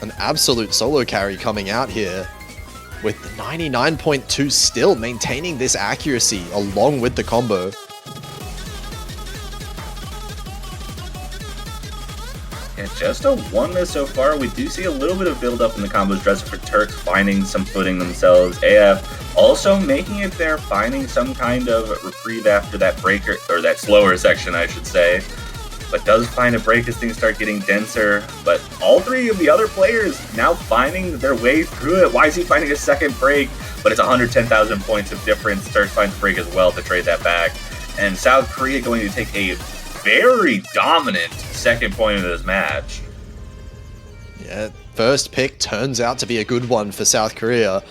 An absolute solo carry coming out here with the 99.2 still maintaining this accuracy along with the combo. And just a 1 miss so far. We do see a little bit of build up in the combos. Dresser for Turks finding some footing themselves. AF also making it there, finding some kind of reprieve after that breaker, or that slower section, I should say. But does find a break as things start getting denser. But all three of the other players now finding their way through it. YZ finding a second break, but it's 110,000 points of difference. Turks finds a break as well to trade that back. And South Korea going to take a very dominant second point of this match. Yeah, first pick turns out to be a good one for South Korea.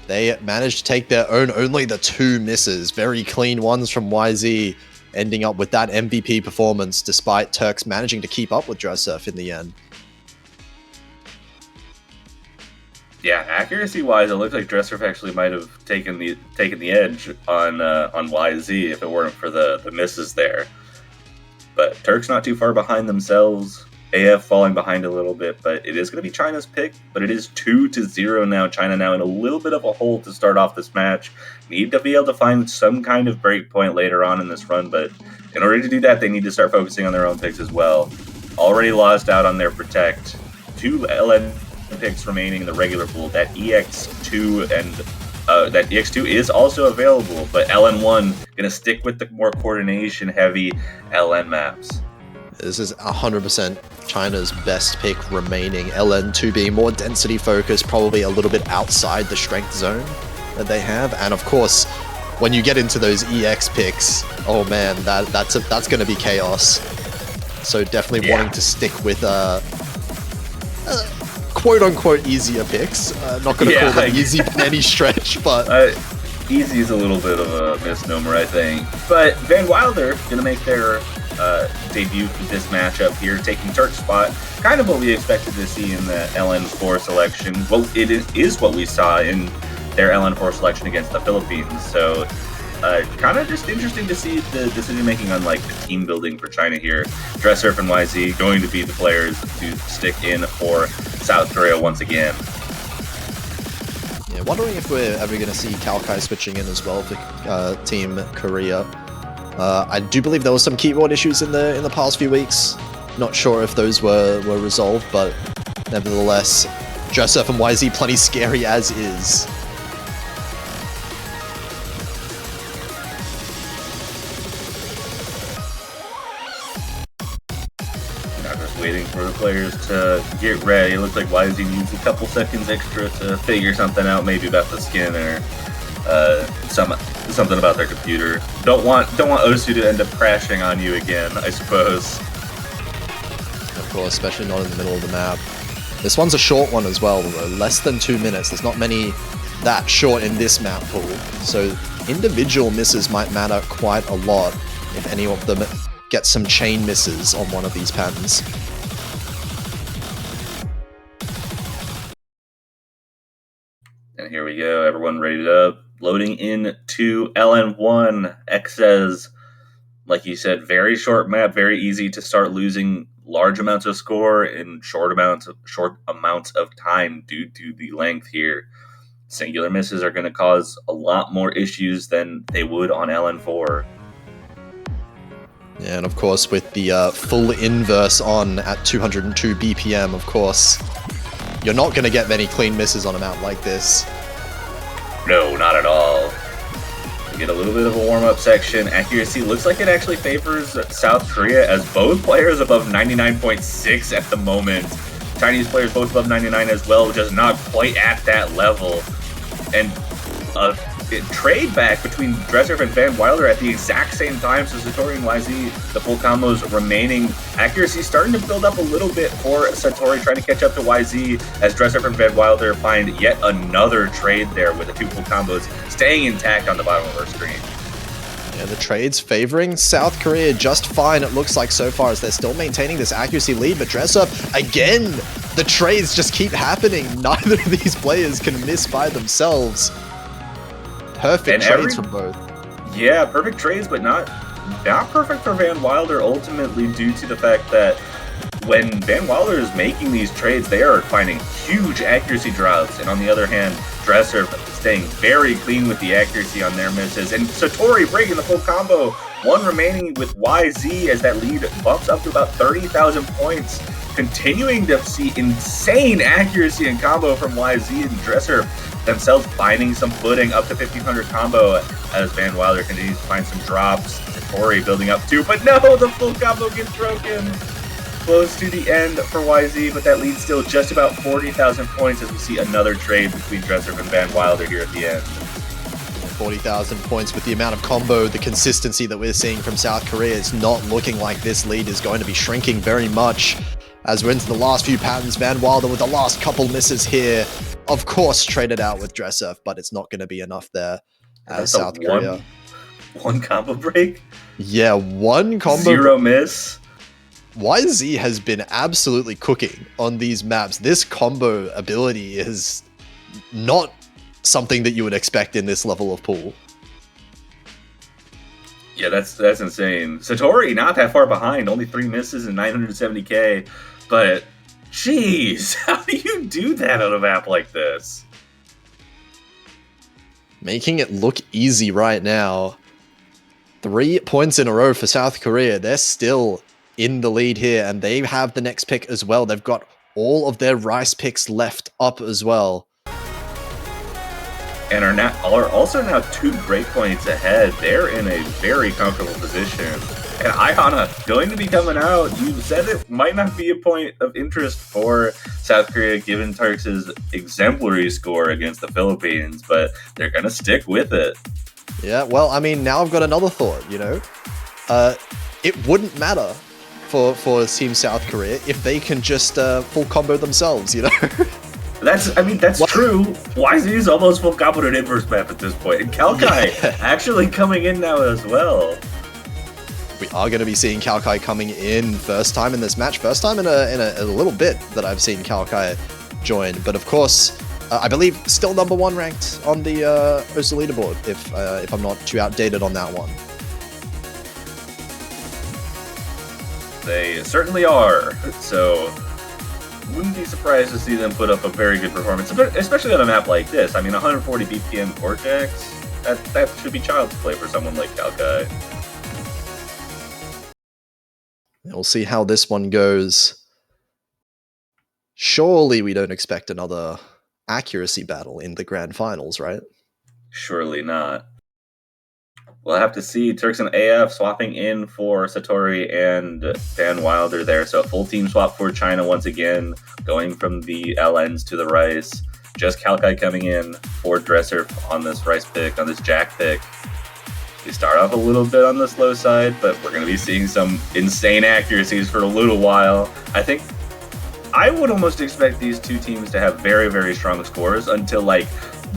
They managed to take their own, only the 2 misses. Very clean ones from YZ, ending up with that MVP performance despite Turks managing to keep up with Dressurf in the end. Yeah, accuracy-wise, it looked like Dressurf actually might have taken the edge on YZ if it weren't for the misses there. But Turks not too far behind themselves. AF falling behind a little bit, but it is going to be China's pick. But it is 2-0 now. China now in a little bit of a hole to start off this match. Need to be able to find some kind of break point later on in this run, but in order to do that, they need to start focusing on their own picks as well. Already lost out on their Protect. 2 LN picks remaining in the regular pool. That EX2 and that EX2 is also available, but LN1 gonna stick with the more coordination-heavy LN maps. This is 100% China's best pick remaining. LN2 being more density focused, probably a little bit outside the strength zone that they have. And of course, when you get into those EX picks, oh man, that's going to be chaos. So definitely wanting to stick with quote-unquote easier picks. Not going to call them easy by any stretch, but... Easy is a little bit of a misnomer, I think. But Van Wilder going to make their debut for this matchup here, taking Turk's spot. Kind of what we expected to see in the LN4 selection. Well, it is what we saw in their LN4 selection against the Philippines. So kind of just interesting to see the decision-making on like the team building for China here. Dressurf and YZ going to be the players to stick in for South Korea once again. Yeah, wondering if we're ever going to see Kalkai switching in as well for Team Korea. I do believe there were some keyboard issues in the past few weeks. Not sure if those were resolved, but nevertheless, Dressurf and YZ plenty scary as is. Waiting for the players to get ready. It looks like YZ needs a couple seconds extra to figure something out, maybe about the skin or something about their computer. Don't want Osu to end up crashing on you again, I suppose. Of course, especially not in the middle of the map. This one's a short one as well, less than 2 minutes. There's not many that short in this map pool, so individual misses might matter quite a lot if any of them get some chain misses on one of these patterns. And here we go, everyone ready up. Loading in to LN1. X says, like you said, very short map, very easy to start losing large amounts of score in short amounts of time due to the length here. Singular misses are going to cause a lot more issues than they would on LN4. Yeah, and of course with the full inverse on at 202 BPM, of course, you're not going to get many clean misses on a map like this. No, not at all. We get a little bit of a warm-up section. Accuracy looks like it actually favors South Korea as both players above 99.6 at the moment. Chinese players both above 99 as well, just not quite at that level. And trade back between Dressurf and Van Wilder at the exact same time, so Satori and YZ, the full combos remaining. Accuracy starting to build up a little bit for Satori, trying to catch up to YZ as Dressurf and Van Wilder find yet another trade there with the 2 full combos staying intact on the bottom of our screen. Yeah, the trades favoring South Korea just fine, it looks like so far, as they're still maintaining this accuracy lead, but Dressurf, again, the trades just keep happening. Neither of these players can miss by themselves. Perfect trades from both. Yeah, perfect trades, but not perfect for Van Wilder ultimately due to the fact that when Van Wilder is making these trades, they are finding huge accuracy drops, and on the other hand, Dressurf staying very clean with the accuracy on their misses, and Satori breaking the full combo, one remaining with YZ as that lead bumps up to about 30,000 points. continuing to see insane accuracy and combo from YZ and Dresser themselves finding some footing up to 1500 combo as Van Wilder continues to find some drops. Satori building up too, but no, the full combo gets broken. Close to the end for YZ, but that leads still just about 40,000 points as we see another trade between Dresser and Van Wilder here at the end. 40,000 points with the amount of combo, the consistency that we're seeing from South Korea. It's not looking like this lead is going to be shrinking very much. As we're into the last few patterns, Van Wilder with the last couple misses here. Of course, traded out with Dresser, but it's not going to be enough there as South Korea. One combo break? Yeah, one combo. Zero miss. YZ has been absolutely cooking on these maps. This combo ability is not something that you would expect in this level of pool. Yeah, that's insane. Satori not that far behind, only 3 misses and 970k, but jeez, how do you do that on a map like this? Making it look easy right now. 3 points in a row for South Korea. They're still in the lead here, and they have the next pick as well. They've got all of their rice picks left up as well. And are also now 2 breakpoints ahead. They're in a very comfortable position. And Ayana going to be coming out. You said it might not be a point of interest for South Korea given Turks' exemplary score against the Philippines, but they're going to stick with it. Yeah, well, I mean, now I've got another thought, you know? It wouldn't matter for Team South Korea if they can just full combo themselves, you know? That's true. YZ is almost full combo to an inverse map at this point. And Kalkai actually coming in now as well. We are going to be seeing Kalkai coming in first time in this match. First time in a little bit that I've seen Kalkai join. But of course, I believe still #1 ranked on the OSA leaderboard, if I'm not too outdated on that one. They certainly are. So wouldn't be surprised to see them put up a very good performance, especially on a map like this. I mean, 140 BPM Cortex, that should be child's play for someone like Kalkai. We'll see how this one goes. Surely we don't expect another accuracy battle in the grand finals, right? Surely not. We'll have to see. Turks and AF swapping in for Satori and Van Wilder there. So a full team swap for China once again, going from the LNs to the Rice. Just Kalkai coming in for Dresser on this Rice pick, on this Jack pick. We start off a little bit on the slow side, but we're going to be seeing some insane accuracies for a little while. I think I would almost expect these two teams to have very, very strong scores until like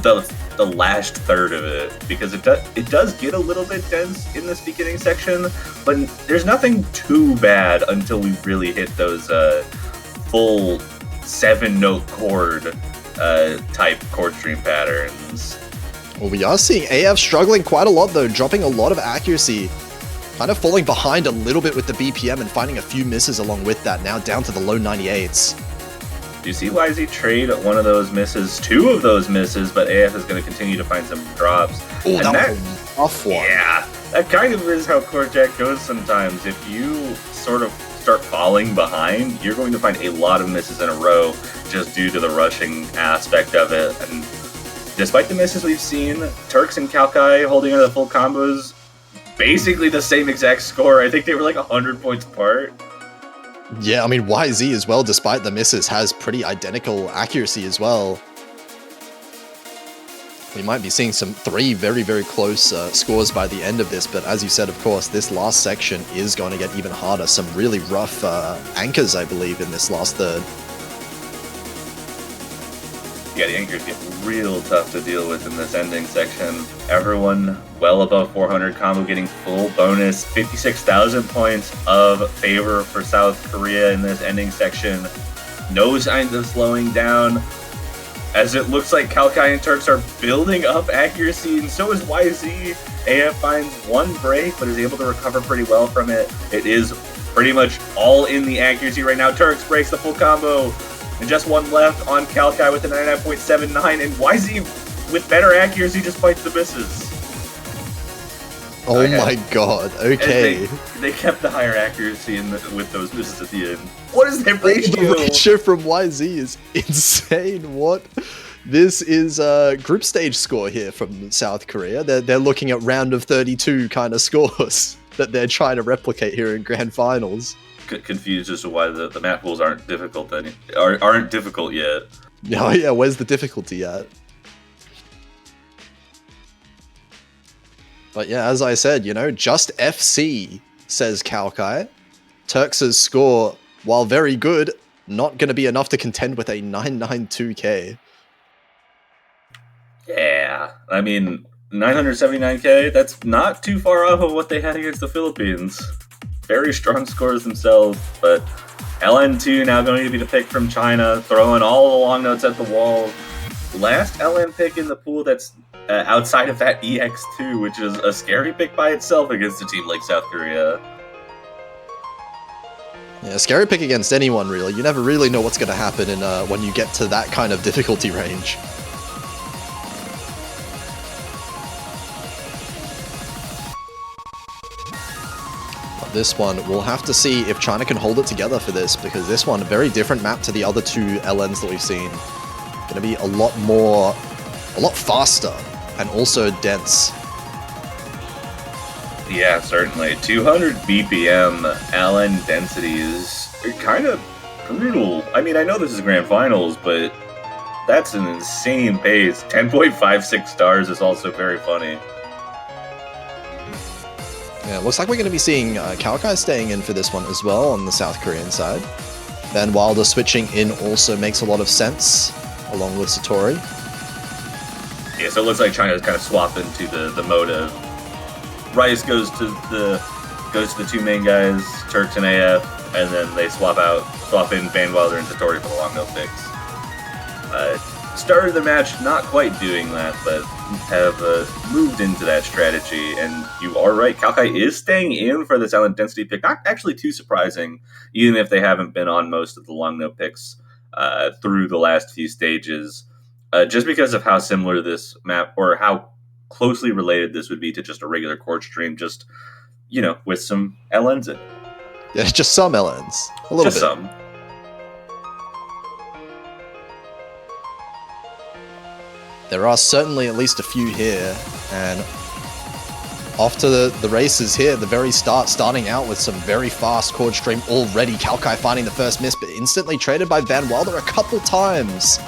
the last third of it, because it does get a little bit dense in this beginning section, but there's nothing too bad until we really hit those full 7-note chord type chord stream patterns. Well, we are seeing AF struggling quite a lot though, dropping a lot of accuracy, kind of falling behind a little bit with the BPM and finding a few misses along with that, now down to the low 98s. Do you see YZ trade one of those misses, 2 of those misses, but AF is going to continue to find some drops. Oh, that was a rough one. Yeah, that kind of is how Core Jack goes sometimes. If you sort of start falling behind, you're going to find a lot of misses in a row just due to the rushing aspect of it. And despite the misses we've seen, Turks and Kalkai holding on to the full combos, basically the same exact score. I think they were like 100 points apart. Yeah, I mean, YZ as well, despite the misses, has pretty identical accuracy as well. We might be seeing some 3 very, very close scores by the end of this, but as you said, of course, this last section is going to get even harder. Some really rough anchors, I believe, in this last third. Yeah, the anchors get real tough to deal with in this ending section. Everyone well above 400 combo getting full bonus. 56,000 points of favor for South Korea in this ending section. No signs of slowing down, as it looks like Kalkai and Turks are building up accuracy, and so is YZ. AF finds 1 break, but is able to recover pretty well from it. It is pretty much all in the accuracy right now. Turks breaks the full combo. And just 1 left on Kalkai with a 99.79, and YZ with better accuracy just fights the misses. Oh my god, okay. They kept the higher accuracy with those misses at the end. What is their The ratio? ratio from YZ is insane. What? This is a group stage score here from South Korea. They're looking at round of 32 kind of scores that they're trying to replicate here in grand finals. Confused as to why the map pools aren't difficult aren't difficult yet. Oh yeah, where's the difficulty at? But yeah, as I said, you know, just FC, says Kalkai. Turks' score, while very good, not going to be enough to contend with a 992k. Yeah, I mean, 979k, that's not too far off of what they had against the Philippines. Very strong scores themselves, but LN2 now going to be the pick from China, throwing all the long notes at the wall. Last LN pick in the pool that's outside of that EX2, which is a scary pick by itself against a team like South Korea. Yeah, scary pick against anyone, really. You never really know what's going to happen in when you get to that kind of difficulty range. But this one, we'll have to see if China can hold it together for this, because this one, a very different map to the other two LNs that we've seen. Going to be a lot faster, and also dense. Yeah, certainly. 200 BPM LN density is kind of brutal. I mean, I know this is grand finals, but that's an insane pace. 10.56 stars is also very funny. Yeah, looks like we're going to be seeing Kalkai staying in for this one as well on the South Korean side. Van Wilder switching in also makes a lot of sense, along with Satori. Yeah, so it looks like China's kind of swapped into the mode of Rice goes to the two main guys, Turks and AF, and then they swap in Van Wilder and Satori for the long note picks. Started the match not quite doing that, but have moved into that strategy, and you are right, Kalkai is staying in for the silent density pick. Not actually too surprising, even if they haven't been on most of the long note picks through the last few stages, just because of how similar this map, or how closely related this would be to just a regular court stream, just, you know, with some LNs in it. Yeah, just some LNs. A little Just bit. some. There are certainly at least a few here, and off to the races here at the very start, starting out with some very fast chord stream already. Kalkai finding the first miss, but instantly traded by Van Wilder a couple times.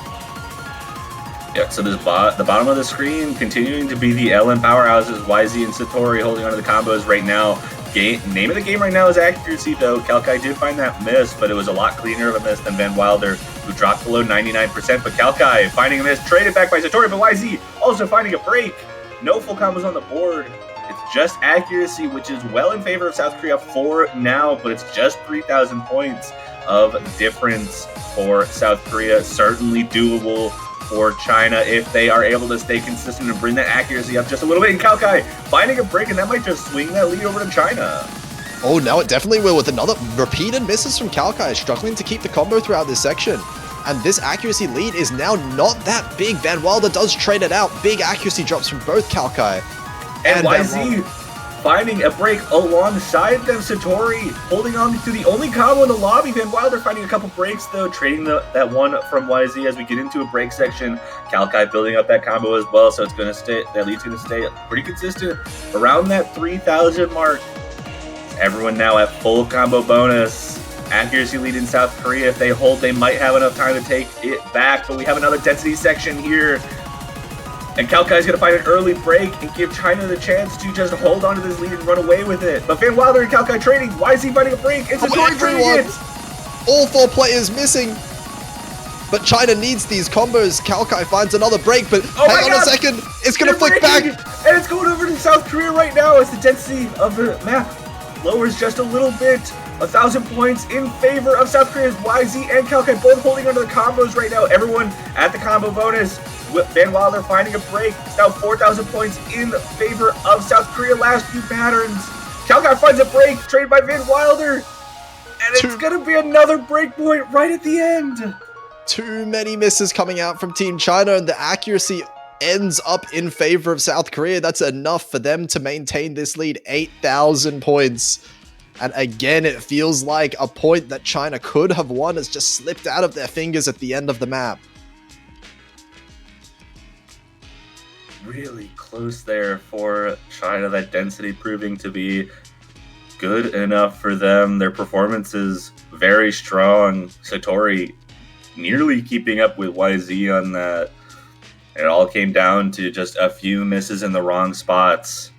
Yeah, so this the bottom of the screen continuing to be the LN powerhouses, YZ and Satori holding onto the combos right now. Name of the game right now is accuracy, though. Kalkai did find that miss, but it was a lot cleaner of a miss than Van Wilder, who dropped below 99%. But Kalkai finding a miss, traded back by Satori, but YZ also finding a break. No full combos on the board. It's just accuracy, which is well in favor of South Korea for now, but it's just 3,000 points of difference for South Korea. Certainly doable for China if they are able to stay consistent and bring that accuracy up just a little bit. And Kalkai finding a break, and that might just swing that lead over to China. Oh, now it definitely will, with another repeated misses from Kalkai, struggling to keep the combo throughout this section. And this accuracy lead is now not that big. Van Wilder does trade it out. Big accuracy drops from both Kalkai And YZ finding a break alongside them. Satori holding on to the only combo in the lobby. Van Wilder finding a couple breaks, though, trading that one from YZ as we get into a break section. Kalkai building up that combo as well, so it's going to stay. That lead's going to stay pretty consistent around that 3,000 mark. Everyone now at full combo bonus. Accuracy lead in South Korea. If they hold, they might have enough time to take it back, but we have another density section here. And Kalkai's going to find an early break and give China the chance to just hold on to this lead and run away with it. But Van Wilder and Kalkai trading. YZ finding a break. It's a trading it. All four players missing. But China needs these combos. Kalkai finds another break, but hang on a second. It's going to flick back. And it's going over to South Korea right now as the density of the map lowers just a little bit. 1,000 points in favor of South Korea's YZ and Kalkai both holding onto the combos right now. Everyone at the combo bonus. Van Wilder finding a break. It's now 4,000 points in favor of South Korea. Last few patterns. Kalkai finds a break. Traded by Van Wilder. And it's going to be another break point right at the end. Too many misses coming out from Team China, and the accuracy ends up in favor of South Korea. That's enough for them to maintain this lead, 8,000 points. And again, it feels like a point that China could have won has just slipped out of their fingers at the end of the map. Really close there for China. That density proving to be good enough for them. Their performance is very strong. Satori nearly keeping up with YZ on that. It all came down to just a few misses in the wrong spots.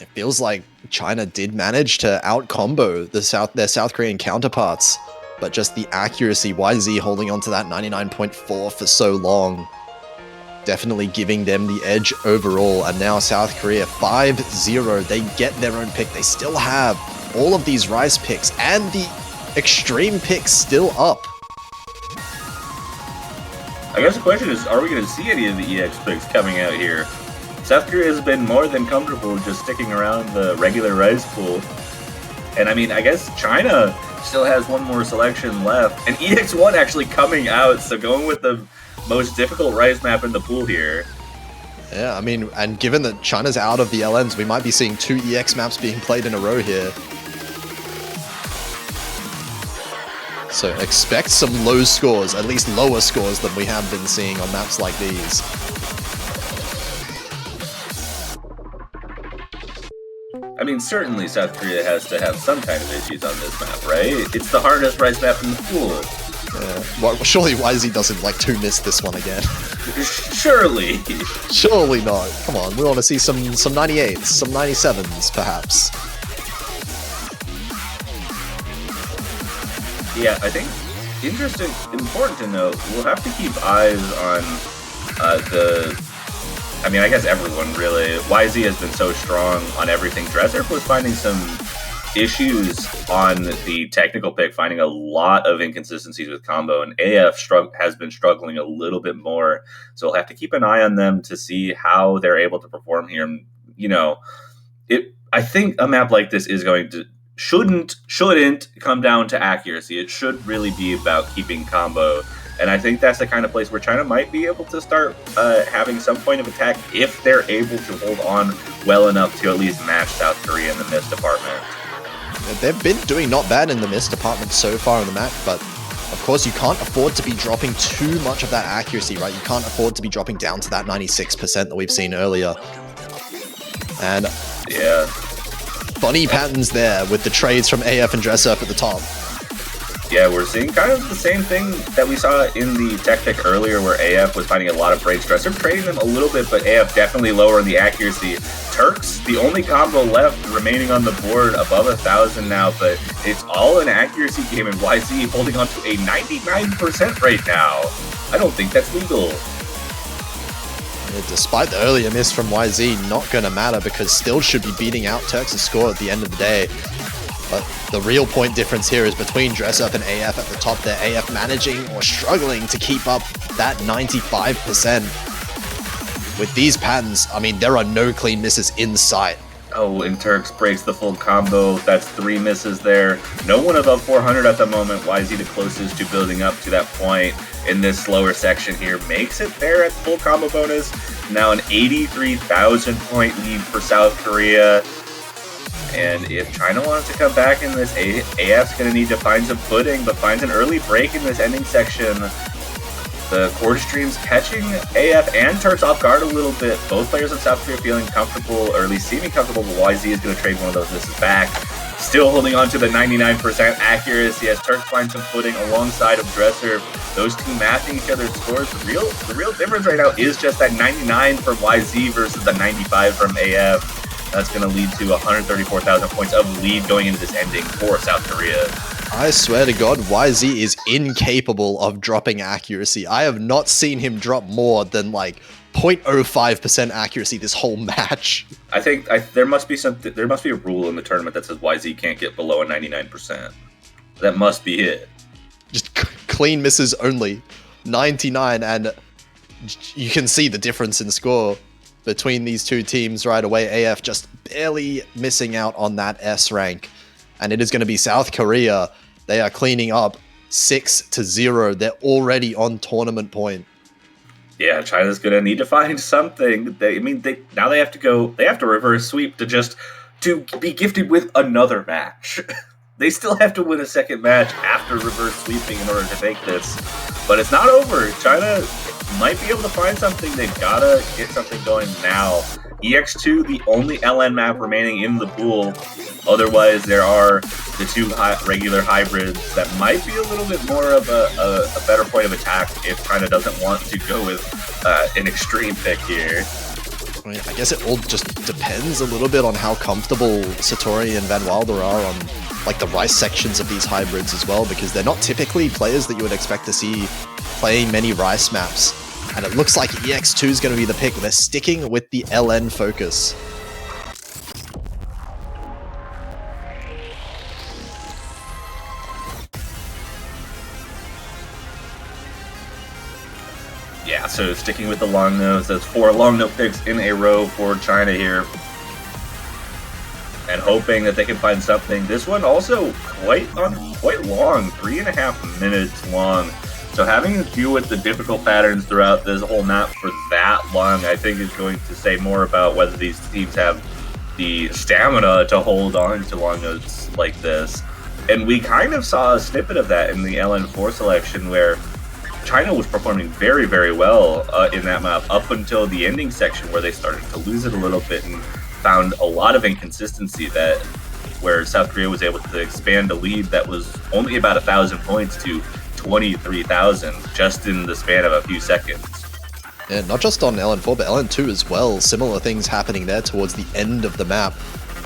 It feels like China did manage to out-combo their South Korean counterparts, but just the accuracy, YZ holding on to that 99.4 for so long, definitely giving them the edge overall. And now South Korea 5-0, they get their own pick. They still have all of these Rise picks and the Extreme picks still up. I guess the question is, are we going to see any of the EX picks coming out here? South Korea has been more than comfortable just sticking around the regular Rise pool. And I mean, I guess China still has one more selection left. And EX1 actually coming out, so going with the most difficult Rise map in the pool here. Yeah, I mean, and given that China's out of the LNs, we might be seeing 2 EX maps being played in a row here. So expect some low scores, at least lower scores than we have been seeing on maps like these. I mean, certainly South Korea has to have some kind of issues on this map, right? It's the hardest Rise map in the pool. Well, surely YZ doesn't like to miss this one again. Surely. Surely not. Come on, we want to see some 98s, some 97s, perhaps. Yeah, I think interesting, important to note, we'll have to keep eyes on I mean, I guess everyone really. YZ has been so strong on everything. Dresser was finding some issues on the technical pick, finding a lot of inconsistencies with combo, and AF has been struggling a little bit more. So we'll have to keep an eye on them to see how they're able to perform here. You know, I think a map like this is going to shouldn't come down to accuracy. It should really be about keeping combo. And I think that's the kind of place where China might be able to start having some point of attack if they're able to hold on well enough to at least match South Korea in the miss department. They've been doing not bad in the miss department so far in the match, but of course you can't afford to be dropping too much of that accuracy, right? You can't afford to be dropping down to that 96% that we've seen earlier. And yeah, funny patterns there with the trades from AF and Dressurf at the top. Yeah, we're seeing kind of the same thing that we saw in the tech pick earlier, where AF was finding a lot of breaks. Dresser trading them a little bit, but AF definitely lower in the accuracy. Turks, the only combo left remaining on the board above 1,000 now, but it's all an accuracy game, and YZ holding on to a 99% right now. I don't think that's legal. Yeah, despite the earlier miss from YZ, not gonna matter because still should be beating out Turks' score at the end of the day. But the real point difference here is between Dressup and AF at the top there. AF managing or struggling to keep up that 95%. With these patterns, I mean, there are no clean misses in sight. Oh, and Turks breaks the full combo. That's 3 misses there. No one above 400 at the moment. YZ the closest to building up to that point in this slower section here. Makes it there at full combo bonus. Now an 83,000 point lead for South Korea. And if China wants to come back in this, AF's going to need to find some footing, but finds an early break in this ending section. The quarter streams catching AF and Turks off guard a little bit. Both players in South Korea feeling comfortable, or at least seeming comfortable, but YZ is going to trade one of those misses back. Still holding on to the 99% accuracy as Turks find some footing alongside of Dresser. Those two matching each other's scores. The real difference right now is just that 99 from YZ versus the 95 from AF. That's going to lead to 134,000 points of lead going into this ending for South Korea. I swear to God, YZ is incapable of dropping accuracy. I have not seen him drop more than like 0.05% accuracy this whole match. I think there must be a rule in the tournament that says YZ can't get below a 99%. That must be it. Just clean misses only. 99, and you can see the difference in score between these two teams right away. AF just barely missing out on that S rank. And it is going to be South Korea. They are cleaning up 6-0. They're already on tournament point. Yeah, China's gonna need to find something. They now they have to reverse sweep to be gifted with another match. They still have to win a second match after reverse sweeping in order to take this. But it's not over. China might be able to find something. They've gotta get something going now. EX2, the only LN map remaining in the pool. Otherwise, there are the two regular hybrids that might be a little bit more of a better point of attack if China doesn't want to go with an extreme pick here. I mean, I guess it all just depends a little bit on how comfortable Satori and Van Wilder are on like the rice sections of these hybrids as well, because they're not typically players that you would expect to see playing many rice maps. And it looks like EX2 is going to be the pick. They're sticking with the LN focus. Yeah, so sticking with the long nose, that's 4 long nose picks in a row for China here. And hoping that they can find something. This one also quite long, 3.5 minutes long. So having to deal with the difficult patterns throughout this whole map for that long, I think is going to say more about whether these teams have the stamina to hold on to long notes like this. And we kind of saw a snippet of that in the LN4 selection where China was performing very, very well in that map up until the ending section where they started to lose it a little bit and found a lot of inconsistency where South Korea was able to expand a lead that was only about 1,000 points to 23,000 just in the span of a few seconds. Yeah, not just on LN4, but LN2 as well. Similar things happening there towards the end of the map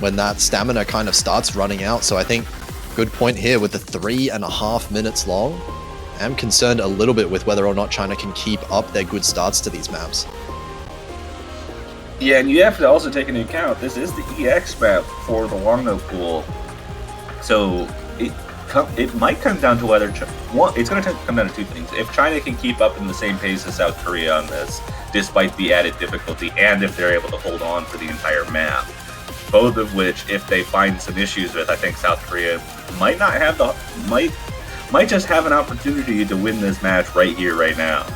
when that stamina kind of starts running out. So I think good point here with the 3.5 minutes long. I'm concerned a little bit with whether or not China can keep up their good starts to these maps. Yeah, and you have to also take into account this is the EX map for the Longno pool, so it might come down to whether it's going to come down to two things. If China can keep up in the same pace as South Korea on this, despite the added difficulty, and if they're able to hold on for the entire map, both of which, if they find some issues with, I think South Korea might not have might just have an opportunity to win this match right here, right now.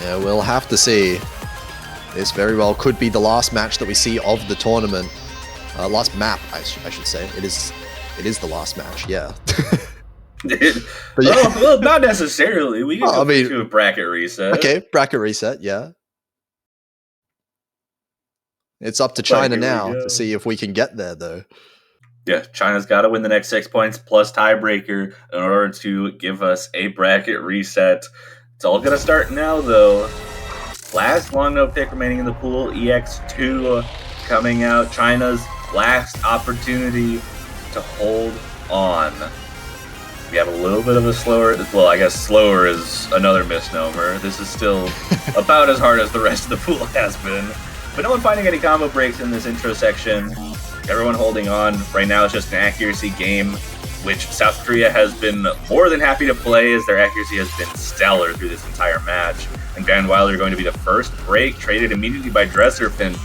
Yeah, we'll have to see. This very well could be the last match that we see of the tournament. Last map, I should say. It is the last match, yeah. But yeah. Well, not necessarily. We can go to a bracket reset. Okay, bracket reset, yeah. It's up to China now to see if we can get there, though. Yeah, China's got to win the next 6 points plus tiebreaker in order to give us a bracket reset. It's all going to start now, though. Last long note pick remaining in the pool, EX2 coming out. China's last opportunity to hold on. We have a little bit of a slower, well, I guess slower is another misnomer. This is still about as hard as the rest of the pool has been. But no one finding any combo breaks in this intro section. Everyone holding on. Right now it's just an accuracy game, which South Korea has been more than happy to play as their accuracy has been stellar through this entire match. And Van Wilder going to be the first break, traded immediately by Dresserfin.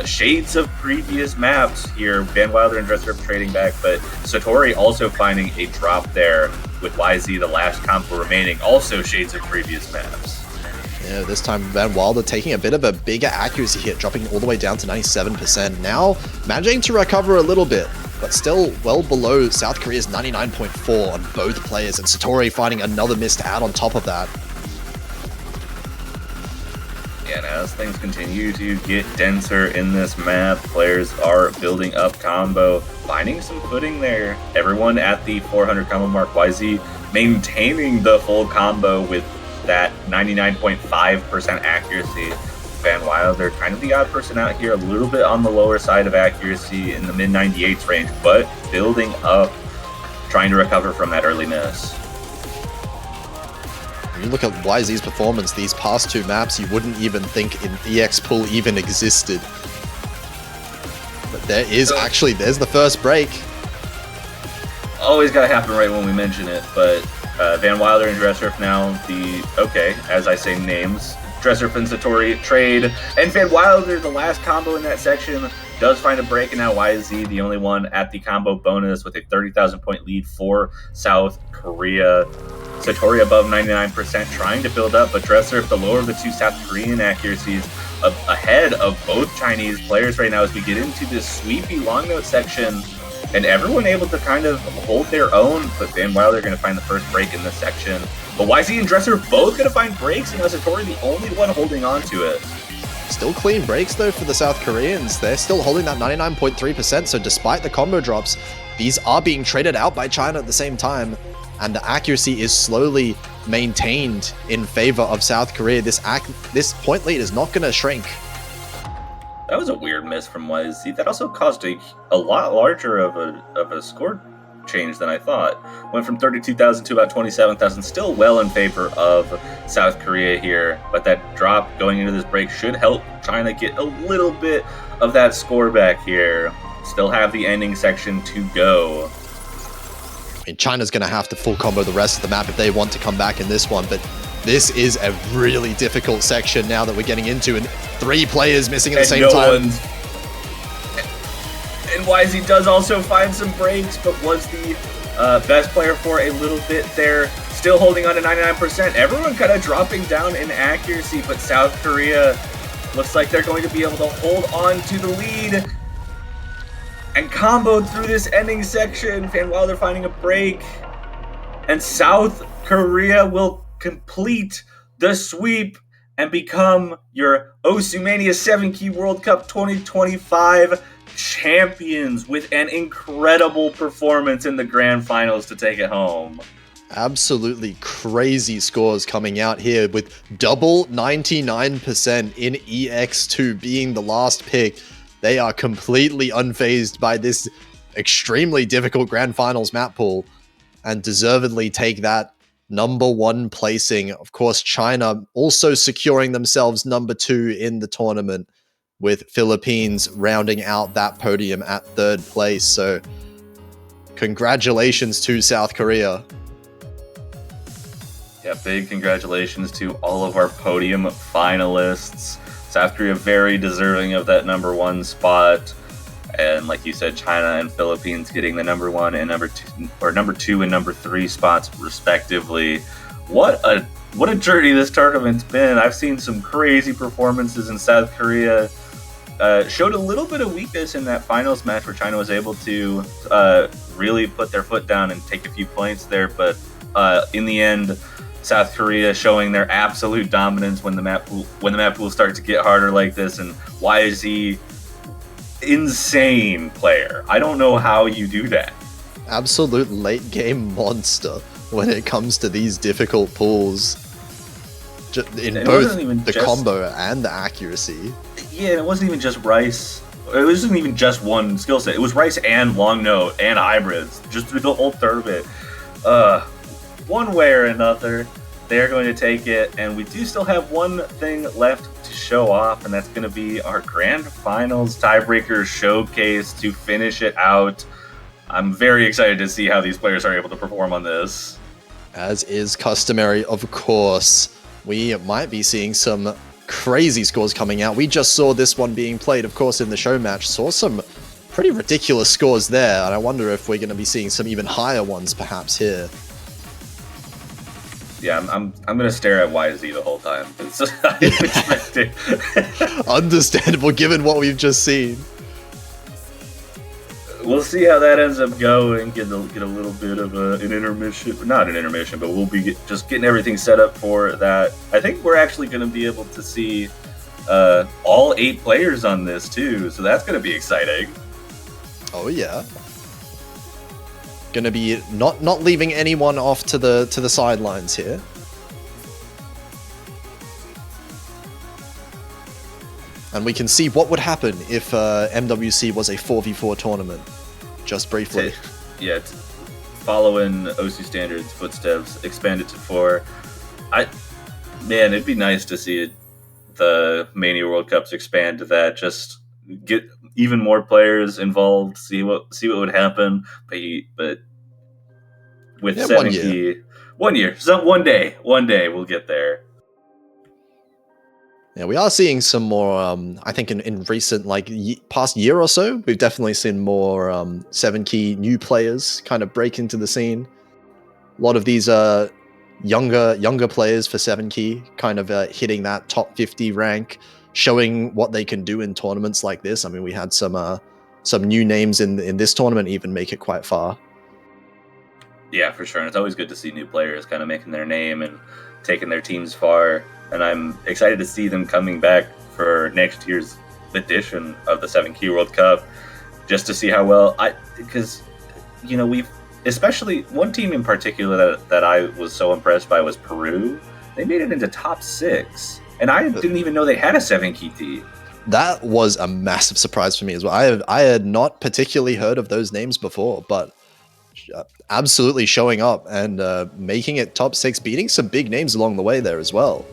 Shades of previous maps here. Van Wilder and Dresserfin trading back, but Satori also finding a drop there with YZ, the last combo remaining. Also shades of previous maps. Yeah, this time Van Wilder taking a bit of a bigger accuracy hit, dropping all the way down to 97%. Now managing to recover a little bit, but still well below South Korea's 99.4 on both players, and Satori finding another miss to add on top of that. Yeah, and as things continue to get denser in this map, players are building up combo, finding some footing there. Everyone at the 400 combo mark, YZ maintaining the full combo with that 99.5% accuracy. Van Wilder, kind of the odd person out here, a little bit on the lower side of accuracy in the mid-98s range, but building up, trying to recover from that early miss. When you look at YZ's performance these past two maps, you wouldn't even think an EX pool even existed. But there is actually, there's the first break. Always gotta happen right when we mention it, but Van Wilder and Dresserf now as I say names, Dresserf and Satori trade, and Van Wilder, the last combo in that section, does find a break, and now YZ, the only one at the combo bonus with a 30,000 point lead for South Korea. Satori above 99%, trying to build up, but Dresser, the lower of the two South Korean accuracies, ahead of both Chinese players right now as we get into this sweepy long note section, and everyone able to kind of hold their own, but Van Wilder going to find the first break in this section. But YZ and Dresser both going to find breaks, and Satori the only one holding on to it. Still clean breaks though for the South Koreans. They're still holding that 99.3%, so despite the combo drops, these are being traded out by China at the same time, and the accuracy is slowly maintained in favor of South Korea. This point lead is not going to shrink. That was a weird miss from YZ. That also caused a lot larger of a score change than I thought. Went from 32,000 to about 27,000, still well in favor of South Korea here, but that drop going into this break should help China get a little bit of that score back here. Still have the ending section to go. I mean, China's going to have to full combo the rest of the map if they want to come back in this one, but this is a really difficult section now that we're getting into, and 3 players missing at the same time. And YZ does also find some breaks, but was the best player for a little bit there. Still holding on to 99%. Everyone kind of dropping down in accuracy, but South Korea looks like they're going to be able to hold on to the lead. And comboed through this ending section. Van Wilder finding a break. And South Korea will complete the sweep and become your Osumania 7-Key World Cup 2025 champions with an incredible performance in the grand finals to take it home. Absolutely crazy scores coming out here with double 99% in EX2 being the last pick. They are completely unfazed by this extremely difficult grand finals map pool and deservedly take that #1 placing. Of course, China also securing themselves #2 in the tournament, with Philippines rounding out that podium at 3rd place. So congratulations to South Korea. Yeah, big congratulations to all of our podium finalists. South Korea very deserving of that #1 spot. And like you said, China and Philippines getting the #1 and #2 and #3 spots respectively. What a journey this tournament's been. I've seen some crazy performances in South Korea. Showed a little bit of weakness in that finals match where China was able to really put their foot down and take a few points there, but in the end, South Korea showing their absolute dominance when the map pool starts to get harder like this. And YZ, insane player. I don't know how you do that. Absolute late game monster when it comes to these difficult pools. In both the combo and the accuracy. Yeah, it wasn't even just Rice. It wasn't even just one skill set. It was Rice and long note and hybrids just through the whole tournament. One way or another, they're going to take it, and we do still have one thing left to show off, and that's going to be our grand finals tiebreaker showcase to finish it out. I'm very excited to see how these players are able to perform on this. As is customary, of course, we might be seeing some crazy scores coming out. We just saw this one being played, of course, in the show match. Saw some pretty ridiculous scores there, and I wonder if we're going to be seeing some even higher ones perhaps here. Yeah, I'm gonna stare at YZ the whole time. It's just, I didn't expect it. Understandable, given what we've just seen. We'll see how that ends up going. Get a little bit of an intermission, not an intermission, but we'll be just getting everything set up for that. I think we're actually going to be able to see all 8 players on this too, so that's going to be exciting. Oh yeah. Gonna be not leaving anyone off to the sidelines here. And we can see what would happen if MWC was a 4v4 tournament. Just briefly. Yeah, following OC Standards footsteps, expanded to 4. Man, it'd be nice to see the Mania World Cups expand to that. Just get even more players involved. See what would happen. But with 70, 1 year, so one day we'll get there. Yeah, we are seeing some more, I think in recent, past year or so, we've definitely seen more 7-key new players kind of break into the scene. A lot of these younger players for 7 Key, kind of hitting that top 50 rank, showing what they can do in tournaments like this. I mean, we had some new names in this tournament even make it quite far. Yeah, for sure. And it's always good to see new players kind of making their name and taking their teams far. And I'm excited to see them coming back for next year's edition of the 7 Key World Cup, just to see how well because we've, especially one team in particular that I was so impressed by was Peru. They made it into top 6, and I didn't even know they had a 7 Key team. That was a massive surprise for me as well. I had not particularly heard of those names before, but absolutely showing up and making it top 6, beating some big names along the way there as well.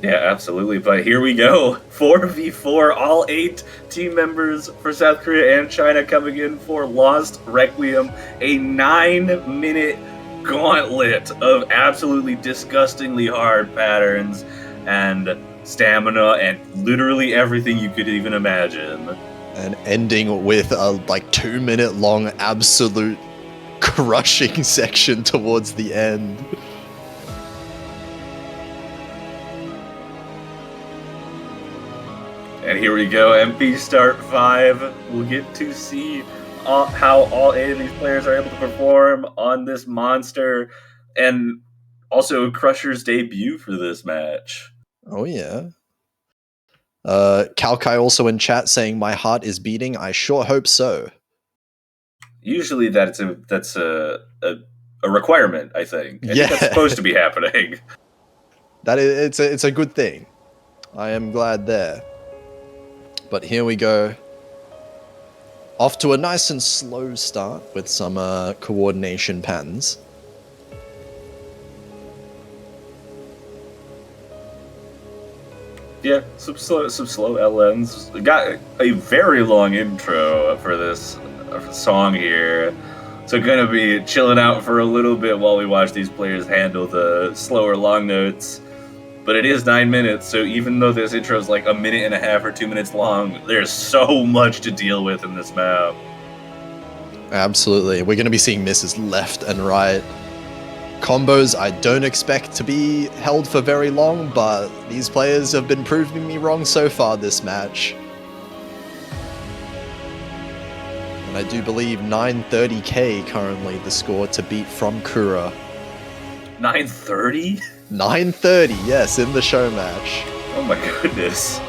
Yeah, absolutely. But here we go. 4v4, all 8 team members for South Korea and China coming in for Lost Requiem, a 9-minute gauntlet of absolutely disgustingly hard patterns and stamina and literally everything you could even imagine. And ending with a 2-minute long absolute crushing section towards the end. And here we go, MP Start 5. We'll get to see how all 8 of these players are able to perform on this monster, and also Crusher's debut for this match. Oh yeah. Kalkai also in chat saying, "My heart is beating. I sure hope so." Usually that's a requirement, I think. I think that's supposed to be happening. That is, it's a good thing. I am glad there. But here we go. Off to a nice and slow start with some coordination patterns. Yeah, some slow LNs. Got a very long intro for this song here. So gonna be chilling out for a little bit while we watch these players handle the slower long notes. But it is 9 minutes, so even though this intro is like 1.5 minutes or 2 minutes long, there's so much to deal with in this map. Absolutely. We're going to be seeing misses left and right. Combos I don't expect to be held for very long, but these players have been proving me wrong so far this match. And I do believe 930k currently the score to beat from Kura. 930? 930, yes, in the show match. Oh my goodness.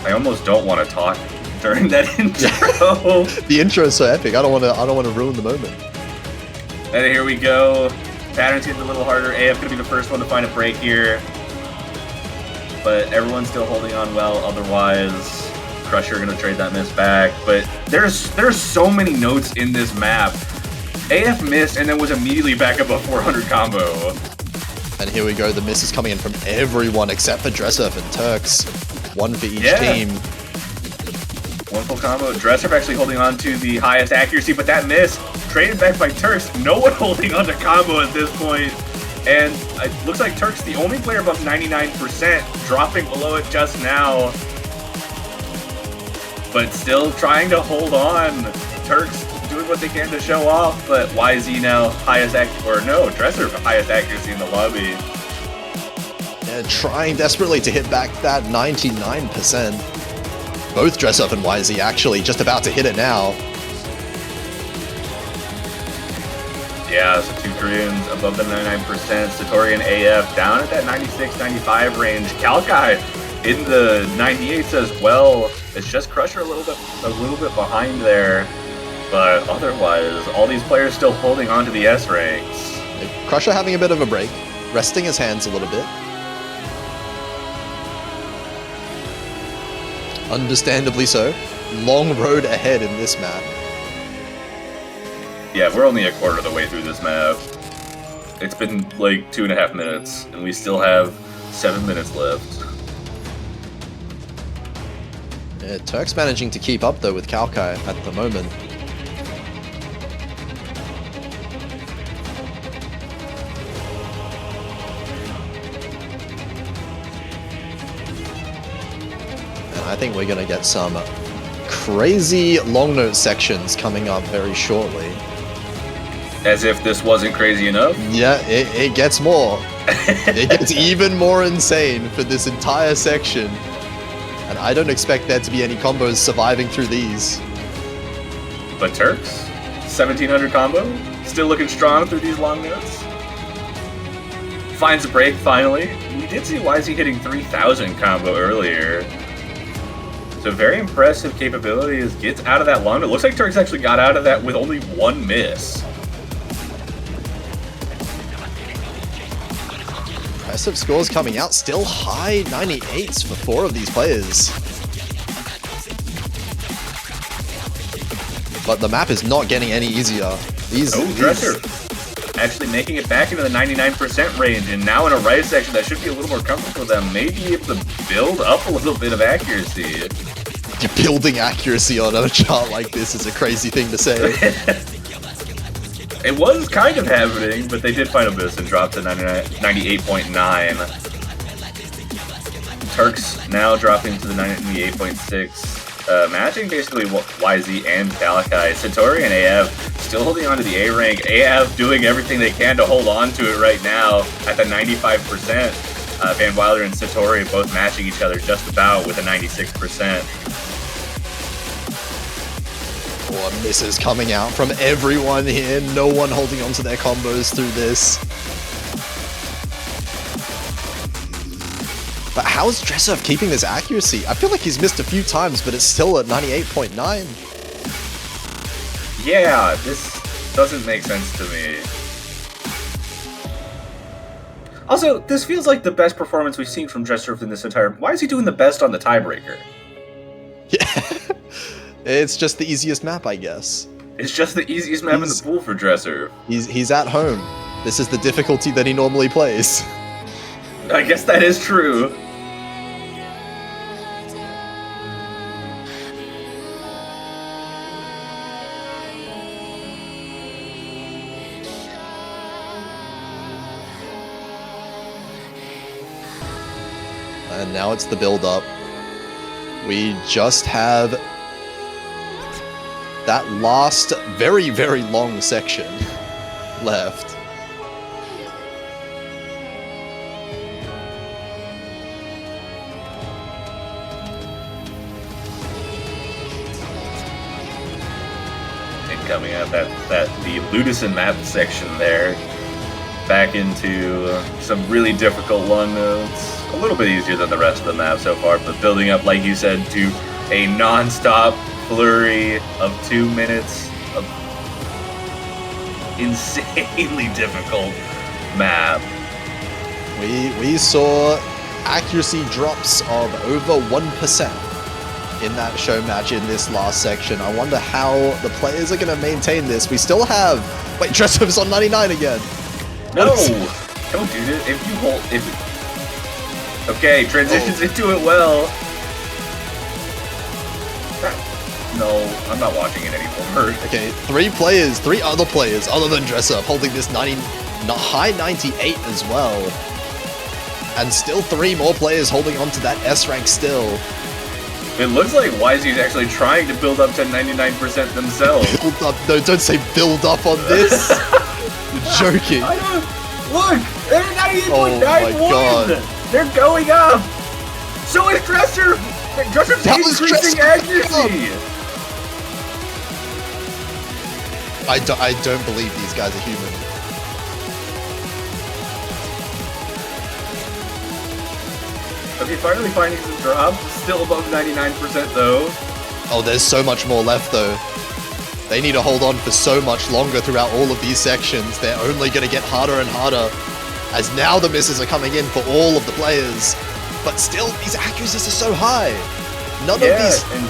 I almost don't want to talk during that intro. The intro is so epic. I don't want to ruin the moment. And here we go. Pattern's getting a little harder. AF gonna be the first one to find a break here, but everyone's still holding on well. Otherwise, Crusher gonna trade that miss back. But there's so many notes in this map. AF missed and then was immediately back up a 400 combo. And here we go. The miss is coming in from everyone except for Dressurf and Turks. One for each team. One full combo. Dressurf actually holding on to the highest accuracy, but that miss traded back by Turks. No one holding on to combo at this point. And it looks like Turks the only player above 99%, dropping below it just now. But still trying to hold on. Turks doing what they can to show off, but YZ now highest Dressurf highest accuracy in the lobby. Yeah, trying desperately to hit back that 99%. Both Dressurf and YZ actually just about to hit it now. Yeah, so 2 Koreans above the 99%. Satori and AF down at that 96-95 range. Kalkai in the 98s as well. It's just Crusher a little bit behind there. But otherwise, all these players still holding on to the S ranks. Crusher having a bit of a break, resting his hands a little bit. Understandably so. Long road ahead in this map. Yeah, we're only a quarter of the way through this map. It's been like 2.5 minutes, and we still have 7 minutes left. Yeah, Turk's managing to keep up though with Kalkai at the moment. I think we're gonna get some crazy long note sections coming up very shortly. As if this wasn't crazy enough. Yeah, it gets more. It gets even more insane for this entire section. And I don't expect there to be any combos surviving through these. But Turks, 1700 combo, still looking strong through these long notes. Finds a break finally. We did see YZ hitting 3000 combo earlier. So very impressive capabilities. Gets out of that long note. Looks like Turks actually got out of that with only one miss. Impressive scores coming out. Still high 98s for 4 of these players. But the map is not getting any easier. Dresser actually making it back into the 99% range, and now in a right section that should be a little more comfortable for them. Maybe able to build up a little bit of accuracy. Building accuracy on a chart like this is a crazy thing to say. It was kind of happening, but they did find a miss and dropped to 98.9. Turks now dropping to the 98.6. Matching basically YZ and Kalakai. Satori and AF still holding on to the A rank. AF doing everything they can to hold on to it right now at the 95%. Van Wilder and Satori both matching each other just about with a 96%. More misses coming out from everyone here. No one holding on to their combos through this. But how is Dresser keeping this accuracy? I feel like he's missed a few times, but it's still at 98.9. Yeah, this doesn't make sense to me. Also, this feels like the best performance we've seen from Dresser in this entire... Why is he doing the best on the tiebreaker? Yeah. It's just the easiest map, I guess. It's just the easiest map in the pool for Dresser. He's at home. This is the difficulty that he normally plays. I guess that is true. And now it's the build-up. We just have that last very, very long section left. And coming out the Ludison map section there. Back into some really difficult long notes. A little bit easier than the rest of the map so far, but building up, like you said, to a non-stop flurry of 2 minutes of insanely difficult map. We saw accuracy drops of over 1% in that show match in this last section. I wonder how the players are going to maintain this. We still have... Wait, Dresser's on 99 again. No! Don't do this. If you hold... Okay, transitions into it well. No, I'm not watching it anymore. Okay, 3 other players other than Dresser holding this high 98 as well. And still 3 more players holding on to that S rank still. It looks like YZ's actually trying to build up to 99% themselves. Build up? No, don't say build up on this. You're joking. I don't... Look! They're 98.91! Oh my God. They're going up! So is Dresser! Dresser's increasing accuracy! I don't believe these guys are human. Okay, finally finding some drops. Still above 99% though. Oh, there's so much more left though. They need to hold on for so much longer throughout all of these sections. They're only going to get harder and harder, as now the misses are coming in for all of the players. But still, these accuracies are so high. None of these... And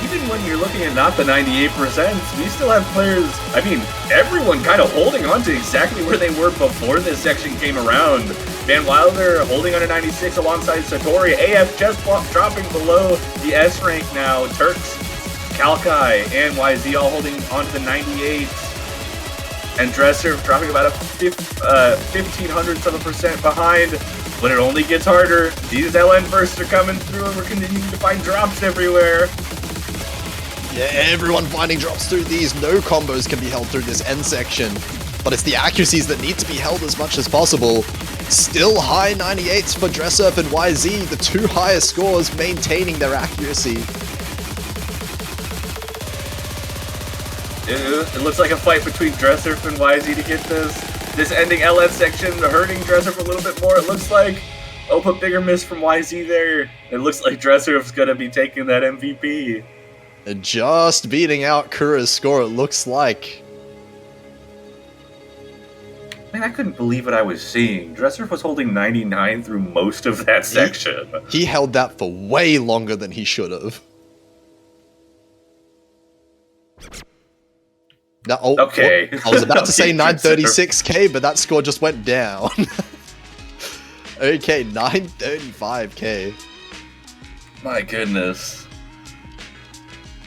even when you're looking at not the 98%, we still have players... I mean, everyone kind of holding on to exactly where they were before this section came around. Van Wilder holding on to 96 alongside Satori. AF just dropping below the S rank now. Turks, Kalkai, and YZ all holding on to the 98. and Dresser dropping about a 0.15% behind. But it only gets harder. These LN bursts are coming through, and we're continuing to find drops everywhere. Yeah, everyone finding drops through these. No combos can be held through this end section, but it's the accuracies that need to be held as much as possible. Still high 98s for Dressurf and YZ, the two highest scores maintaining their accuracy. It looks like a fight between Dressurf and YZ to get this ending LN section, hurting Dressurf a little bit more. It looks like, oh, but bigger miss from YZ there. It looks like Dressurf's gonna be taking that MVP. Just beating out Kura's score, it looks like. Man, I couldn't believe what I was seeing. Dressurf was holding 99 through most of that section. He held that for way longer than he should have. Now, Okay. I was about to say 936k, but that score just went down. Okay, 935k. My goodness.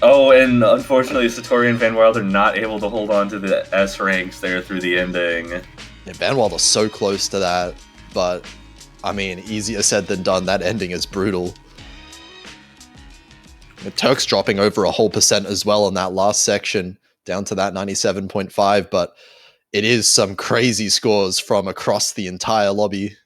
Oh, and unfortunately, Satori and Van Wild are not able to hold on to the S ranks there through the ending. Yeah, Van Wilder's so close to that, but I mean, easier said than done. That ending is brutal. The Turk's dropping over a whole percent as well in that last section, down to that 97.5, but it is some crazy scores from across the entire lobby.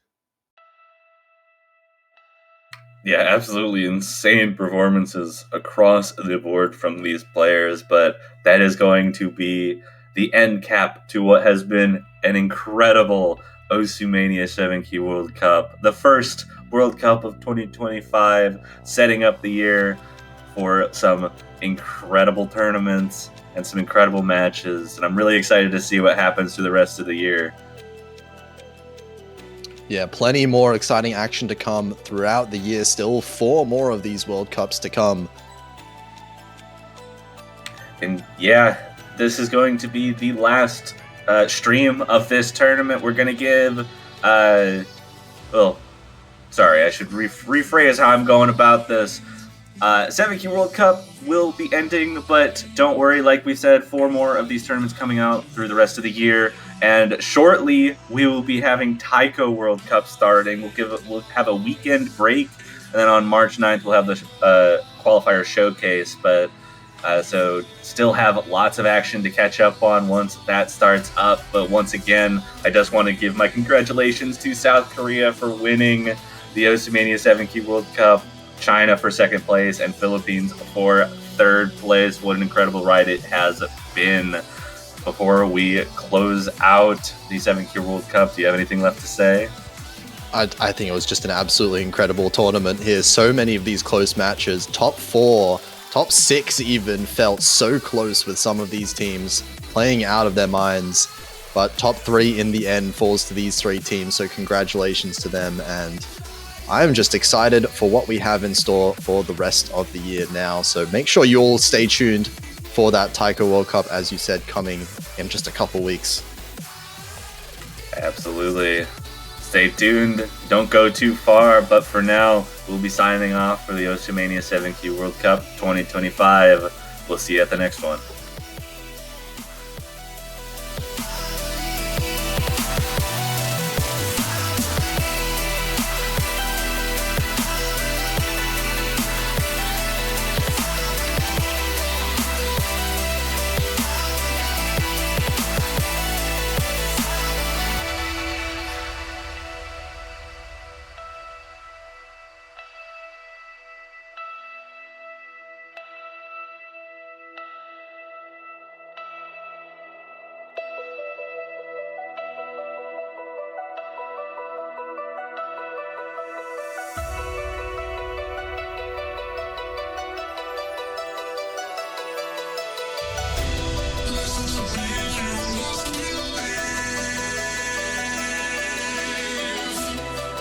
Yeah, absolutely insane performances across the board from these players, but that is going to be the end cap to what has been an incredible Osumania 7Q World Cup. The first World Cup of 2025, setting up the year for some incredible tournaments and some incredible matches, and I'm really excited to see what happens through the rest of the year. Yeah, plenty more exciting action to come throughout the year. Still 4 more of these World Cups to come. And yeah, this is going to be the last stream of this tournament. We're going to give... sorry, I should rephrase how I'm going about this. 7Q World Cup will be ending, but don't worry, like we said, 4 more of these tournaments coming out through the rest of the year. And shortly, we will be having Taiko World Cup starting. We'll have a weekend break, and then on March 9th, we'll have the qualifier showcase. But so still have lots of action to catch up on once that starts up. But once again, I just want to give my congratulations to South Korea for winning the Osumania 7Q World Cup, China for second place, and Philippines for third place. What an incredible ride it has been. Before we close out the 7Q World Cup, do you have anything left to say? I think it was just an absolutely incredible tournament here. So many of these close matches. Top 4, top 6 even felt so close with some of these teams playing out of their minds. But top 3 in the end falls to these 3 teams, so congratulations to them. And I'm just excited for what we have in store for the rest of the year now. So make sure you all stay tuned for that Taiko World Cup, as you said, coming in just a couple weeks. Absolutely. Stay tuned. Don't go too far, but for now, we'll be signing off for the Osumania 7Q World Cup 2025. We'll see you at the next one.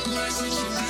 License to